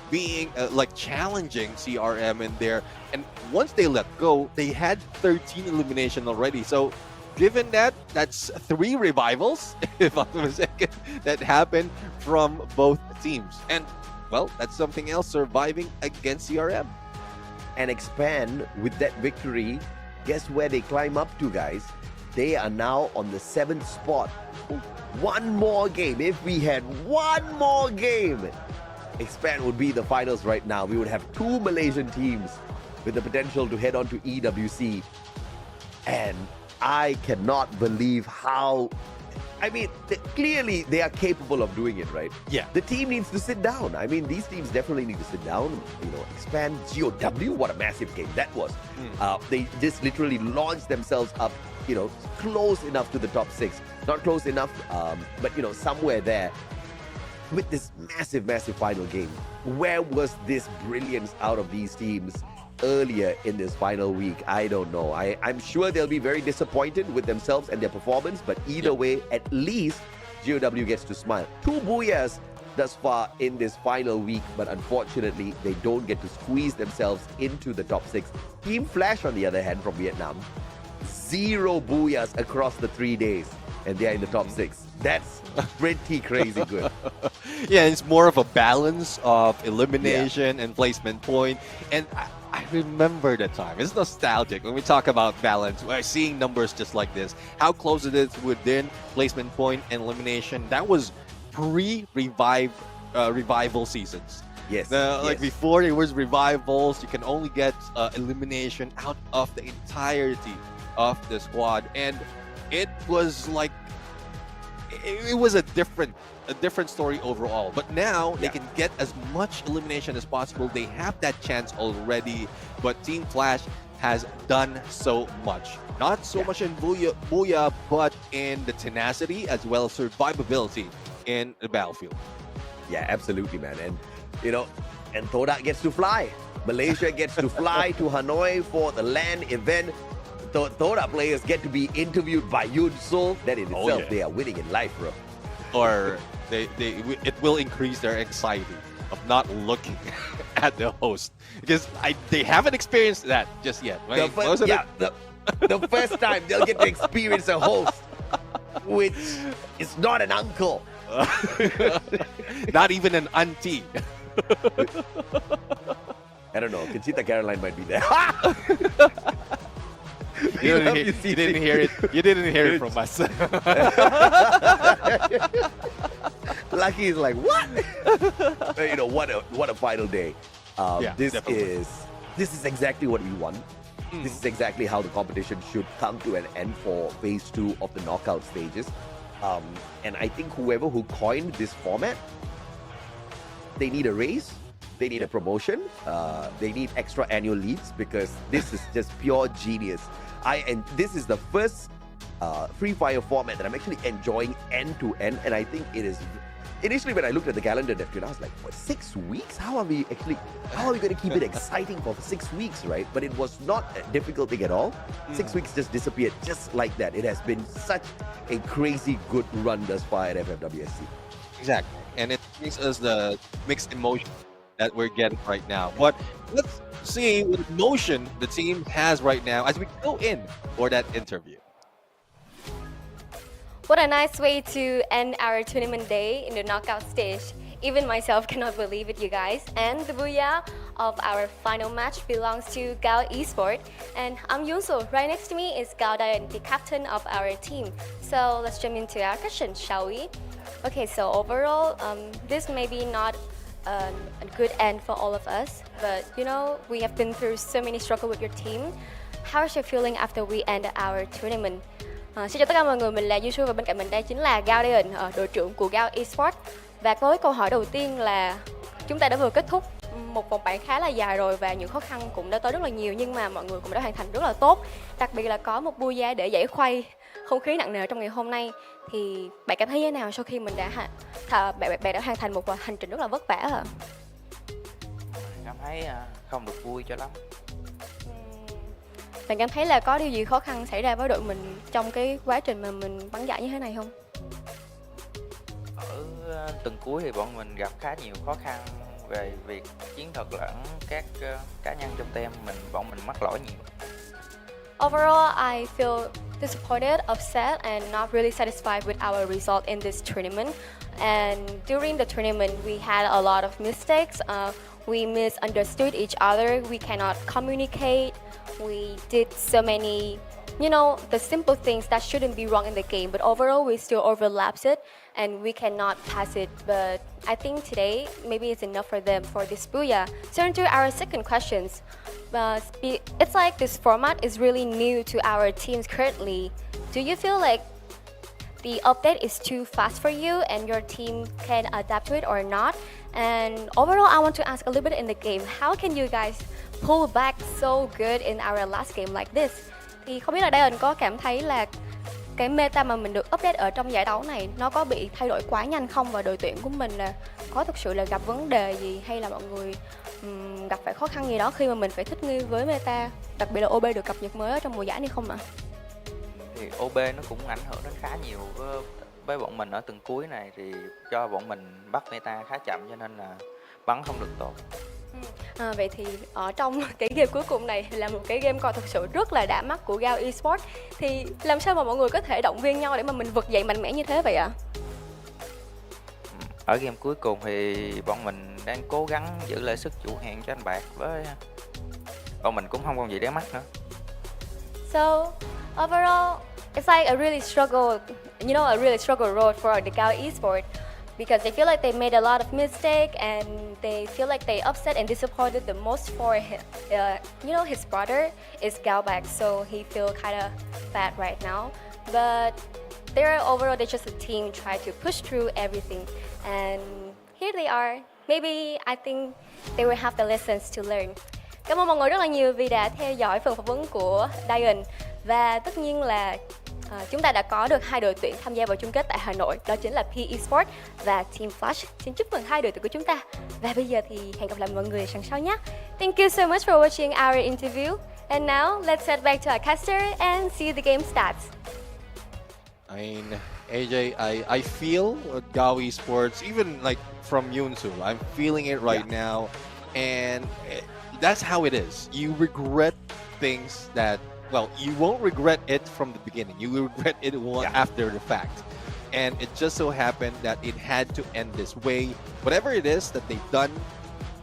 being like challenging CRM in there, and once they let go, they had 13 elimination already. So given that, that's 3 revivals, if I'm not mistaken, that happened from both teams, and well, that's something else, surviving against CRM. And Expand, with that victory, guess where they climb up to, guys? They are now on the 7th spot. One more game. If we had one more game, Expand would be the finals right now. We would have 2 Malaysian teams with the potential to head on to EWC. And I cannot believe how... I mean, clearly they are capable of doing it, right? Yeah. The team needs to sit down. I mean, these teams definitely need to sit down. You know, Expand, GOW, what a massive game that was. They just literally launched themselves up, you know, close enough to the top 6. Not close enough, but, you know, somewhere there. With this massive, massive final game, where was this brilliance out of these teams earlier in this final week? I don't know. I'm sure they'll be very disappointed with themselves and their performance, but either way, at least GOW gets to smile. 2 booyahs thus far in this final week, but unfortunately, they don't get to squeeze themselves into the top 6. Team Flash, on the other hand, from Vietnam, 0 booyahs across the 3 days, and they're in the top 6. That's pretty crazy good. Yeah, it's more of a balance of elimination and placement point. And I remember the time. It's nostalgic when we talk about balance. We're seeing numbers just like this. How close it is within placement point and elimination. That was pre-revival seasons. Yes. Like before it was revivals, you can only get elimination out of the entirety of the squad. And it was like, it was a different story overall. But now they can get as much elimination as possible. They have that chance already. But Team Flash has done so much. Not so much in Booyah, but in the tenacity as well as survivability in the battlefield. Yeah, absolutely, man. And, you know, and Thodak gets to fly. Malaysia gets to fly to Hanoi for the LAN event. Thoda players get to be interviewed by Yoon Sol. That in itself, they are winning in life, bro. Or it will increase their anxiety of not looking at the host, because they haven't experienced that just yet. Right? The first time they'll get to experience a host, which is not an uncle, not even an auntie. I don't know. Conchita Caroline might be there. You didn't hear it. You didn't hear it from us. Lucky is like, what? You know, what a final day. This is exactly what we want. This is exactly how the competition should come to an end for phase 2 of the knockout stages. And I think whoever who coined this format, they need a raise. They need a promotion. They need extra annual leaves, because this is just pure genius. And this is the first Free Fire format that I'm actually enjoying end to end. And I think it is. Initially, when I looked at the calendar, I was like, what, 6 weeks? How are we going to keep it exciting for 6 weeks, right? But it was not a difficult thing at all. 6 weeks just disappeared just like that. It has been such a crazy good run thus far at FFWS Sea. Exactly. And it gives us the mixed emotion that we're getting right now. But let's see what emotion the team has right now as we go in for that interview. What a nice way to end our tournament day in the knockout stage. Even myself cannot believe it, you guys. And the booyah of our final match belongs to Gao Esports. And I'm Yunso. Right next to me is Gao Dayan, the captain of our team. So let's jump into our question, shall we? Okay, so overall, this may be not a good end for all of us, but you know, we have been through so many struggles with your team. How's your feeling after we end our tournament? Xin chào tất cả mọi người, mình là Yushu và bên cạnh mình đây chính là Gao Dayan, đội trưởng của Gao Esports. Và với câu hỏi đầu tiên là chúng ta đã vừa kết thúc một vòng bảng khá là dài rồi và những khó khăn cũng đã tới rất là nhiều, nhưng mà mọi người cũng đã hoàn thành rất là tốt. Đặc biệt là có một Booyah để giải khuây không khí nặng nề trong ngày hôm nay. Thì bạn cảm thấy như thế nào sau khi mình đã bạn đã hoàn thành một hành trình rất là vất vả ạ? Cảm thấy không được vui cho lắm. Bạn cảm thấy là có điều gì khó khăn xảy ra với đội mình trong cái quá trình mà mình bắn giải như thế này không? Ở tuần cuối thì bọn mình gặp khá nhiều khó khăn về việc chiến thuật lẫn các cá nhân trong team bọn mình mắc lỗi nhiều. Overall, I feel disappointed, upset, and not really satisfied with our result in this tournament. And during the tournament, we had a lot of mistakes. We misunderstood each other. We cannot communicate. We did so many, the simple things that shouldn't be wrong in the game. But overall, we still overlapped it, and we cannot pass it. But I think today, maybe it's enough for them for this Booyah. So into our second questions. It's like this format is really new to our teams currently. Do you feel like the update is too fast for you and your team can adapt to it or not? And overall, I want to ask a little bit in the game, how can you guys pull back so good in our last game like this? Thì không biết là Dayon có cảm thấy là cái meta mà mình được update ở trong giải đấu này nó có bị thay đổi quá nhanh không, và đội tuyển của mình là có thực sự là gặp vấn đề gì, hay là mọi người gặp phải khó khăn gì đó khi mà mình phải thích nghi với meta, đặc biệt là OB được cập nhật mới ở trong mùa giải này không ạ? Thì OB nó cũng ảnh hưởng đến khá nhiều với bọn mình ở tuần cuối này, thì do bọn mình bắt meta khá chậm cho nên là bắn không được tốt. Vậy thì ở trong cái game cuối cùng này là một cái game coi thực sự rất là đã mắt của Gao Esports, thì làm sao mà mọi người có thể động viên nhau để mà mình vực dậy mạnh mẽ như thế vậy ạ? Ở game cuối cùng thì bọn mình đang cố gắng giữ lại sức chủ hàng cho anh Bạc, với bọn mình cũng không còn gì để mắt nữa. So overall, it's like a really struggle road for the Gao Esports. Because they feel like they made a lot of mistakes and they feel like they upset and disappointed the most for his brother is Galback, so he feel kind of bad right now. But overall they're just a team try to push through everything, and here they are. Maybe I think they will have the lessons to learn. Cảm ơn mọi người rất là nhiều vì đã theo dõi phần phỏng vấn của Dayon, và tất nhiên là chúng ta đã có được hai đội tuyển tham gia vào chung kết tại Hà Nội, đó chính là P Esports và Team Flash. Xin chúc mừng hai đội tuyển của chúng ta. Và bây giờ thì hẹn gặp lại mọi người lần sau nhé. Thank you so much for watching our interview. And now let's head back to our caster and see the game stats. I mean, AJ, I feel Gao Esports, even like from Yunsu, I'm feeling it right now, and that's how it is. You regret things that, well, you won't regret it from the beginning. You will regret it after the fact. And it just so happened that it had to end this way. Whatever it is that they've done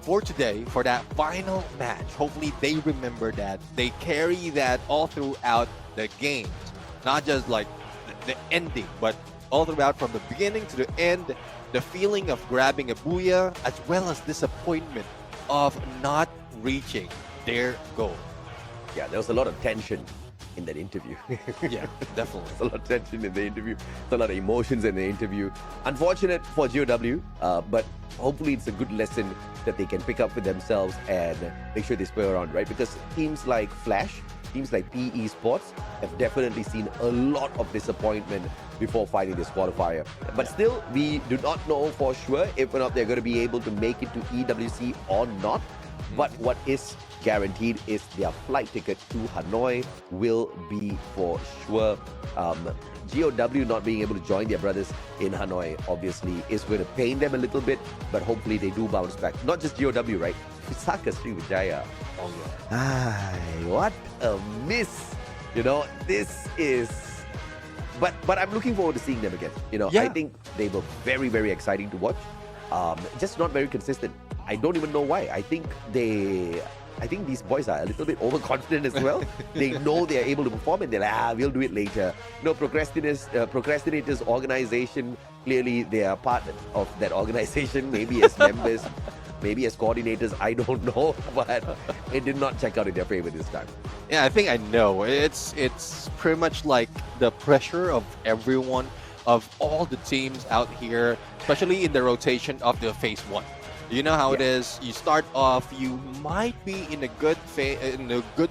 for today, for that final match, hopefully they remember that. They carry that all throughout the games. Not just like the ending, but all throughout from the beginning to the end. The feeling of grabbing a Booyah, as well as disappointment of not reaching their goal. Yeah, there was a lot of tension in that interview. Yeah, definitely. There's a lot of tension in the interview. There's a lot of emotions in the interview. Unfortunate for GOW, but hopefully it's a good lesson that they can pick up for themselves and make sure they spur on, right? Because teams like Flash, teams like P Esports have definitely seen a lot of disappointment before fighting this qualifier. But still, we do not know for sure if or not they're going to be able to make it to EWC or not. But what is guaranteed is their flight ticket to Hanoi will be for sure. GOW not being able to join their brothers in Hanoi obviously is going to pain them a little bit, but hopefully they do bounce back. Not just GOW, right? Saka Sriwijaya. Oh yeah. What a miss. This is... But I'm looking forward to seeing them again. I think they were very, very exciting to watch. Just not very consistent. I don't even know why. I think these boys are a little bit overconfident as well. They know they are able to perform and they're like, we'll do it later. Procrastinators organization, clearly they are part of that organization, maybe as members, maybe as coordinators, I don't know, but it did not check out in their favor this time. Yeah, I think I know. It's pretty much like the pressure of everyone, of all the teams out here, especially in the rotation of the phase 1. You know how it Yeah. is. You start off, you might be in a good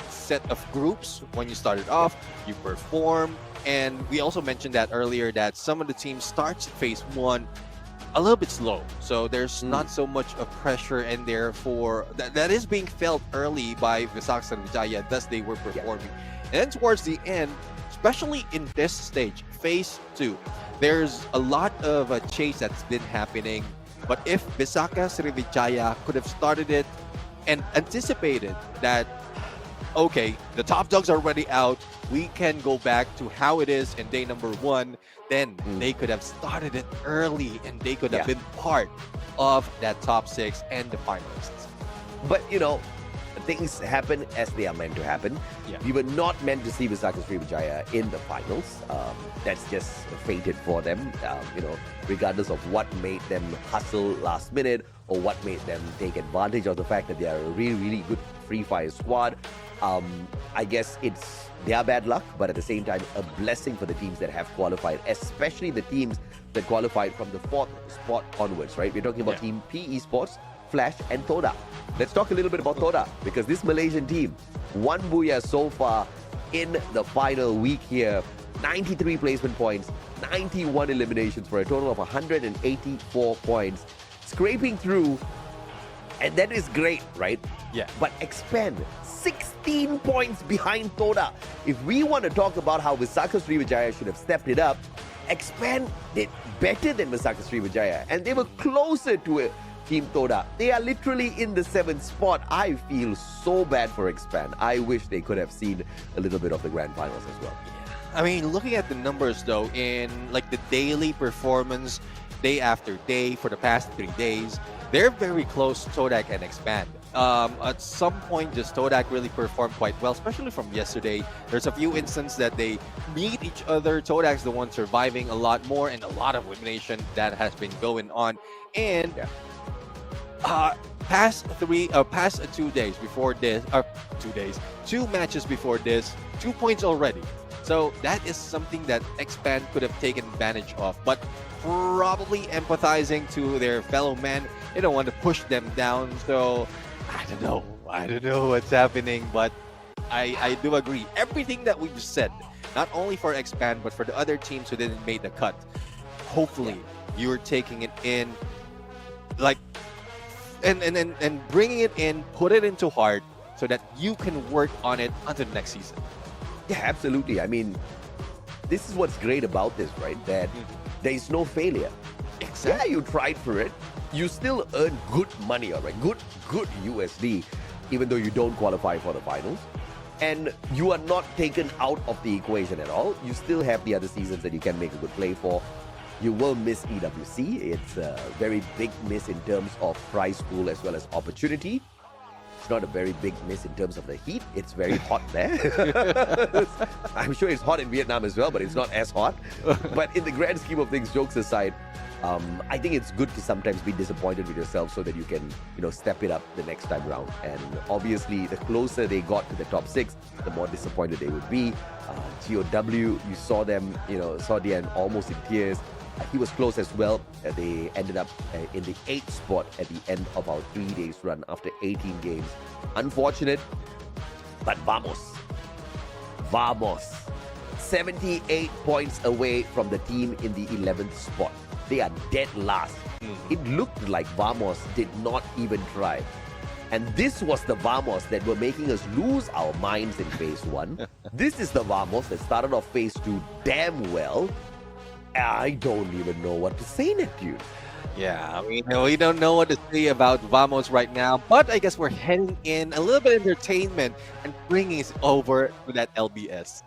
set of groups when you started off. You perform, and we also mentioned that earlier that some of the teams starts phase one a little bit slow. So there's not so much of pressure, and therefore that is being felt early by Visaksa and Vijaya. Thus, they were performing, and then towards the end, especially in this stage, phase two, there's a lot of a chase that's been happening. But if Visaksa Srivijaya could have started it and anticipated that, okay, the top dogs are already out, we can go back to how it is in day number one, then they could have started it early and they could have been part of that top six and the finalists. But, you know, things happen as they are meant to happen. Yeah. We were not meant to see Visaksa Srivijaya in the finals. That's just fated for them, you know, regardless of what made them hustle last minute or what made them take advantage of the fact that they are a really, really good Free Fire squad. I guess it's their bad luck, but at the same time, a blessing for the teams that have qualified, especially the teams that qualified from the 4th spot onwards, right? We're talking about Team P Esports, Flash, and Toda. Let's talk a little bit about Toda, because this Malaysian team, one booyah so far in the final week here, 93 placement points, 91 eliminations for a total of 184 points, scraping through, and that is great, right? Yeah. But expand 16 points behind Toda. If we want to talk about how Visaksa Srivijaya should have stepped it up, expand did better than Visaksa Srivijaya, and they were closer to it. Team Toda. They are literally in the 7th spot. I feel so bad for Expand. I wish they could have seen a little bit of the grand finals as well. I mean, looking at the numbers though, in like the daily performance, day after day for the past 3 days, they're very close, Todak and Expand. At some point, just Todak really performed quite well, especially from yesterday. There's a few instances that they meet each other. Todak's the one surviving a lot more, and a lot of elimination that has been going on. And past 2 days before this, 2 days, 2 matches before this, 2 points already. So that is something that Expand could have taken advantage of, but probably empathizing to their fellow men. They don't want to push them down. So I don't know what's happening, but I do agree. Everything that we just said, not only for Expand, but for the other teams who didn't make the cut. Hopefully you're taking it in, like, and bringing it in, put it into heart so that you can work on it until the next season. Yeah, absolutely. I mean, this is what's great about this, right? That there is no failure. Exactly. Yeah, you tried for it. You still earn good money, all right? Good USD, even though you don't qualify for the finals. And you are not taken out of the equation at all. You still have the other seasons that you can make a good play for. You will miss EWC. It's a very big miss in terms of prize pool as well as opportunity. It's not a very big miss in terms of the heat. It's very hot there. I'm sure it's hot in Vietnam as well, but it's not as hot. But in the grand scheme of things, jokes aside, I think it's good to sometimes be disappointed with yourself so that you can, step it up the next time around. And obviously, the closer they got to the top 6, the more disappointed they would be. GOW, you saw them, saw Dian almost in tears. He was close as well. They ended up in the 8th spot at the end of our 3 days run after 18 games. Unfortunate, but vamos. 78 points away from the team in the 11th spot. They are dead last. It looked like Vamos did not even try. And this was the Vamos that were making us lose our minds in phase 1. This is the Vamos that started off phase 2 damn well. I don't even know what to say, Neptune. Yeah, we don't know what to say about Vamos right now, but I guess we're heading in a little bit of entertainment and bringing us over to that LBS.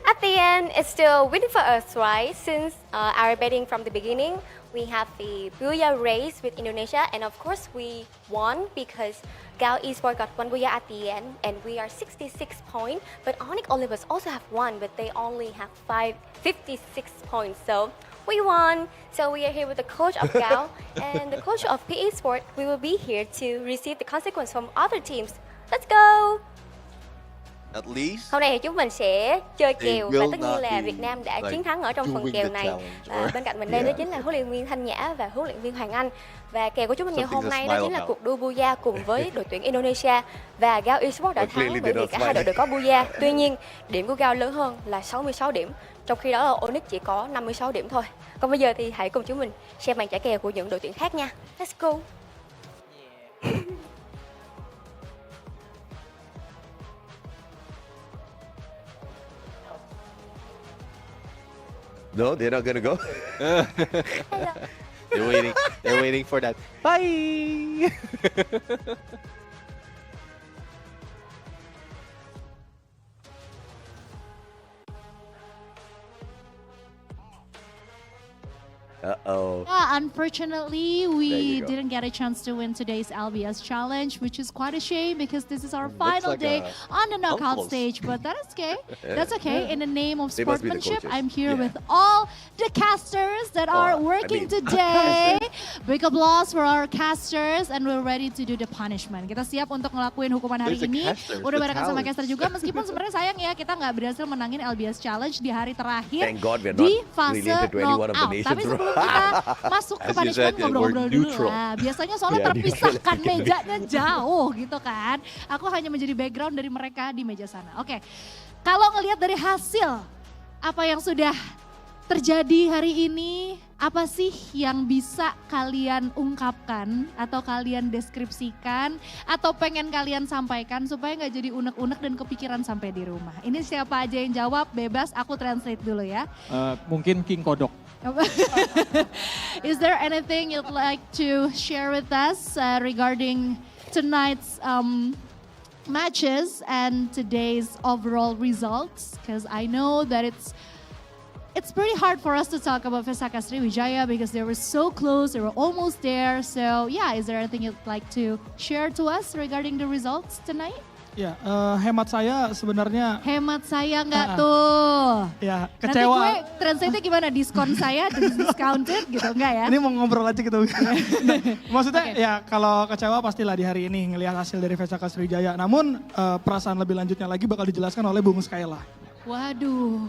At the end, it's still winning for us, right? Since our betting from the beginning, we have the Booyah race with Indonesia, and of course we won because Gal Esports got 1 Booyah at the end, and we are 66 points. But Onyx Olympus also have 1, but they only have 56 points. So we won. So we are here with the coach of Gal and the coach of PE Sport. We will be here to receive the consequence from other teams. Let's go! At least Hôm nay thì chúng mình sẽ chơi they kèo và will tất nhiên not là be, Việt Nam đã like, chiến thắng ở trong phần doing kèo the này. challenge or- Bên cạnh mình đây đó Yeah. chính là huấn luyện viên Thanh Nhã và huấn luyện viên Hoàng Anh. Và kèo của chúng mình ngày Something hôm to nay đó smile chính là about. cuộc đua Booyah cùng với đội tuyển Indonesia. Và Gao Esports đã But clearly thắng they bởi vì don't cả hai đội smile. đều có Booyah. Tuy nhiên, điểm của Gao lớn hơn là 66 điểm. Trong khi đó là Onyx chỉ có 56 điểm thôi. Còn bây giờ thì hãy cùng chúng mình xem màn trả kèo của những đội tuyển khác nha. Let's go! No, they're not gonna go. They're waiting for that. Bye. Uh-oh. Yeah, unfortunately, There we you go. didn't get a chance to win today's LBS challenge, which is quite a shame because this is our Looks final like day a on the knockout uncles. stage. But that is okay. Yeah. That's okay. In the name of They must be the sportsmanship, coaches. I'm here Yeah. with all the casters that are working today. Big applause for our casters, and we're ready to do the punishment. Kita siap untuk ngelakuin hukuman hari There's the ini. casters, Udah the barengan sama talents. caster juga, meskipun sebenarnya sayang ya kita nggak berhasil menangin LBS challenge di hari terakhir Thank God we're di not fase related to any one of the knockout. nations. Tapi sebelum kita masuk ke As you punishment, said, yeah, ngobrol-ngobrol we're dulu neutral. lah. Biasanya soalnya Yeah, terpisahkan neutral. mejanya jauh gitu kan. Aku hanya menjadi background dari mereka di meja sana. Oke, kalau ngelihat dari hasil apa yang sudah terjadi hari ini, apa sih yang bisa kalian ungkapkan atau kalian deskripsikan atau pengen kalian sampaikan supaya nggak jadi unek-unek dan kepikiran sampai di rumah. Ini siapa aja yang jawab, bebas, aku translate dulu ya. Mungkin King Kodok. Is there anything you'd like to share with us regarding tonight's matches and today's overall results? Because I know that it's pretty hard for us to talk about Vesaka Sriwijaya because they were so close, they were almost there. So yeah, is there anything you'd like to share to us regarding the results tonight? Ya, hemat saya sebenarnya. Hemat saya nggak tuh. Ya, Nanti kecewa. gue translate-nya gimana? Diskon saya, discounted gitu, enggak ya? Ini mau ngobrol aja gitu. Maksudnya ya kalau kecewa pastilah di hari ini ngelihat hasil dari Vesaka Sriwijaya. Namun perasaan lebih lanjutnya lagi bakal dijelaskan oleh Bung Skyla. Waduh.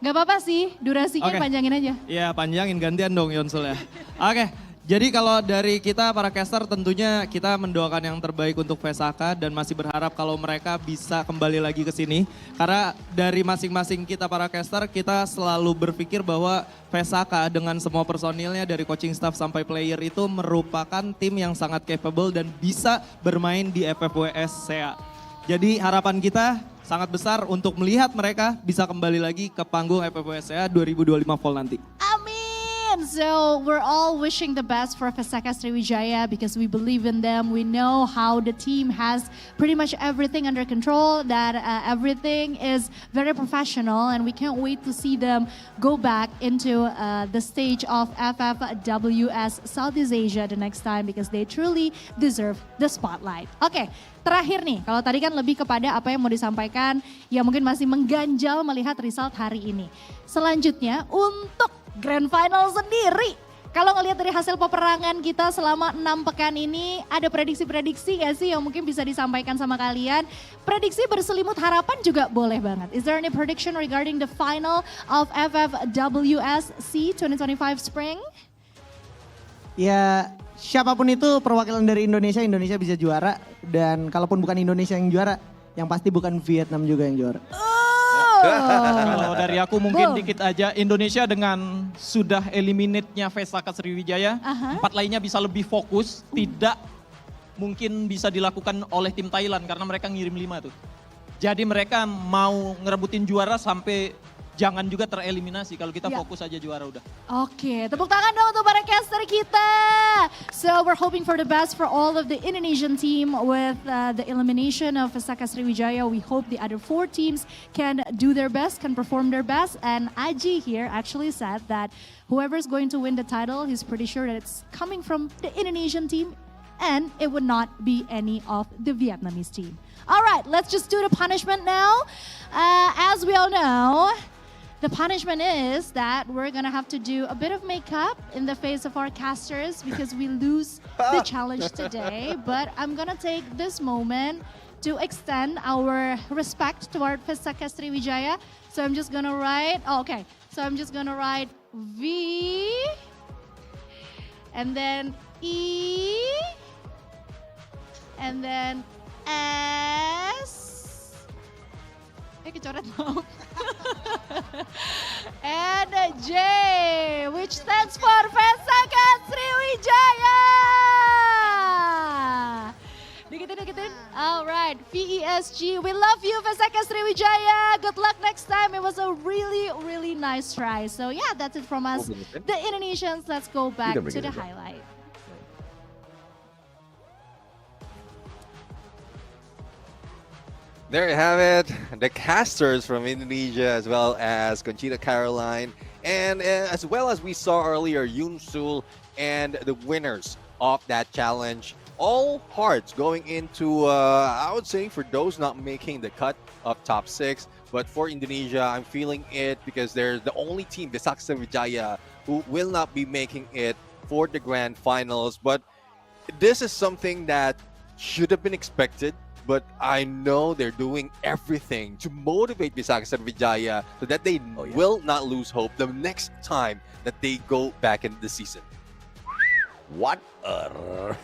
Gak apa-apa sih, durasinya Oke. panjangin aja. Iya panjangin, gantian dong Yonsul ya. Oke, jadi kalau dari kita para caster tentunya kita mendoakan yang terbaik untuk Vesaka dan masih berharap kalau mereka bisa kembali lagi ke sini. Karena dari masing-masing kita para caster kita selalu berpikir bahwa Vesaka dengan semua personilnya dari coaching staff sampai player itu merupakan tim yang sangat capable dan bisa bermain di FFWS Sea. Jadi harapan kita sangat besar untuk melihat mereka bisa kembali lagi ke panggung FFWS Sea 2025 fall nanti. Amin. So we're all wishing the best for Vesaka Sriwijaya because we believe in them. We know how the team has pretty much everything under control, that everything is very professional, and we can't wait to see them go back into the stage of FFWS Southeast Asia the next time because they truly deserve the spotlight. Oke, terakhir nih, kalau tadi kan lebih kepada apa yang mau disampaikan yang mungkin masih mengganjal melihat result hari ini. Selanjutnya untuk Grand Final sendiri. Kalau ngelihat dari hasil peperangan kita selama 6 pekan ini, ada prediksi-prediksi gak sih yang mungkin bisa disampaikan sama kalian? Prediksi berselimut harapan juga boleh banget. Is there any prediction regarding the final of FFWS Sea 2025 Spring? Ya, siapapun itu perwakilan dari Indonesia, Indonesia bisa juara. Dan kalaupun bukan Indonesia yang juara, yang pasti bukan Vietnam juga yang juara. Kalau dari aku mungkin dikit aja, Indonesia dengan sudah eliminate-nya Vesaka Sriwijaya, 4 lainnya bisa lebih fokus, tidak mungkin bisa dilakukan oleh tim Thailand karena mereka ngirim 5 tuh. Jadi mereka mau ngerebutin juara sampai jangan juga tereliminasi, kalau kita fokus aja juara udah. Oke, tepuk tangan dong untuk para caster kita. So we're hoping for the best for all of the Indonesian team with the elimination of Vesaka Sriwijaya. We hope the other 4 teams can do their best, can perform their best. And Aji here actually said that whoever's going to win the title, he's pretty sure that it's coming from the Indonesian team and it would not be any of the Vietnamese team. All right, let's just do the punishment now. As we all know, the punishment is that we're gonna have to do a bit of makeup in the face of our casters because we lose the challenge today. But I'm gonna take this moment to extend our respect toward Vesaka Sriwijaya. So I'm just gonna write, okay. So I'm just gonna write V, and then E, and then S, kecoret dong. And J, which stands for Vesaka Sriwijaya. Dikitin. All right, VESG. We love you, Vesaka Sriwijaya. Good luck next time. It was a really, really nice try. So yeah, that's it from us. The Indonesians, let's go back to the highlight. There you have it, the casters from Indonesia, as well as Conchita Caroline, and as well as we saw earlier, Yoon Sul, and the winners of that challenge. All hearts going into, I would say, for those not making the cut of top 6, but for Indonesia, I'm feeling it because they're the only team, Vesaka Sriwijaya, who will not be making it for the grand finals. But this is something that should have been expected. But I know they're doing everything to motivate Vesaka Sriwijaya so that they will not lose hope the next time that they go back into the season. What a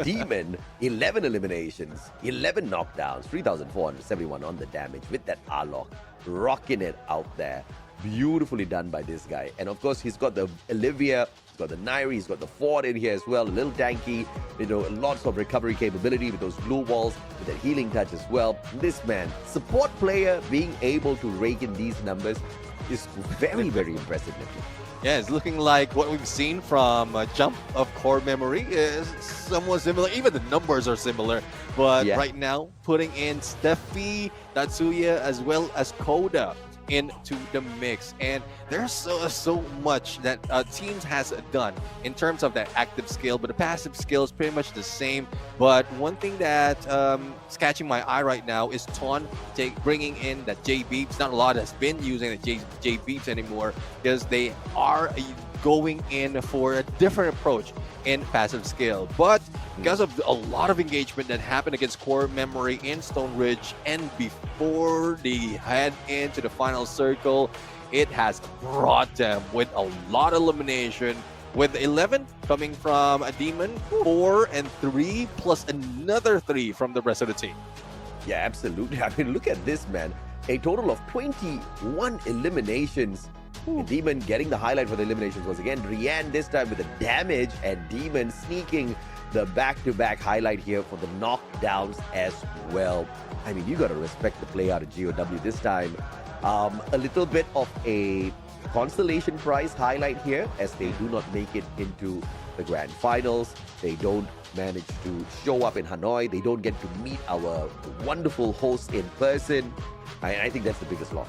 Demon, 11 eliminations, 11 knockdowns, 3,471 on the damage with that R-Lock, rocking it out there. Beautifully done by this guy. And of course, he's got the Olivia, he's got the Nairi, he's got the Ford in here as well, a little tanky, lots of recovery capability with those blue walls, with that healing touch as well. This man, support player, being able to rake in these numbers is very, very impressive. Yeah, it's looking like what we've seen from Jump of Core Memory is somewhat similar. Even the numbers are similar. But right now, putting in Steffi, Tatsuya, as well as Koda into the mix. And there's so much that teams has done in terms of that active skill, but the passive skill is pretty much the same. But one thing that is catching my eye right now is Ton bringing in that J Beeps. Not a lot has been using the J Beeps anymore because they are going in for a different approach in passive skill. But because of a lot of engagement that happened against Core Memory in Stone Ridge and before they head into the final circle, it has brought them with a lot of elimination, with 11 coming from a Demon, 4 and 3, plus another 3 from the rest of the team. Yeah, absolutely. I mean, look at this, man. A total of 21 eliminations. Demon getting the highlight for the eliminations was again Rian, this time with the damage, and Demon sneaking the back-to-back highlight here for the knockdowns as well. I mean, you got to respect the play out of GOW this time. A little bit of a consolation prize highlight here, as they do not make it into the grand finals. They don't manage to show up in Hanoi. They don't get to meet our wonderful host in person. I think that's the biggest loss.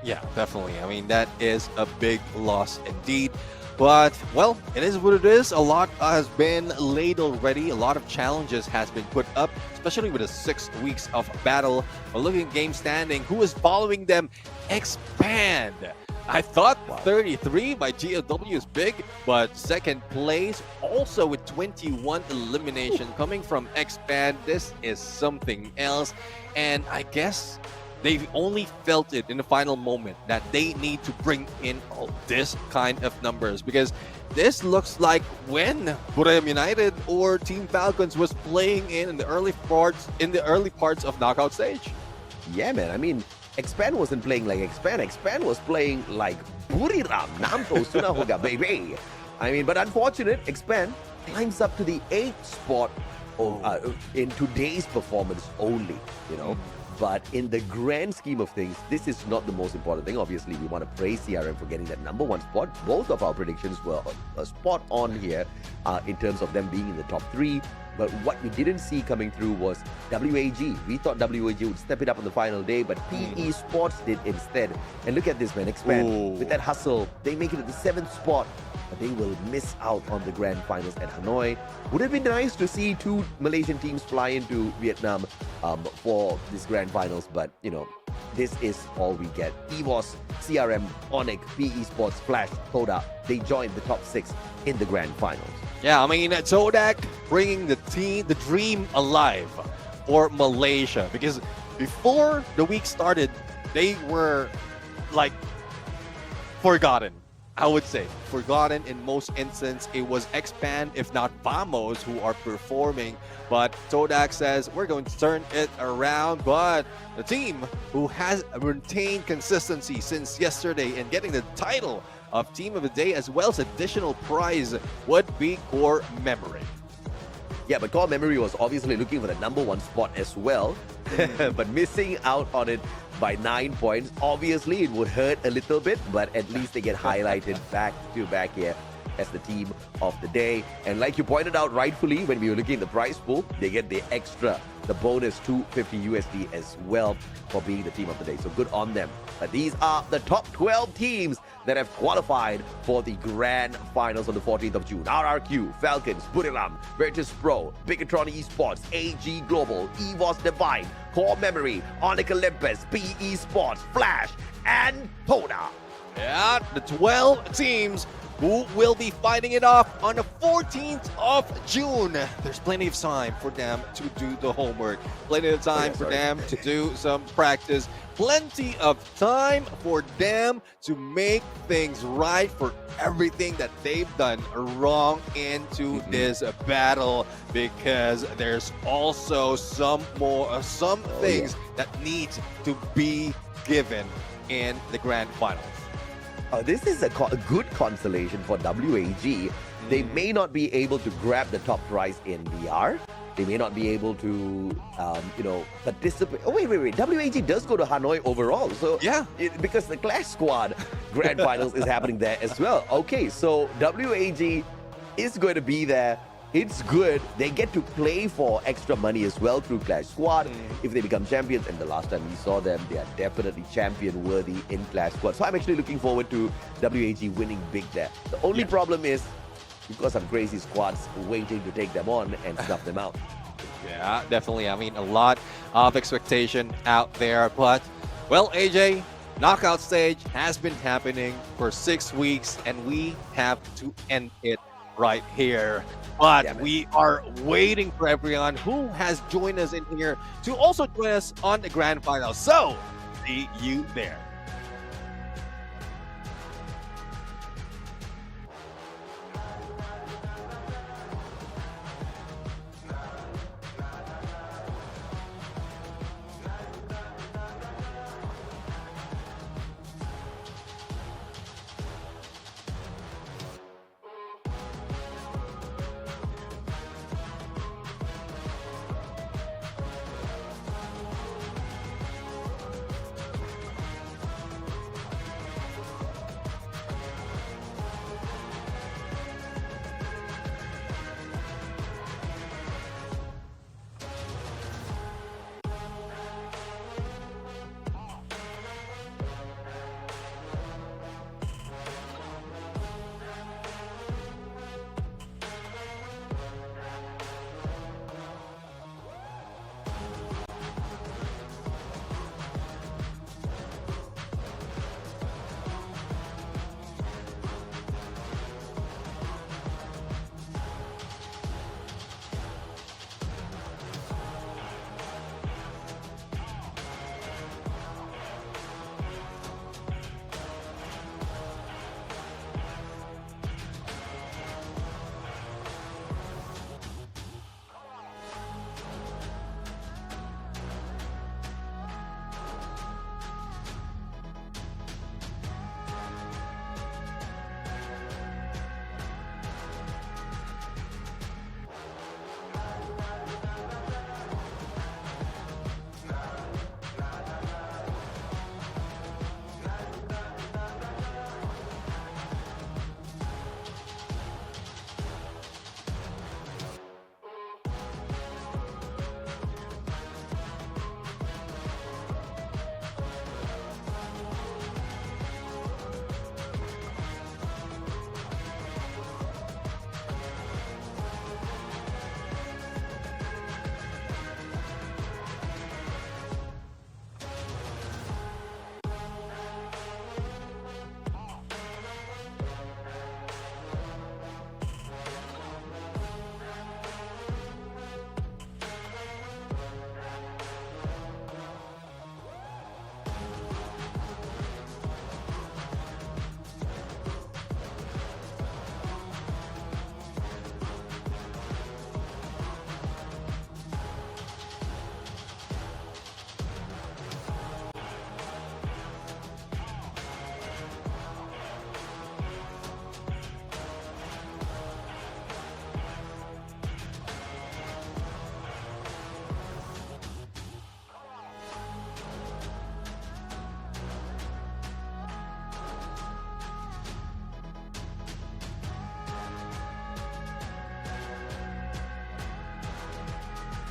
Yeah, definitely. I mean, that is a big loss indeed. But, well, it is what it is. A lot has been laid already. A lot of challenges has been put up, especially with the 6 weeks of battle. But looking at game standing, who is following them? Expand. I thought 33 by GOW is big, but second place also with 21 elimination coming from Expand. This is something else. And I guess they've only felt it in the final moment that they need to bring in all this kind of numbers, because this looks like when Burayam United or Team Falcons was playing in the early parts of knockout stage. Yeah, man. I mean, Expand wasn't playing like Expand. Expand was playing like Buriram. Namto Sunahoga, baby. I mean, but unfortunate, Expand climbs up to the 8th spot in today's performance only, But in the grand scheme of things, this is not the most important thing. Obviously, we want to praise CRM for getting that #1 spot. Both of our predictions were spot on here in terms of them being in the top 3. But what we didn't see coming through was WAG. We thought WAG would step it up on the final day, but PE Sports did instead. And look at this, man. Expand with that hustle. They make it to the 7th spot, but they will miss out on the grand finals at Hanoi. Would have been nice to see 2 Malaysian teams fly into Vietnam for this grand finals, but this is all we get. EVOS, CRM, Onyx, PE Sports, Flash, Koda, they joined the top 6 in the grand finals. Yeah, I mean, Todak bringing the dream alive for Malaysia, because before the week started, they were like forgotten. I would say forgotten in most instances. It was Expand, if not Vamos, who are performing. But Todak says we're going to turn it around. But the team who has maintained consistency since yesterday and getting the title of Team of the Day as well as additional prize would be Core Memory. Yeah, but Core Memory was obviously looking for the #1 spot as well, but missing out on it by 9 points. Obviously, it would hurt a little bit, but at least they get highlighted back to back here as the team of the day. And like you pointed out rightfully, when we were looking at the prize pool, they get the extra, the bonus 250 USD as well for being the team of the day. So good on them. But these are the top 12 teams that have qualified for the grand finals on the 14th of June. RRQ, Falcons, Buriram, Virtus Pro, Bigatron Esports, AG Global, EVOS Divine, Core Memory, Onyx Olympus, PE Esports, Flash, and Toda. Yeah, the 12 teams who will be fighting it off on the 14th of June. There's plenty of time for them to do the homework, plenty of time for them to do some practice, plenty of time for them to make things right for everything that they've done wrong into this battle, because there's also some things that need to be given in the grand finals. This is a good consolation for WAG. They may not be able to grab the top prize in VR. They may not be able to, participate. Oh, wait. WAG does go to Hanoi overall. So yeah, because the Clash Squad Grand Finals is happening there as well. Okay, so WAG is going to be there. It's good. They get to play for extra money as well through Clash Squad if they become champions. And the last time we saw them, they are definitely champion worthy in Clash Squad. So I'm actually looking forward to WAG winning big there. The only problem is you've got some crazy squads waiting to take them on and snuff them out. Yeah, definitely. I mean, a lot of expectation out there. But, well, AJ, knockout stage has been happening for 6 weeks, and we have to end it right here. But we are waiting for everyone who has joined us in here to also join us on the grand final. So, see you there.